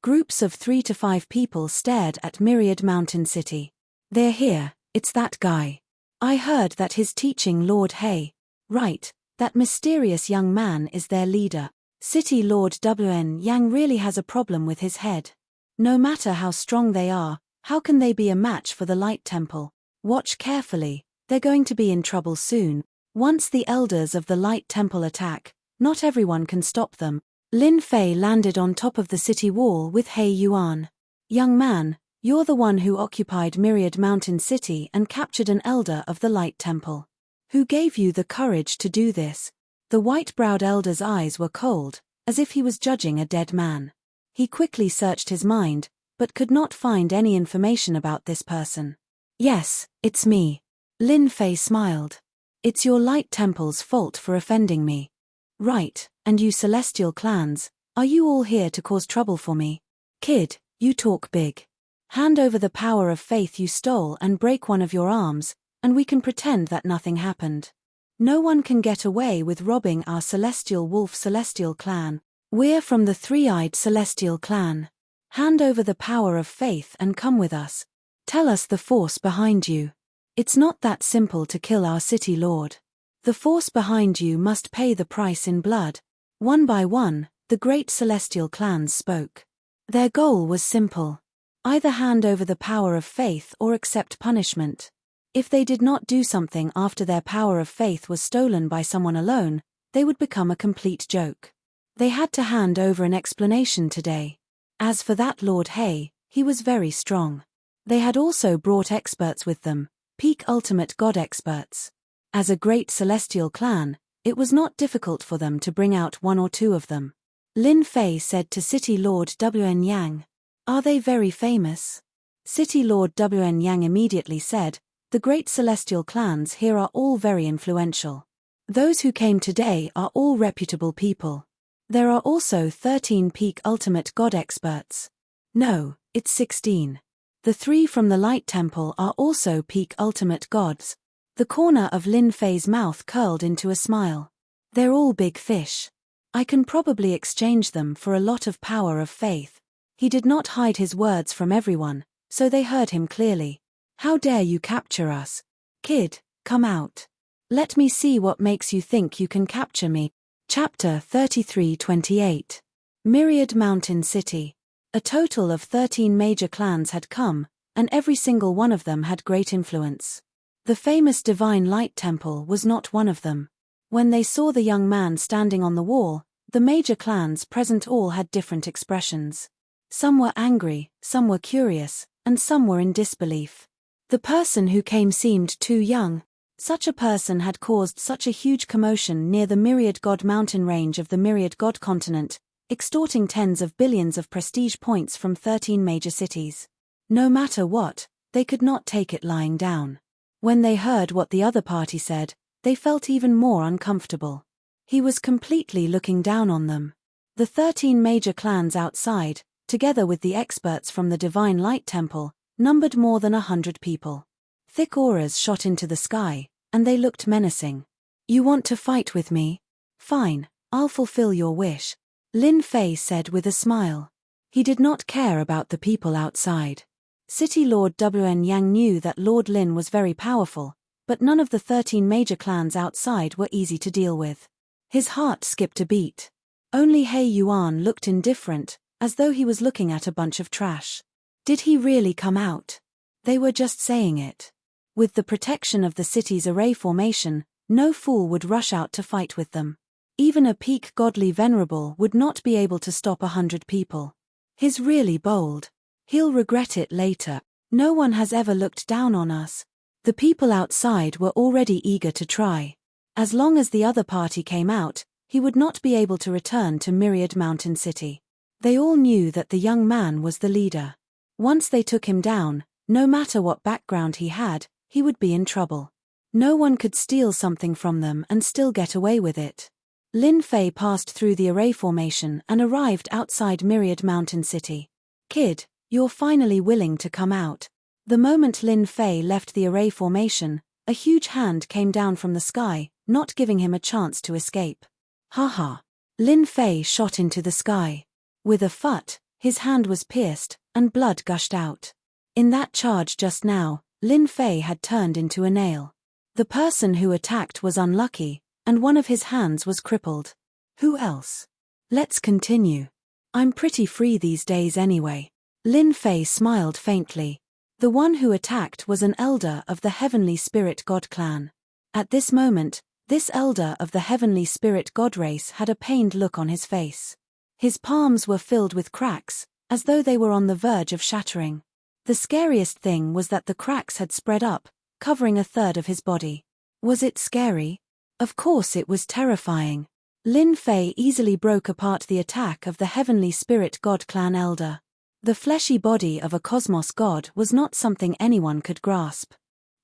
Groups of 3 to 5 people stared at Myriad Mountain City. They're here, it's that guy. I heard that his teaching Lord He. Right, that mysterious young man is their leader. City Lord Wan Yang really has a problem with his head. No matter how strong they are, how can they be a match for the Light Temple? Watch carefully, they're going to be in trouble soon. Once the elders of the Light Temple attack, not everyone can stop them. Lin Fei landed on top of the city wall with He Yuan. Young man, you're the one who occupied Myriad Mountain City and captured an elder of the Light Temple. Who gave you the courage to do this? The white-browed elder's eyes were cold, as if he was judging a dead man. He quickly searched his mind, but could not find any information about this person. Yes, it's me. Lin Fei smiled. It's your Light Temple's fault for offending me. Right, and you celestial clans, are you all here to cause trouble for me? Kid, you talk big. Hand over the power of faith you stole and break one of your arms, and we can pretend that nothing happened. No one can get away with robbing our celestial wolf celestial clan. We're from the three-eyed celestial clan. Hand over the power of faith and come with us. Tell us the force behind you. It's not that simple to kill our city lord. The force behind you must pay the price in blood. One by one, the great celestial clans spoke. Their goal was simple. Either hand over the power of faith or accept punishment. If they did not do something after their power of faith was stolen by someone alone, they would become a complete joke. They had to hand over an explanation today. As for that Lord Hay, he was very strong. They had also brought experts with them, peak ultimate god experts. As a great celestial clan, it was not difficult for them to bring out one or two of them. Lin Fei said to City Lord Wn Yang, "Are they very famous?" City Lord Wn Yang immediately said, "The great celestial clans here are all very influential. Those who came today are all reputable people. There are also 13 peak ultimate god experts. No, it's 16. The 3 from the Light Temple are also peak ultimate gods." The corner of Lin Fei's mouth curled into a smile. "They're all big fish. I can probably exchange them for a lot of power of faith." He did not hide his words from everyone, so they heard him clearly. "How dare you capture us? Kid, come out. Let me see what makes you think you can capture me." Chapter 33-28. Myriad Mountain City. A total of 13 major clans had come, and every single one of them had great influence. The famous Divine Light Temple was not one of them. When they saw the young man standing on the wall, the major clans present all had different expressions. Some were angry, some were curious, and some were in disbelief. The person who came seemed too young. Such a person had caused such a huge commotion near the Myriad God mountain range of the Myriad God continent, extorting tens of billions of prestige points from 13 major cities. No matter what, they could not take it lying down. When they heard what the other party said, they felt even more uncomfortable. He was completely looking down on them. The 13 major clans outside, together with the experts from the Divine Light Temple, numbered more than 100 people. Thick auras shot into the sky, and they looked menacing. "You want to fight with me? Fine, I'll fulfill your wish," Lin Fei said with a smile. He did not care about the people outside. City Lord Wn Yang knew that Lord Lin was very powerful, but none of the 13 major clans outside were easy to deal with. His heart skipped a beat. Only He Yuan looked indifferent, as though he was looking at a bunch of trash. Did he really come out? They were just saying it. With the protection of the city's array formation, no fool would rush out to fight with them. Even a peak godly venerable would not be able to stop 100 people. He's really bold. He'll regret it later. No one has ever looked down on us. The people outside were already eager to try. As long as the other party came out, he would not be able to return to Myriad Mountain City. They all knew that the young man was the leader. Once they took him down, no matter what background he had, he would be in trouble. No one could steal something from them and still get away with it. Lin Fei passed through the array formation and arrived outside Myriad Mountain City. "Kid, you're finally willing to come out." The moment Lin Fei left the array formation, a huge hand came down from the sky, not giving him a chance to escape. Haha. Lin Fei shot into the sky. With a phut, his hand was pierced, and blood gushed out. In that charge just now, Lin Fei had turned into a nail. The person who attacked was unlucky, and one of his hands was crippled. Who else? Let's continue. I'm pretty free these days anyway. Lin Fei smiled faintly. The one who attacked was an elder of the Heavenly Spirit God clan. At this moment, this elder of the Heavenly Spirit God race had a pained look on his face. His palms were filled with cracks, as though they were on the verge of shattering. The scariest thing was that the cracks had spread up, covering a third of his body. Was it scary? Of course it was terrifying. Lin Fei easily broke apart the attack of the Heavenly Spirit God clan elder. The fleshy body of a cosmos god was not something anyone could grasp.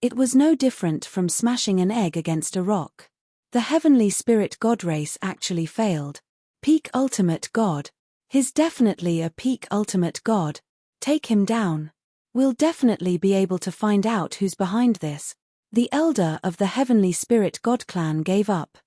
It was no different from smashing an egg against a rock. The Heavenly Spirit God race actually failed. Peak Ultimate God. He's definitely a peak Ultimate God. Take him down. We'll definitely be able to find out who's behind this. The elder of the Heavenly Spirit God clan gave up.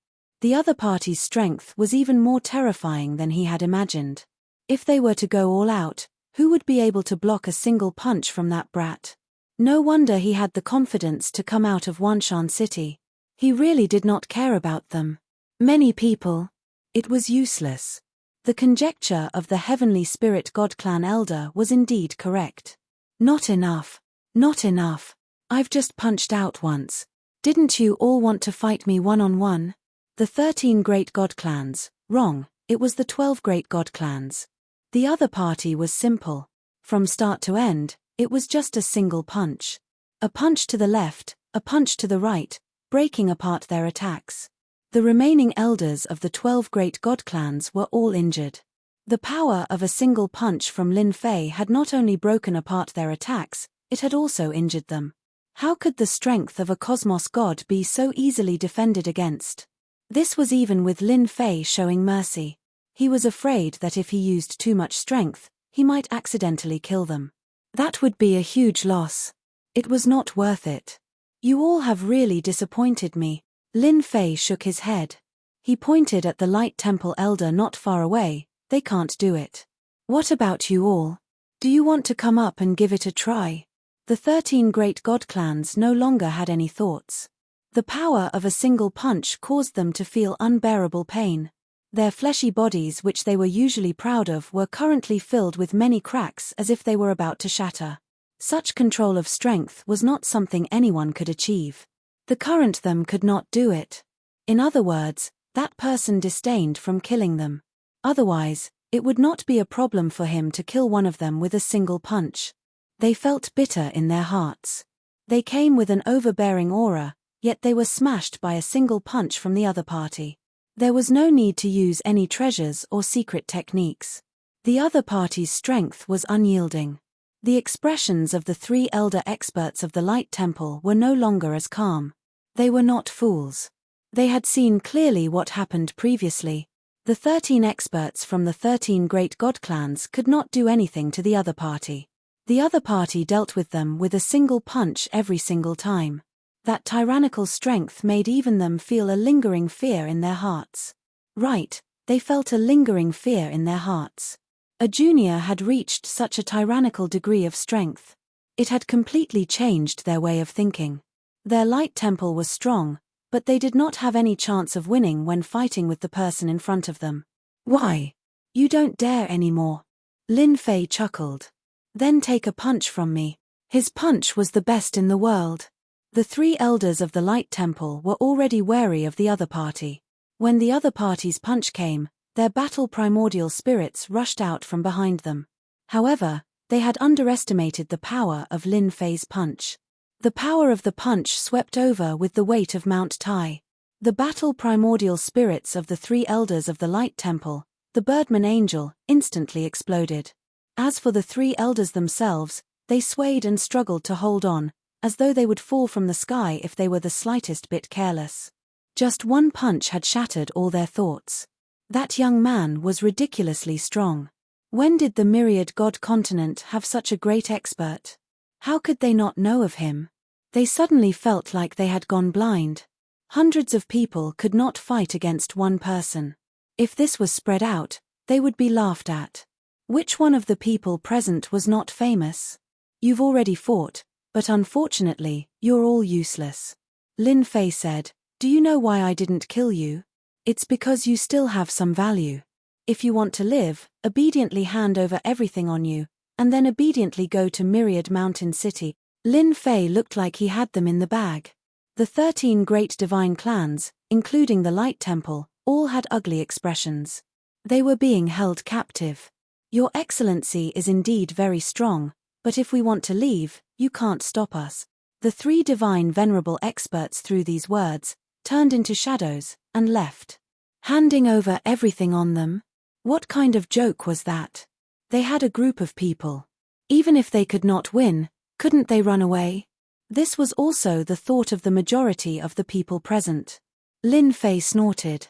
The other party's strength was even more terrifying than he had imagined. If they were to go all out, who would be able to block a single punch from that brat? No wonder he had the confidence to come out of Wanshan City. He really did not care about them. Many people. It was useless. The conjecture of the heavenly spirit god clan elder was indeed correct. Not enough. Not enough. I've just punched out once. Didn't you all want to fight me one-on-one? The 13 great god clans. Wrong, it was the 12 great god clans. The other party was simple. From start to end, it was just a single punch. A punch to the left, a punch to the right, breaking apart their attacks. The remaining elders of the 12 great god clans were all injured. The power of a single punch from Lin Fei had not only broken apart their attacks, it had also injured them. How could the strength of a cosmos god be so easily defended against? This was even with Lin Fei showing mercy. He was afraid that if he used too much strength, he might accidentally kill them. That would be a huge loss. It was not worth it. You all have really disappointed me. Lin Fei shook his head. He pointed at the Light Temple elder not far away. They can't do it. What about you all? Do you want to come up and give it a try? The 13 great god clans no longer had any thoughts. The power of a single punch caused them to feel unbearable pain. Their fleshy bodies, which they were usually proud of, were currently filled with many cracks as if they were about to shatter. Such control of strength was not something anyone could achieve. The current them could not do it. In other words, that person disdained from killing them. Otherwise, it would not be a problem for him to kill one of them with a single punch. They felt bitter in their hearts. They came with an overbearing aura, yet they were smashed by a single punch from the other party. There was no need to use any treasures or secret techniques. The other party's strength was unyielding. The expressions of the 3 elder experts of the Light Temple were no longer as calm. They were not fools. They had seen clearly what happened previously. The 13 experts from the 13 great god clans could not do anything to the other party. The other party dealt with them with a single punch every single time. That tyrannical strength made even them feel a lingering fear in their hearts. Right, they felt a lingering fear in their hearts. A junior had reached such a tyrannical degree of strength. It had completely changed their way of thinking. Their Light Temple was strong, but they did not have any chance of winning when fighting with the person in front of them. Why? You don't dare anymore. Lin Fei chuckled. Then take a punch from me. His punch was the best in the world. The 3 elders of the Light Temple were already wary of the other party. When the other party's punch came, their battle primordial spirits rushed out from behind them. However, they had underestimated the power of Lin Fei's punch. The power of the punch swept over with the weight of Mount Tai. The battle primordial spirits of the 3 elders of the Light Temple, the Birdman Angel, instantly exploded. As for the 3 elders themselves, they swayed and struggled to hold on, as though they would fall from the sky if they were the slightest bit careless. Just one punch had shattered all their thoughts. That young man was ridiculously strong. When did the Myriad God Continent have such a great expert? How could they not know of him? They suddenly felt like they had gone blind. Hundreds of people could not fight against one person. If this was spread out, they would be laughed at. Which one of the people present was not famous? You've already fought, but unfortunately, you're all useless. Lin Fei said, do you know why I didn't kill you? It's because you still have some value. If you want to live, obediently hand over everything on you, and then obediently go to Myriad Mountain City. Lin Fei looked like he had them in the bag. The 13 great divine clans, including the Light Temple, all had ugly expressions. They were being held captive. Your Excellency is indeed very strong, but if we want to leave, you can't stop us. The 3 divine venerable experts through these words, turned into shadows, and left. Handing over everything on them? What kind of joke was that? They had a group of people. Even if they could not win, couldn't they run away? This was also the thought of the majority of the people present. Lin Fei snorted.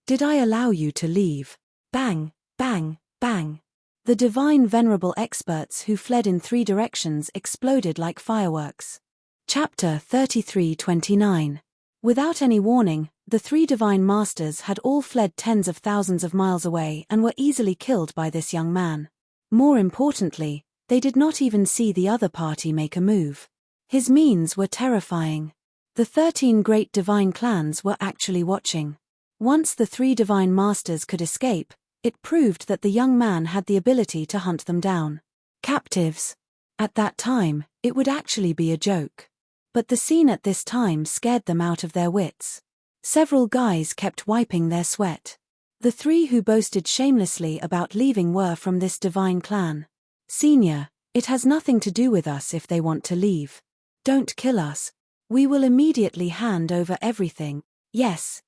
Did I allow you to leave? Bang, bang, bang. The divine venerable experts who fled in 3 directions exploded like fireworks. Chapter 33-29. Without any warning, the three divine masters had all fled tens of thousands of miles away and were easily killed by this young man. More importantly, they did not even see the other party make a move. His means were terrifying. The 13 great divine clans were actually watching. Once the three divine masters could escape, it proved that the young man had the ability to hunt them down. Captives. At that time, it would actually be a joke. But the scene at this time scared them out of their wits. Several guys kept wiping their sweat. The three who boasted shamelessly about leaving were from this divine clan. Senior, it has nothing to do with us if they want to leave. Don't kill us. We will immediately hand over everything. Yes,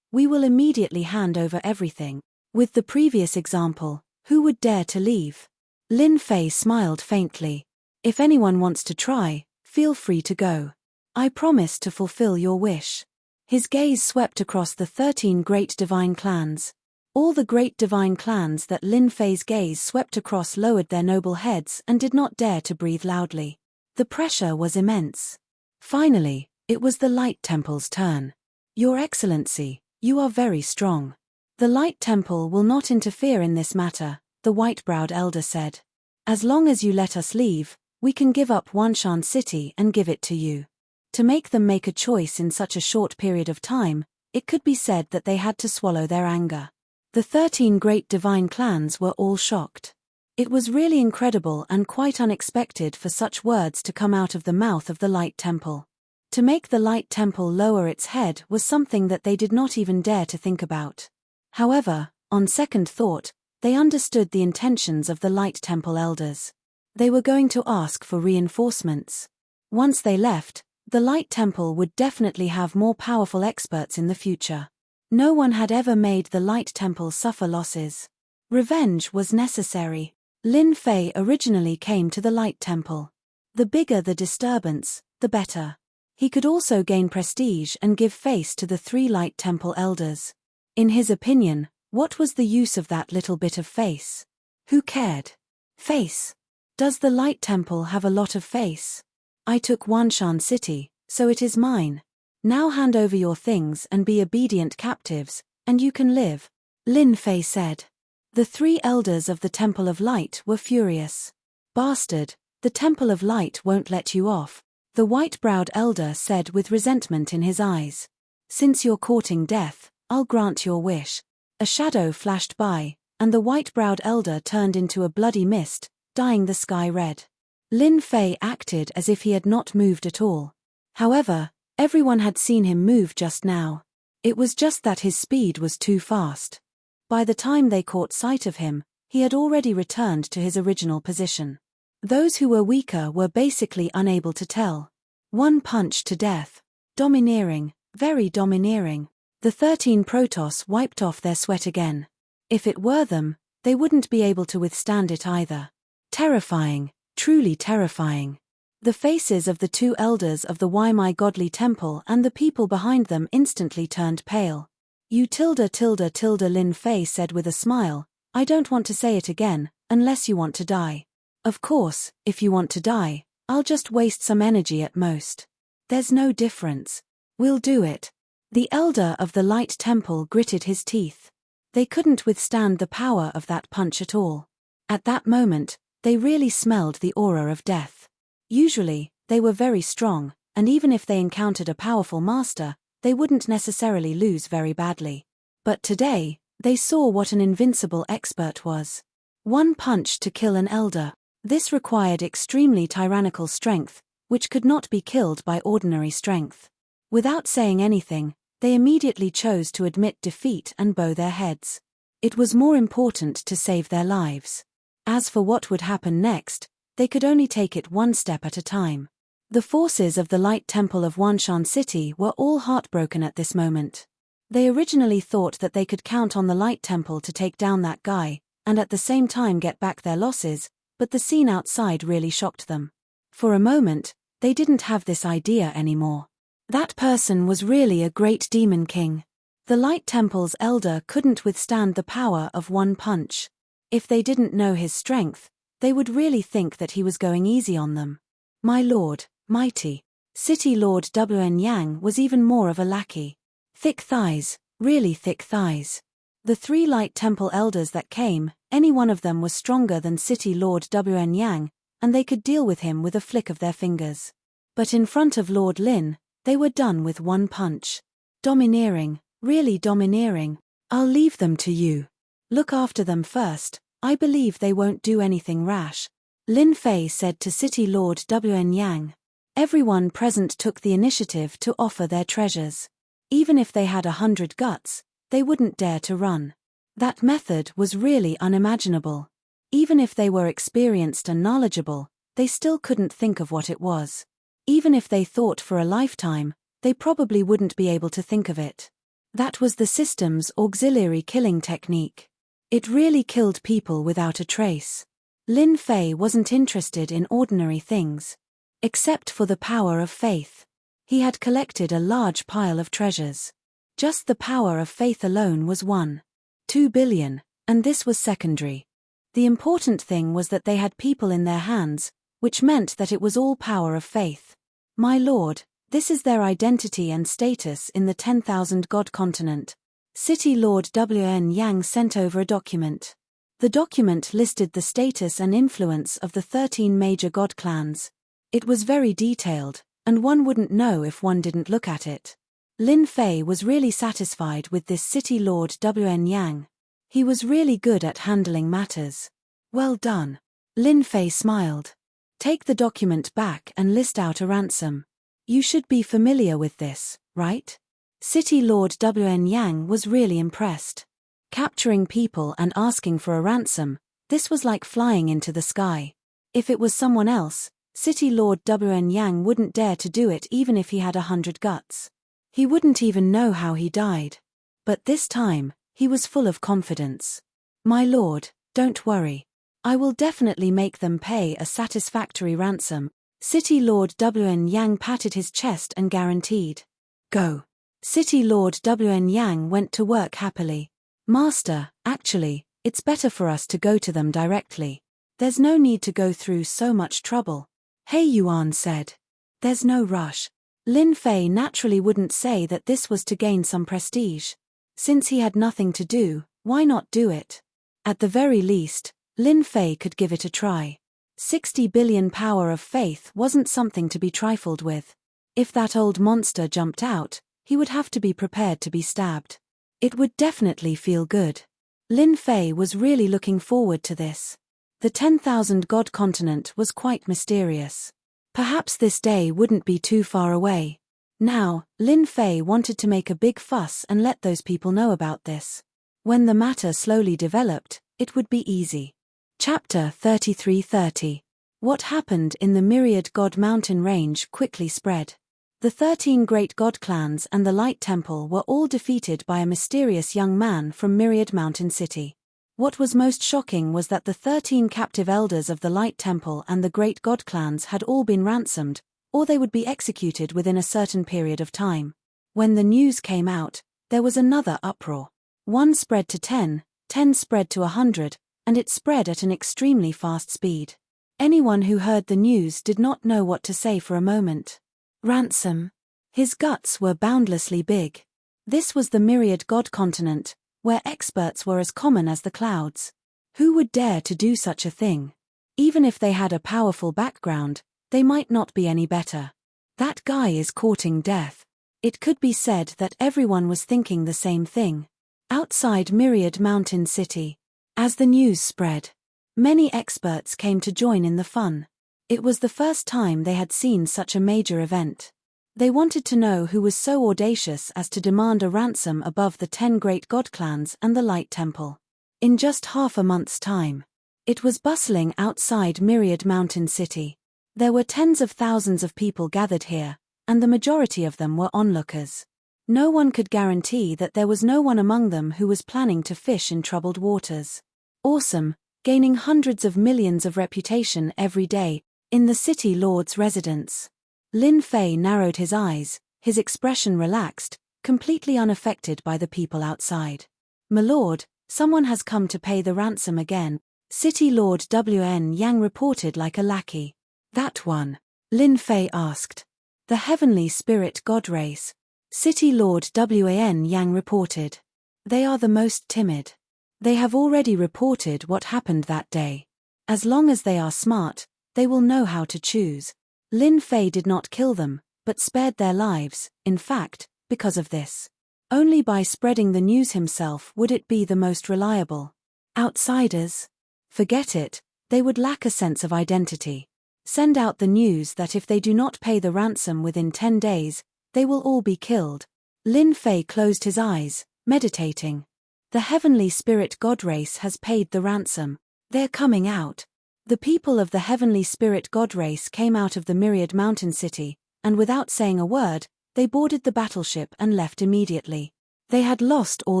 we will immediately hand over everything. With the previous example, who would dare to leave? Lin Fei smiled faintly. If anyone wants to try, feel free to go. I promise to fulfill your wish. His gaze swept across the 13 great divine clans. All the great divine clans that Lin Fei's gaze swept across lowered their noble heads and did not dare to breathe loudly. The pressure was immense. Finally, it was the Light Temple's turn. Your Excellency, you are very strong. The Light Temple will not interfere in this matter, the white-browed elder said. As long as you let us leave, we can give up Wanshan City and give it to you. To make them make a choice in such a short period of time, it could be said that they had to swallow their anger. The 13 great divine clans were all shocked. It was really incredible and quite unexpected for such words to come out of the mouth of the Light Temple. To make the Light Temple lower its head was something that they did not even dare to think about. However, on second thought, they understood the intentions of the Light Temple elders. They were going to ask for reinforcements. Once they left, the Light Temple would definitely have more powerful experts in the future. No one had ever made the Light Temple suffer losses. Revenge was necessary. Lin Fei originally came to the Light Temple. The bigger the disturbance, the better. He could also gain prestige and give face to the 3 Light Temple elders. In his opinion, what was the use of that little bit of face? Who cared? Face. Does the Light Temple have a lot of face? I took Wanshan City, so it is mine. Now hand over your things and be obedient captives, and you can live, Lin Fei said. The 3 elders of the Temple of Light were furious. Bastard, the Temple of Light won't let you off, the white-browed elder said with resentment in his eyes. Since you're courting death, I'll grant your wish. A shadow flashed by, and the white-browed elder turned into a bloody mist, dyeing the sky red. Lin Fei acted as if he had not moved at all. However, everyone had seen him move just now. It was just that his speed was too fast. By the time they caught sight of him, he had already returned to his original position. Those who were weaker were basically unable to tell. One punch to death. Domineering, very domineering. The 13 Protoss wiped off their sweat again. If it were them, they wouldn't be able to withstand it either. Terrifying, truly terrifying. The faces of the 2 elders of the Waimai Godly Temple and the people behind them instantly turned pale. You tilde tilde tilde Lin Fei said with a smile, I don't want to say it again, unless you want to die. Of course, if you want to die, I'll just waste some energy at most. There's no difference. We'll do it. The elder of the Light Temple gritted his teeth. They couldn't withstand the power of that punch at all. At that moment, they really smelled the aura of death. Usually, they were very strong, and even if they encountered a powerful master, they wouldn't necessarily lose very badly. But today, they saw what an invincible expert was. One punch to kill an elder. This required extremely tyrannical strength, which could not be killed by ordinary strength. Without saying anything, they immediately chose to admit defeat and bow their heads. It was more important to save their lives. As for what would happen next, they could only take it one step at a time. The forces of the Light Temple of Wanshan City were all heartbroken at this moment. They originally thought that they could count on the Light Temple to take down that guy, and at the same time get back their losses, but the scene outside really shocked them. For a moment, they didn't have this idea anymore. That person was really a great demon king. The Light Temple's elder couldn't withstand the power of one punch. If they didn't know his strength, they would really think that he was going easy on them. My lord, mighty. City Lord Wn Yang was even more of a lackey. Thick thighs, really thick thighs. The 3 Light Temple elders that came, any one of them was stronger than City Lord Wn Yang, and they could deal with him with a flick of their fingers. But in front of Lord Lin, they were done with one punch. Domineering, really domineering. I'll leave them to you. Look after them first, I believe they won't do anything rash, Lin Fei said to City Lord Wn Yang. Everyone present took the initiative to offer their treasures. Even if they had 100 guts, they wouldn't dare to run. That method was really unimaginable. Even if they were experienced and knowledgeable, they still couldn't think of what it was. Even if they thought for a lifetime, they probably wouldn't be able to think of it. That was the system's auxiliary killing technique. It really killed people without a trace. Lin Fei wasn't interested in ordinary things. Except for the power of faith. He had collected a large pile of treasures. Just the power of faith alone was 1.2 billion, and this was secondary. The important thing was that they had people in their hands, which meant that it was all power of faith. My lord, this is their identity and status in the 10,000 God continent. City Lord Wn Yang sent over a document. The document listed the status and influence of the 13 major God clans. It was very detailed, and one wouldn't know if one didn't look at it. Lin Fei was really satisfied with this City Lord Wn Yang. He was really good at handling matters. Well done. Lin Fei smiled. Take the document back and list out a ransom. You should be familiar with this, right? City Lord Wn Yang was really impressed. Capturing people and asking for a ransom, this was like flying into the sky. If it was someone else, City Lord Wn Yang wouldn't dare to do it even if he had 100 guts. He wouldn't even know how he died. But this time, he was full of confidence. My lord, don't worry. I will definitely make them pay a satisfactory ransom. City Lord Wn Yang patted his chest and guaranteed. Go. City Lord Wn Yang went to work happily. Master, actually, it's better for us to go to them directly. There's no need to go through so much trouble. Hei Yuan said. There's no rush. Lin Fei naturally wouldn't say that this was to gain some prestige. Since he had nothing to do, why not do it? At the very least, Lin Fei could give it a try. 60 billion power of faith wasn't something to be trifled with. If that old monster jumped out, he would have to be prepared to be stabbed. It would definitely feel good. Lin Fei was really looking forward to this. The 10,000 God continent was quite mysterious. Perhaps this day wouldn't be too far away. Now, Lin Fei wanted to make a big fuss and let those people know about this. When the matter slowly developed, it would be easy. Chapter 33:30. What happened in the Myriad God mountain range quickly spread. The 13 great God clans and the Light Temple were all defeated by a mysterious young man from Myriad Mountain City. What was most shocking was that the 13 captive elders of the Light Temple and the great God clans had all been ransomed, or they would be executed within a certain period of time. When the news came out, there was another uproar. 1 spread to 10, 10 spread to 100, and it spread at an extremely fast speed. Anyone who heard the news did not know what to say for a moment. Ransom. His guts were boundlessly big. This was the Myriad God continent, where experts were as common as the clouds. Who would dare to do such a thing? Even if they had a powerful background, they might not be any better. That guy is courting death. It could be said that everyone was thinking the same thing. Outside Myriad Mountain City, as the news spread, many experts came to join in the fun. It was the first time they had seen such a major event. They wanted to know who was so audacious as to demand a ransom above the 10 great God clans and the Light Temple. In just half a month's time, it was bustling outside Myriad Mountain City. There were tens of thousands of people gathered here, and the majority of them were onlookers. No one could guarantee that there was no one among them who was planning to fish in troubled waters. Awesome, gaining hundreds of millions of reputation every day, in the city lord's residence. Lin Fei narrowed his eyes, his expression relaxed, completely unaffected by the people outside. My lord, someone has come to pay the ransom again, City Lord Wn Yang reported like a lackey. That one? Lin Fei asked. The Heavenly Spirit God Race. City Lord Wan Yang reported. They are the most timid. They have already reported what happened that day. As long as they are smart, they will know how to choose. Lin Fei did not kill them, but spared their lives, in fact, because of this. Only by spreading the news himself would it be the most reliable. Outsiders? Forget it, they would lack a sense of identity. Send out the news that if they do not pay the ransom within 10 days, they will all be killed. Lin Fei closed his eyes, meditating. The Heavenly Spirit God Race has paid the ransom. They're coming out. The people of the Heavenly Spirit God Race came out of the Myriad Mountain City, and without saying a word, they boarded the battleship and left immediately. They had lost all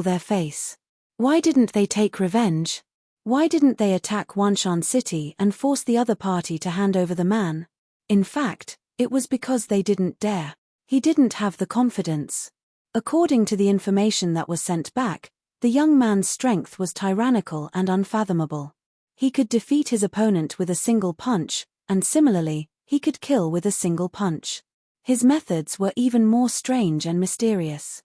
their face. Why didn't they take revenge? Why didn't they attack Wanshan City and force the other party to hand over the man? In fact, it was because they didn't dare. He didn't have the confidence. According to the information that was sent back, the young man's strength was tyrannical and unfathomable. He could defeat his opponent with a single punch, and similarly, he could kill with a single punch. His methods were even more strange and mysterious.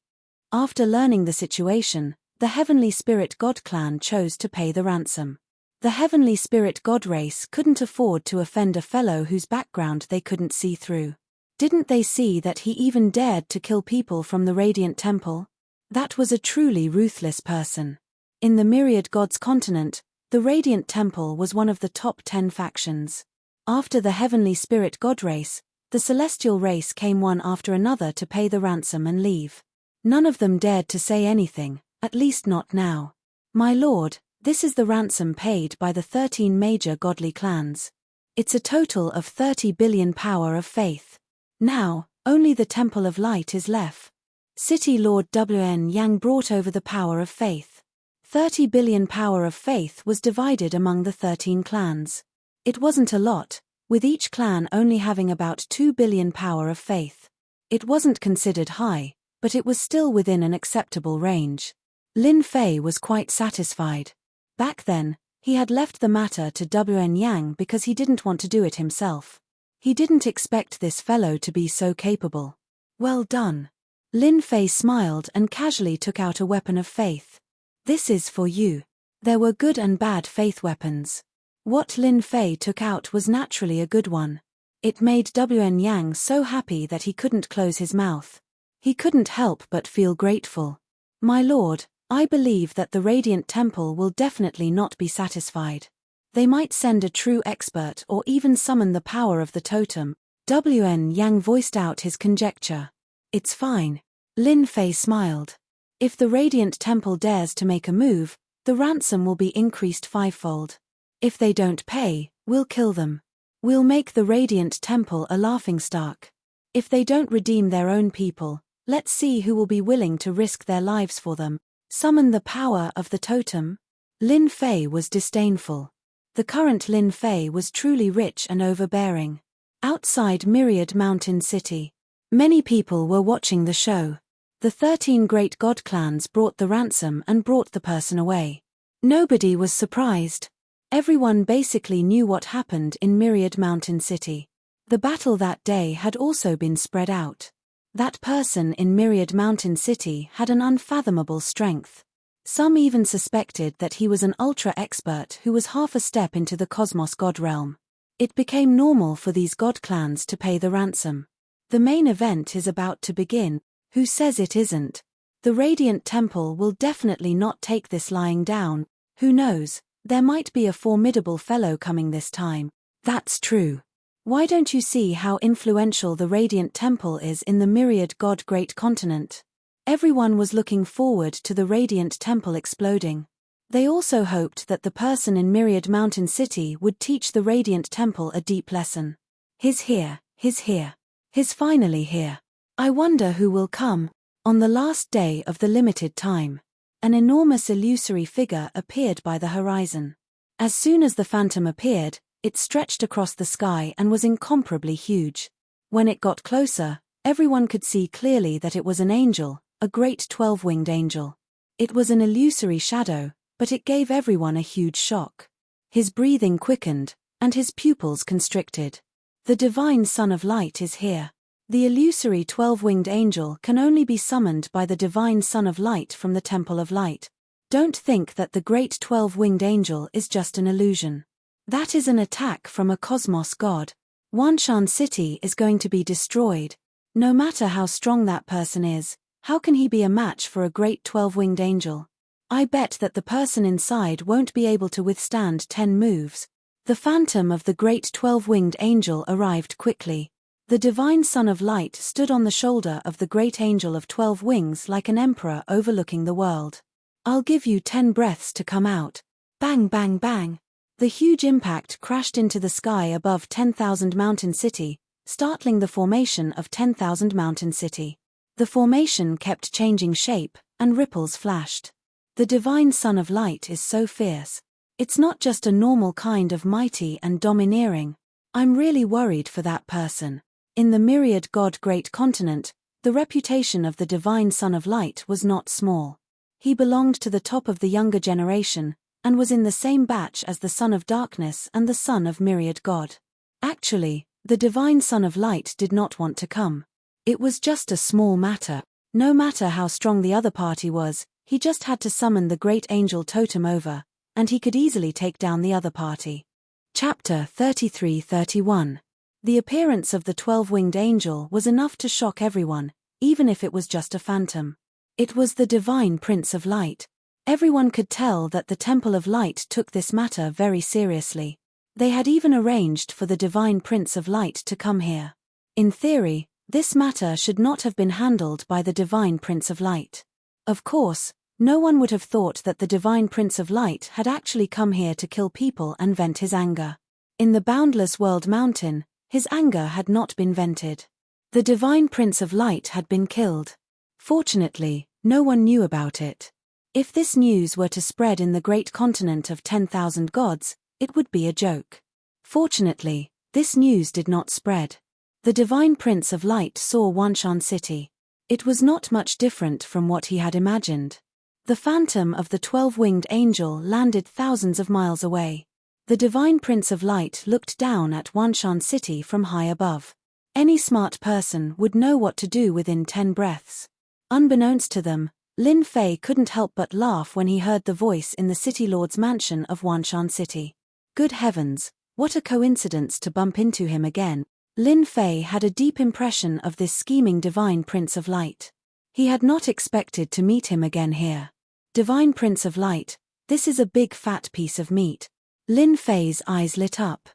After learning the situation, the Heavenly Spirit God clan chose to pay the ransom. The Heavenly Spirit God Race couldn't afford to offend a fellow whose background they couldn't see through. Didn't they see that he even dared to kill people from the Radiant Temple? That was a truly ruthless person. In the Myriad Gods continent, the Radiant Temple was one of the top 10 factions. After the Heavenly Spirit God Race, the Celestial Race came one after another to pay the ransom and leave. None of them dared to say anything, at least not now. My lord, this is the ransom paid by the 13 major godly clans. It's a total of 30 billion power of faith. Now, only the Temple of Light is left. City Lord Wan Yang brought over the power of faith. 30 billion power of faith was divided among the 13 clans. It wasn't a lot, with each clan only having about 2 billion power of faith. It wasn't considered high, but it was still within an acceptable range. Lin Fei was quite satisfied. Back then, he had left the matter to Wan Yang because he didn't want to do it himself. He didn't expect this fellow to be so capable. Well done. Lin Fei smiled and casually took out a weapon of faith. This is for you. There were good and bad faith weapons. What Lin Fei took out was naturally a good one. It made Wan Yang so happy that he couldn't close his mouth. He couldn't help but feel grateful. My lord, I believe that the Radiant Temple will definitely not be satisfied. They might send a true expert or even summon the power of the totem. Wan Yang voiced out his conjecture. It's fine. Lin Fei smiled. If the Radiant Temple dares to make a move, the ransom will be increased fivefold. If they don't pay, we'll kill them. We'll make the Radiant Temple a laughingstock. If they don't redeem their own people, let's see who will be willing to risk their lives for them. Summon the power of the totem? Lin Fei was disdainful. The current Lin Fei was truly rich and overbearing. Outside Myriad Mountain City, many people were watching the show. The 13 great god clans brought the ransom and brought the person away. Nobody was surprised. Everyone basically knew what happened in Myriad Mountain City. The battle that day had also been spread out. That person in Myriad Mountain City had an unfathomable strength. Some even suspected that he was an ultra-expert who was half a step into the cosmos god realm. It became normal for these god clans to pay the ransom. The main event is about to begin. Who says it isn't? The Radiant Temple will definitely not take this lying down. Who knows? There might be a formidable fellow coming this time. That's true. Why don't you see how influential the Radiant Temple is in the Myriad God Great Continent? Everyone was looking forward to the Radiant Temple exploding. They also hoped that the person in Myriad Mountain City would teach the Radiant Temple a deep lesson. He's here, he's finally here. I wonder who will come. On the last day of the limited time, an enormous illusory figure appeared by the horizon. As soon as the phantom appeared, it stretched across the sky and was incomparably huge. When it got closer, everyone could see clearly that it was an angel, a great 12-winged angel. It was an illusory shadow, but it gave everyone a huge shock. His breathing quickened, and his pupils constricted. The divine Son of Light is here. The illusory 12-winged angel can only be summoned by the divine Son of Light from the Temple of Light. Don't think that the great 12-winged angel is just an illusion. That is an attack from a cosmos god. Wanshan City is going to be destroyed. No matter how strong that person is, how can he be a match for a great 12-winged angel? I bet that the person inside won't be able to withstand 10 moves. The phantom of the great 12-winged angel arrived quickly. The divine Son of Light stood on the shoulder of the great angel of 12 wings like an emperor overlooking the world. I'll give you 10 breaths to come out. Bang bang bang. The huge impact crashed into the sky above 10,000 Mountain City, startling the formation of 10,000 Mountain City. The formation kept changing shape, and ripples flashed. The divine Son of Light is so fierce. It's not just a normal kind of mighty and domineering. I'm really worried for that person. In the myriad God Great Continent, the reputation of the divine Son of Light was not small. He belonged to the top of the younger generation, and was in the same batch as the Son of Darkness and the Son of Myriad God. Actually, the divine Son of Light did not want to come. It was just a small matter. No matter how strong the other party was, he just had to summon the great angel totem over, and he could easily take down the other party. Chapter 33-31. The appearance of the 12-winged angel was enough to shock everyone, even if it was just a phantom. It was the divine Prince of Light. Everyone could tell that the Temple of Light took this matter very seriously. They had even arranged for the divine Prince of Light to come here. In theory, this matter should not have been handled by the divine Prince of Light. Of course, no one would have thought that the divine Prince of Light had actually come here to kill people and vent his anger. In the Boundless World Mountain, his anger had not been vented. The divine Prince of Light had been killed. Fortunately, no one knew about it. If this news were to spread in the great continent of 10,000 gods, it would be a joke. Fortunately, this news did not spread. The divine Prince of Light saw Wanshan City. It was not much different from what he had imagined. The phantom of the 12-winged angel landed thousands of miles away. The divine Prince of Light looked down at Wanshan City from high above. Any smart person would know what to do within 10 breaths. Unbeknownst to them, Lin Fei couldn't help but laugh when he heard the voice in the City Lord's mansion of Wanshan City. Good heavens, what a coincidence to bump into him again. Lin Fei had a deep impression of this scheming divine Prince of Light. He had not expected to meet him again here. Divine Prince of Light, this is a big fat piece of meat. Lin Fei's eyes lit up.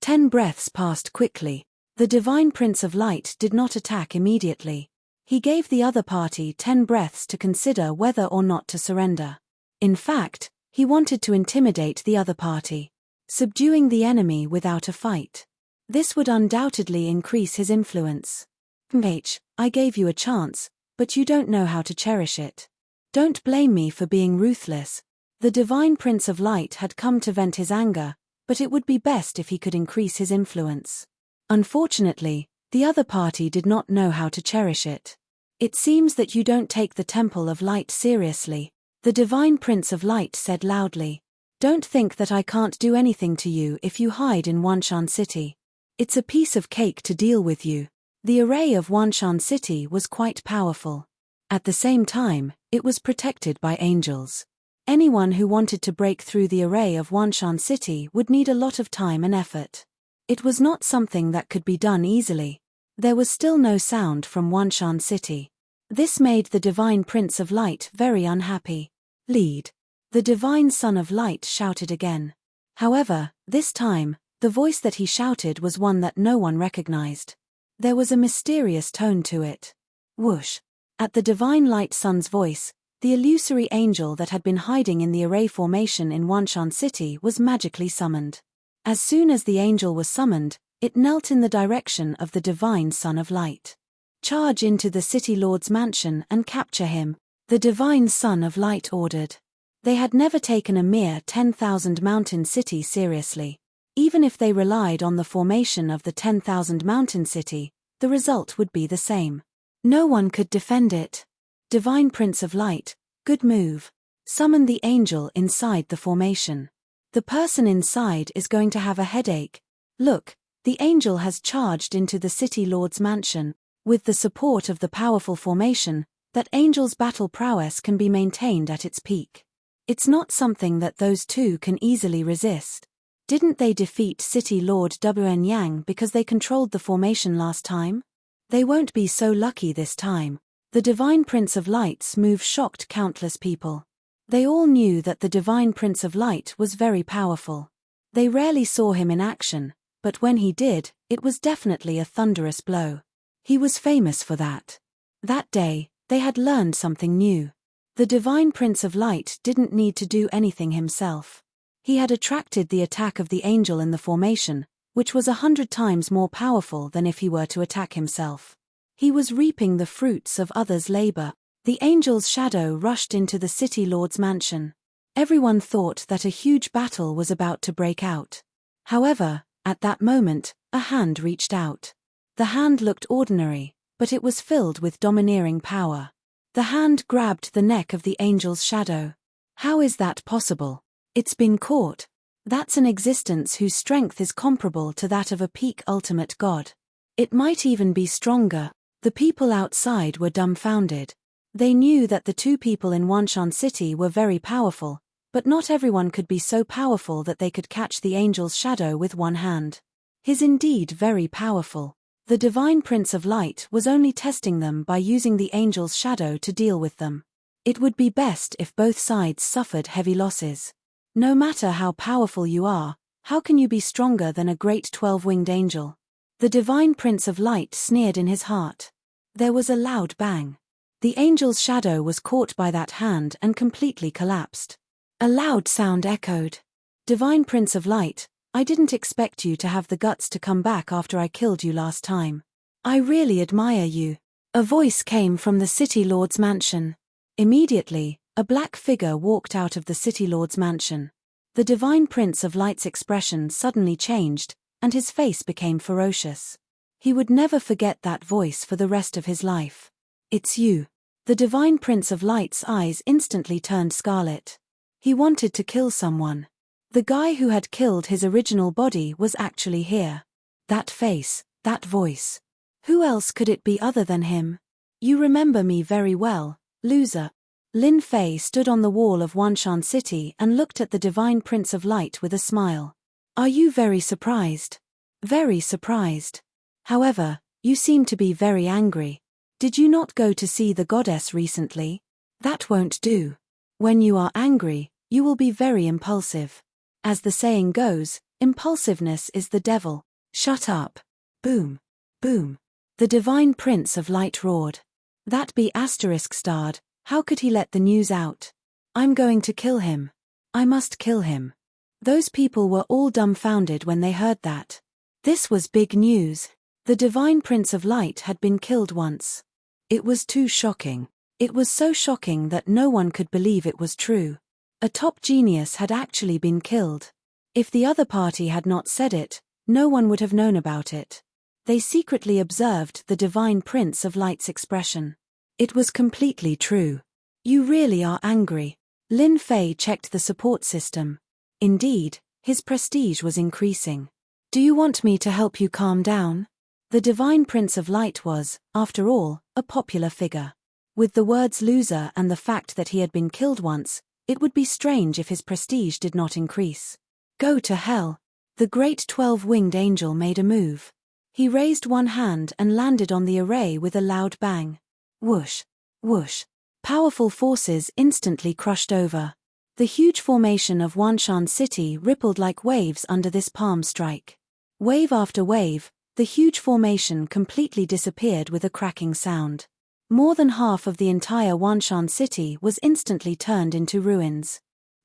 10 breaths passed quickly. The divine Prince of Light did not attack immediately. He gave the other party 10 breaths to consider whether or not to surrender. In fact, he wanted to intimidate the other party, subduing the enemy without a fight. This would undoubtedly increase his influence. I gave you a chance, but you don't know how to cherish it. Don't blame me for being ruthless. The divine Prince of Light had come to vent his anger, but it would be best if he could increase his influence. Unfortunately, the other party did not know how to cherish it. It seems that you don't take the Temple of Light seriously, the divine Prince of Light said loudly. Don't think that I can't do anything to you if you hide in Wanshan City. It's a piece of cake to deal with you. The array of Wanshan City was quite powerful. At the same time, it was protected by angels. Anyone who wanted to break through the array of Wanshan City would need a lot of time and effort. It was not something that could be done easily. There was still no sound from Wanshan City. This made the divine Prince of Light very unhappy. Lead. The divine Son of Light shouted again. However, this time, the voice that he shouted was one that no one recognized. There was a mysterious tone to it. Whoosh. At the divine Light Son's voice, the illusory angel that had been hiding in the array formation in Wanshan City was magically summoned. As soon as the angel was summoned, it knelt in the direction of the divine Son of Light. Charge into the City Lord's mansion and capture him, the divine Son of Light ordered. They had never taken a mere 10,000 mountain city seriously. Even if they relied on the formation of the 10,000 mountain city, the result would be the same. No one could defend it. Divine Prince of Light, good move. Summon the angel inside the formation. The person inside is going to have a headache. Look, the angel has charged into the City Lord's mansion. With the support of the powerful formation, that angel's battle prowess can be maintained at its peak. It's not something that those two can easily resist. Didn't they defeat City Lord Wn Yang because they controlled the formation last time? They won't be so lucky this time. The Divine Prince of Light's move shocked countless people. They all knew that the Divine Prince of Light was very powerful. They rarely saw him in action, but when he did, it was definitely a thunderous blow. He was famous for that. That day, they had learned something new. The Divine Prince of Light didn't need to do anything himself. He had attracted the attack of the angel in the formation, which was 100 times more powerful than if he were to attack himself. He was reaping the fruits of others' labor. The angel's shadow rushed into the City Lord's mansion. Everyone thought that a huge battle was about to break out. However, at that moment, a hand reached out. The hand looked ordinary, but it was filled with domineering power. The hand grabbed the neck of the angel's shadow. How is that possible? It's been caught. That's an existence whose strength is comparable to that of a peak ultimate god. It might even be stronger. The people outside were dumbfounded. They knew that the two people in Wanshan City were very powerful, but not everyone could be so powerful that they could catch the angel's shadow with one hand. He's indeed very powerful. The Divine Prince of Light was only testing them by using the angel's shadow to deal with them. It would be best if both sides suffered heavy losses. No matter how powerful you are, how can you be stronger than a great 12-winged angel? The Divine Prince of Light sneered in his heart. There was a loud bang. The angel's shadow was caught by that hand and completely collapsed. A loud sound echoed. Divine Prince of Light, I didn't expect you to have the guts to come back after I killed you last time. I really admire you. A voice came from the City Lord's mansion. Immediately, a black figure walked out of the City Lord's mansion. The Divine Prince of Light's expression suddenly changed, and his face became ferocious. He would never forget that voice for the rest of his life. It's you. The Divine Prince of Light's eyes instantly turned scarlet. He wanted to kill someone. The guy who had killed his original body was actually here. That face, that voice. Who else could it be other than him? You remember me very well, loser. Lin Fei stood on the wall of Wanshan City and looked at the Divine Prince of Light with a smile. Are you very surprised? Very surprised. However, you seem to be very angry. Did you not go to see the goddess recently? That won't do. When you are angry, you will be very impulsive. As the saying goes, impulsiveness is the devil. Shut up. Boom. Boom. The Divine Prince of Light roared. That be asterisk starred, how could he let the news out? I'm going to kill him. I must kill him. Those people were all dumbfounded when they heard that. This was big news. The Divine Prince of Light had been killed once. It was too shocking. It was so shocking that no one could believe it was true. A top genius had actually been killed. If the other party had not said it, no one would have known about it. They secretly observed the Divine Prince of Light's expression. It was completely true. You really are angry. Lin Fei checked the support system. Indeed, his prestige was increasing. Do you want me to help you calm down? The Divine Prince of Light was, after all, a popular figure. With the words loser and the fact that he had been killed once, it would be strange if his prestige did not increase. Go to hell. The great 12-winged angel made a move. He raised one hand and landed on the array with a loud bang. Whoosh. Whoosh. Powerful forces instantly crushed over. The huge formation of Wanshan City rippled like waves under this palm strike. Wave after wave, the huge formation completely disappeared with a cracking sound. More than half of the entire Wanshan City was instantly turned into ruins.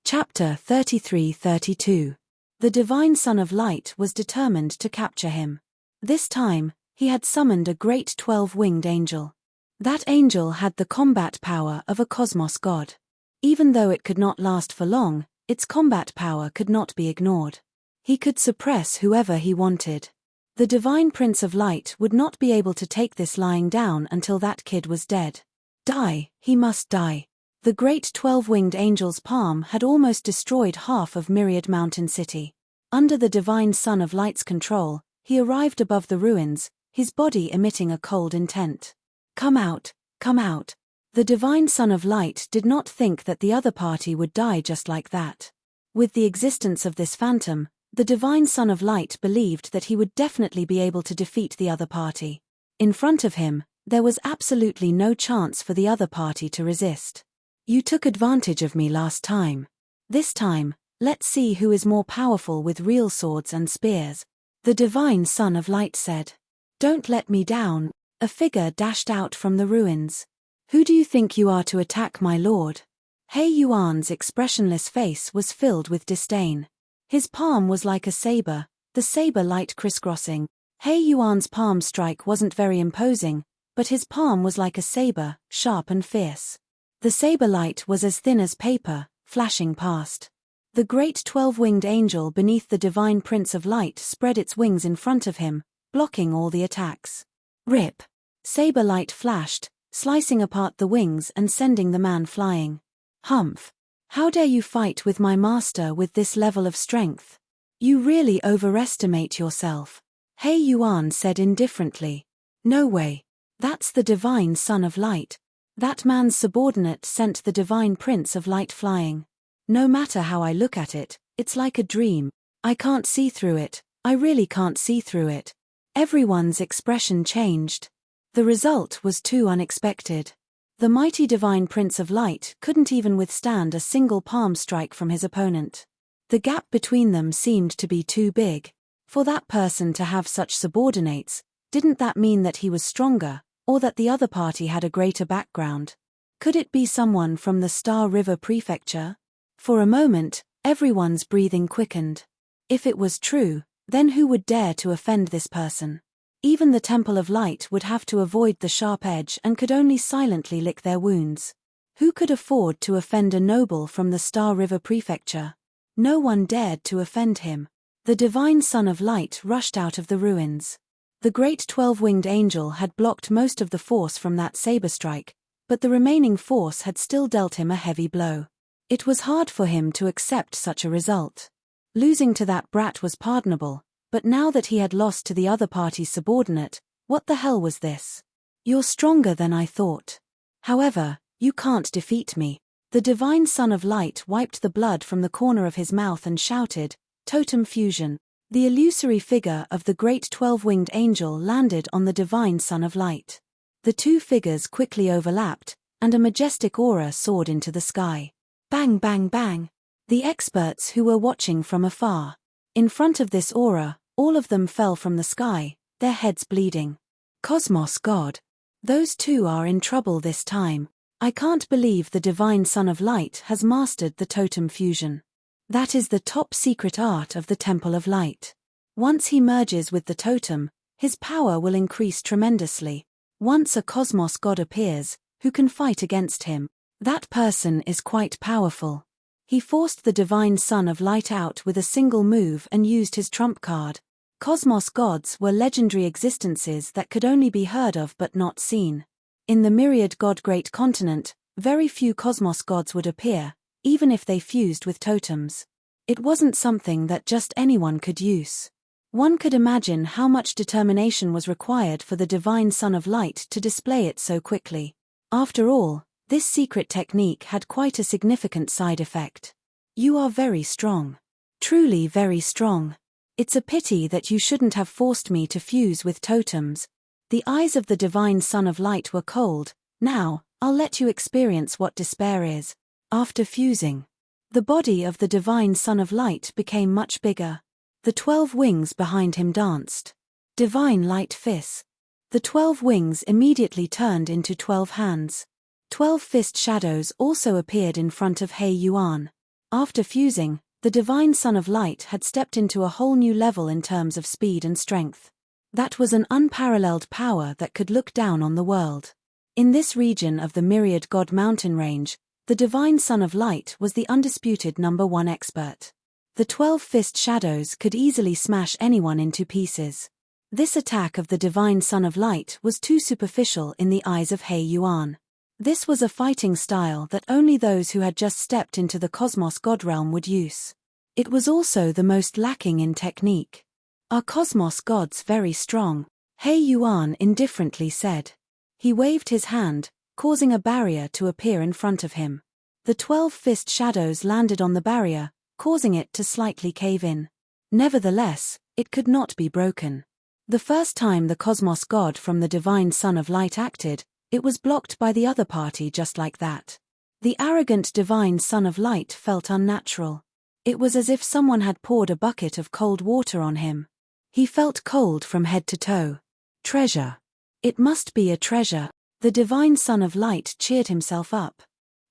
Chapter 33-32. The Divine Son of Light was determined to capture him. This time, he had summoned a great 12-winged angel. That angel had the combat power of a cosmos god. Even though it could not last for long, its combat power could not be ignored. He could suppress whoever he wanted. The Divine Prince of Light would not be able to take this lying down until that kid was dead. Die, he must die. The great 12-winged angel's palm had almost destroyed half of Myriad Mountain City. Under the Divine Son of Light's control, he arrived above the ruins, his body emitting a cold intent. Come out, come out. The divine Son of Light did not think that the other party would die just like that. With the existence of this phantom, the divine Son of Light believed that he would definitely be able to defeat the other party. In front of him, there was absolutely no chance for the other party to resist. You took advantage of me last time. This time, let's see who is more powerful with real swords and spears. The divine Son of Light said. Don't let me down. A figure dashed out from the ruins. Who do you think you are to attack my lord? He Yuan's expressionless face was filled with disdain. His palm was like a saber, the saber light crisscrossing. He Yuan's palm strike wasn't very imposing, but his palm was like a saber, sharp and fierce. The saber light was as thin as paper, flashing past. The great 12-winged angel beneath the divine Prince of Light spread its wings in front of him, blocking all the attacks. Rip! Saber light flashed, slicing apart the wings and sending the man flying. Humph! How dare you fight with my master with this level of strength? You really overestimate yourself. He Yuan said indifferently. No way. That's the divine Son of Light. That man's subordinate sent the divine Prince of Light flying. No matter how I look at it, it's like a dream. I can't see through it, I really can't see through it. Everyone's expression changed. The result was too unexpected. The mighty divine Prince of Light couldn't even withstand a single palm strike from his opponent. The gap between them seemed to be too big. For that person to have such subordinates, didn't that mean that he was stronger, or that the other party had a greater background? Could it be someone from the Star River Prefecture? For a moment, everyone's breathing quickened. If it was true, then who would dare to offend this person? Even the Temple of Light would have to avoid the sharp edge and could only silently lick their wounds. Who could afford to offend a noble from the Star River Prefecture? No one dared to offend him. The divine Son of Light rushed out of the ruins. The great 12-winged angel had blocked most of the force from that saber strike, but the remaining force had still dealt him a heavy blow. It was hard for him to accept such a result. Losing to that brat was pardonable, but now that he had lost to the other party's subordinate, what the hell was this? You're stronger than I thought. However, you can't defeat me. The divine Son of Light wiped the blood from the corner of his mouth and shouted, Totem fusion. The illusory figure of the great 12-winged angel landed on the divine Son of Light. The two figures quickly overlapped, and a majestic aura soared into the sky. Bang bang bang. The experts who were watching from afar. In front of this aura, all of them fell from the sky, their heads bleeding. Cosmos God. Those two are in trouble this time. I can't believe the divine Son of Light has mastered the totem fusion. That is the top secret art of the Temple of Light. Once he merges with the totem, his power will increase tremendously. Once a Cosmos God appears, who can fight against him? That person is quite powerful. He forced the divine Son of Light out with a single move and used his trump card. Cosmos gods were legendary existences that could only be heard of but not seen. In the myriad god great continent, very few Cosmos gods would appear, even if they fused with totems. It wasn't something that just anyone could use. One could imagine how much determination was required for the divine Son of Light to display it so quickly. After all, this secret technique had quite a significant side effect. You are very strong. Truly very strong. It's a pity that you shouldn't have forced me to fuse with totems. The eyes of the divine Son of Light were cold. Now, I'll let you experience what despair is. After fusing, the body of the divine Son of Light became much bigger. The 12 wings behind him danced. Divine light fist. The 12 wings immediately turned into 12 hands. 12 fist shadows also appeared in front of He Yuan. After fusing, the divine Son of Light had stepped into a whole new level in terms of speed and strength. That was an unparalleled power that could look down on the world. In this region of the Myriad God mountain range, the divine Son of Light was the undisputed #1 expert. The 12 fist shadows could easily smash anyone into pieces. This attack of the divine Son of Light was too superficial in the eyes of He Yuan. This was a fighting style that only those who had just stepped into the Cosmos God realm would use. It was also the most lacking in technique. Are Cosmos gods very strong? He Yuan indifferently said. He waved his hand, causing a barrier to appear in front of him. The 12-fist shadows landed on the barrier, causing it to slightly cave in. Nevertheless, it could not be broken. The first time the Cosmos God from the Divine Son of Light acted, it was blocked by the other party just like that. The arrogant Divine Son of Light felt unnatural. It was as if someone had poured a bucket of cold water on him. He felt cold from head to toe. Treasure. It must be a treasure. The Divine Son of Light cheered himself up.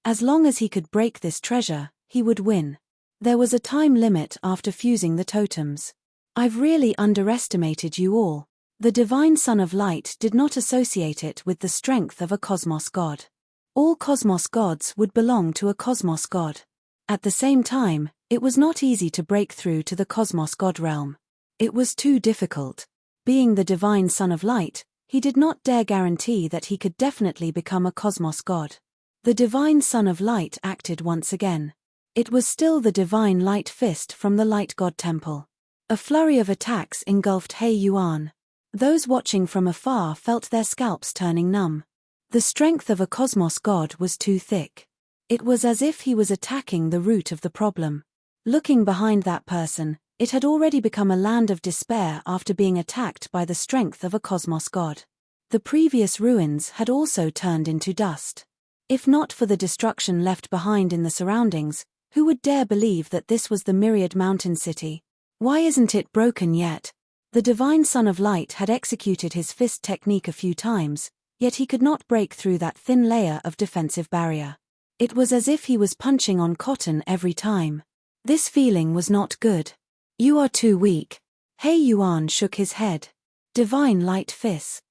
As long as he could break this treasure, he would win. There was a time limit after fusing the totems. I've really underestimated you all. The Divine Son of Light did not associate it with the strength of a Cosmos God. All Cosmos Gods would belong to a Cosmos God. At the same time, it was not easy to break through to the Cosmos God realm. It was too difficult. Being the Divine Son of Light, he did not dare guarantee that he could definitely become a Cosmos God. The Divine Son of Light acted once again. It was still the Divine Light Fist from the Light God Temple. A flurry of attacks engulfed He Yuan. Those watching from afar felt their scalps turning numb. The strength of a Cosmos God was too thick. It was as if he was attacking the root of the problem. Looking behind that person, it had already become a land of despair after being attacked by the strength of a Cosmos God. The previous ruins had also turned into dust. If not for the destruction left behind in the surroundings, who would dare believe that this was the Myriad Mountain City? Why isn't it broken yet? The Divine Son of Light had executed his fist technique a few times, yet he could not break through that thin layer of defensive barrier. It was as if he was punching on cotton every time. This feeling was not good. You are too weak. He Yuan shook his head. Divine Light Fist.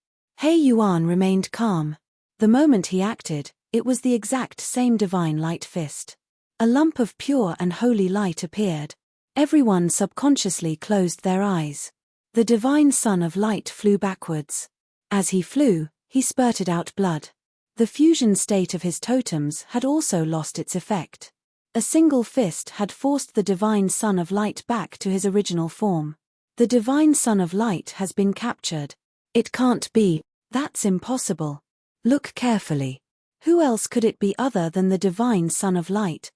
He Yuan remained calm. The moment he acted, it was the exact same Divine Light Fist. A lump of pure and holy light appeared. Everyone subconsciously closed their eyes. The Divine Son of Light flew backwards. As he flew, he spurted out blood. The fusion state of his totems had also lost its effect. A single fist had forced the Divine Son of Light back to his original form. The Divine Son of Light has been captured. It can't be. That's impossible. Look carefully. Who else could it be other than the Divine Son of Light?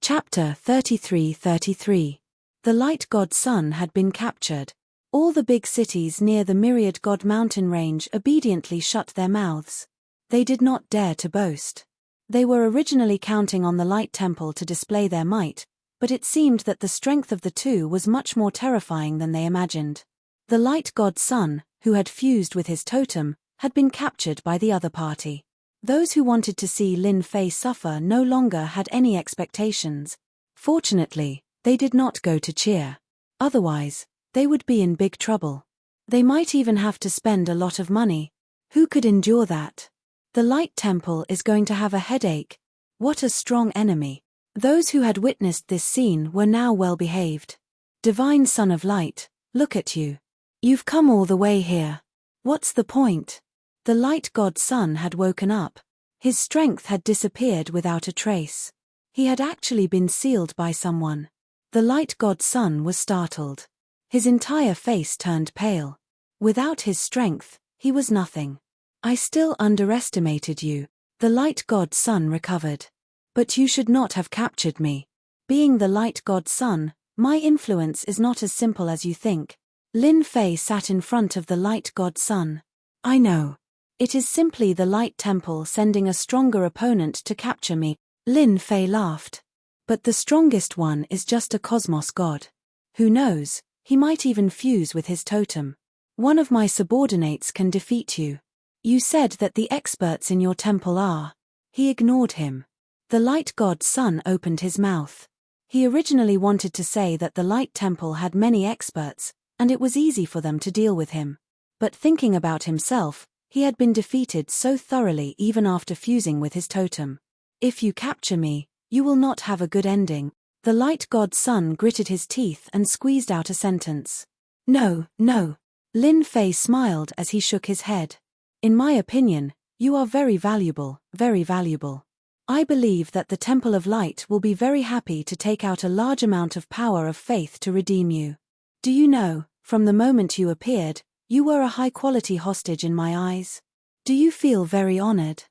Chapter 33:33. The Light God Son had been captured. All the big cities near the Myriad God mountain range obediently shut their mouths. They did not dare to boast. They were originally counting on the Light Temple to display their might, but it seemed that the strength of the two was much more terrifying than they imagined. The Light God Son, who had fused with his totem, had been captured by the other party. Those who wanted to see Lin Fei suffer no longer had any expectations. Fortunately, they did not go to cheer. Otherwise, they would be in big trouble. They might even have to spend a lot of money. Who could endure that? The Light Temple is going to have a headache. What a strong enemy. Those who had witnessed this scene were now well behaved. Divine Son of Light, look at you. You've come all the way here. What's the point? The Light God Son had woken up. His strength had disappeared without a trace. He had actually been sealed by someone. The Light God Son was startled. His entire face turned pale. Without his strength, he was nothing. I still underestimated you. The Light God Son recovered. But you should not have captured me. Being the Light God Son, my influence is not as simple as you think. Lin Fei sat in front of the Light God Son. I know. It is simply the Light Temple sending a stronger opponent to capture me. Lin Fei laughed. But the strongest one is just a Cosmos God. Who knows, he might even fuse with his totem. One of my subordinates can defeat you. You said that the experts in your temple are. He ignored him. The Light God Son opened his mouth. He originally wanted to say that the Light Temple had many experts, and it was easy for them to deal with him. But thinking about himself, he had been defeated so thoroughly even after fusing with his totem. If you capture me, you will not have a good ending. The Light God Son gritted his teeth and squeezed out a sentence. No, no. Lin Fei smiled as he shook his head. In my opinion, you are very valuable, very valuable. I believe that the Temple of Light will be very happy to take out a large amount of power of faith to redeem you. Do you know, from the moment you appeared, You were a high-quality hostage in my eyes. Do you feel very honored?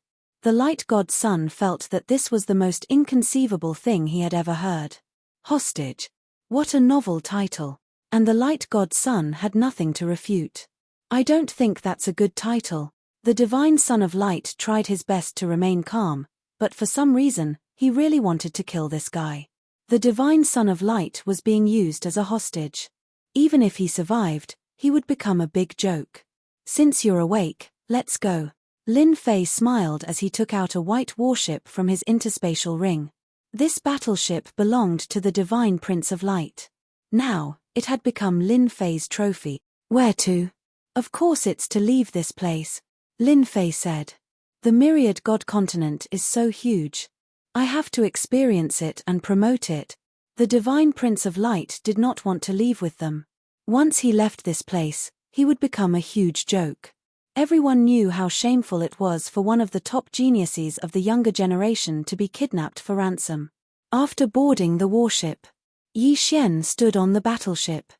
The light god's son felt that this was the most inconceivable thing he had ever heard. Hostage. What a novel title. And the light god's son had nothing to refute. I don't think that's a good title. The divine son of light tried his best to remain calm, but for some reason, he really wanted to kill this guy. The divine son of light was being used as a hostage. Even if he survived, he would become a big joke. Since you're awake, let's go. Lin Fei smiled as he took out a white warship from his interspatial ring. This battleship belonged to the divine prince of light. Now, it had become Lin Fei's trophy. Where to? Of course it's to leave this place, Lin Fei said. The myriad god continent is so huge. I have to experience it and promote it. The divine prince of light did not want to leave with them. Once he left this place, he would become a huge joke. Everyone knew how shameful it was for one of the top geniuses of the younger generation to be kidnapped for ransom. After boarding the warship, Yi Xian stood on the battleship.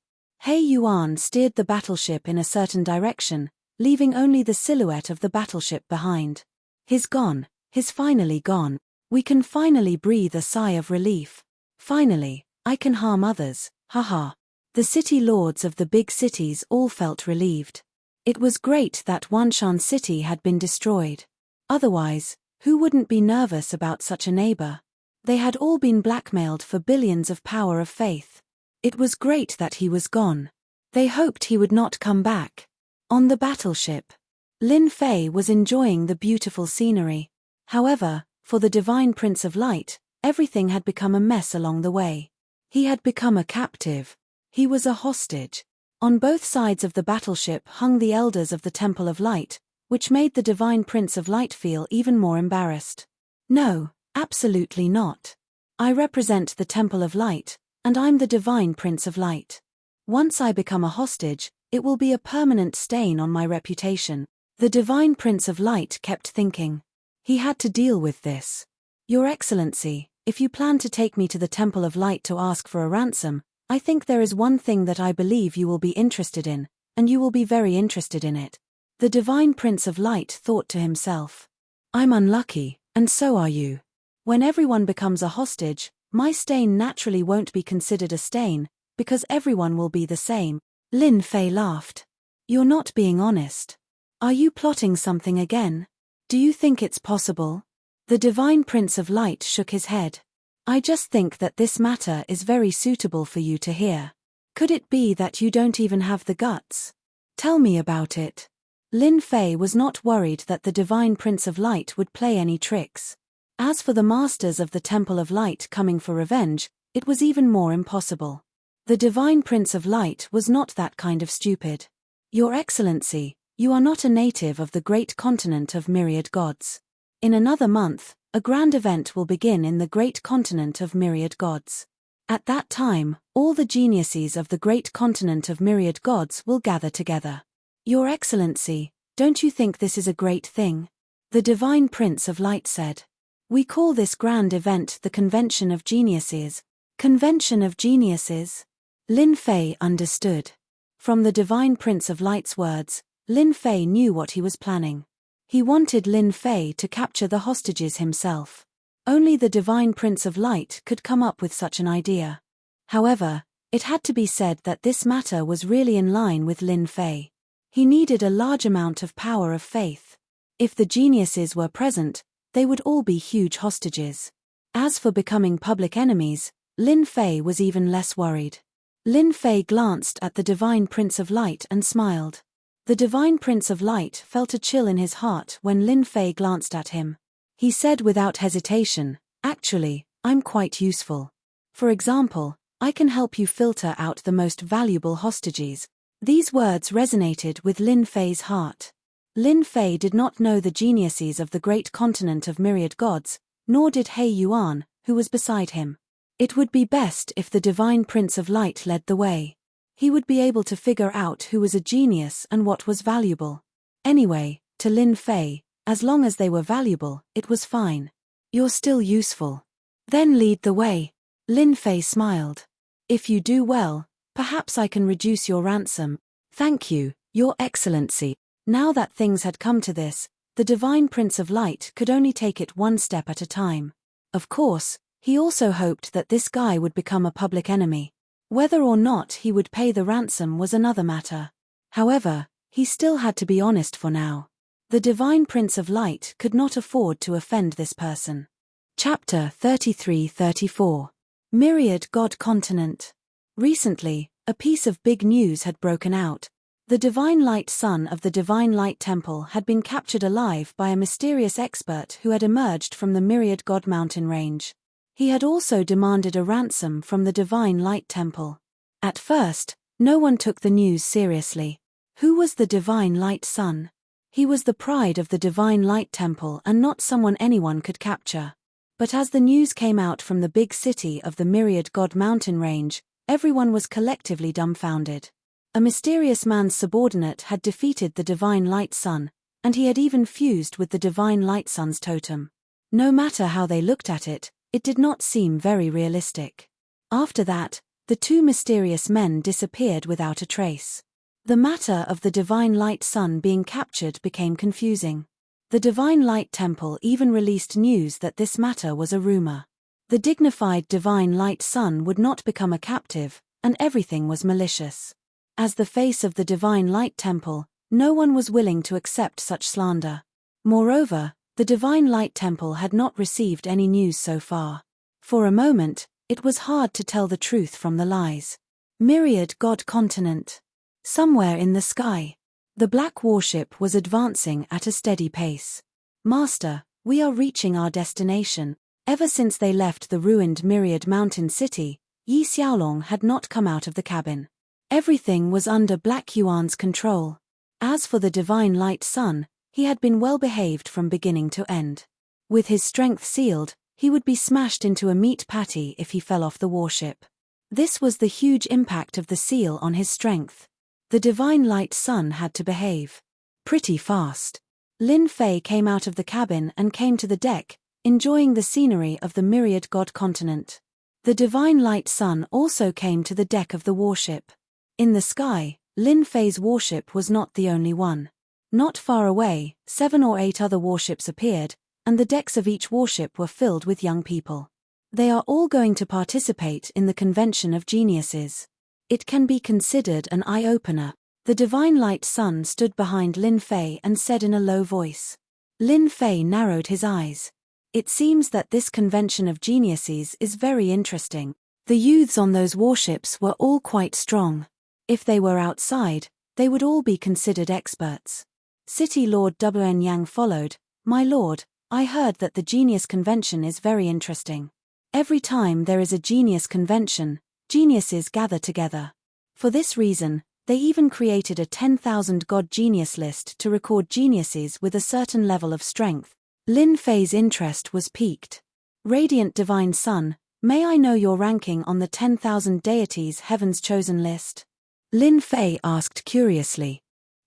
He Yuan steered the battleship in a certain direction, leaving only the silhouette of the battleship behind. He's gone, he's finally gone. We can finally breathe a sigh of relief. Finally, I can harm others, haha. The city lords of the big cities all felt relieved. It was great that Wanshan City had been destroyed. Otherwise, who wouldn't be nervous about such a neighbor? They had all been blackmailed for billions of power of faith. It was great that he was gone. They hoped he would not come back. On the battleship, Lin Fei was enjoying the beautiful scenery. However, for the divine prince of light, everything had become a mess along the way. He had become a captive. He was a hostage. On both sides of the battleship hung the elders of the Temple of Light, which made the divine prince of light feel even more embarrassed. No, absolutely not. I represent the Temple of Light, and I'm the divine prince of light. Once I become a hostage, it will be a permanent stain on my reputation. The divine prince of light kept thinking. He had to deal with this. Your Excellency, if you plan to take me to the Temple of Light to ask for a ransom, I think there is one thing that I believe you will be interested in, and you will be very interested in it. The divine prince of light thought to himself. I'm unlucky, and so are you. When everyone becomes a hostage, my stain naturally won't be considered a stain, because everyone will be the same. Lin Fei laughed. You're not being honest. Are you plotting something again? Do you think it's possible? The divine prince of light shook his head. I just think that this matter is very suitable for you to hear. Could it be that you don't even have the guts? Tell me about it. Lin Fei was not worried that the divine prince of light would play any tricks. As for the masters of the Temple of Light coming for revenge, it was even more impossible. The divine prince of light was not that kind of stupid. Your Excellency, you are not a native of the great continent of myriad gods. In another month, a grand event will begin in the great continent of myriad gods. At that time, all the geniuses of the great continent of myriad gods will gather together. Your Excellency, don't you think this is a great thing? The divine prince of light said. We call this grand event the Convention of Geniuses. Convention of Geniuses? Lin Fei understood. From the divine prince of light's words, Lin Fei knew what he was planning. He wanted Lin Fei to capture the hostages himself. Only the divine prince of light could come up with such an idea. However, it had to be said that this matter was really in line with Lin Fei. He needed a large amount of power of faith. If the geniuses were present, they would all be huge hostages. As for becoming public enemies, Lin Fei was even less worried. Lin Fei glanced at the divine prince of light and smiled. The divine prince of light felt a chill in his heart when Lin Fei glanced at him. He said without hesitation, actually, I'm quite useful. For example, I can help you filter out the most valuable hostages. These words resonated with Lin Fei's heart. Lin Fei did not know the geniuses of the great continent of myriad gods, nor did He Yuan, who was beside him. It would be best if the divine prince of light led the way. He would be able to figure out who was a genius and what was valuable. Anyway, to Lin Fei, as long as they were valuable, it was fine. You're still useful. Then lead the way. Lin Fei smiled. If you do well, perhaps I can reduce your ransom. Thank you, Your Excellency. Now that things had come to this, the Divine Prince of Light could only take it one step at a time. Of course, he also hoped that this guy would become a public enemy. Whether or not he would pay the ransom was another matter. However, he still had to be honest for now. The Divine Prince of Light could not afford to offend this person. Chapter 33-34. Myriad God Continent. Recently, a piece of big news had broken out. The Divine Light Son of the Divine Light Temple had been captured alive by a mysterious expert who had emerged from the Myriad God Mountain range. He had also demanded a ransom from the Divine Light Temple. At first, no one took the news seriously. Who was the Divine Light Son? He was the pride of the Divine Light Temple and not someone anyone could capture. But as the news came out from the big city of the Myriad God Mountain range, everyone was collectively dumbfounded. A mysterious man's subordinate had defeated the Divine Light Son, and he had even fused with the Divine Light Son's totem. No matter how they looked at it, it did not seem very realistic. After that, the two mysterious men disappeared without a trace. The matter of the Divine Light Son being captured became confusing. The Divine Light Temple even released news that this matter was a rumor. The dignified Divine Light Son would not become a captive, and everything was malicious. As the face of the Divine Light Temple, no one was willing to accept such slander. Moreover, the Divine Light Temple had not received any news so far. For a moment, it was hard to tell the truth from the lies. Myriad God Continent. Somewhere in the sky, the black warship was advancing at a steady pace. Master, we are reaching our destination. Ever since they left the ruined Myriad Mountain City, Yi Xiaolong had not come out of the cabin. Everything was under Black Yuan's control. As for the Divine Light Son, he had been well behaved from beginning to end. With his strength sealed, he would be smashed into a meat patty if he fell off the warship. This was the huge impact of the seal on his strength. The Divine Light Son had to behave pretty fast. Lin Fei came out of the cabin and came to the deck, enjoying the scenery of the Myriad God Continent. The Divine Light Son also came to the deck of the warship. In the sky, Lin Fei's warship was not the only one. Not far away, 7 or 8 other warships appeared, and the decks of each warship were filled with young people. They are all going to participate in the Convention of Geniuses. It can be considered an eye-opener. The Divine Light Son stood behind Lin Fei and said in a low voice. Lin Fei narrowed his eyes. It seems that this Convention of Geniuses is very interesting. The youths on those warships were all quite strong. If they were outside, they would all be considered experts. City Lord Wn Yang followed. My lord, I heard that the Genius Convention is very interesting. Every time there is a Genius Convention, geniuses gather together. For this reason, they even created a 10,000 God Genius list to record geniuses with a certain level of strength. Lin Fei's interest was piqued. Radiant Divine Son, may I know your ranking on the 10,000 deities Heaven's chosen list? Lin Fei asked curiously.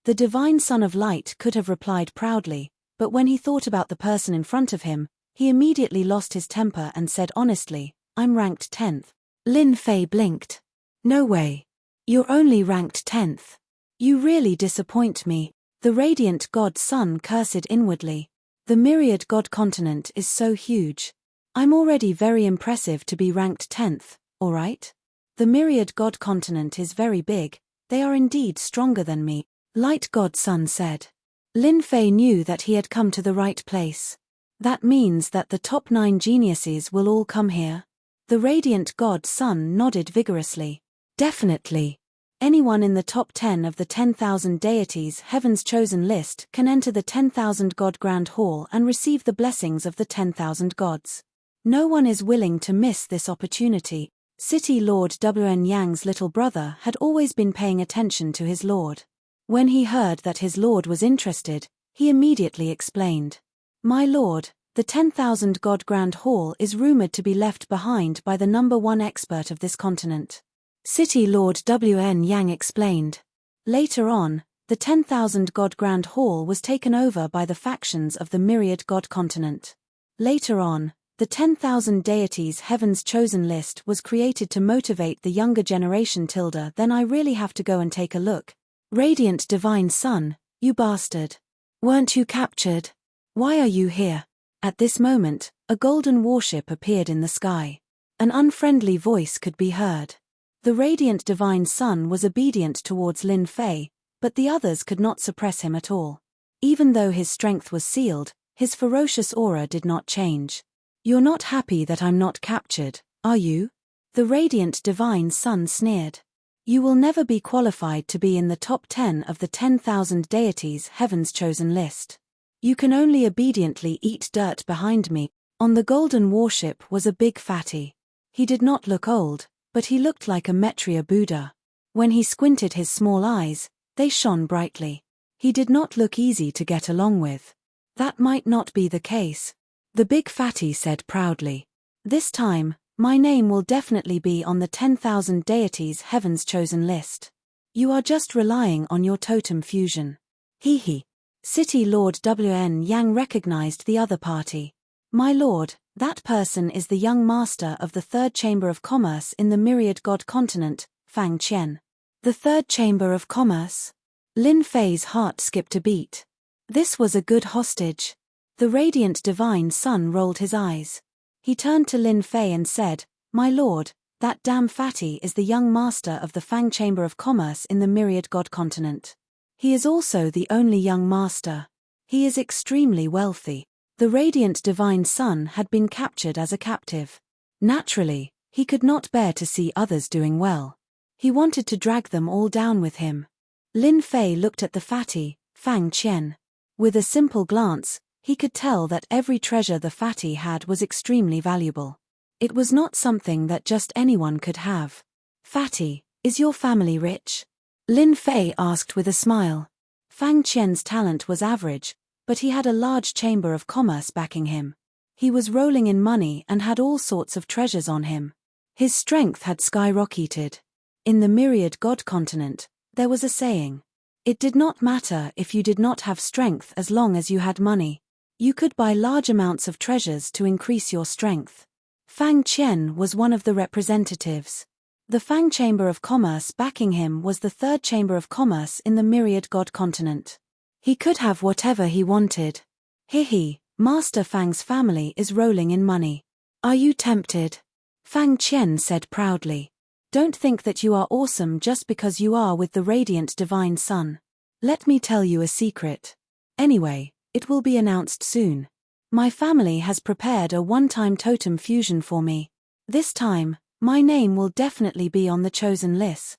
The Divine Son of Light could have replied proudly, but when he thought about the person in front of him, he immediately lost his temper and said honestly, I'm ranked 10th. Lin Fei blinked. No way. You're only ranked 10th. You really disappoint me. The Radiant God Son cursed inwardly. The Myriad God Continent is so huge. I'm already very impressive to be ranked 10th, alright? The Myriad God Continent is very big, they are indeed stronger than me, Light God Son said. Lin Fei knew that he had come to the right place. That means that the top 9 geniuses will all come here? The Radiant God Son nodded vigorously. Definitely. Anyone in the top 10 of the 10,000 deities Heaven's chosen list can enter the 10,000 God Grand Hall and receive the blessings of the 10,000 gods. No one is willing to miss this opportunity. City Lord Wn Yang's little brother had always been paying attention to his lord. When he heard that his lord was interested, he immediately explained. My lord, the 10,000 God Grand Hall is rumored to be left behind by the number 1 expert of this continent. City Lord Wn Yang explained. Later on, the 10,000 God Grand Hall was taken over by the factions of the Myriad God Continent. Later on, the 10,000 deities Heaven's chosen list was created to motivate the younger generation. Then I really have to go and take a look. Radiant Divine Sun, you bastard. Weren't you captured? Why are you here? At this moment, a golden warship appeared in the sky. An unfriendly voice could be heard. The Radiant Divine Sun was obedient towards Lin Fei, but the others could not suppress him at all. Even though his strength was sealed, his ferocious aura did not change. You're not happy that I'm not captured, are you? The Radiant Divine Sun sneered. You will never be qualified to be in the top 10 of the 10,000 deities Heaven's chosen list. You can only obediently eat dirt behind me. On the golden warship was a big fatty. He did not look old, but he looked like a Maitreya Buddha. When he squinted his small eyes, they shone brightly. He did not look easy to get along with. That might not be the case. The big fatty said proudly. This time, my name will definitely be on the 10,000 deities Heaven's chosen list. You are just relying on your totem fusion. Hee hee. City Lord WN Yang recognized the other party. My lord, that person is the young master of the third chamber of commerce in the myriad god continent, Fang Qian. The third chamber of commerce? Lin Fei's heart skipped a beat. This was a good hostage. The Radiant Divine Sun rolled his eyes. He turned to Lin Fei and said, My lord, that damn fatty is the young master of the Fang Chamber of Commerce in the myriad god continent. He is also the only young master. He is extremely wealthy. The Radiant Divine Sun had been captured as a captive. Naturally, he could not bear to see others doing well. He wanted to drag them all down with him. Lin Fei looked at the fatty, Fang Qian. With a simple glance, he could tell that every treasure the fatty had was extremely valuable. It was not something that just anyone could have. Fatty, is your family rich? Lin Fei asked with a smile. Fang Qian's talent was average, but he had a large chamber of commerce backing him. He was rolling in money and had all sorts of treasures on him. His strength had skyrocketed. In the myriad god continent, there was a saying. It did not matter if you did not have strength as long as you had money. You could buy large amounts of treasures to increase your strength. Fang Qian was one of the representatives. The Fang Chamber of Commerce backing him was the third chamber of commerce in the myriad god continent. He could have whatever he wanted. Hee, Master Fang's family is rolling in money. Are you tempted? Fang Qian said proudly. Don't think that you are awesome just because you are with the Radiant Divine Sun. Let me tell you a secret. Anyway, it will be announced soon. My family has prepared a one-time totem fusion for me. This time, my name will definitely be on the chosen list.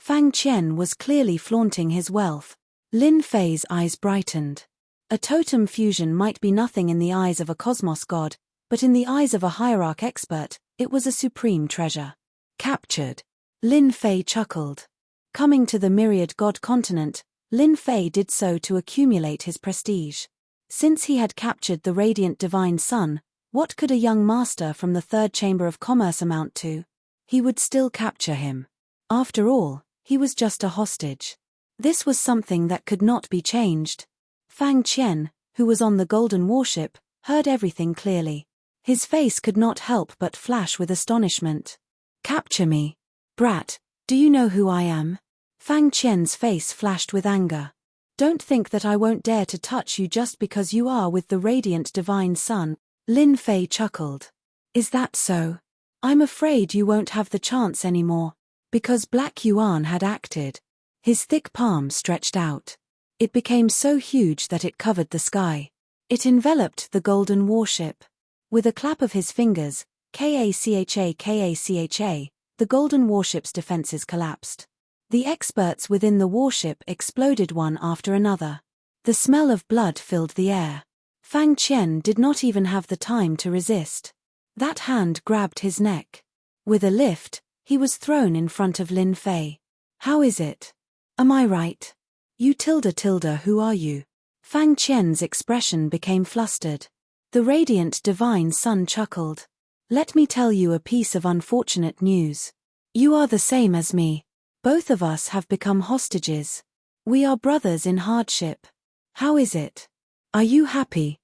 Fang Qian was clearly flaunting his wealth. Lin Fei's eyes brightened. A totem fusion might be nothing in the eyes of a cosmos god, but in the eyes of a hierarch expert, it was a supreme treasure. Captured. Lin Fei chuckled. Coming to the myriad god continent, Lin Fei did so to accumulate his prestige. Since he had captured the Radiant Divine Sun, what could a young master from the third chamber of commerce amount to? He would still capture him. After all, he was just a hostage. This was something that could not be changed. Fang Qian, who was on the golden warship, heard everything clearly. His face could not help but flash with astonishment. Capture me. Brat, do you know who I am? Fang Qian's face flashed with anger. Don't think that I won't dare to touch you just because you are with the Radiant Divine Sun. Lin Fei chuckled. Is that so? I'm afraid you won't have the chance anymore. Because Black Yuan had acted. His thick palm stretched out. It became so huge that it covered the sky. It enveloped the golden warship. With a clap of his fingers, kacha, the golden warship's defenses collapsed. The experts within the warship exploded one after another. The smell of blood filled the air. Fang Qian did not even have the time to resist. That hand grabbed his neck. With a lift, he was thrown in front of Lin Fei. How is it? Am I right? You who are you? Fang Qian's expression became flustered. The Radiant Divine Sun chuckled. Let me tell you a piece of unfortunate news. You are the same as me. Both of us have become hostages. We are brothers in hardship. How is it? Are you happy?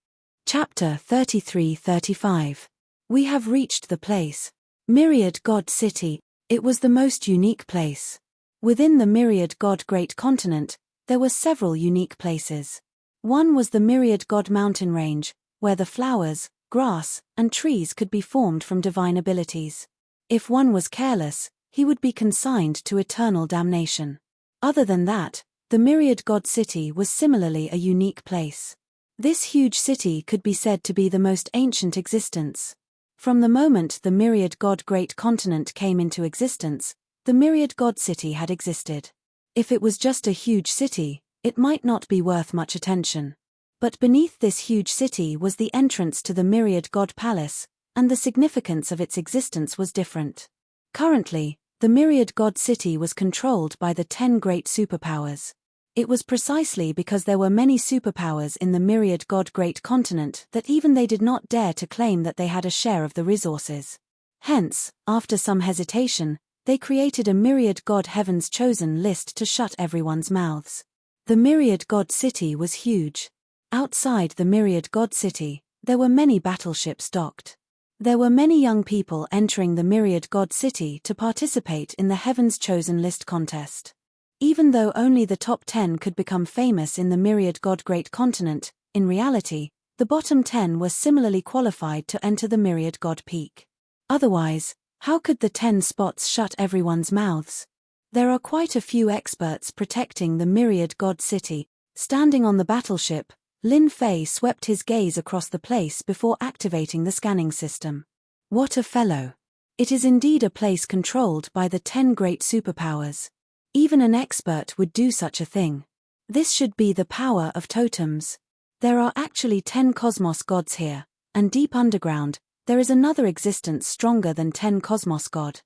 Chapter 33-35. We have reached the place. Myriad God City. It was the most unique place. Within the Myriad God Great Continent, there were several unique places. One was the Myriad God Mountain Range, where the flowers, grass, and trees could be formed from divine abilities. If one was careless, he would be consigned to eternal damnation. Other than that, the Myriad God City was similarly a unique place. This huge city could be said to be the most ancient existence. From the moment the Myriad God Great Continent came into existence, the Myriad God City had existed. If it was just a huge city, it might not be worth much attention. But beneath this huge city was the entrance to the Myriad God Palace, and the significance of its existence was different. Currently, the Myriad God City was controlled by the 10 great superpowers. It was precisely because there were many superpowers in the Myriad God Great Continent that even they did not dare to claim that they had a share of the resources. Hence, after some hesitation, they created a Myriad God Heaven's Chosen list to shut everyone's mouths. The Myriad God City was huge. Outside the Myriad God City, there were many battleships docked. There were many young people entering the Myriad God City to participate in the Heaven's Chosen list contest. Even though only the top 10 could become famous in the Myriad God Great Continent, in reality, the bottom 10 were similarly qualified to enter the Myriad God Peak. Otherwise, how could the 10 spots shut everyone's mouths? There are quite a few experts protecting the Myriad God City. Standing on the battleship, Lin Fei swept his gaze across the place before activating the scanning system. What a fellow! It is indeed a place controlled by the 10 great superpowers. Even an expert would do such a thing. This should be the power of totems. There are actually 10 cosmos gods here, and deep underground, there is another existence stronger than 10 cosmos god.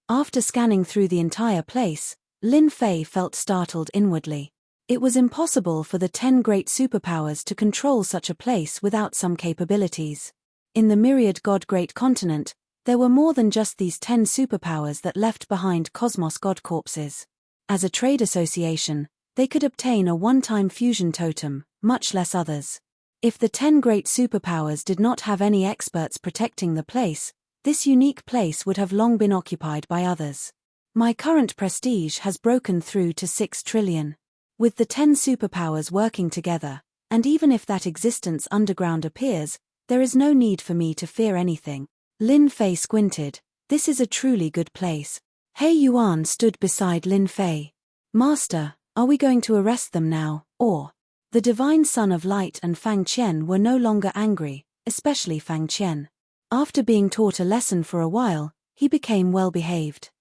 After scanning through the entire place, Lin Fei felt startled inwardly. It was impossible for the 10 great superpowers to control such a place without some capabilities. In the Myriad God Great Continent, there were more than just these 10 superpowers that left behind cosmos god corpses. As a trade association, they could obtain a one-time fusion totem, much less others. If the 10 great superpowers did not have any experts protecting the place, this unique place would have long been occupied by others. My current prestige has broken through to 6 trillion. With the 10 superpowers working together, and even if that existence underground appears, there is no need for me to fear anything. Lin Fei squinted. This is a truly good place. He Yuan stood beside Lin Fei. Master, are we going to arrest them now, or? The Divine Son of Light and Fang Qian were no longer angry, especially Fang Qian. After being taught a lesson for a while, he became well behaved.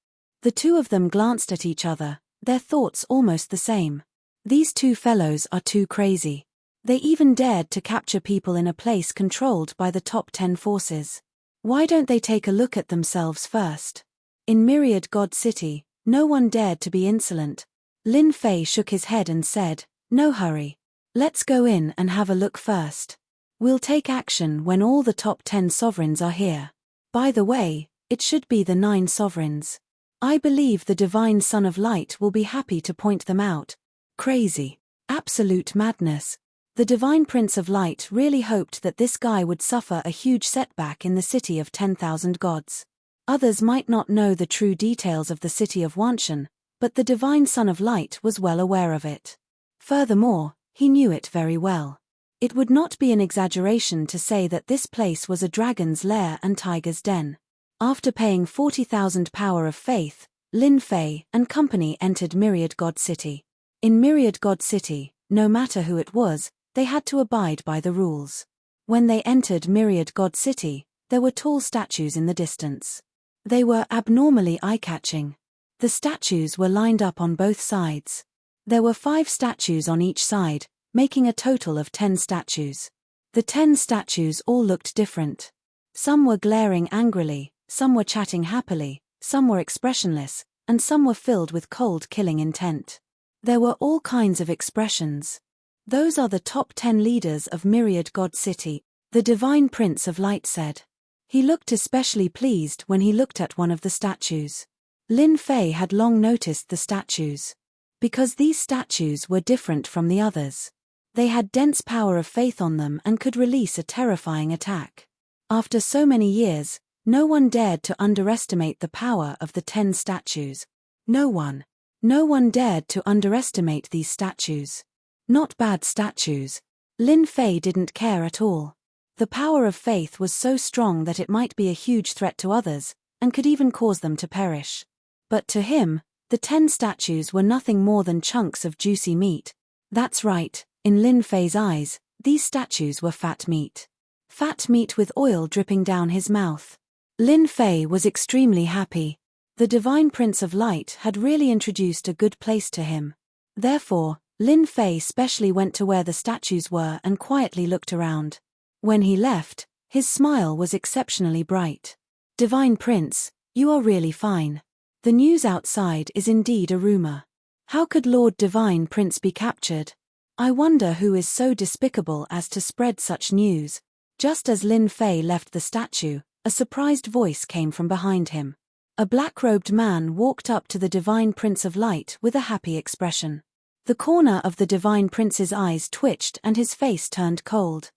The two of them glanced at each other, their thoughts almost the same. These two fellows are too crazy. They even dared to capture people in a place controlled by the top 10 forces. Why don't they take a look at themselves first? In Myriad God City, no one dared to be insolent. Lin Fei shook his head and said, "No hurry. Let's go in and have a look first. We'll take action when all the top 10 sovereigns are here. By the way, it should be the 9 sovereigns. I believe the Divine Son of Light will be happy to point them out." Crazy. Absolute madness. The Divine Prince of Light really hoped that this guy would suffer a huge setback in the city of 10,000 gods. Others might not know the true details of the city of Wanshan, but the Divine Son of Light was well aware of it. Furthermore, he knew it very well. It would not be an exaggeration to say that this place was a dragon's lair and tiger's den. After paying 40,000 power of faith, Lin Fei and company entered Myriad God City. In Myriad God City, no matter who it was, they had to abide by the rules. When they entered Myriad God City, there were tall statues in the distance. They were abnormally eye-catching. The statues were lined up on both sides. There were 5 statues on each side, making a total of 10 statues. The 10 statues all looked different. Some were glaring angrily, some were chatting happily, some were expressionless, and some were filled with cold killing intent. There were all kinds of expressions. Those are the top 10 leaders of Myriad God City, the Divine Prince of Light said. He looked especially pleased when he looked at one of the statues. Lin Fei had long noticed the statues. Because these statues were different from the others. They had dense power of faith on them and could release a terrifying attack. After so many years, no one dared to underestimate the power of the 10 statues. No one. No one dared to underestimate these statues. Not bad statues. Lin Fei didn't care at all. The power of faith was so strong that it might be a huge threat to others, and could even cause them to perish. But to him, the 10 statues were nothing more than chunks of juicy meat. That's right, in Lin Fei's eyes, these statues were fat meat. Fat meat with oil dripping down his mouth. Lin Fei was extremely happy. The Divine Prince of Light had really introduced a good place to him. Therefore, Lin Fei specially went to where the statues were and quietly looked around. When he left, his smile was exceptionally bright. Divine Prince, you are really fine. The news outside is indeed a rumor. How could Lord Divine Prince be captured? I wonder who is so despicable as to spread such news. Just as Lin Fei left the statue, a surprised voice came from behind him. A black-robed man walked up to the Divine Prince of Light with a happy expression. The corner of the Divine Prince's eyes twitched and his face turned cold.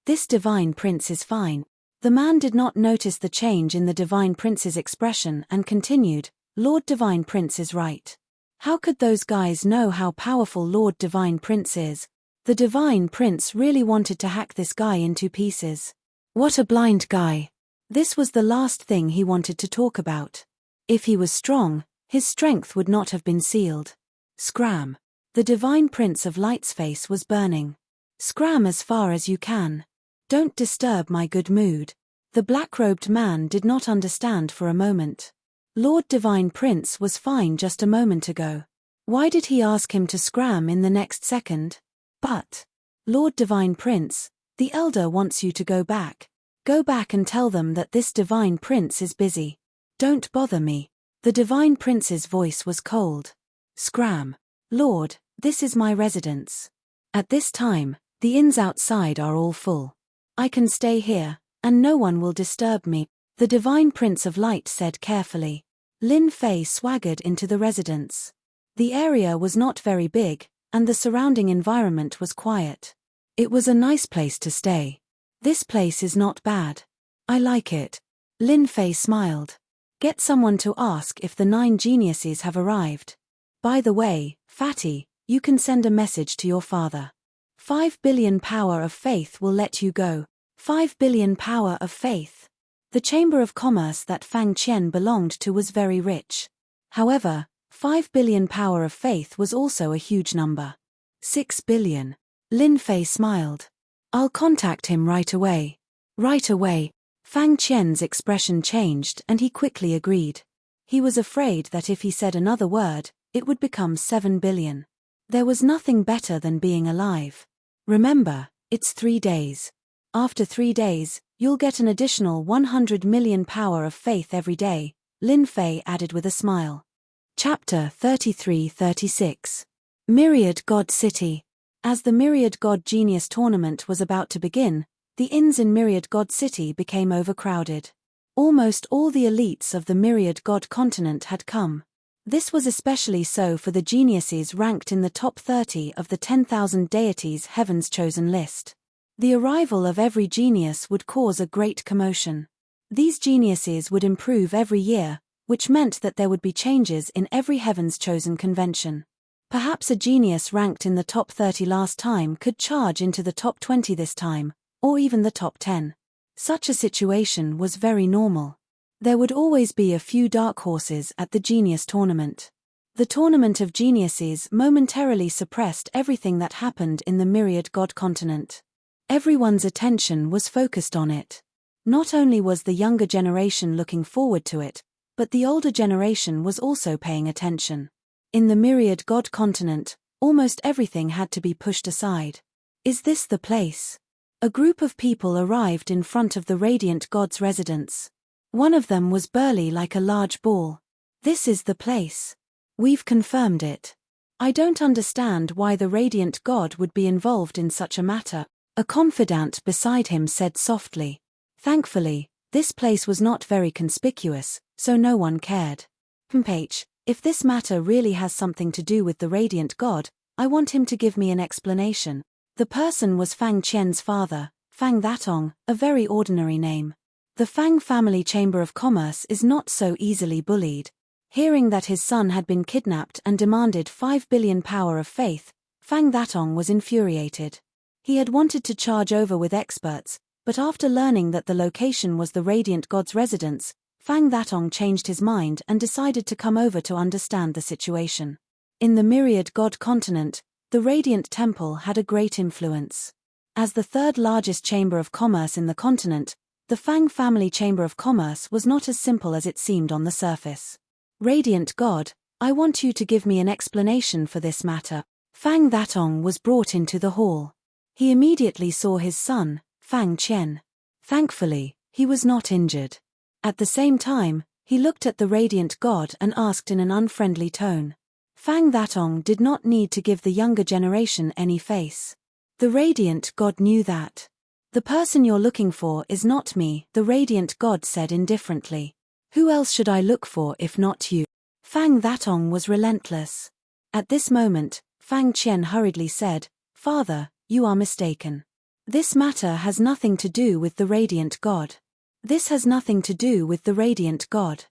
This Divine Prince is fine. The man did not notice the change in the Divine Prince's expression and continued, Lord Divine Prince is right. How could those guys know how powerful Lord Divine Prince is? The Divine Prince really wanted to hack this guy into pieces. What a blind guy. This was the last thing he wanted to talk about. If he was strong, his strength would not have been sealed. Scram. The Divine Prince of Light's face was burning. Scram as far as you can. Don't disturb my good mood. The black-robed man did not understand for a moment. Lord Divine Prince was fine just a moment ago. Why did he ask him to scram in the next second? But, Lord Divine Prince, the Elder wants you to go back. Go back and tell them that this Divine Prince is busy. Don't bother me. The Divine Prince's voice was cold. Scram. Lord, this is my residence. At this time, the inns outside are all full. I can stay here, and no one will disturb me, the Divine Prince of Light said carefully. Lin Fei swaggered into the residence. The area was not very big, and the surrounding environment was quiet. It was a nice place to stay. This place is not bad. I like it. Lin Fei smiled. Get someone to ask if the 9 geniuses have arrived. By the way, Fatty, you can send a message to your father. 5 billion power of faith will let you go. 5 billion power of faith. The Chamber of Commerce that Fang Qian belonged to was very rich. However, 5 billion power of faith was also a huge number. 6 billion. Lin Fei smiled. I'll contact him right away. Right away. Fang Qian's expression changed and he quickly agreed. He was afraid that if he said another word, it would become 7 billion. There was nothing better than being alive. Remember, it's 3 days. After 3 days, you'll get an additional 100 million power of faith every day, Lin Fei added with a smile. Chapter 33-36. Myriad God City. As the Myriad God Genius Tournament was about to begin, the inns in Myriad God City became overcrowded. Almost all the elites of the Myriad God continent had come. This was especially so for the geniuses ranked in the top 30 of the 10,000 deities Heaven's chosen list. The arrival of every genius would cause a great commotion. These geniuses would improve every year, which meant that there would be changes in every Heaven's chosen convention. Perhaps a genius ranked in the top 30 last time could charge into the top 20 this time, or even the top 10. Such a situation was very normal. There would always be a few dark horses at the Genius Tournament. The Tournament of Geniuses momentarily suppressed everything that happened in the Myriad God continent. Everyone's attention was focused on it. Not only was the younger generation looking forward to it, but the older generation was also paying attention. In the Myriad God continent, almost everything had to be pushed aside. Is this the place? A group of people arrived in front of the Radiant God's residence. One of them was burly like a large ball. This is the place. We've confirmed it. I don't understand why the Radiant God would be involved in such a matter, a confidant beside him said softly. Thankfully, this place was not very conspicuous, so no one cared. If this matter really has something to do with the Radiant God, I want him to give me an explanation. The person was Fang Qian's father, Fang Thatong, a very ordinary name. The Fang family Chamber of Commerce is not so easily bullied. Hearing that his son had been kidnapped and demanded 5 billion power of faith, Fang Datong was infuriated. He had wanted to charge over with experts, but after learning that the location was the Radiant God's residence, Fang Datong changed his mind and decided to come over to understand the situation. In the Myriad God continent, the Radiant Temple had a great influence. As the third largest chamber of commerce in the continent, the Fang family chamber of commerce was not as simple as it seemed on the surface. Radiant God, I want you to give me an explanation for this matter. Fang Datong was brought into the hall. He immediately saw his son, Fang Qian. Thankfully, he was not injured. At the same time, he looked at the Radiant God and asked in an unfriendly tone. Fang Datong did not need to give the younger generation any face. The Radiant God knew that. The person you're looking for is not me, the Radiant God said indifferently. Who else should I look for if not you? Fang Datong was relentless. At this moment, Fang Qian hurriedly said, Father, you are mistaken. This matter has nothing to do with the Radiant God. This has nothing to do with the Radiant God.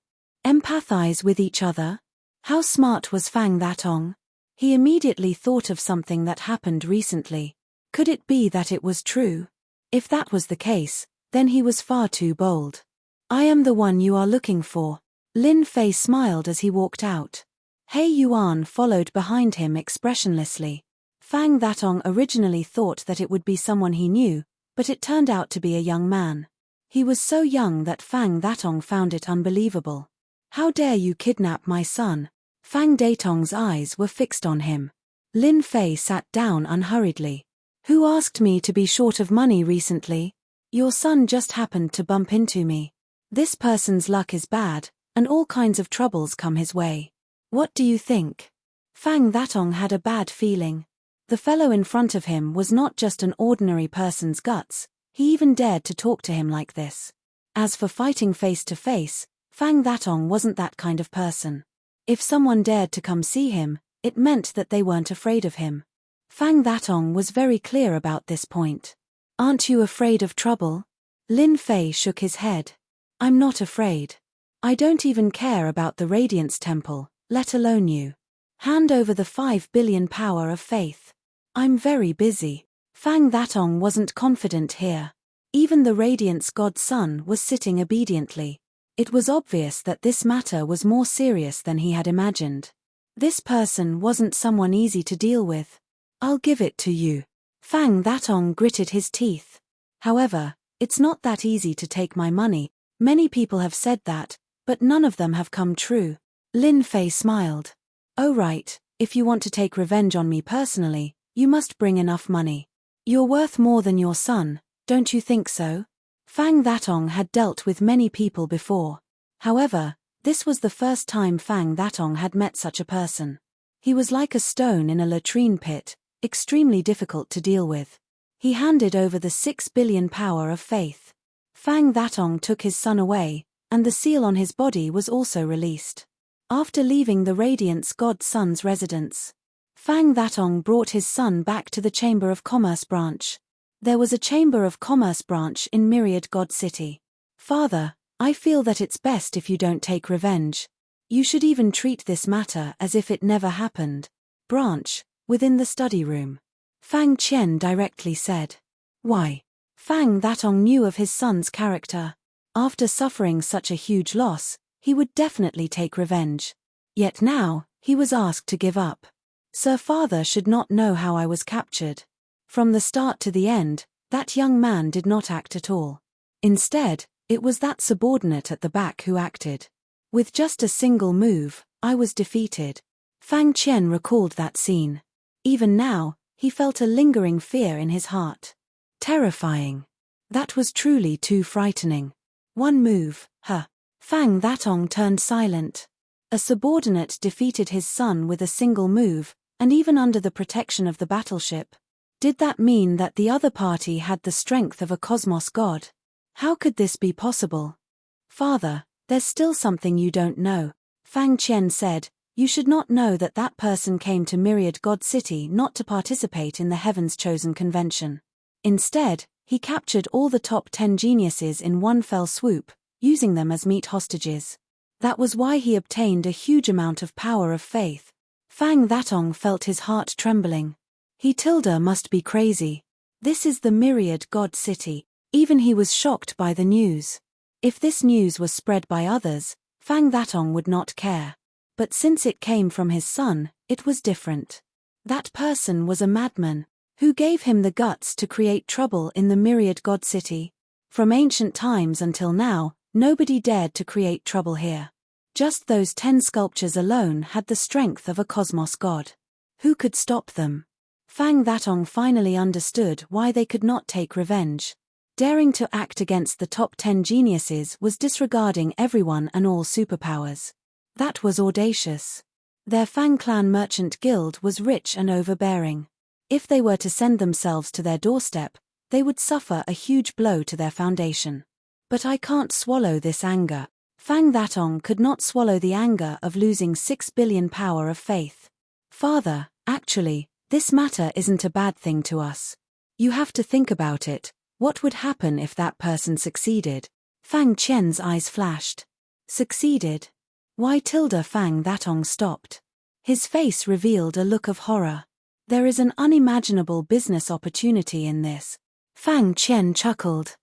Empathize with each other? How smart was Fang Datong? He immediately thought of something that happened recently. Could it be that it was true? If that was the case, then he was far too bold. I am the one you are looking for. Lin Fei smiled as he walked out. He Yuan followed behind him expressionlessly. Fang Datong originally thought that it would be someone he knew, but it turned out to be a young man. He was so young that Fang Datong found it unbelievable. How dare you kidnap my son? Fang Datong's eyes were fixed on him. Lin Fei sat down unhurriedly. Who asked me to be short of money recently? Your son just happened to bump into me. This person's luck is bad, and all kinds of troubles come his way. What do you think? Fang Datong had a bad feeling. The fellow in front of him was not just an ordinary person's guts, he even dared to talk to him like this. As for fighting face to face, Fang Datong wasn't that kind of person. If someone dared to come see him, it meant that they weren't afraid of him. Fang Datong was very clear about this point. Aren't you afraid of trouble? Lin Fei shook his head. I'm not afraid. I don't even care about the Radiance Temple, let alone you. Hand over the 5 billion power of faith. I'm very busy. Fang Datong wasn't confident here. Even the Radiance God's son was sitting obediently. It was obvious that this matter was more serious than he had imagined. This person wasn't someone easy to deal with. I'll give it to you. Fang Datong gritted his teeth. However, it's not that easy to take my money. Many people have said that, but none of them have come true. Lin Fei smiled. Oh right, if you want to take revenge on me personally, you must bring enough money. You're worth more than your son, don't you think so? Fang Datong had dealt with many people before. However, this was the first time Fang Datong had met such a person. He was like a stone in a latrine pit, extremely difficult to deal with. He handed over the 6 billion power of faith. Fang Datong took his son away, and the seal on his body was also released. After leaving the Radiance God's son's residence, Fang Datong brought his son back to the Chamber of Commerce branch. There was a Chamber of Commerce branch in Myriad God City. Father, I feel that it's best if you don't take revenge. You should even treat this matter as if it never happened. Branch, within the study room. Fang Qian directly said. Why? Fang Datong knew of his son's character. After suffering such a huge loss, he would definitely take revenge. Yet now, he was asked to give up. Sir, father should not know how I was captured. From the start to the end, that young man did not act at all. Instead, it was that subordinate at the back who acted. With just a single move, I was defeated. Fang Qian recalled that scene. Even now, he felt a lingering fear in his heart. Terrifying. That was truly too frightening. One move, huh? Fang Datong turned silent. A subordinate defeated his son with a single move, and even under the protection of the battleship. Did that mean that the other party had the strength of a cosmos god? How could this be possible? Father, there's still something you don't know. Fang Qian said, you should not know that that person came to Myriad God City not to participate in the Heaven's Chosen Convention. Instead, he captured all the top 10 geniuses in one fell swoop, using them as meat hostages. That was why he obtained a huge amount of power of faith. Fang Thatong felt his heart trembling. Tilda must be crazy. This is the myriad god city. Even he was shocked by the news. If this news was spread by others, Fang Thatong would not care. But since it came from his son, it was different. That person was a madman. Who gave him the guts to create trouble in the myriad god city? From ancient times until now, nobody dared to create trouble here. Just those 10 sculptures alone had the strength of a cosmos god. Who could stop them? Fang Thatong finally understood why they could not take revenge. Daring to act against the top 10 geniuses was disregarding everyone and all superpowers. That was audacious. Their Fang Clan merchant guild was rich and overbearing. If they were to send themselves to their doorstep, they would suffer a huge blow to their foundation. But I can't swallow this anger. Fang Thatong could not swallow the anger of losing 6 billion power of faith. Father, actually, this matter isn't a bad thing to us. You have to think about it. What would happen if that person succeeded? Fang Qian's eyes flashed. Succeeded? Why? Fang Thatong stopped. His face revealed a look of horror. There is an unimaginable business opportunity in this. Fang Qian chuckled.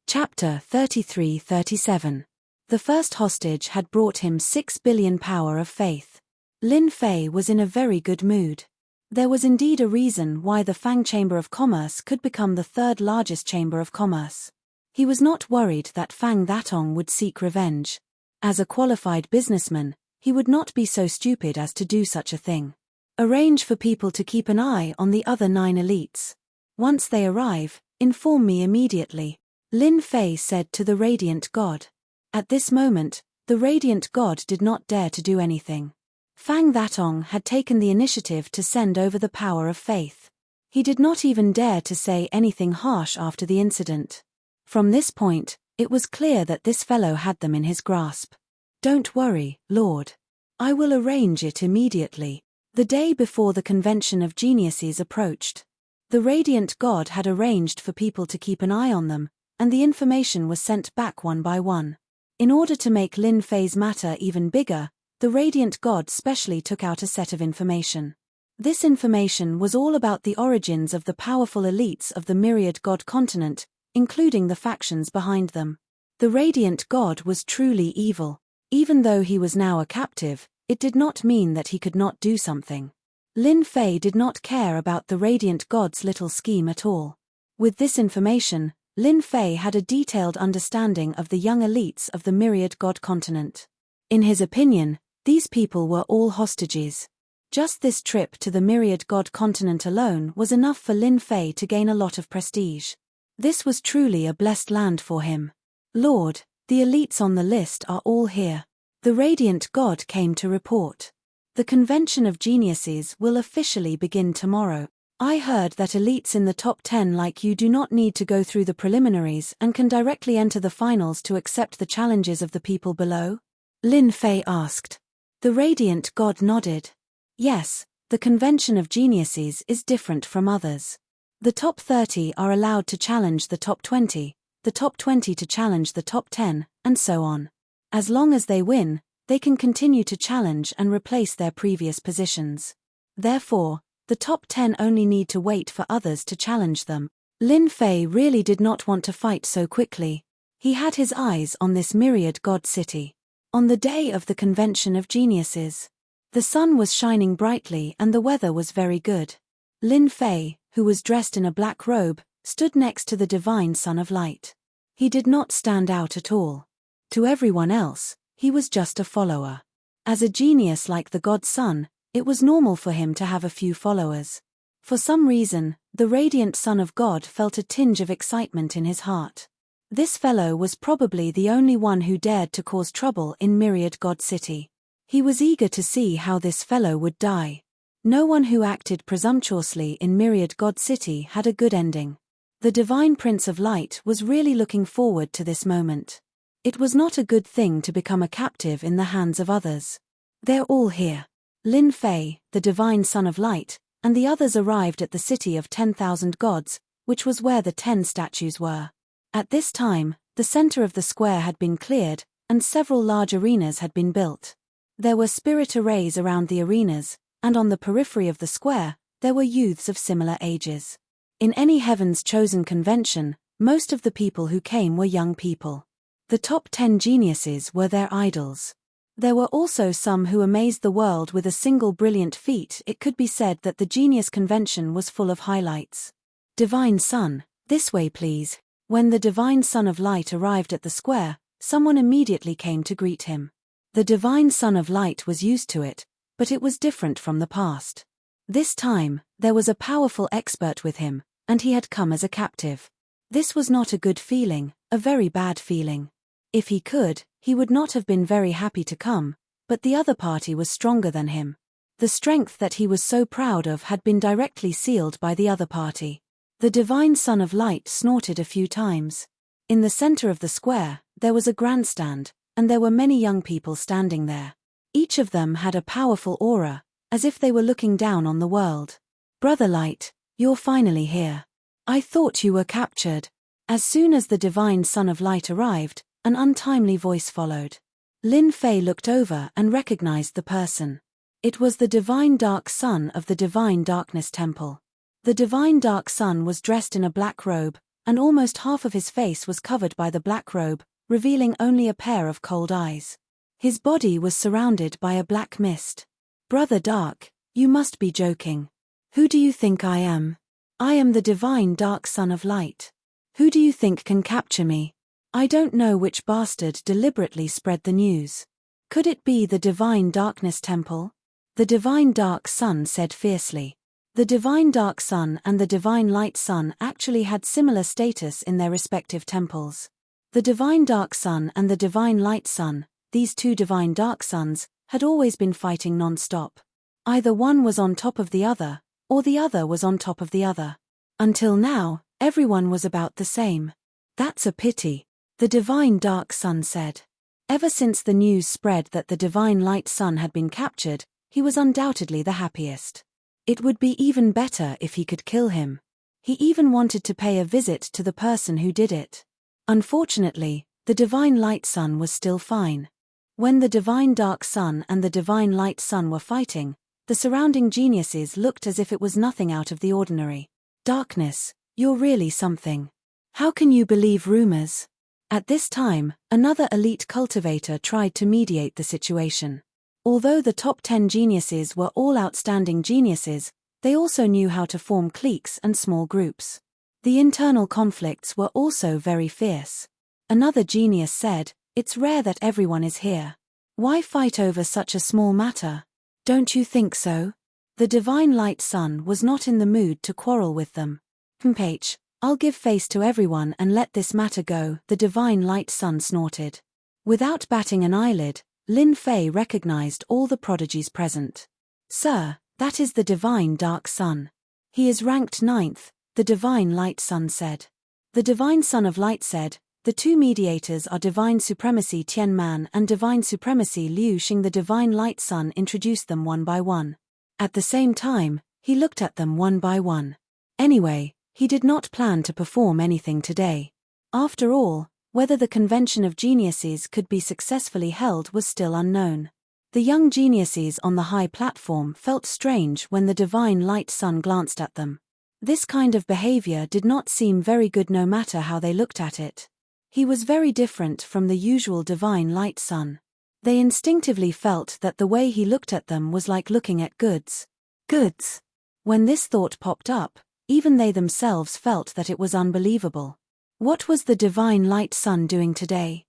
Chapter 33-37. The first hostage had brought him 6 billion power of faith. Lin Fei was in a very good mood. There was indeed a reason why the Fang Chamber of Commerce could become the 3rd largest chamber of commerce. He was not worried that Fang Thatong would seek revenge. As a qualified businessman, he would not be so stupid as to do such a thing. Arrange for people to keep an eye on the other 9 elites. Once they arrive, inform me immediately, Lin Fei said to the Radiant God. At this moment, the Radiant God did not dare to do anything. Fang Thatong had taken the initiative to send over the power of faith. He did not even dare to say anything harsh after the incident. From this point, it was clear that this fellow had them in his grasp. Don't worry, Lord. I will arrange it immediately. The day before the convention of geniuses approached, the Radiant God had arranged for people to keep an eye on them, and the information was sent back one by one. In order to make Lin Fei's matter even bigger, the Radiant God specially took out a set of information. This information was all about the origins of the powerful elites of the myriad god continent, including the factions behind them. The Radiant God was truly evil. Even though he was now a captive, it did not mean that he could not do something. Lin Fei did not care about the Radiant God's little scheme at all. With this information, Lin Fei had a detailed understanding of the young elites of the myriad god continent. In his opinion, these people were all hostages. Just this trip to the myriad god continent alone was enough for Lin Fei to gain a lot of prestige. This was truly a blessed land for him. Lord, the elites on the list are all here. The Radiant God came to report. The Convention of Geniuses will officially begin tomorrow. I heard that elites in the top 10 like you do not need to go through the preliminaries and can directly enter the finals to accept the challenges of the people below? Lin Fei asked. The Radiant God nodded. Yes, the Convention of Geniuses is different from others. The top 30 are allowed to challenge the top 20, the top 20 to challenge the top 10, and so on. As long as they win, they can continue to challenge and replace their previous positions. Therefore, the top 10 only need to wait for others to challenge them. Lin Fei really did not want to fight so quickly. He had his eyes on this myriad god city. On the day of the Convention of Geniuses, the sun was shining brightly and the weather was very good. Lin Fei, who was dressed in a black robe, stood next to the divine Son of Light. He did not stand out at all. To everyone else, he was just a follower. As a genius like the God's Son, it was normal for him to have a few followers. For some reason, the radiant Son of God felt a tinge of excitement in his heart. This fellow was probably the only one who dared to cause trouble in Myriad God City. He was eager to see how this fellow would die. No one who acted presumptuously in Myriad God City had a good ending. The Divine Prince of Light was really looking forward to this moment. It was not a good thing to become a captive in the hands of others. They're all here. Lin Fei, the Divine Son of Light, and the others arrived at the city of 10,000 gods, which was where the 10 statues were. At this time, the center of the square had been cleared, and several large arenas had been built. There were spirit arrays around the arenas, and on the periphery of the square, there were youths of similar ages. In any Heaven's Chosen convention, most of the people who came were young people. The top 10 geniuses were their idols. There were also some who amazed the world with a single brilliant feat. It could be said that the genius convention was full of highlights. Divine Son, this way please. When the Divine Son of Light arrived at the square, someone immediately came to greet him. The Divine Son of Light was used to it, but it was different from the past. This time, there was a powerful expert with him, and he had come as a captive. This was not a good feeling, a very bad feeling. If he could, he would not have been very happy to come, but the other party was stronger than him. The strength that he was so proud of had been directly sealed by the other party. The Divine Son of Light snorted a few times. In the center of the square, there was a grandstand, and there were many young people standing there. Each of them had a powerful aura, as if they were looking down on the world. Brother Light, you're finally here. I thought you were captured. As soon as the Divine Son of Light arrived, an untimely voice followed. Lin Fei looked over and recognized the person. It was the Divine Dark Son of the Divine Darkness Temple. The Divine Dark Son was dressed in a black robe, and almost half of his face was covered by the black robe, revealing only a pair of cold eyes. His body was surrounded by a black mist. Brother Dark, you must be joking. Who do you think I am? I am the Divine Dark Son of Light. Who do you think can capture me? I don't know which bastard deliberately spread the news. Could it be the Divine Darkness Temple? The Divine Dark Son said fiercely. The Divine Dark Son and the Divine Light Son actually had similar status in their respective temples. The Divine Dark Son and the Divine Light Son, these two Divine Dark Sons, had always been fighting non-stop. Either one was on top of the other, or the other was on top of the other. Until now, everyone was about the same. That's a pity, the Divine Dark Son said. Ever since the news spread that the Divine Light Son had been captured, he was undoubtedly the happiest. It would be even better if he could kill him. He even wanted to pay a visit to the person who did it. Unfortunately, the Divine Light Son was still fine. When the Divine Dark Son and the Divine Light Son were fighting, the surrounding geniuses looked as if it was nothing out of the ordinary. Darkness, you're really something. How can you believe rumors? At this time, another elite cultivator tried to mediate the situation. Although the top 10 geniuses were all outstanding geniuses, they also knew how to form cliques and small groups. The internal conflicts were also very fierce. Another genius said, "It's rare that everyone is here. Why fight over such a small matter? Don't you think so?" The Divine Light Son was not in the mood to quarrel with them. I'll give face to everyone and let this matter go, the Divine Light Son snorted. Without batting an eyelid, Lin Fei recognized all the prodigies present. Sir, that is the Divine Dark Son. He is ranked 9th, the Divine Light Son said. The Divine Son of Light said, the two mediators are Divine Supremacy Tian Man and Divine Supremacy Liu Xing. The Divine Light Son introduced them one by one. At the same time, he looked at them one by one. Anyway, he did not plan to perform anything today. After all, whether the convention of geniuses could be successfully held was still unknown. The young geniuses on the high platform felt strange when the Divine Light Son glanced at them. This kind of behavior did not seem very good no matter how they looked at it. He was very different from the usual Divine Light Son. They instinctively felt that the way he looked at them was like looking at goods. Goods. When this thought popped up, even they themselves felt that it was unbelievable. What was the Divine Light Son doing today?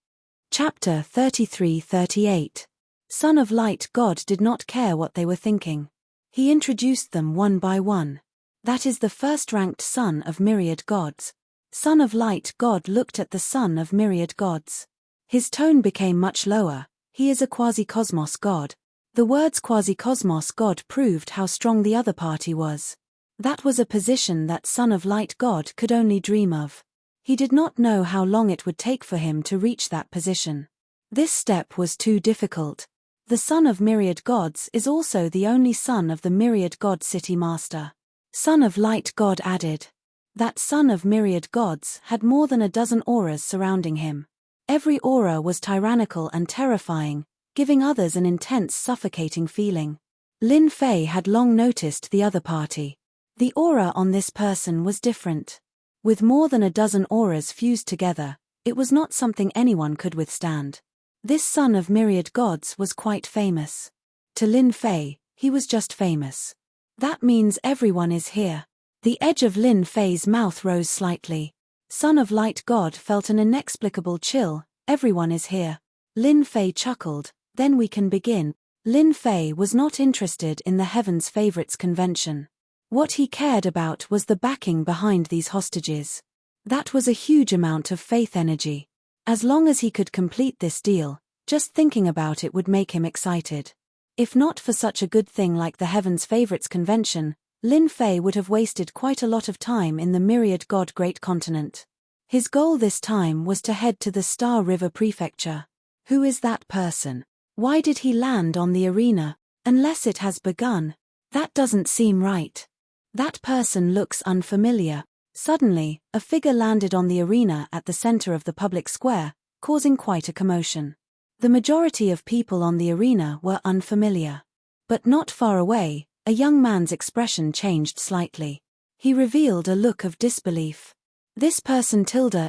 Chapter 33-38. Son of Light God did not care what they were thinking. He introduced them one by one. That is the first-ranked son of myriad gods. Son of Light God looked at the son of myriad gods. His tone became much lower. He is a quasi-cosmos god. The words quasi-cosmos god proved how strong the other party was. That was a position that Son of Light God could only dream of. He did not know how long it would take for him to reach that position. This step was too difficult. The son of myriad gods is also the only son of the myriad god city master. Son of Light God added. That son of myriad gods had more than a dozen auras surrounding him. Every aura was tyrannical and terrifying, giving others an intense suffocating feeling. Lin Fei had long noticed the other party. The aura on this person was different. With more than a dozen auras fused together, it was not something anyone could withstand. This son of myriad gods was quite famous. To Lin Fei, he was just famous. That means everyone is here. The edge of Lin Fei's mouth rose slightly. Son of Light God felt an inexplicable chill. Everyone is here. Lin Fei chuckled. Then we can begin. Lin Fei was not interested in the Heaven's Favorites convention. What he cared about was the backing behind these hostages. That was a huge amount of faith energy. As long as he could complete this deal, just thinking about it would make him excited. If not for such a good thing like the Heaven's Favorites convention, Lin Fei would have wasted quite a lot of time in the Myriad God Great Continent. His goal this time was to head to the Star River Prefecture. Who is that person? Why did he land on the arena? Unless it has begun. That doesn't seem right. That person looks unfamiliar. Suddenly, a figure landed on the arena at the center of the public square, causing quite a commotion. The majority of people on the arena were unfamiliar. But not far away, a young man's expression changed slightly. He revealed a look of disbelief. This person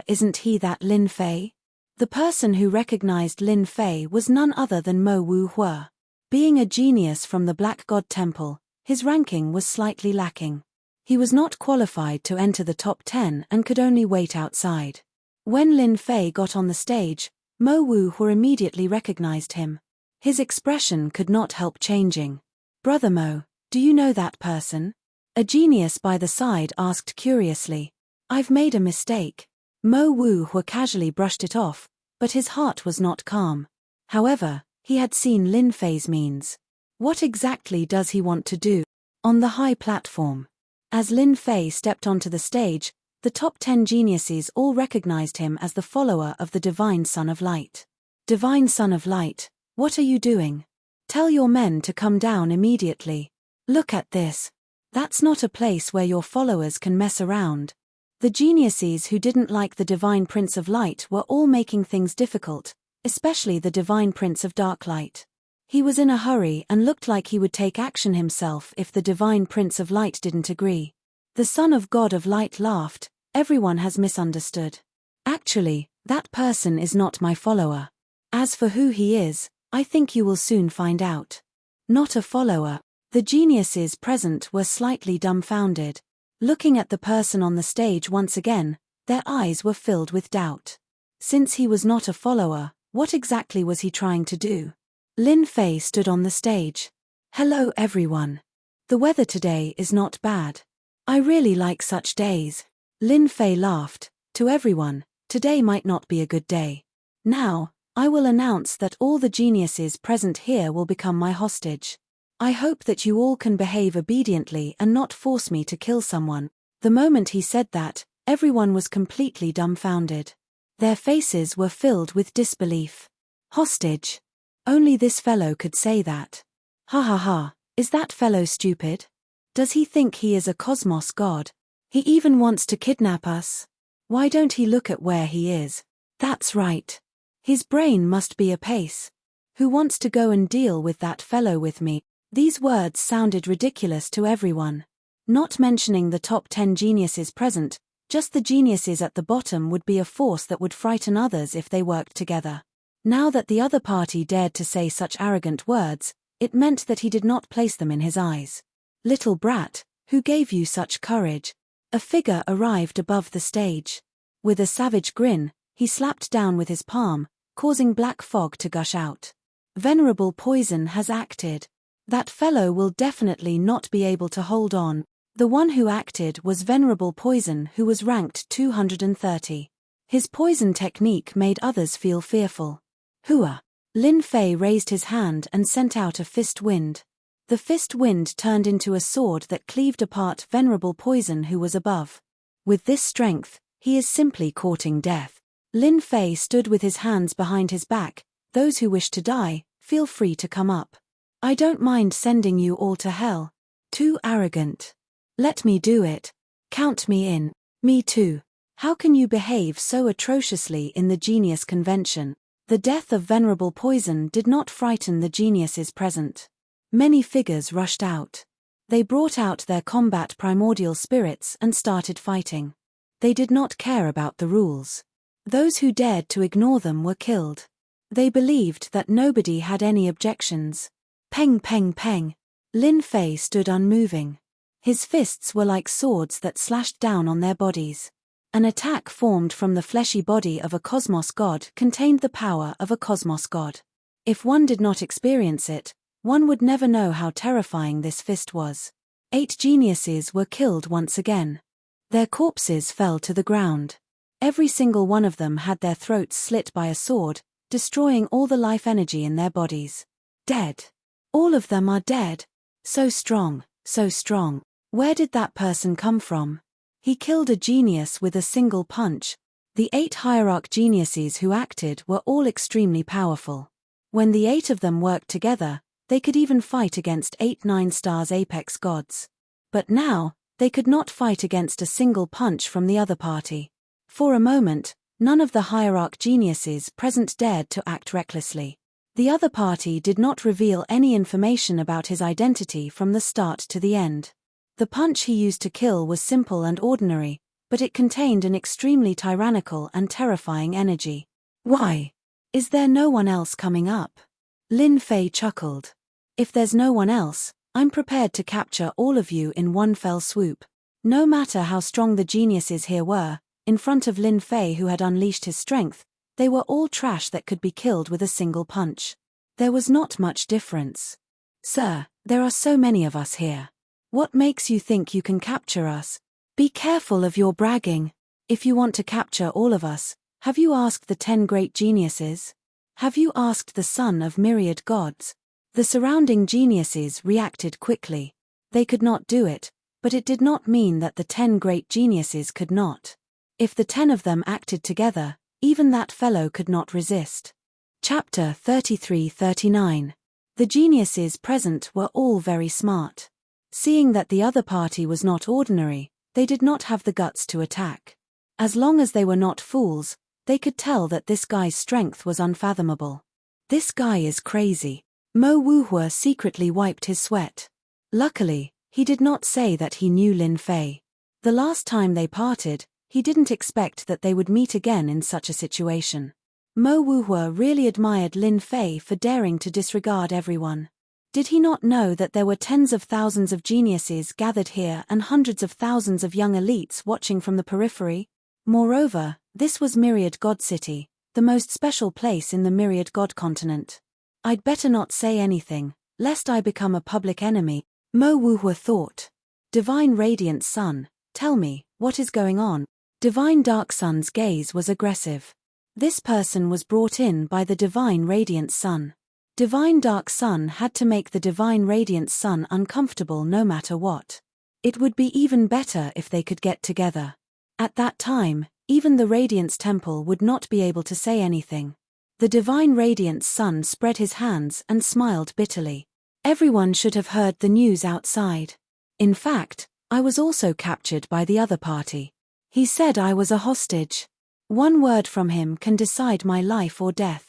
isn't he that Lin Fei? The person who recognized Lin Fei was none other than Mo Wu Hua. Being a genius from the Black God Temple, his ranking was slightly lacking. He was not qualified to enter the top 10 and could only wait outside. When Lin Fei got on the stage, Mo Wu Hua immediately recognized him. His expression could not help changing. Brother Mo, do you know that person? A genius by the side asked curiously. I've made a mistake. Mo Wu Hua casually brushed it off, but his heart was not calm. However, he had seen Lin Fei's means. What exactly does he want to do? On the high platform. As Lin Fei stepped onto the stage, the top 10 geniuses all recognized him as the follower of the Divine Son of Light. Divine Son of Light, what are you doing? Tell your men to come down immediately. Look at this. That's not a place where your followers can mess around. The geniuses who didn't like the Divine Prince of Light were all making things difficult, especially the Divine Prince of Dark Light. He was in a hurry and looked like he would take action himself if the Divine Prince of Light didn't agree. The Son of God of Light laughed. Everyone has misunderstood. Actually, that person is not my follower. As for who he is, I think you will soon find out. Not a follower. The geniuses present were slightly dumbfounded. Looking at the person on the stage once again, their eyes were filled with doubt. Since he was not a follower, what exactly was he trying to do? Lin Fei stood on the stage. Hello everyone. The weather today is not bad. I really like such days. Lin Fei laughed. To everyone, today might not be a good day. Now, I will announce that all the geniuses present here will become my hostage. I hope that you all can behave obediently and not force me to kill someone. The moment he said that, everyone was completely dumbfounded. Their faces were filled with disbelief. Hostage? Only this fellow could say that. Ha ha ha, is that fellow stupid? Does he think he is a cosmos god? He even wants to kidnap us? Why don't he look at where he is? That's right. His brain must be apace. Who wants to go and deal with that fellow with me? These words sounded ridiculous to everyone. Not mentioning the top 10 geniuses present, just the geniuses at the bottom would be a force that would frighten others if they worked together. Now that the other party dared to say such arrogant words, it meant that he did not place them in his eyes. Little brat, who gave you such courage? A figure arrived above the stage. With a savage grin, he slapped down with his palm, causing black fog to gush out. Venerable Poison has acted. That fellow will definitely not be able to hold on. The one who acted was Venerable Poison, who was ranked 230. His poison technique made others feel fearful. Hua! Lin Fei raised his hand and sent out a fist wind. The fist wind turned into a sword that cleaved apart Venerable Poison, who was above. With this strength, he is simply courting death. Lin Fei stood with his hands behind his back. Those who wish to die, feel free to come up. I don't mind sending you all to hell. Too arrogant. Let me do it. Count me in. Me too. How can you behave so atrociously in the genius convention? The death of Venerable Poison did not frighten the geniuses present. Many figures rushed out. They brought out their combat primordial spirits and started fighting. They did not care about the rules. Those who dared to ignore them were killed. They believed that nobody had any objections. Peng peng peng. Lin Fei stood unmoving. His fists were like swords that slashed down on their bodies. An attack formed from the fleshy body of a cosmos god contained the power of a cosmos god. If one did not experience it, one would never know how terrifying this fist was. 8 geniuses were killed once again. Their corpses fell to the ground. Every single one of them had their throats slit by a sword, destroying all the life energy in their bodies. Dead. All of them are dead. So strong, so strong. Where did that person come from? He killed a genius with a single punch. The 8 hierarch geniuses who acted were all extremely powerful. When the 8 of them worked together, they could even fight against 8 9-stars apex gods. But now, they could not fight against a single punch from the other party. For a moment, none of the hierarch geniuses present dared to act recklessly. The other party did not reveal any information about his identity from the start to the end. The punch he used to kill was simple and ordinary, but it contained an extremely tyrannical and terrifying energy. Why? Is there no one else coming up? Lin Fei chuckled. If there's no one else, I'm prepared to capture all of you in one fell swoop. No matter how strong the geniuses here were, in front of Lin Fei who had unleashed his strength, they were all trash that could be killed with a single punch. There was not much difference. Sir, there are so many of us here. What makes you think you can capture us? Be careful of your bragging. If you want to capture all of us, have you asked the 10 great geniuses? Have you asked the son of myriad gods? The surrounding geniuses reacted quickly. They could not do it, but it did not mean that the 10 great geniuses could not. If the 10 of them acted together, even that fellow could not resist. Chapter 33-39. The geniuses present were all very smart. Seeing that the other party was not ordinary, they did not have the guts to attack. As long as they were not fools, they could tell that this guy's strength was unfathomable. This guy is crazy. Mo Wuhua secretly wiped his sweat. Luckily, he did not say that he knew Lin Fei. The last time they parted, he didn't expect that they would meet again in such a situation. Mo Wuhua really admired Lin Fei for daring to disregard everyone. Did he not know that there were tens of thousands of geniuses gathered here and hundreds of thousands of young elites watching from the periphery? Moreover, this was Myriad God City, the most special place in the Myriad God continent. I'd better not say anything, lest I become a public enemy, Mo Wuhua thought. Divine Radiant Sun, tell me, what is going on? Divine Dark Sun's gaze was aggressive. This person was brought in by the Divine Radiant Sun. Divine Dark Sun had to make the Divine Radiant Sun uncomfortable no matter what. It would be even better if they could get together. At that time, even the Radiance Temple would not be able to say anything. The Divine Radiant Sun spread his hands and smiled bitterly. Everyone should have heard the news outside. In fact, I was also captured by the other party. He said I was a hostage. One word from him can decide my life or death.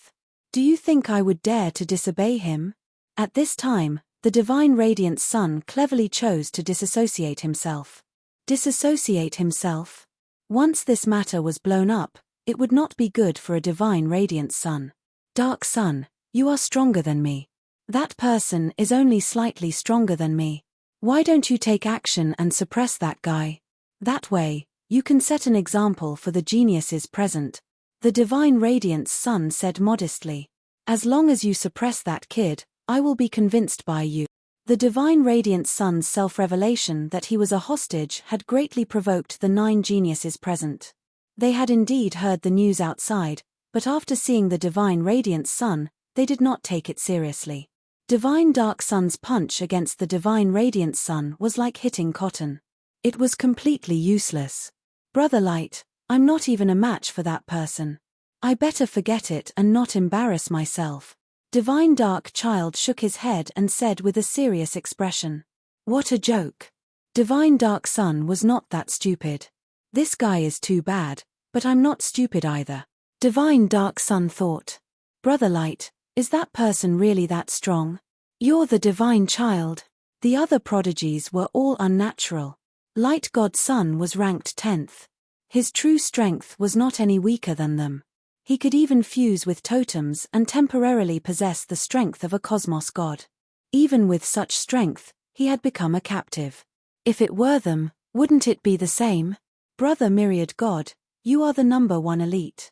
Do you think I would dare to disobey him? At this time, the Divine Radiant Sun cleverly chose to disassociate himself. Disassociate himself? Once this matter was blown up, it would not be good for a Divine Radiant Sun. Dark Sun, you are stronger than me. That person is only slightly stronger than me. Why don't you take action and suppress that guy? That way, you can set an example for the geniuses present. The Divine Radiant Sun said modestly. As long as you suppress that kid, I will be convinced by you. The Divine Radiant Sun's self-revelation that he was a hostage had greatly provoked the 9 geniuses present. They had indeed heard the news outside, but after seeing the Divine Radiant Sun, they did not take it seriously. Divine Dark Sun's punch against the Divine Radiant Sun was like hitting cotton. It was completely useless. Brother Light, I'm not even a match for that person. I better forget it and not embarrass myself. Divine Dark Child shook his head and said with a serious expression. What a joke. Divine Dark Sun was not that stupid. This guy is too bad, but I'm not stupid either. Divine Dark Sun thought. Brother Light, is that person really that strong? You're the divine child. The other prodigies were all unnatural. Light God Sun was ranked 10th. His true strength was not any weaker than them. He could even fuse with totems and temporarily possess the strength of a cosmos god. Even with such strength, he had become a captive. If it were them, wouldn't it be the same? Brother Myriad God, you are the number one elite.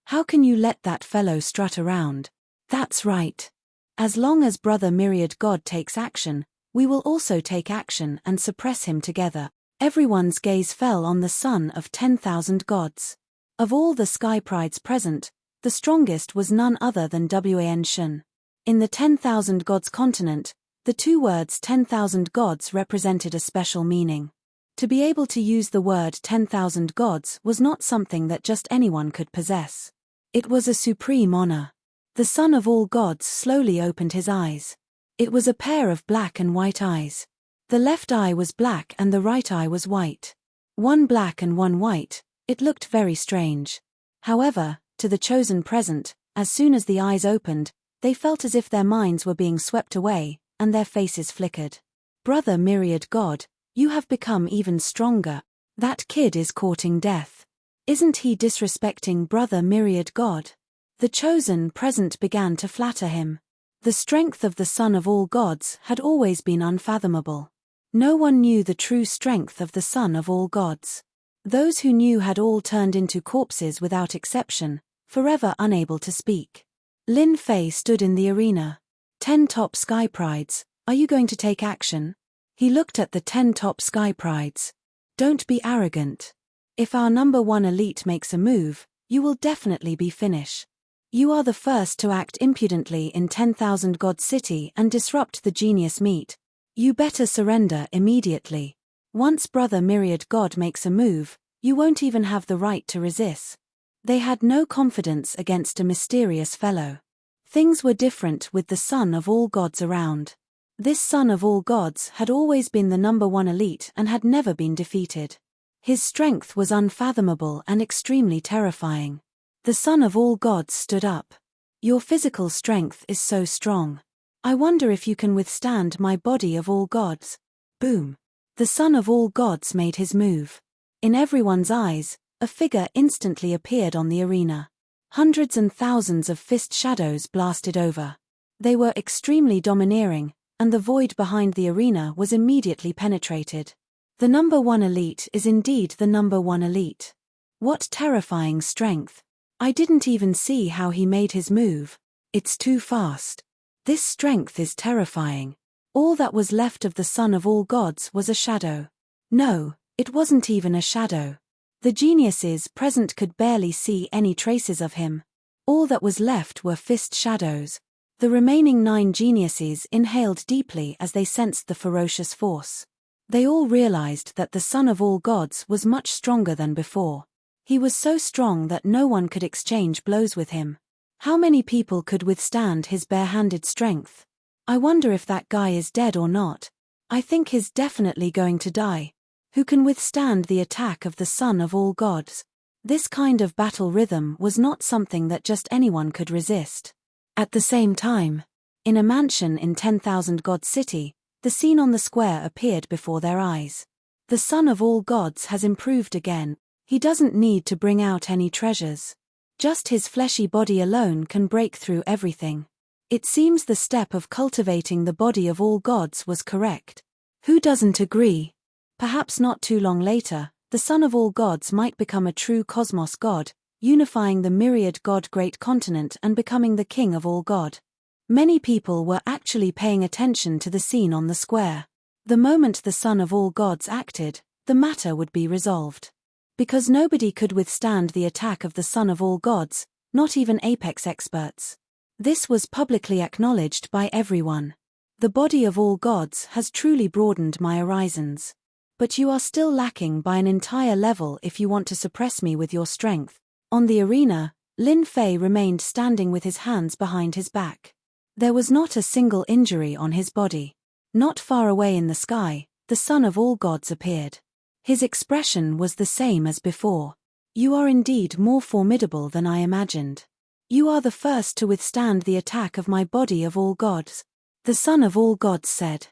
How can you let that fellow strut around? That's right. As long as Brother Myriad God takes action, we will also take action and suppress him together. Everyone's gaze fell on the son of 10,000 gods. Of all the sky prides present, the strongest was none other than Wan Shen. In the 10,000 gods continent, the two words 10,000 gods represented a special meaning. To be able to use the word 10,000 gods was not something that just anyone could possess. It was a supreme honor. The son of all gods slowly opened his eyes. It was a pair of black and white eyes. The left eye was black and the right eye was white. One black and one white, it looked very strange. However, to the chosen present, as soon as the eyes opened, they felt as if their minds were being swept away, and their faces flickered. Brother Myriad God, you have become even stronger. That kid is courting death. Isn't he disrespecting Brother Myriad God? The chosen present began to flatter him. The strength of the Son of all gods had always been unfathomable. No one knew the true strength of the Son of all gods. Those who knew had all turned into corpses without exception, forever unable to speak. Lin Fei stood in the arena. 10 top sky prides, are you going to take action? He looked at the 10 top sky prides. Don't be arrogant. If our number one elite makes a move, you will definitely be finished. You are the first to act impudently in 10,000 God City and disrupt the genius meet. You better surrender immediately. Once Brother Myriad God makes a move, you won't even have the right to resist. They had no confidence against a mysterious fellow. Things were different with the son of all gods around. This son of all gods had always been the number one elite and had never been defeated. His strength was unfathomable and extremely terrifying. The son of all gods stood up. Your physical strength is so strong. I wonder if you can withstand my body of all gods. Boom. The son of all gods made his move. In everyone's eyes, a figure instantly appeared on the arena. Hundreds and thousands of fist shadows blasted over. They were extremely domineering, and the void behind the arena was immediately penetrated. The number one elite is indeed the number one elite. What terrifying strength. I didn't even see how he made his move. It's too fast. This strength is terrifying. All that was left of the son of all gods was a shadow. No, it wasn't even a shadow. The geniuses present could barely see any traces of him. All that was left were fist shadows. The remaining 9 geniuses inhaled deeply as they sensed the ferocious force. They all realized that the son of all gods was much stronger than before. He was so strong that no one could exchange blows with him. How many people could withstand his bare-handed strength? I wonder if that guy is dead or not. I think he's definitely going to die. Who can withstand the attack of the son of all gods? This kind of battle rhythm was not something that just anyone could resist. At the same time, in a mansion in 10,000 God City, the scene on the square appeared before their eyes. The son of all gods has improved again. He doesn't need to bring out any treasures. Just his fleshy body alone can break through everything. It seems the step of cultivating the body of all gods was correct. Who doesn't agree? Perhaps not too long later, the son of all gods might become a true cosmos god, unifying the myriad god great continent and becoming the king of all god. Many people were actually paying attention to the scene on the square. The moment the son of all gods acted, the matter would be resolved. Because nobody could withstand the attack of the son of all gods, not even apex experts. This was publicly acknowledged by everyone. The body of all gods has truly broadened my horizons. But you are still lacking by an entire level if you want to suppress me with your strength. On the arena, Lin Fei remained standing with his hands behind his back. There was not a single injury on his body. Not far away in the sky, the son of all gods appeared. His expression was the same as before. You are indeed more formidable than I imagined. You are the first to withstand the attack of my body of all gods. The son of all gods said.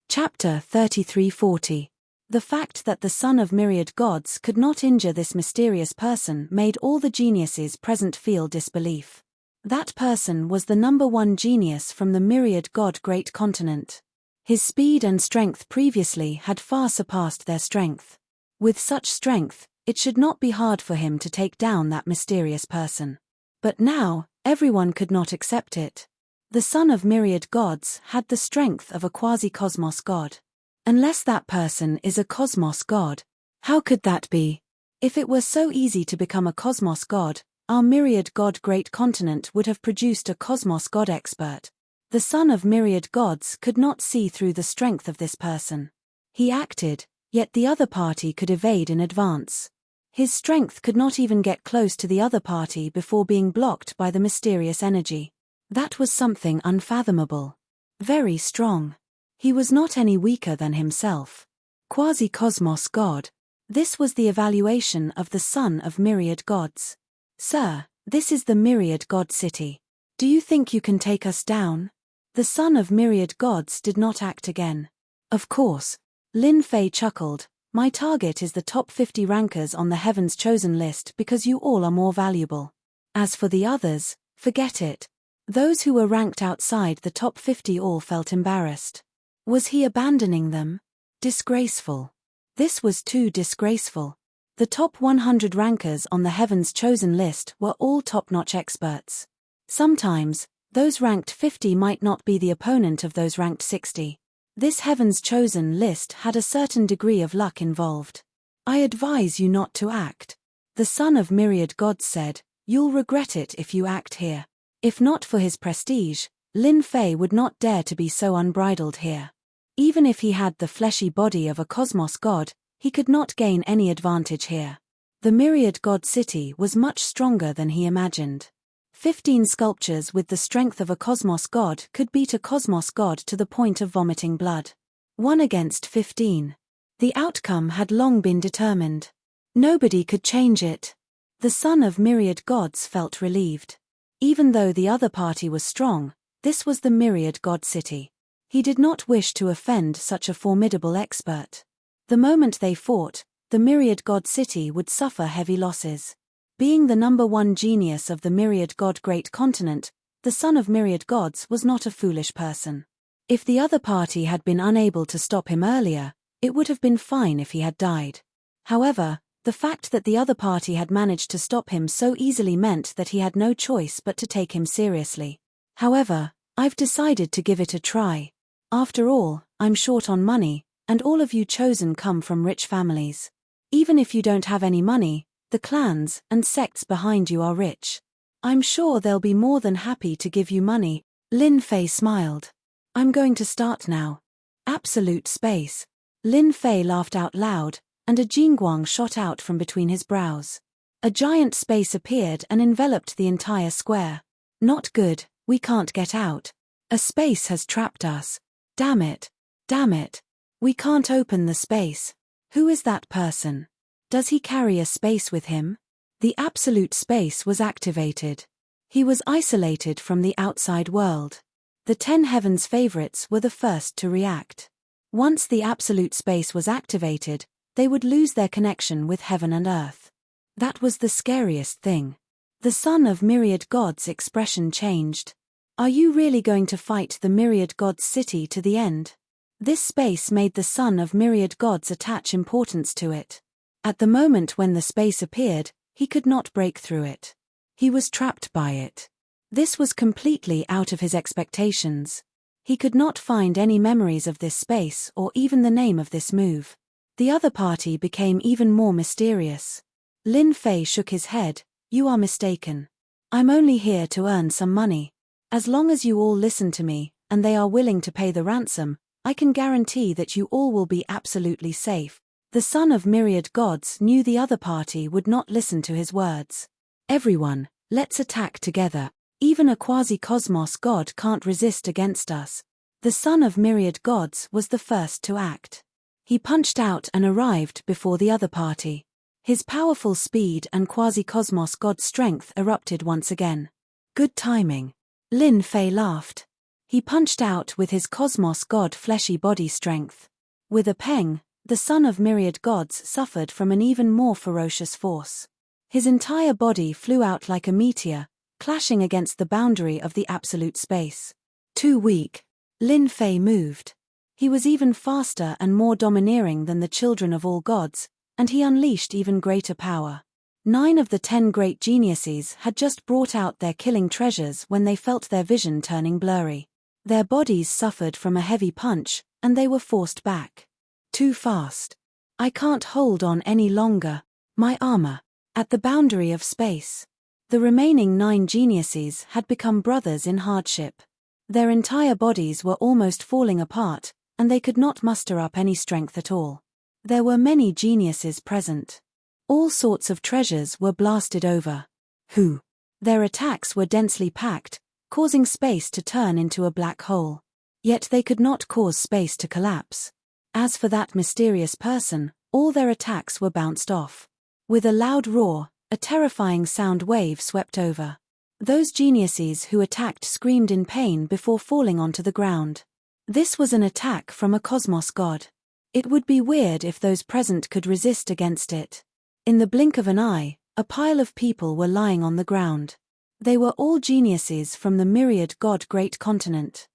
Chapter 33:40. The fact that the son of myriad gods could not injure this mysterious person made all the geniuses present feel disbelief. That person was the number one genius from the myriad god great continent. His speed and strength previously had far surpassed their strength. With such strength, it should not be hard for him to take down that mysterious person. But now, everyone could not accept it. The son of myriad gods had the strength of a quasi-cosmos god. Unless that person is a cosmos god, how could that be? If it were so easy to become a cosmos god, our myriad god great continent would have produced a cosmos god expert. The son of myriad gods could not see through the strength of this person. He acted, yet the other party could evade in advance. His strength could not even get close to the other party before being blocked by the mysterious energy. That was something unfathomable. Very strong. He was not any weaker than himself. Quasi-cosmos god. This was the evaluation of the son of myriad gods. Sir, this is the myriad god city. Do you think you can take us down? The son of myriad gods did not act again. Of course. Lin Fei chuckled. My target is the top 50 rankers on the Heaven's Chosen list because you all are more valuable. As for the others, forget it. Those who were ranked outside the top 50 all felt embarrassed. Was he abandoning them? Disgraceful. This was too disgraceful. The top 100 rankers on the Heaven's Chosen list were all top-notch experts. Sometimes, those ranked 50 might not be the opponent of those ranked 60. This Heaven's Chosen list had a certain degree of luck involved. I advise you not to act. The son of myriad gods said, you'll regret it if you act here. If not for his prestige, Lin Fei would not dare to be so unbridled here. Even if he had the fleshy body of a cosmos god, he could not gain any advantage here. The myriad god city was much stronger than he imagined. 15 sculptures with the strength of a cosmos god could beat a cosmos god to the point of vomiting blood. 1 against 15. The outcome had long been determined. Nobody could change it. The son of myriad gods felt relieved. Even though the other party was strong, this was the myriad god city. He did not wish to offend such a formidable expert. The moment they fought, the myriad god city would suffer heavy losses. Being the number one genius of the myriad god great continent, the son of myriad gods was not a foolish person. If the other party had been unable to stop him earlier, it would have been fine if he had died. However, the fact that the other party had managed to stop him so easily meant that he had no choice but to take him seriously. However, I've decided to give it a try. After all, I'm short on money, and all of you chosen come from rich families. Even if you don't have any money, the clans and sects behind you are rich. I'm sure they'll be more than happy to give you money. Lin Fei smiled. I'm going to start now. Absolute space. Lin Fei laughed out loud, and a jingguang shot out from between his brows. A giant space appeared and enveloped the entire square. Not good, we can't get out. A space has trapped us. Damn it. Damn it. We can't open the space. Who is that person? Does he carry a space with him? The absolute space was activated. He was isolated from the outside world. The 10 heavens favorites were the first to react. Once the absolute space was activated, they would lose their connection with heaven and earth. That was the scariest thing. The son of myriad gods' expression changed. Are you really going to fight the myriad gods city to the end? This space made the son of myriad gods attach importance to it. At the moment when the space appeared, he could not break through it. He was trapped by it. This was completely out of his expectations. He could not find any memories of this space or even the name of this move. The other party became even more mysterious. Lin Fei shook his head. You are mistaken. I'm only here to earn some money. As long as you all listen to me, and they are willing to pay the ransom, I can guarantee that you all will be absolutely safe. The son of myriad gods knew the other party would not listen to his words. Everyone, let's attack together. Even a quasi-cosmos god can't resist against us. The son of myriad gods was the first to act. He punched out and arrived before the other party. His powerful speed and quasi-cosmos god strength erupted once again. Good timing. Lin Fei laughed. He punched out with his cosmos god fleshy body strength. With a pang, the son of myriad gods suffered from an even more ferocious force. His entire body flew out like a meteor, clashing against the boundary of the absolute space. Too weak. Lin Fei moved. He was even faster and more domineering than the children of all gods, and he unleashed even greater power. 9 of the 10 great geniuses had just brought out their killing treasures when they felt their vision turning blurry. Their bodies suffered from a heavy punch, and they were forced back. Too fast. I can't hold on any longer. My armor. At the boundary of space. The remaining 9 geniuses had become brothers in hardship. Their entire bodies were almost falling apart, and they could not muster up any strength at all. There were many geniuses present. All sorts of treasures were blasted over. Who? Their attacks were densely packed, causing space to turn into a black hole. Yet they could not cause space to collapse. As for that mysterious person, all their attacks were bounced off. With a loud roar, a terrifying sound wave swept over. Those geniuses who attacked screamed in pain before falling onto the ground. This was an attack from a cosmos god. It would be weird if those present could resist against it. In the blink of an eye, a pile of people were lying on the ground. They were all geniuses from the myriad god great continent.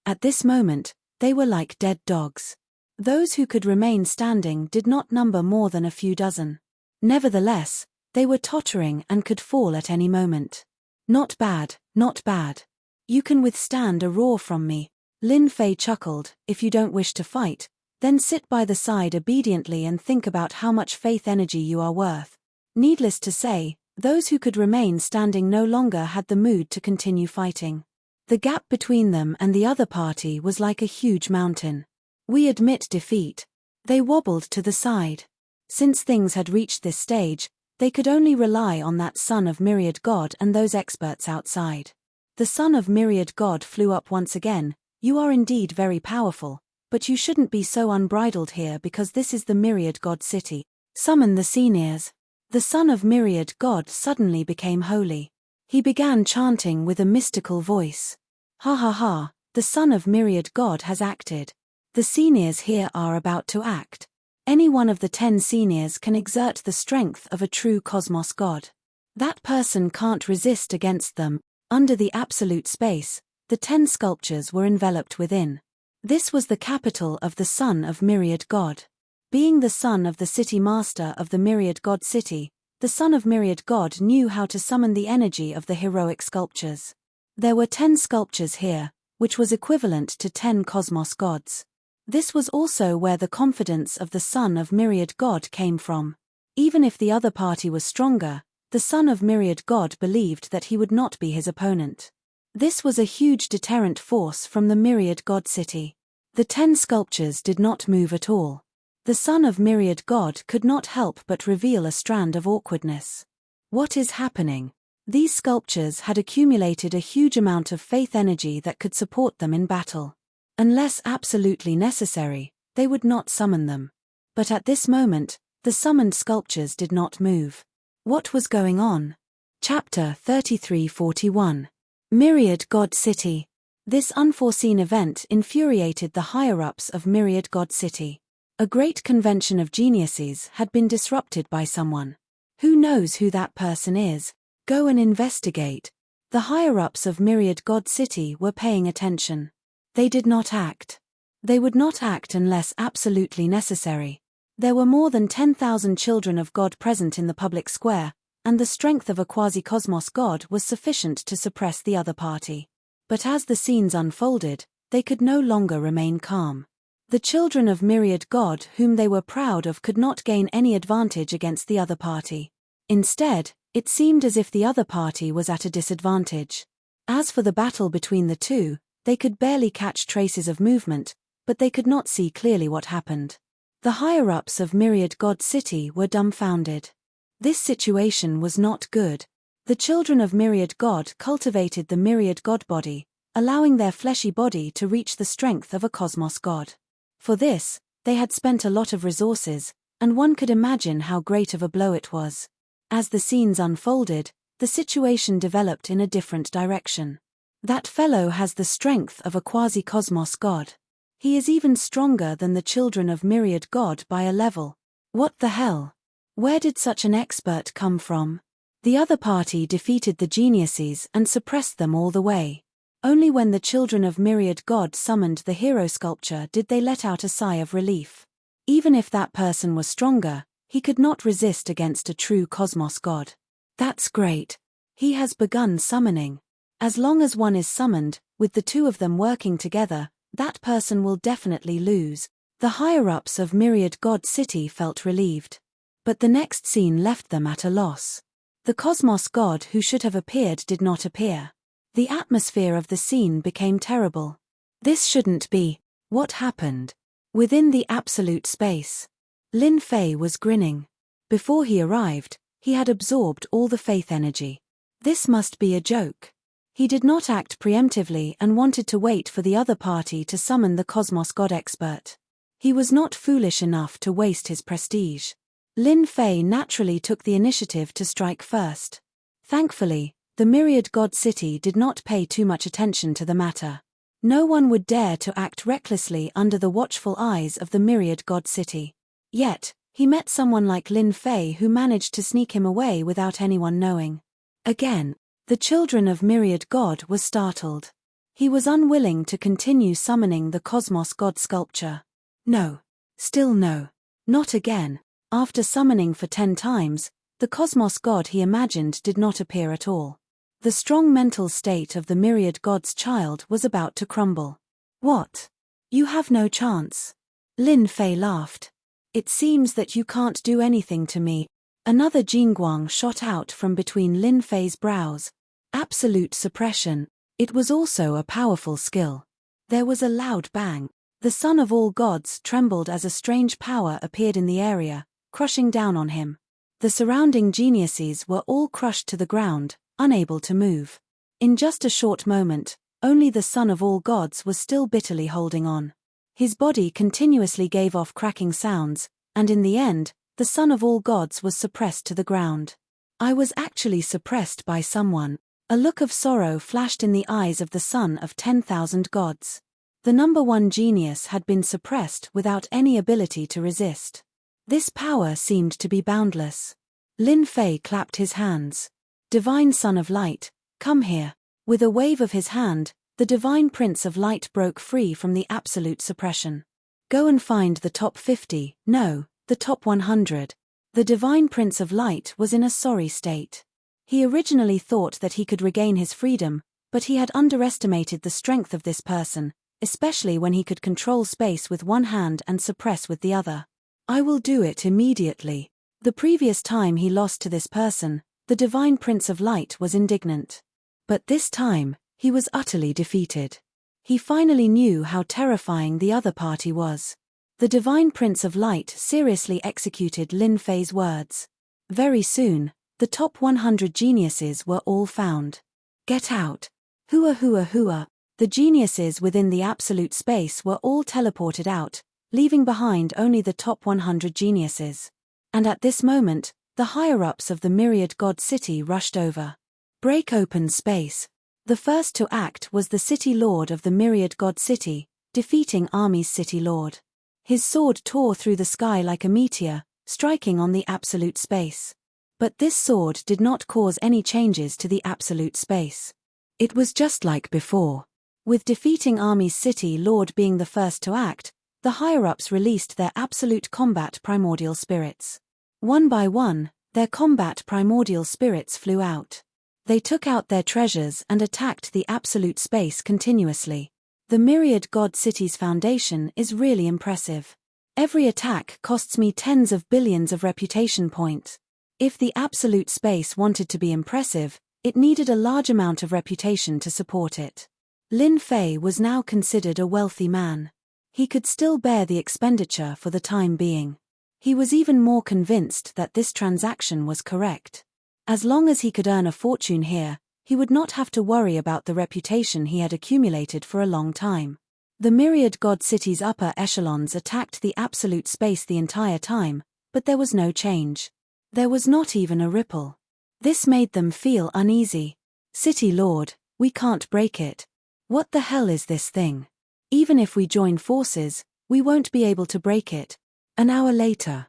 At this moment, they were like dead dogs. Those who could remain standing did not number more than a few dozen. Nevertheless, they were tottering and could fall at any moment. Not bad, not bad. You can withstand a roar from me. Lin Fei chuckled. If you don't wish to fight, then sit by the side obediently and think about how much faith energy you are worth. Needless to say, those who could remain standing no longer had the mood to continue fighting. The gap between them and the other party was like a huge mountain. We admit defeat. They wobbled to the side. Since things had reached this stage, they could only rely on that son of myriad god and those experts outside. The son of myriad god flew up once again. You are indeed very powerful, but you shouldn't be so unbridled here because this is the myriad god city. Summon the seniors. The son of myriad god suddenly became holy. He began chanting with a mystical voice. Ha ha ha, the son of myriad god has acted. The seniors here are about to act. Any one of the 10 seniors can exert the strength of a true cosmos god. That person can't resist against them. Under the absolute space, the 10 sculptures were enveloped within. This was the capital of the son of myriad god. Being the son of the city master of the myriad god city, the son of myriad god knew how to summon the energy of the heroic sculptures. There were 10 sculptures here, which was equivalent to 10 cosmos gods. This was also where the confidence of the son of myriad god came from. Even if the other party was stronger, the son of myriad god believed that he would not be his opponent. This was a huge deterrent force from the myriad god city. The 10 sculptures did not move at all. The son of myriad god could not help but reveal a strand of awkwardness. What is happening? These sculptures had accumulated a huge amount of faith energy that could support them in battle. Unless absolutely necessary, they would not summon them. But at this moment, the summoned sculptures did not move. What was going on? Chapter 3341. Myriad God City. This unforeseen event infuriated the higher-ups of Myriad God City. A great convention of geniuses had been disrupted by someone. Who knows who that person is? Go and investigate. The higher-ups of Myriad God City were paying attention. They did not act. They would not act unless absolutely necessary. There were more than 10,000 children of God present in the public square, and the strength of a quasi-cosmos god was sufficient to suppress the other party. But as the scenes unfolded, they could no longer remain calm. The children of myriad god whom they were proud of could not gain any advantage against the other party. Instead, it seemed as if the other party was at a disadvantage. As for the battle between the two, they could barely catch traces of movement, but they could not see clearly what happened. The higher-ups of Myriad God City were dumbfounded. This situation was not good. The children of Myriad God cultivated the Myriad God body, allowing their fleshy body to reach the strength of a cosmos god. For this, They had spent a lot of resources, and one could imagine how great of a blow it was. As the scenes unfolded, the situation developed in a different direction. That fellow has the strength of a quasi-cosmos god. He is even stronger than the children of Myriad God by a level. What the hell? Where did such an expert come from? The other party defeated the geniuses and suppressed them all the way. Only when the children of Myriad God summoned the hero sculpture did they let out a sigh of relief. Even if that person was stronger, he could not resist against a true cosmos god. That's great. He has begun summoning. As long as one is summoned, with the two of them working together, that person will definitely lose. The higher-ups of Myriad God City felt relieved. But the next scene left them at a loss. The cosmos god who should have appeared did not appear. The atmosphere of the scene became terrible. This shouldn't be. What happened? Within the absolute space. Lin Fei was grinning. Before he arrived, he had absorbed all the faith energy. This must be a joke. He did not act preemptively and wanted to wait for the other party to summon the cosmos god expert. He was not foolish enough to waste his prestige. Lin Fei naturally took the initiative to strike first. Thankfully, the Myriad God City did not pay too much attention to the matter. No one would dare to act recklessly under the watchful eyes of the Myriad God City. Yet, he met someone like Lin Fei who managed to sneak him away without anyone knowing. Again, the children of Myriad God was startled. He was unwilling to continue summoning the cosmos god sculpture. No. Still no. Not again. After summoning for 10 times, the cosmos god he imagined did not appear at all. The strong mental state of the Myriad God's child was about to crumble. What? You have no chance. Lin Fei laughed. It seems that you can't do anything to me. Another Jingguang shot out from between Lin Fei's brows. Absolute suppression. It was also a powerful skill. There was a loud bang. The son of all gods trembled as a strange power appeared in the area, crushing down on him. The surrounding geniuses were all crushed to the ground, unable to move. In just a short moment, only the son of all gods was still bitterly holding on. His body continuously gave off cracking sounds, and in the end, the son of all gods was suppressed to the ground. I was actually suppressed by someone. A look of sorrow flashed in the eyes of the son of 10,000 gods. The number one genius had been suppressed without any ability to resist. This power seemed to be boundless. Lin Fei clapped his hands. Divine Son of Light, come here. With a wave of his hand, the Divine Prince of Light broke free from the absolute suppression. Go and find the top 50, no, the top 100. The Divine Prince of Light was in a sorry state. He originally thought that he could regain his freedom, but he had underestimated the strength of this person, especially when he could control space with one hand and suppress with the other. I will do it immediately. The previous time he lost to this person, the Divine Prince of Light was indignant. But this time, he was utterly defeated. He finally knew how terrifying the other party was. The Divine Prince of Light seriously executed Lin Fei's words. Very soon, the top 100 geniuses were all found. Get out. Hua hua hua. The geniuses within the absolute space were all teleported out, leaving behind only the top 100 geniuses. And at this moment, the higher-ups of the Myriad God City rushed over. Break open space. The first to act was the City Lord of the Myriad God City, defeating Army's City Lord. His sword tore through the sky like a meteor, striking on the absolute space. But this sword did not cause any changes to the absolute space. It was just like before. With defeating Army's City Lord being the first to act, the higher-ups released their absolute combat primordial spirits. One by one, their combat primordial spirits flew out. They took out their treasures and attacked the absolute space continuously. The Myriad God City's foundation is really impressive. Every attack costs me tens of billions of reputation points. If the absolute space wanted to be impressive, it needed a large amount of reputation to support it. Lin Fei was now considered a wealthy man. He could still bear the expenditure for the time being. He was even more convinced that this transaction was correct. As long as he could earn a fortune here, he would not have to worry about the reputation he had accumulated for a long time. The myriad god city's upper echelons attacked the absolute space the entire time, but there was no change. There was not even a ripple. This made them feel uneasy. City Lord, we can't break it. What the hell is this thing? Even if we join forces, we won't be able to break it. An hour later.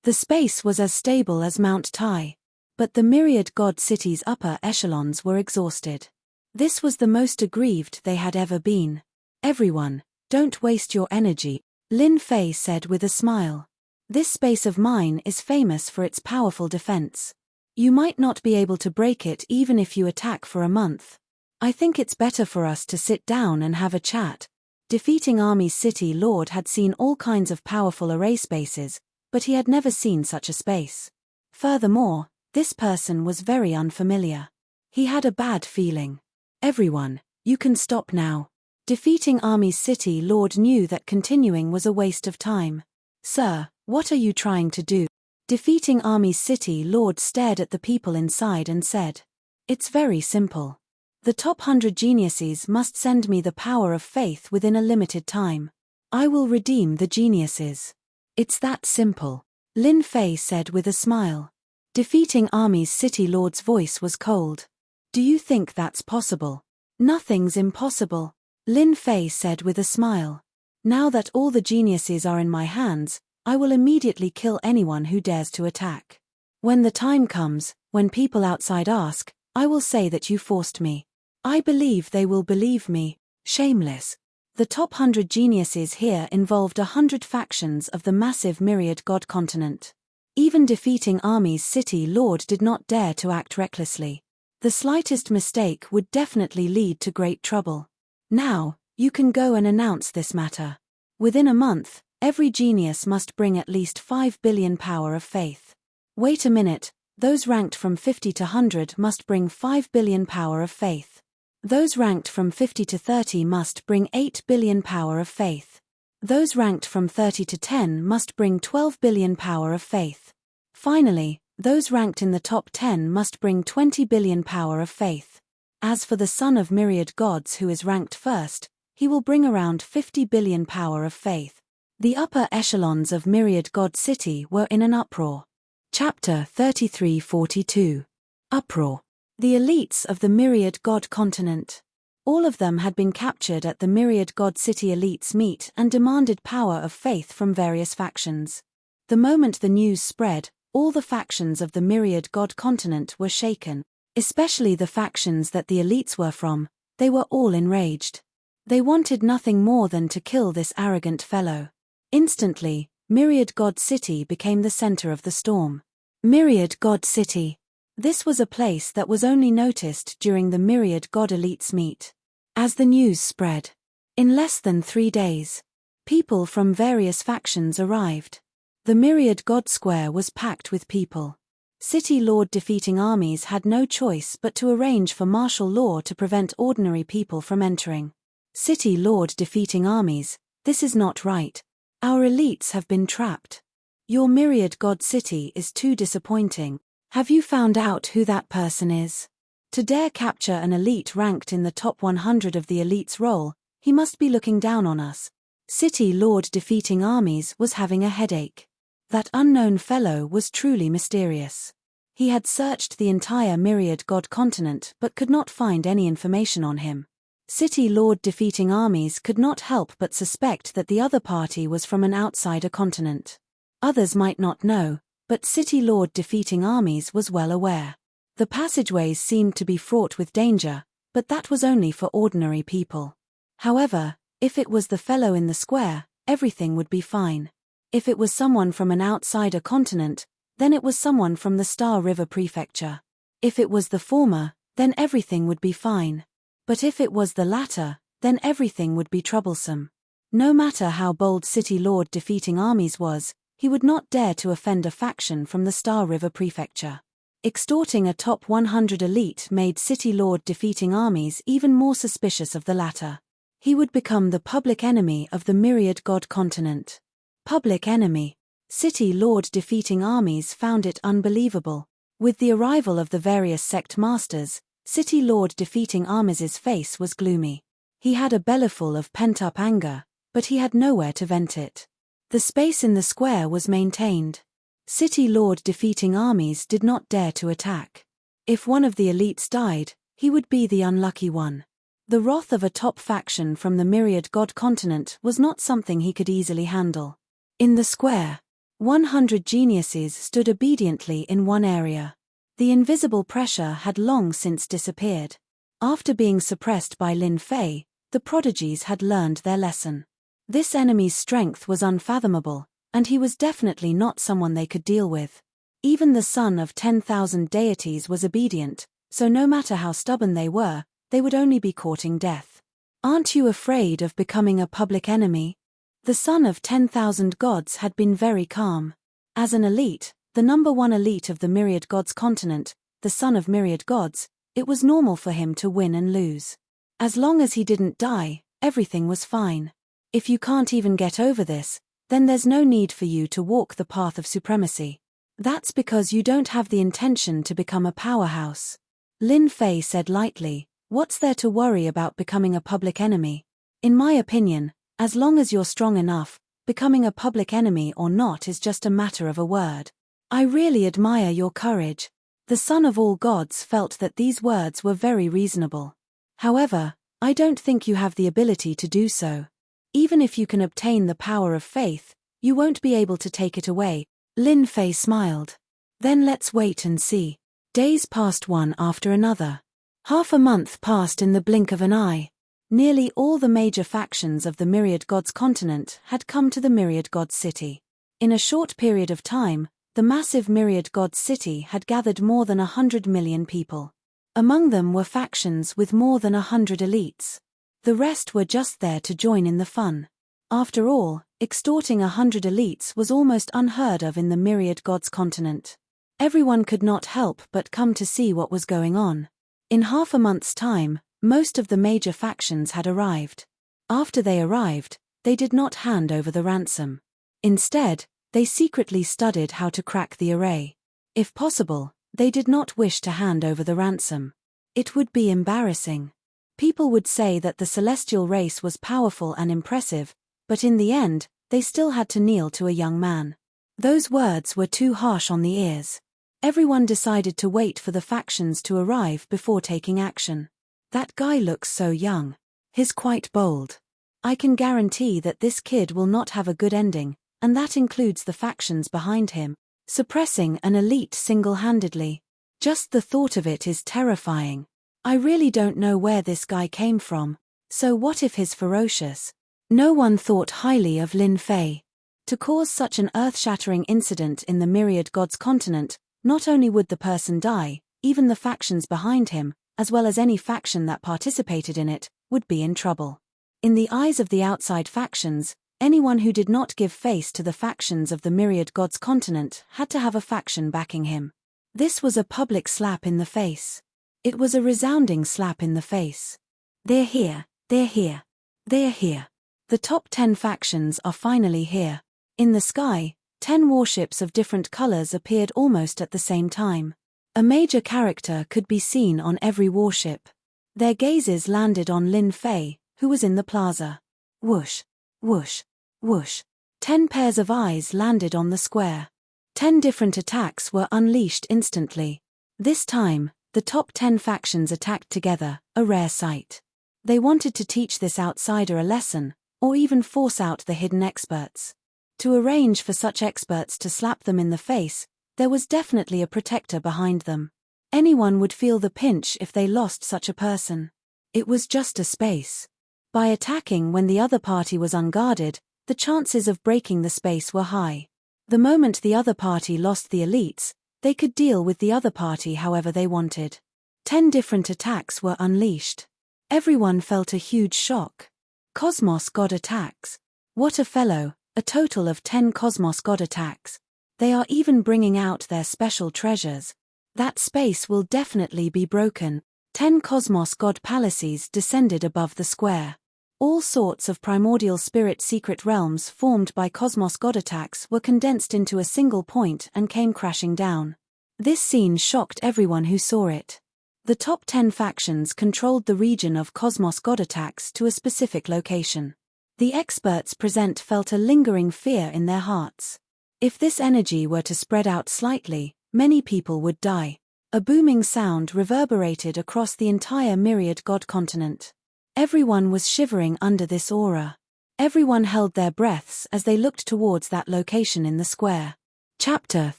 The space was as stable as Mount Tai. But the myriad god city's upper echelons were exhausted. This was the most aggrieved they had ever been. Everyone, don't waste your energy, Lin Fei said with a smile. This space of mine is famous for its powerful defense. You might not be able to break it even if you attack for a month. I think it's better for us to sit down and have a chat. Defeating Army's City Lord had seen all kinds of powerful array spaces, but he had never seen such a space. Furthermore, this person was very unfamiliar. He had a bad feeling. Everyone, you can stop now. Defeating Army's City Lord knew that continuing was a waste of time. Sir, what are you trying to do? Defeating Army's City Lord stared at the people inside and said, it's very simple. The top 100 geniuses must send me the power of faith within a limited time. I will redeem the geniuses. It's that simple, Lin Fei said with a smile. Defeating Army's City Lord's voice was cold. Do you think that's possible? Nothing's impossible, Lin Fei said with a smile. Now that all the geniuses are in my hands, I will immediately kill anyone who dares to attack. When the time comes, when people outside ask, I will say that you forced me. I believe they will believe me. Shameless. The top 100 geniuses here involved 100 factions of the massive myriad god continent. Even defeating Army's City Lord did not dare to act recklessly. The slightest mistake would definitely lead to great trouble. Now, you can go and announce this matter. Within a month, every genius must bring at least 5 billion power of faith. Wait a minute, those ranked from 50 to 100 must bring 5 billion power of faith. Those ranked from 50 to 30 must bring 8 billion power of faith. Those ranked from 30 to 10 must bring 12 billion power of faith. Finally, those ranked in the top 10 must bring 20 billion power of faith. As for the son of myriad gods who is ranked first, he will bring around 50 billion power of faith. The upper echelons of myriad god city were in an uproar. Chapter 3342. Uproar. The elites of the myriad god continent. All of them had been captured at the myriad god city elites meet and demanded power of faith from various factions. The moment the news spread, all the factions of the myriad god continent were shaken, especially the factions that the elites were from. They were all enraged. They wanted nothing more than to kill this arrogant fellow. Instantly, myriad god city became the center of the storm. Myriad god city. This was a place that was only noticed during the myriad god elites meet. As the news spread, in less than 3 days, people from various factions arrived. The myriad god square was packed with people. City Lord defeating armies had no choice but to arrange for martial law to prevent ordinary people from entering. City Lord defeating armies, this is not right. Our elites have been trapped. Your myriad god city is too disappointing. Have you found out who that person is? To dare capture an elite ranked in the top 100 of the elite's role, he must be looking down on us. City Lord defeating armies was having a headache. That unknown fellow was truly mysterious. He had searched the entire myriad god continent but could not find any information on him. City Lord defeating armies could not help but suspect that the other party was from an outsider continent. Others might not know, but City Lord defeating armies was well aware. The passageways seemed to be fraught with danger, but that was only for ordinary people. However, if it was the fellow in the square, everything would be fine. If it was someone from an outsider continent, then it was someone from the Star River Prefecture. If it was the former, then everything would be fine. But if it was the latter, then everything would be troublesome. No matter how bold City Lord defeating armies was, he would not dare to offend a faction from the Star River Prefecture. Extorting a top 100 elite made City Lord defeating armies even more suspicious of the latter. He would become the public enemy of the myriad god continent. Public enemy. City Lord defeating armies found it unbelievable. With the arrival of the various sect masters, City Lord defeating armies' face was gloomy. He had a bellyful of pent-up anger, but he had nowhere to vent it. The space in the square was maintained. City Lord defeating armies did not dare to attack. If one of the elites died, he would be the unlucky one. The wrath of a top faction from the myriad god continent was not something he could easily handle. In the square, 100 geniuses stood obediently in one area. The invisible pressure had long since disappeared. After being suppressed by Lin Fei, the prodigies had learned their lesson. This enemy's strength was unfathomable, and he was definitely not someone they could deal with. Even the son of 10,000 deities was obedient, so no matter how stubborn they would only be courting death. Aren't you afraid of becoming a public enemy? The son of 10,000 gods had been very calm. As an elite, the number one elite of the myriad gods continent, the son of myriad gods, it was normal for him to win and lose. As long as he didn't die, everything was fine. If you can't even get over this, then there's no need for you to walk the path of supremacy. That's because you don't have the intention to become a powerhouse. Lin Fei said lightly, what's there to worry about becoming a public enemy? In my opinion, as long as you're strong enough, becoming a public enemy or not is just a matter of a word. I really admire your courage. The son of all gods felt that these words were very reasonable. However, I don't think you have the ability to do so. Even if you can obtain the power of faith, you won't be able to take it away. Lin Fei smiled. Then let's wait and see. Days passed one after another. Half a month passed in the blink of an eye. Nearly all the major factions of the myriad gods continent had come to the myriad gods city. In a short period of time, the massive myriad gods city had gathered more than 100 million people. Among them were factions with more than 100 elites. The rest were just there to join in the fun. After all, extorting 100 elites was almost unheard of in the myriad gods continent. Everyone could not help but come to see what was going on. In half a month's time, most of the major factions had arrived. After they arrived, they did not hand over the ransom. Instead, they secretly studied how to crack the array. If possible, they did not wish to hand over the ransom. It would be embarrassing. People would say that the celestial race was powerful and impressive, but in the end, they still had to kneel to a young man. Those words were too harsh on the ears. Everyone decided to wait for the factions to arrive before taking action. That guy looks so young. He's quite bold. I can guarantee that this kid will not have a good ending, and that includes the factions behind him. Suppressing an elite single-handedly. Just the thought of it is terrifying. I really don't know where this guy came from, so what if he's ferocious? No one thought highly of Lin Fei. To cause such an earth-shattering incident in the myriad gods continent, not only would the person die, even the factions behind him, as well as any faction that participated in it, would be in trouble. In the eyes of the outside factions, anyone who did not give face to the factions of the myriad gods continent had to have a faction backing him. This was a public slap in the face. It was a resounding slap in the face. They're here, they're here, they're here. The top 10 factions are finally here. In the sky, 10 warships of different colors appeared almost at the same time. A major character could be seen on every warship. Their gazes landed on Lin Fei, who was in the plaza. Whoosh, whoosh, whoosh. 10 pairs of eyes landed on the square. 10 different attacks were unleashed instantly. This time, the top 10 factions attacked together, a rare sight. They wanted to teach this outsider a lesson, or even force out the hidden experts. To arrange for such experts to slap them in the face, there was definitely a protector behind them. Anyone would feel the pinch if they lost such a person. It was just a space. By attacking when the other party was unguarded, the chances of breaking the space were high. The moment the other party lost the elites, they could deal with the other party however they wanted. 10 different attacks were unleashed. Everyone felt a huge shock. Cosmos God attacks. What a fellow, a total of 10 Cosmos God attacks. They are even bringing out their special treasures. That space will definitely be broken. 10 Cosmos God palaces descended above the square. All sorts of primordial spirit secret realms formed by Cosmos God attacks were condensed into a single point and came crashing down. This scene shocked everyone who saw it. The top 10 factions controlled the region of cosmos god attacks to a specific location. The experts present felt a lingering fear in their hearts. If this energy were to spread out slightly, many people would die. A booming sound reverberated across the entire myriad god continent. Everyone was shivering under this aura. Everyone held their breaths as they looked towards that location in the square. Chapter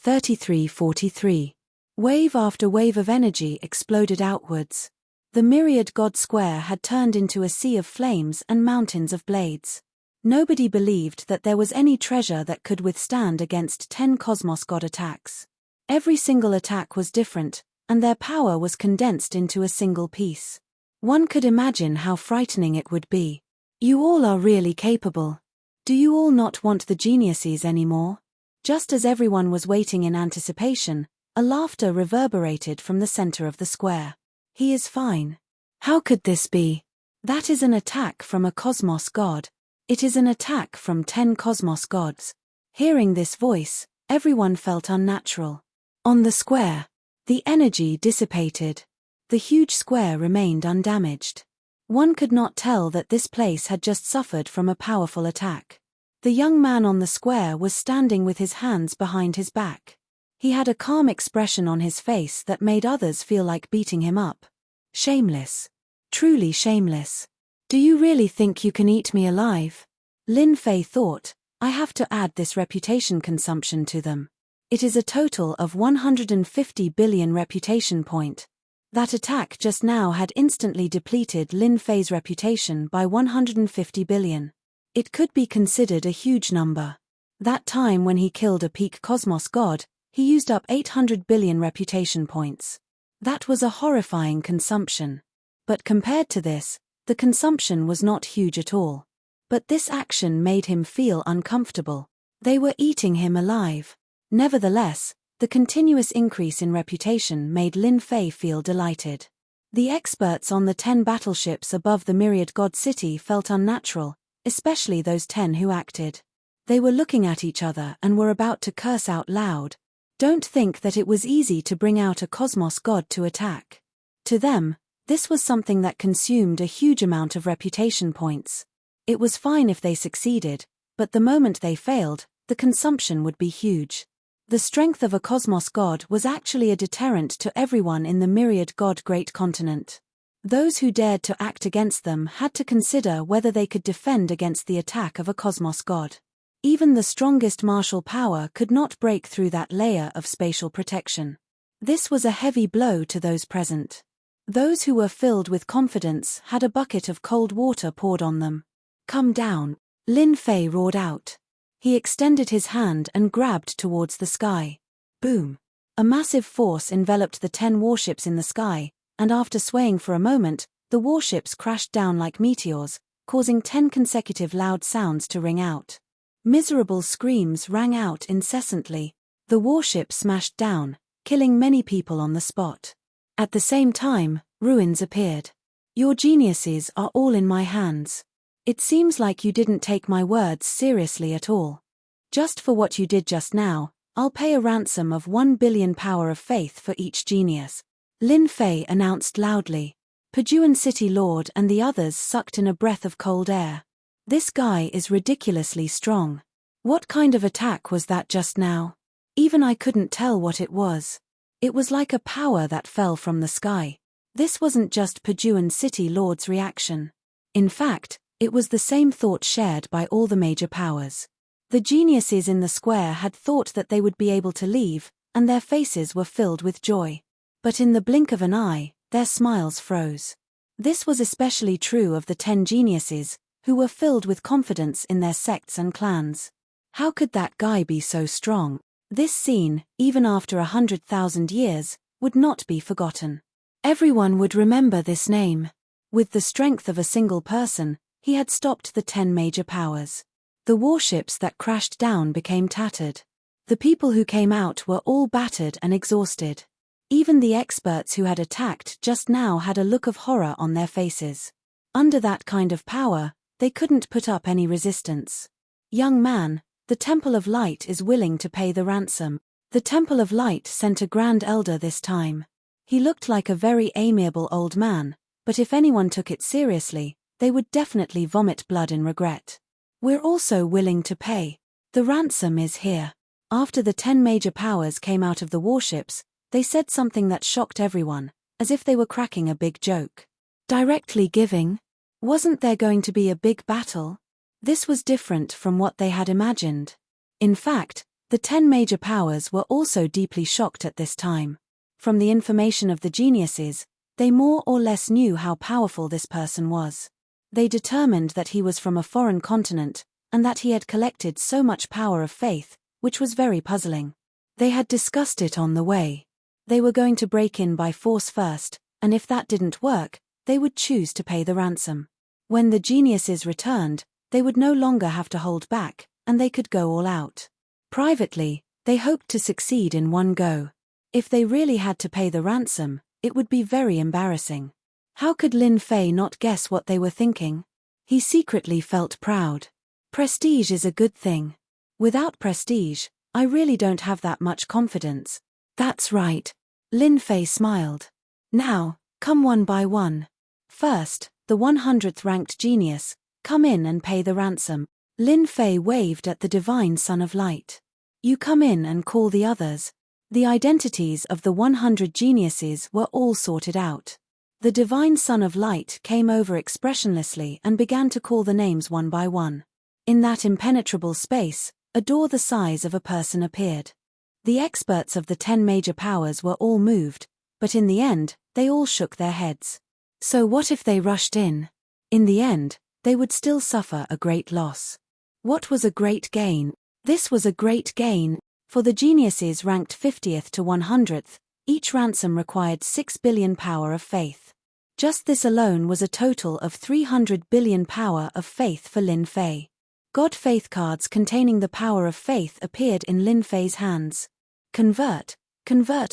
33:43. Wave after wave of energy exploded outwards. The myriad god square had turned into a sea of flames and mountains of blades. Nobody believed that there was any treasure that could withstand against 10 cosmos god attacks. Every single attack was different, and their power was condensed into a single piece. One could imagine how frightening it would be. You all are really capable. Do you all not want the geniuses anymore? Just as everyone was waiting in anticipation, a laughter reverberated from the center of the square. He is fine. How could this be? That is an attack from a cosmos god. It is an attack from 10 cosmos gods. Hearing this voice, everyone felt unnatural. On the square, the energy dissipated. The huge square remained undamaged. One could not tell that this place had just suffered from a powerful attack. The young man on the square was standing with his hands behind his back. He had a calm expression on his face that made others feel like beating him up. Shameless. Truly shameless. Do you really think you can eat me alive? Lin Fei thought, I have to add this reputation consumption to them. It is a total of 150 billion reputation point. That attack just now had instantly depleted Lin Fei's reputation by 150 billion. It could be considered a huge number. That time when he killed a peak cosmos god, he used up 800 billion reputation points. That was a horrifying consumption. But compared to this, the consumption was not huge at all. But this action made him feel uncomfortable. They were eating him alive. Nevertheless, the continuous increase in reputation made Lin Fei feel delighted. The experts on the 10 battleships above the myriad god city felt unnatural, especially those 10 who acted. They were looking at each other and were about to curse out loud. Don't think that it was easy to bring out a cosmos god to attack. To them, this was something that consumed a huge amount of reputation points. It was fine if they succeeded, but the moment they failed, the consumption would be huge. The strength of a cosmos god was actually a deterrent to everyone in the myriad god great continent. Those who dared to act against them had to consider whether they could defend against the attack of a cosmos god. Even the strongest martial power could not break through that layer of spatial protection. This was a heavy blow to those present. Those who were filled with confidence had a bucket of cold water poured on them. Come down, Lin Fei roared out. He extended his hand and grabbed towards the sky. Boom! A massive force enveloped the 10 warships in the sky, and after swaying for a moment, the warships crashed down like meteors, causing 10 consecutive loud sounds to ring out. Miserable screams rang out incessantly. The warship smashed down, killing many people on the spot. At the same time, ruins appeared. Your geniuses are all in my hands. It seems like you didn't take my words seriously at all. Just for what you did just now, I'll pay a ransom of 1 billion power of faith for each genius, Lin Fei announced loudly. Pajuan City Lord and the others sucked in a breath of cold air. This guy is ridiculously strong. What kind of attack was that just now? Even I couldn't tell what it was. It was like a power that fell from the sky. This wasn't just Pajuan City Lord's reaction. In fact, it was the same thought shared by all the major powers. The geniuses in the square had thought that they would be able to leave, and their faces were filled with joy. But in the blink of an eye, their smiles froze. This was especially true of the 10 geniuses, who were filled with confidence in their sects and clans. How could that guy be so strong? This scene, even after 100,000 years, would not be forgotten. Everyone would remember this name. With the strength of a single person, he had stopped the 10 major powers. The warships that crashed down became tattered. The people who came out were all battered and exhausted. Even the experts who had attacked just now had a look of horror on their faces. Under that kind of power, they couldn't put up any resistance. Young man, the Temple of Light is willing to pay the ransom. The Temple of Light sent a Grand Elder this time. He looked like a very amiable old man, but if anyone took it seriously, they would definitely vomit blood in regret. We're also willing to pay. The ransom is here. After the 10 major powers came out of the warships, they said something that shocked everyone, as if they were cracking a big joke. Directly giving? Wasn't there going to be a big battle? This was different from what they had imagined. In fact, the 10 major powers were also deeply shocked at this time. From the information of the geniuses, they more or less knew how powerful this person was. They determined that he was from a foreign continent, and that he had collected so much power of faith, which was very puzzling. They had discussed it on the way. They were going to break in by force first, and if that didn't work, they would choose to pay the ransom. When the geniuses returned, they would no longer have to hold back, and they could go all out. Privately, they hoped to succeed in one go. If they really had to pay the ransom, it would be very embarrassing. How could Lin Fei not guess what they were thinking? He secretly felt proud. Prestige is a good thing. Without prestige, I really don't have that much confidence. That's right. Lin Fei smiled. Now, come one by one. First, the 100th ranked genius, come in and pay the ransom. Lin Fei waved at the divine Son of Light. You come in and call the others. The identities of the 100 geniuses were all sorted out. The divine Son of Light came over expressionlessly and began to call the names one by one. In that impenetrable space, a door the size of a person appeared. The experts of the 10 major powers were all moved, but in the end, they all shook their heads. So what if they rushed in? In the end, they would still suffer a great loss. What was a great gain? This was a great gain. For the geniuses ranked 50th to 100th, each ransom required 6 billion power of faith. Just this alone was a total of 300 billion power of faith for Lin Fei. God faith cards containing the power of faith appeared in Lin Fei's hands. Convert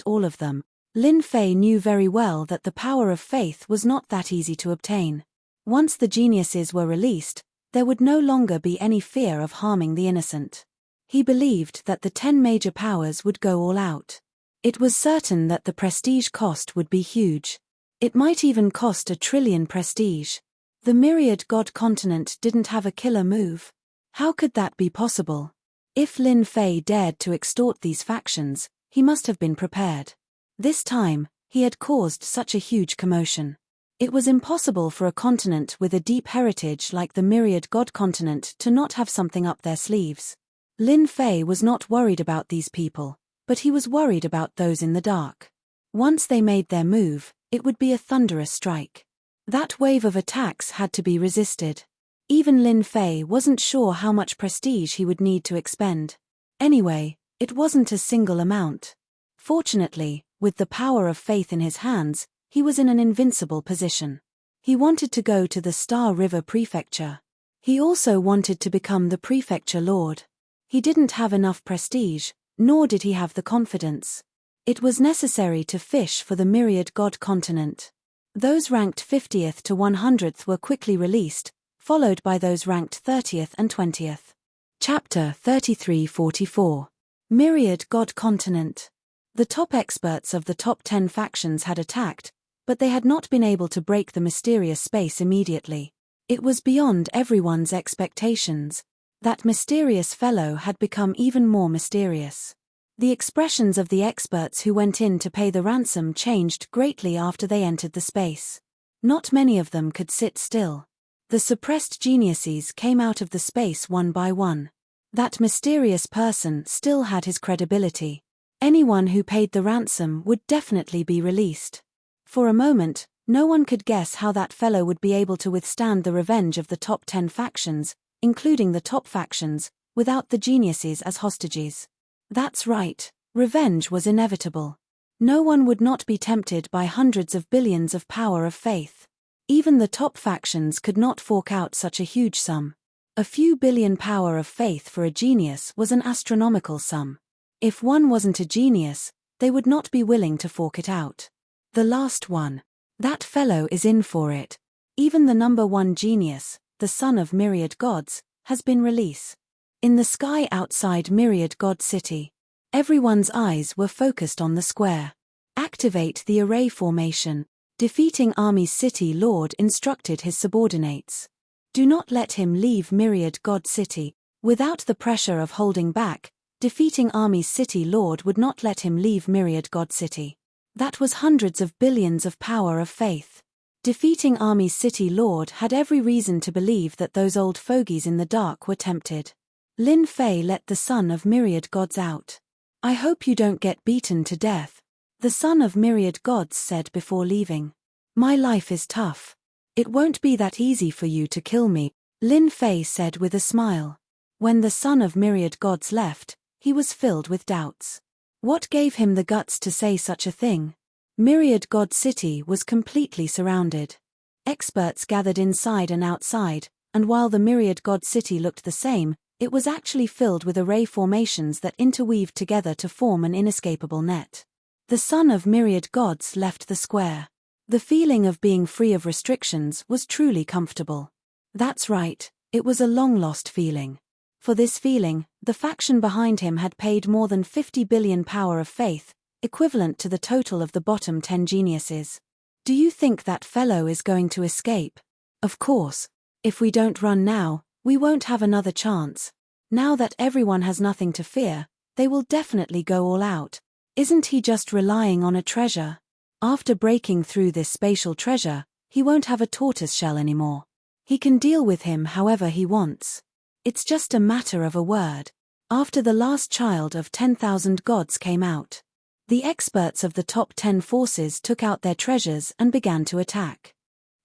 all of them. Lin Fei knew very well that the power of faith was not that easy to obtain. Once the geniuses were released, there would no longer be any fear of harming the innocent. He believed that the 10 major powers would go all out. It was certain that the prestige cost would be huge. It might even cost 1 trillion prestige. The myriad god continent didn't have a killer move. How could that be possible? If Lin Fei dared to extort these factions, he must have been prepared. This time, he had caused such a huge commotion. It was impossible for a continent with a deep heritage like the myriad god continent to not have something up their sleeves. Lin Fei was not worried about these people, but he was worried about those in the dark. Once they made their move, it would be a thunderous strike. That wave of attacks had to be resisted. Even Lin Fei wasn't sure how much prestige he would need to expend. Anyway, it wasn't a single amount. Fortunately, with the power of faith in his hands, he was in an invincible position. He wanted to go to the Star River Prefecture. He also wanted to become the Prefecture Lord. He didn't have enough prestige, nor did he have the confidence. It was necessary to fish for the myriad god continent. Those ranked 50th to 100th were quickly released, followed by those ranked 30th and 20th. Chapter 3344. Myriad God Continent. The top experts of the top 10 factions had attacked, but they had not been able to break the mysterious space immediately. It was beyond everyone's expectations. That mysterious fellow had become even more mysterious. The expressions of the experts who went in to pay the ransom changed greatly after they entered the space. Not many of them could sit still. The suppressed geniuses came out of the space one by one. That mysterious person still had his credibility. Anyone who paid the ransom would definitely be released. For a moment, no one could guess how that fellow would be able to withstand the revenge of the top 10 factions, including the top factions, without the geniuses as hostages. That's right, revenge was inevitable. No one would not be tempted by hundreds of billions of power of faith. Even the top factions could not fork out such a huge sum. A few billion power of faith for a genius was an astronomical sum. If one wasn't a genius, they would not be willing to fork it out. The last one. That fellow is in for it. Even the number 1 genius, the son of myriad gods, has been released. In the sky outside Myriad God City, everyone's eyes were focused on the square. Activate the array formation. Defeating Army's City Lord instructed his subordinates. Do not let him leave Myriad God City. Without the pressure of holding back, defeating Army's City Lord would not let him leave Myriad God City. That was hundreds of billions of power of faith. Defeating Army's City Lord had every reason to believe that those old fogies in the dark were tempted. Lin Fei let the son of Myriad Gods out. I hope you don't get beaten to death, the son of Myriad Gods said before leaving. My life is tough. It won't be that easy for you to kill me, Lin Fei said with a smile. When the son of Myriad Gods left, he was filled with doubts. What gave him the guts to say such a thing? Myriad God City was completely surrounded. Experts gathered inside and outside, and while the Myriad God City looked the same, it was actually filled with array formations that interweaved together to form an inescapable net. The son of Myriad Gods left the square. The feeling of being free of restrictions was truly comfortable. That's right, it was a long-lost feeling. For this feeling, the faction behind him had paid more than 50 billion power of faith, equivalent to the total of the bottom 10 geniuses. Do you think that fellow is going to escape? Of course. If we don't run now, we won't have another chance. Now that everyone has nothing to fear, they will definitely go all out. Isn't he just relying on a treasure? After breaking through this spatial treasure, he won't have a tortoise shell anymore. He can deal with him however he wants. It's just a matter of a word. After the last child of 10,000 gods came out, the experts of the top 10 forces took out their treasures and began to attack.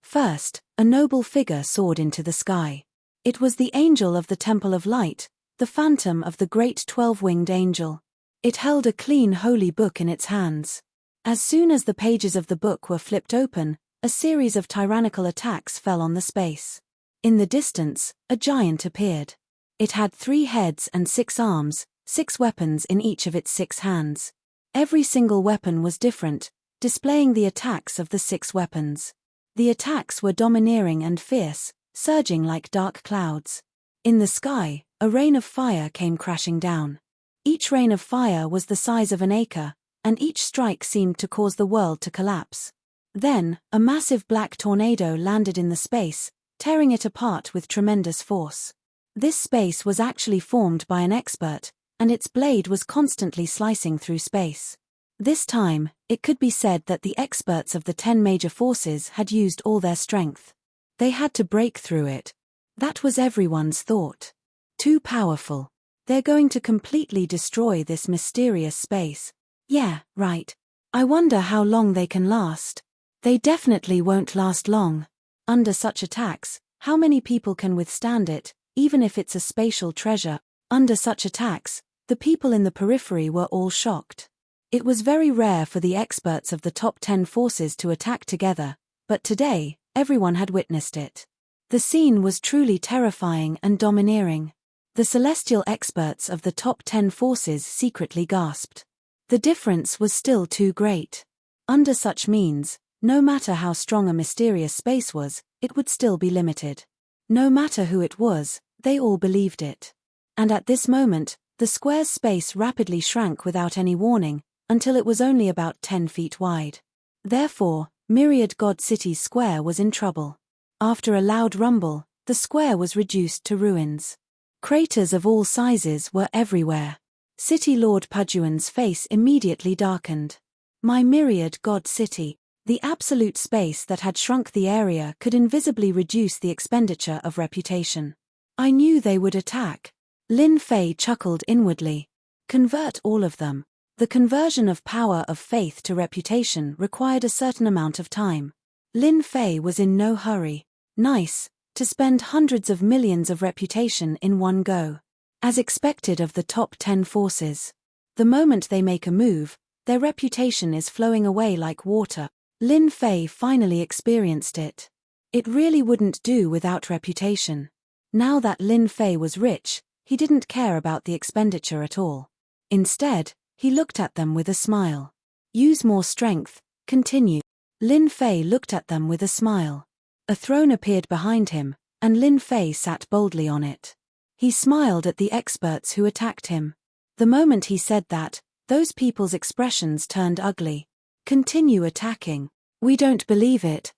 First, a noble figure soared into the sky. It was the angel of the Temple of Light, the phantom of the great 12-winged angel. It held a clean holy book in its hands. As soon as the pages of the book were flipped open, a series of tyrannical attacks fell on the space. In the distance, a giant appeared. It had 3 heads and 6 arms, 6 weapons in each of its 6 hands. Every single weapon was different, displaying the attacks of the 6 weapons. The attacks were domineering and fierce, surging like dark clouds. In the sky, a rain of fire came crashing down. Each rain of fire was the size of an acre, and each strike seemed to cause the world to collapse. Then, a massive black tornado landed in the space, tearing it apart with tremendous force. This space was actually formed by an expert, and its blade was constantly slicing through space. This time, it could be said that the experts of the 10 major forces had used all their strength. They had to break through it. That was everyone's thought. Too powerful. They're going to completely destroy this mysterious space. Yeah, right. I wonder how long they can last. They definitely won't last long. Under such attacks, how many people can withstand it, even if it's a spatial treasure? Under such attacks, the people in the periphery were all shocked. It was very rare for the experts of the top 10 forces to attack together, but today, everyone had witnessed it. The scene was truly terrifying and domineering. The celestial experts of the top 10 forces secretly gasped. The difference was still too great. Under such means, no matter how strong a mysterious space was, it would still be limited. No matter who it was, they all believed it. And at this moment, the square's space rapidly shrank without any warning, until it was only about 10 feet wide. Therefore, Myriad God City's square was in trouble. After a loud rumble, the square was reduced to ruins. Craters of all sizes were everywhere. City Lord Pajuan's face immediately darkened. My Myriad God City, the absolute space that had shrunk the area, could invisibly reduce the expenditure of reputation. I knew they would attack. Lin Fei chuckled inwardly. Convert all of them. The conversion of power of faith to reputation required a certain amount of time. Lin Fei was in no hurry. Nice, to spend hundreds of millions of reputation in one go. As expected of the top 10 forces. The moment they make a move, their reputation is flowing away like water. Lin Fei finally experienced it. It really wouldn't do without reputation. Now that Lin Fei was rich, he didn't care about the expenditure at all. Instead, he looked at them with a smile. Use more strength, continue. Lin Fei looked at them with a smile. A throne appeared behind him, and Lin Fei sat boldly on it. He smiled at the experts who attacked him. The moment he said that, those people's expressions turned ugly. Continue attacking. We don't believe it.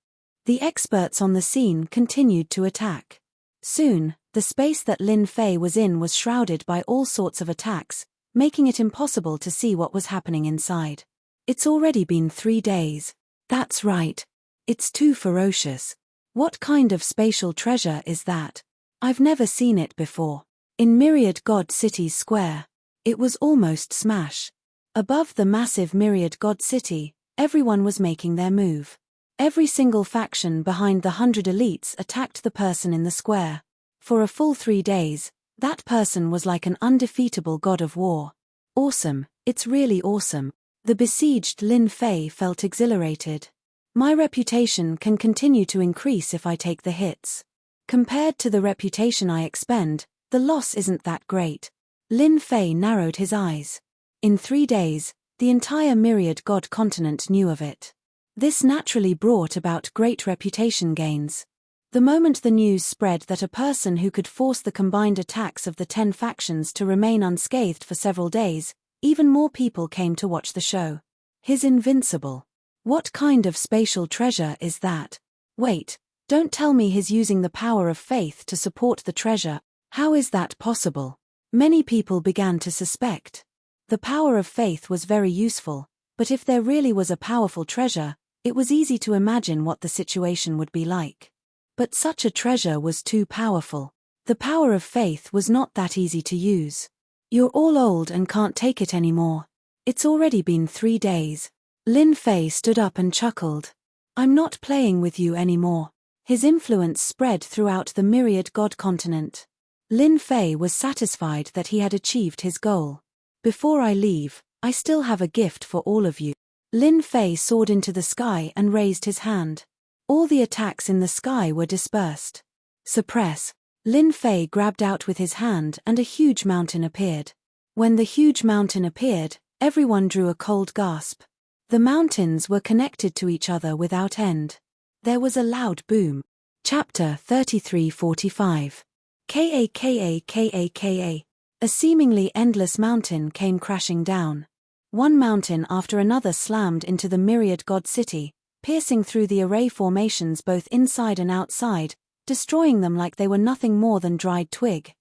The experts on the scene continued to attack. Soon, the space that Lin Fei was in was shrouded by all sorts of attacks, making it impossible to see what was happening inside. It's already been 3 days. That's right. It's too ferocious. What kind of spatial treasure is that? I've never seen it before. In Myriad God City's square. It was almost smash. Above the massive Myriad God City, everyone was making their move. Every single faction behind the 100 elites attacked the person in the square. For a full 3 days, that person was like an undefeatable god of war. Awesome, it's really awesome. The besieged Lin Fei felt exhilarated. My reputation can continue to increase if I take the hits. Compared to the reputation I expend, the loss isn't that great. Lin Fei narrowed his eyes. In 3 days, the entire Myriad God continent knew of it. This naturally brought about great reputation gains. The moment the news spread that a person who could force the combined attacks of the 10 factions to remain unscathed for several days, even more people came to watch the show. He's invincible. What kind of spatial treasure is that? Wait, don't tell me he's using the power of faith to support the treasure. How is that possible? Many people began to suspect. The power of faith was very useful, but if there really was a powerful treasure, it was easy to imagine what the situation would be like. But such a treasure was too powerful. The power of faith was not that easy to use. You're all old and can't take it anymore. It's already been 3 days. Lin Fei stood up and chuckled. I'm not playing with you anymore. His influence spread throughout the Myriad God continent. Lin Fei was satisfied that he had achieved his goal. Before I leave, I still have a gift for all of you. Lin Fei soared into the sky and raised his hand. All the attacks in the sky were dispersed. Suppress. Lin Fei grabbed out with his hand and a huge mountain appeared. When the huge mountain appeared, everyone drew a cold gasp. The mountains were connected to each other without end. There was a loud boom. Chapter 3345. Kaka. A seemingly endless mountain came crashing down. One mountain after another slammed into the Myriad God City, piercing through the array formations both inside and outside, destroying them like they were nothing more than dried twig.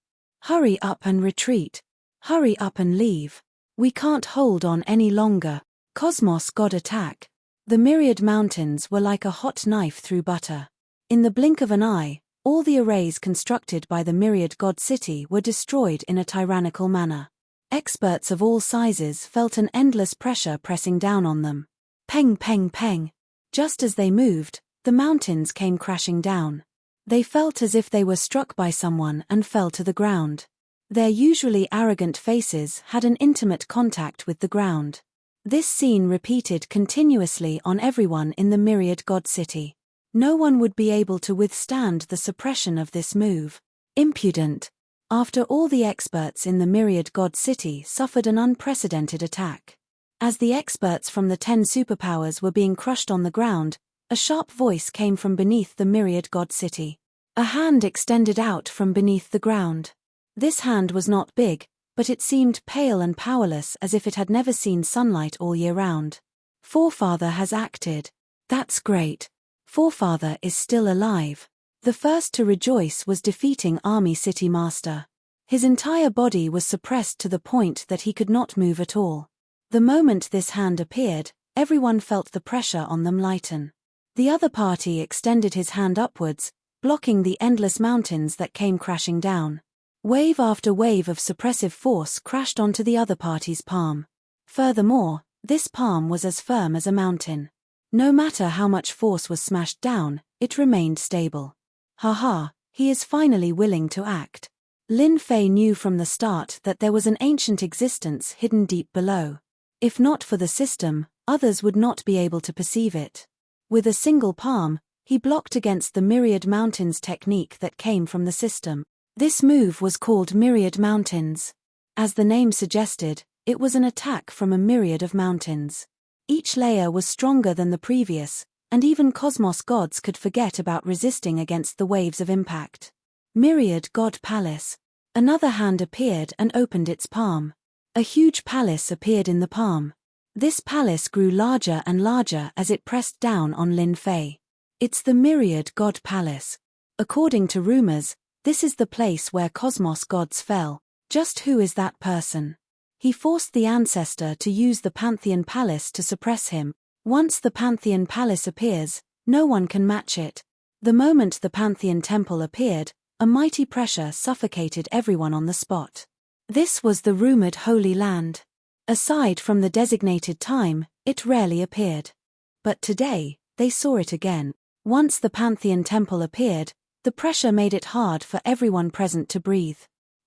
Hurry up and retreat. Hurry up and leave. We can't hold on any longer. Cosmos God attack. The Myriad Mountains were like a hot knife through butter. In the blink of an eye, all the arrays constructed by the Myriad God City were destroyed in a tyrannical manner. Experts of all sizes felt an endless pressure pressing down on them. Peng peng peng. Just as they moved, the mountains came crashing down. They felt as if they were struck by someone and fell to the ground. Their usually arrogant faces had an intimate contact with the ground. This scene repeated continuously on everyone in the Myriad God City. No one would be able to withstand the suppression of this move. Impudent. After all, the experts in the Myriad God City suffered an unprecedented attack. As the experts from the 10 superpowers were being crushed on the ground, a sharp voice came from beneath the Myriad God City. A hand extended out from beneath the ground. This hand was not big, but it seemed pale and powerless, as if it had never seen sunlight all year round. Forefather has acted. That's great. Forefather is still alive. The first to rejoice was defeating Army City Master. His entire body was suppressed to the point that he could not move at all. The moment this hand appeared, everyone felt the pressure on them lighten. The other party extended his hand upwards, blocking the endless mountains that came crashing down. Wave after wave of suppressive force crashed onto the other party's palm. Furthermore, this palm was as firm as a mountain. No matter how much force was smashed down, it remained stable. Haha, he is finally willing to act. Lin Fei knew from the start that there was an ancient existence hidden deep below. If not for the system, others would not be able to perceive it. With a single palm, he blocked against the Myriad Mountains technique that came from the system. This move was called Myriad Mountains. As the name suggested, it was an attack from a myriad of mountains. Each layer was stronger than the previous, and even Cosmos gods could forget about resisting against the waves of impact. Myriad God Palace. Another hand appeared and opened its palm. A huge palace appeared in the palm. This palace grew larger and larger as it pressed down on Lin Fei. It's the Myriad God Palace. According to rumors, this is the place where cosmos gods fell. Just who is that person? He forced the ancestor to use the Pantheon Palace to suppress him. Once the Pantheon Palace appears, no one can match it. The moment the Pantheon Temple appeared, a mighty pressure suffocated everyone on the spot. This was the rumored Holy Land. Aside from the designated time, it rarely appeared. But today, they saw it again. Once the Pantheon Temple appeared, the pressure made it hard for everyone present to breathe.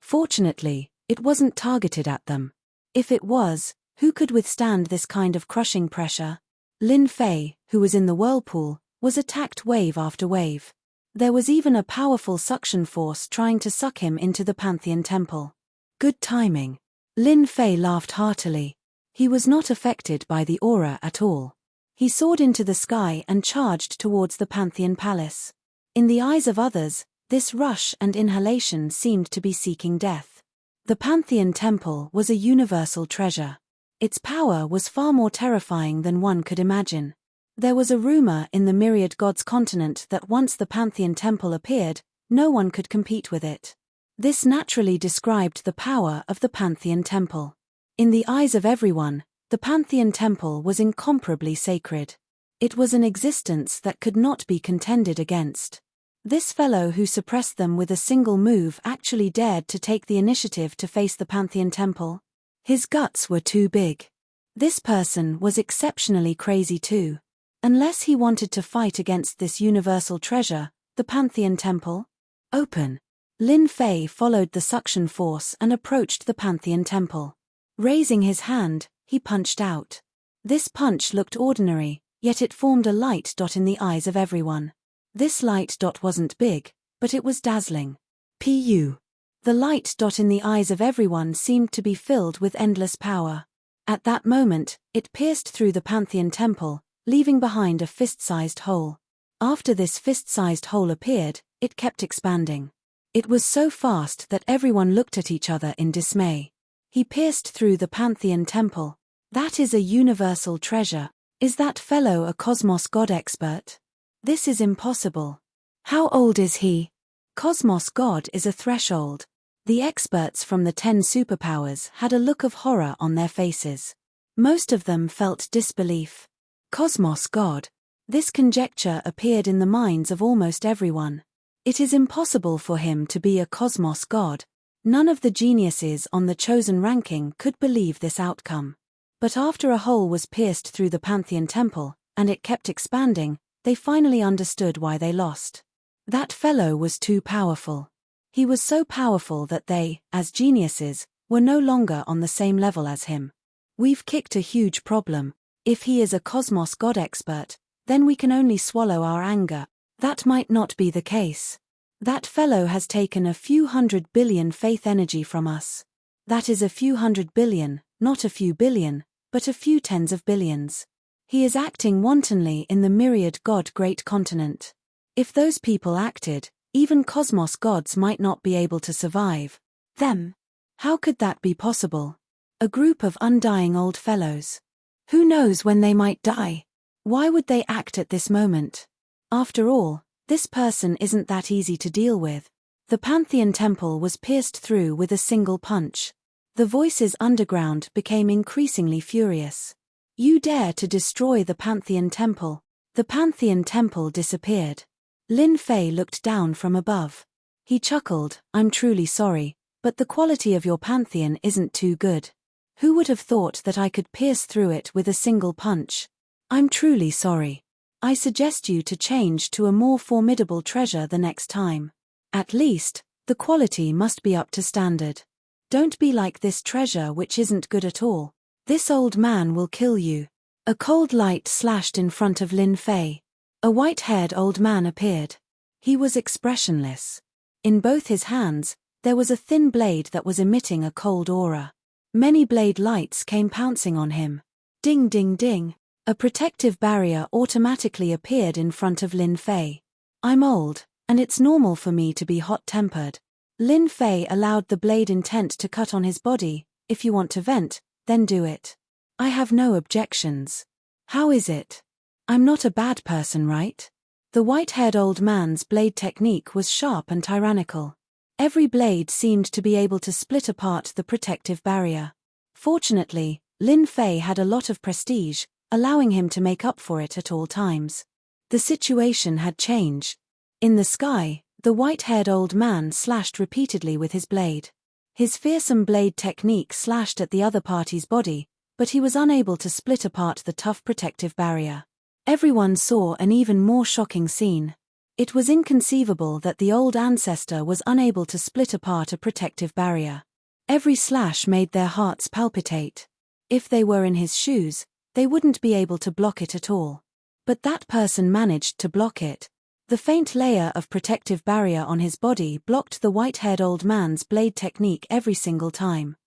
Fortunately, it wasn't targeted at them. If it was, who could withstand this kind of crushing pressure? Lin Fei, who was in the whirlpool, was attacked wave after wave. There was even a powerful suction force trying to suck him into the Pantheon Temple. Good timing. Lin Fei laughed heartily. He was not affected by the aura at all. He soared into the sky and charged towards the Pantheon Palace. In the eyes of others, this rush and inhalation seemed to be seeking death. The Pantheon Temple was a universal treasure. Its power was far more terrifying than one could imagine. There was a rumor in the Myriad Gods continent that once the Pantheon Temple appeared, no one could compete with it. This naturally described the power of the Pantheon Temple. In the eyes of everyone, the Pantheon Temple was incomparably sacred. It was an existence that could not be contended against. This fellow who suppressed them with a single move actually dared to take the initiative to face the Pantheon Temple. His guts were too big. This person was exceptionally crazy too. Unless he wanted to fight against this universal treasure, the Pantheon Temple. Open. Lin Fei followed the suction force and approached the Pantheon Temple. Raising his hand, he punched out. This punch looked ordinary, yet it formed a light dot in the eyes of everyone. This light dot wasn't big, but it was dazzling. Pu. The light dot in the eyes of everyone seemed to be filled with endless power. At that moment, it pierced through the Pantheon Temple, leaving behind a fist-sized hole. After this fist-sized hole appeared, it kept expanding. It was so fast that everyone looked at each other in dismay. He pierced through the Pantheon Temple. That is a universal treasure. Is that fellow a cosmos god expert? This is impossible. How old is he? Cosmos god is a threshold. The experts from the 10 superpowers had a look of horror on their faces. Most of them felt disbelief. Cosmos god. This conjecture appeared in the minds of almost everyone. It is impossible for him to be a cosmos god. None of the geniuses on the chosen ranking could believe this outcome. But after a hole was pierced through the Pantheon Temple, and it kept expanding, they finally understood why they lost. That fellow was too powerful. He was so powerful that they, as geniuses, were no longer on the same level as him. We've kicked a huge problem. If he is a cosmos god expert, then we can only swallow our anger. That might not be the case. That fellow has taken a few 100 billion faith energy from us. That is a few 100 billion, not a few billion, but a few tens of billions. He is acting wantonly in the Myriad God Great Continent. If those people acted, even cosmos gods might not be able to survive. Them. How could that be possible? A group of undying old fellows. Who knows when they might die? Why would they act at this moment? After all, this person isn't that easy to deal with. The Pantheon Temple was pierced through with a single punch. The voices underground became increasingly furious. You dare to destroy the Pantheon Temple. The Pantheon Temple disappeared. Lin Fei looked down from above. He chuckled, I'm truly sorry, but the quality of your Pantheon isn't too good. Who would have thought that I could pierce through it with a single punch? I'm truly sorry. I suggest you to change to a more formidable treasure the next time. At least, the quality must be up to standard. Don't be like this treasure which isn't good at all. This old man will kill you. A cold light slashed in front of Lin Fei. A white-haired old man appeared. He was expressionless. In both his hands, there was a thin blade that was emitting a cold aura. Many blade lights came pouncing on him. Ding ding ding. A protective barrier automatically appeared in front of Lin Fei. I'm old, and it's normal for me to be hot-tempered. Lin Fei allowed the blade intent to cut on his body. If you want to vent, then do it. I have no objections. How is it? I'm not a bad person, right? The white-haired old man's blade technique was sharp and tyrannical. Every blade seemed to be able to split apart the protective barrier. Fortunately, Lin Fei had a lot of prestige, allowing him to make up for it at all times. The situation had changed. In the sky, the white-haired old man slashed repeatedly with his blade. His fearsome blade technique slashed at the other party's body, but he was unable to split apart the tough protective barrier. Everyone saw an even more shocking scene. It was inconceivable that the old ancestor was unable to split apart a protective barrier. Every slash made their hearts palpitate. If they were in his shoes, they wouldn't be able to block it at all. But that person managed to block it. The faint layer of protective barrier on his body blocked the white-haired old man's blade technique every single time.